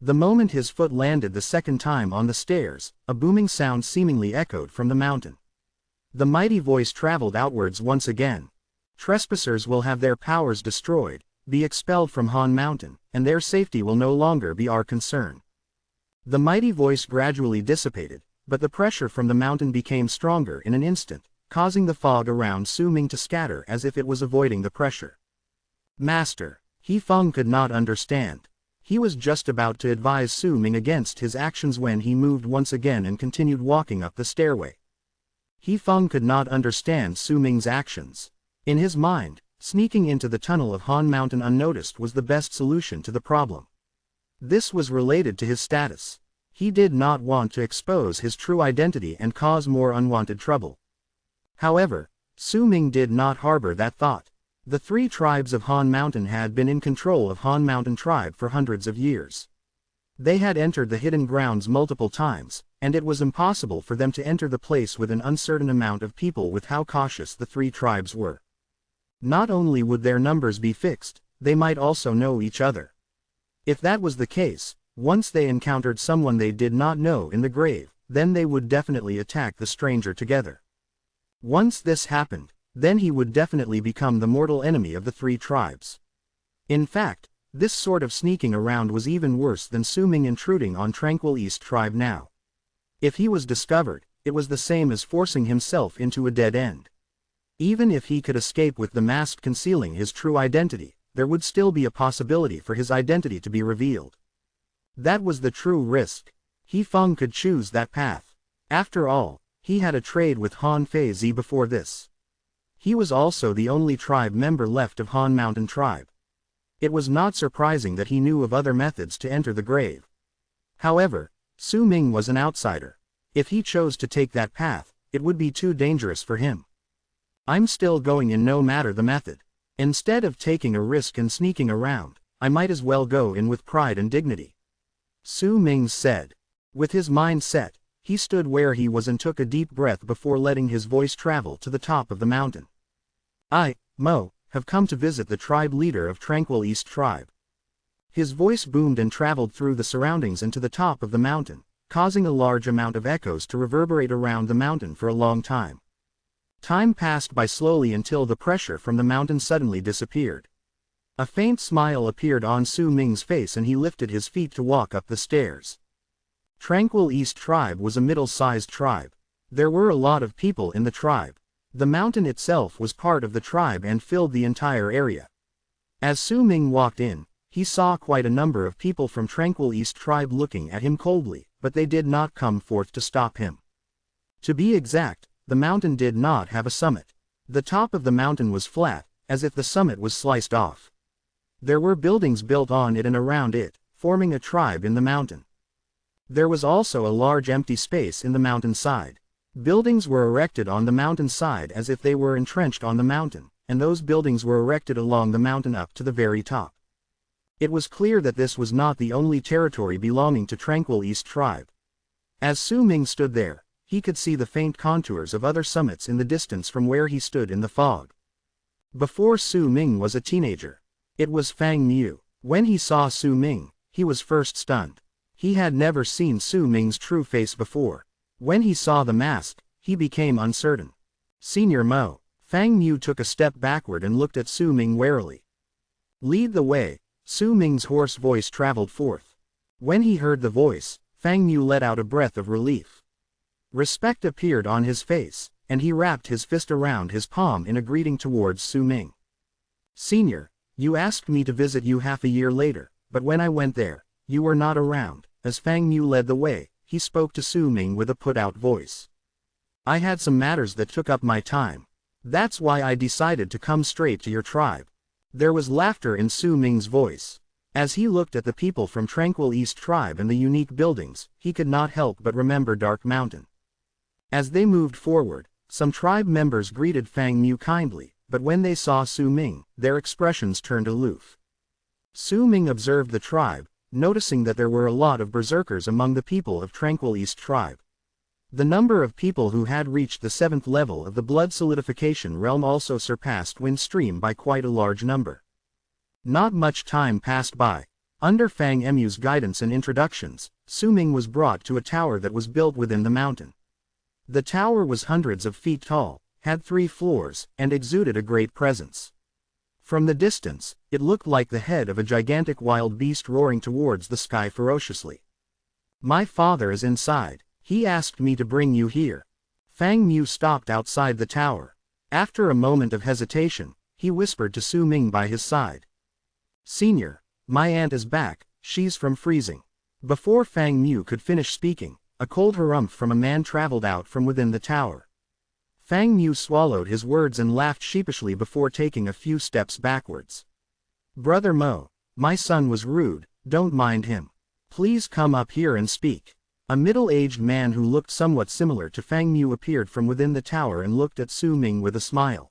The moment his foot landed the second time on the stairs, a booming sound seemingly echoed from the mountain. The mighty voice traveled outwards once again. Trespassers will have their powers destroyed, be expelled from Han Mountain, and their safety will no longer be our concern. The mighty voice gradually dissipated, but the pressure from the mountain became stronger in an instant, causing the fog around Su Ming to scatter as if it was avoiding the pressure. Master, He Feng could not understand. He was just about to advise Su Ming against his actions when he moved once again and continued walking up the stairway. He Feng could not understand Su Ming's actions. In his mind, sneaking into the tunnel of Han Mountain unnoticed was the best solution to the problem. This was related to his status. He did not want to expose his true identity and cause more unwanted trouble. However, Su Ming did not harbor that thought. The 3 tribes of Han Mountain had been in control of Han Mountain Tribe for hundreds of years. They had entered the hidden grounds multiple times, and it was impossible for them to enter the place with an uncertain amount of people with how cautious the three tribes were. Not only would their numbers be fixed, they might also know each other. If that was the case, once they encountered someone they did not know in the grave, then they would definitely attack the stranger together. Once this happened, then he would definitely become the mortal enemy of the three tribes. In fact, this sort of sneaking around was even worse than Su Ming intruding on Tranquil East tribe now. If he was discovered, it was the same as forcing himself into a dead end. Even if he could escape with the mask concealing his true identity, there would still be a possibility for his identity to be revealed. That was the true risk. He Feng could choose that path. After all, he had a trade with Han Feizi before this. He was also the only tribe member left of Han Mountain tribe. It was not surprising that he knew of other methods to enter the grave. However, Su Ming was an outsider. If he chose to take that path, it would be too dangerous for him. I'm still going in no matter the method. Instead of taking a risk and sneaking around, I might as well go in with pride and dignity. Su Ming said. With his mind set, he stood where he was and took a deep breath before letting his voice travel to the top of the mountain. I, Mo, have come to visit the tribe leader of Tranquil East tribe. His voice boomed and traveled through the surroundings and to the top of the mountain, causing a large amount of echoes to reverberate around the mountain for a long time. Time passed by slowly until the pressure from the mountain suddenly disappeared. A faint smile appeared on Su Ming's face and he lifted his feet to walk up the stairs. Tranquil East tribe was a middle-sized tribe. There were a lot of people in the tribe. The mountain itself was part of the tribe and filled the entire area. As Su Ming walked in, he saw quite a number of people from Tranquil East tribe looking at him coldly, but they did not come forth to stop him. To be exact, the mountain did not have a summit. The top of the mountain was flat, as if the summit was sliced off. There were buildings built on it and around it, forming a tribe in the mountain. There was also a large empty space in the mountain side. Buildings were erected on the mountain side as if they were entrenched on the mountain, and those buildings were erected along the mountain up to the very top. It was clear that this was not the only territory belonging to Tranquil East tribe. As Su Ming stood there, he could see the faint contours of other summits in the distance from where he stood in the fog. Before Su Ming was a teenager. It was Fang Mu. When he saw Su Ming, he was first stunned. He had never seen Su Ming's true face before. When he saw the mask, he became uncertain. Senior Mo. Fang Mu took a step backward and looked at Su Ming warily. Lead the way. Su Ming's hoarse voice traveled forth. When he heard the voice, Fang Mu let out a breath of relief. Respect appeared on his face, and he wrapped his fist around his palm in a greeting towards Su Ming. Senior, you asked me to visit you half a year later, but when I went there, you were not around. As Fang Mu led the way, he spoke to Su Ming with a put-out voice. I had some matters that took up my time. That's why I decided to come straight to your tribe. There was laughter in Su Ming's voice. As he looked at the people from Tranquil East tribe and the unique buildings, he could not help but remember Dark Mountain. As they moved forward, some tribe members greeted Fang Mu kindly, but when they saw Su Ming, their expressions turned aloof. Su Ming observed the tribe, noticing that there were a lot of berserkers among the people of Tranquil East tribe. The number of people who had reached the 7th level of the blood solidification realm also surpassed Windstream by quite a large number. Not much time passed by. Under Fang Mu's guidance and introductions, Su Ming was brought to a tower that was built within the mountain. The tower was hundreds of feet tall, had 3 floors, and exuded a great presence. From the distance, it looked like the head of a gigantic wild beast roaring towards the sky ferociously. My father is inside. He asked me to bring you here. Fang Mu stopped outside the tower. After a moment of hesitation, he whispered to Su Ming by his side. Senior, my aunt is back, she's from freezing. Before Fang Mu could finish speaking, a cold harumph from a man traveled out from within the tower. Fang Mu swallowed his words and laughed sheepishly before taking a few steps backwards. Brother Mo, my son was rude, don't mind him. Please come up here and speak. A middle-aged man who looked somewhat similar to Fang Mu appeared from within the tower and looked at Su Ming with a smile.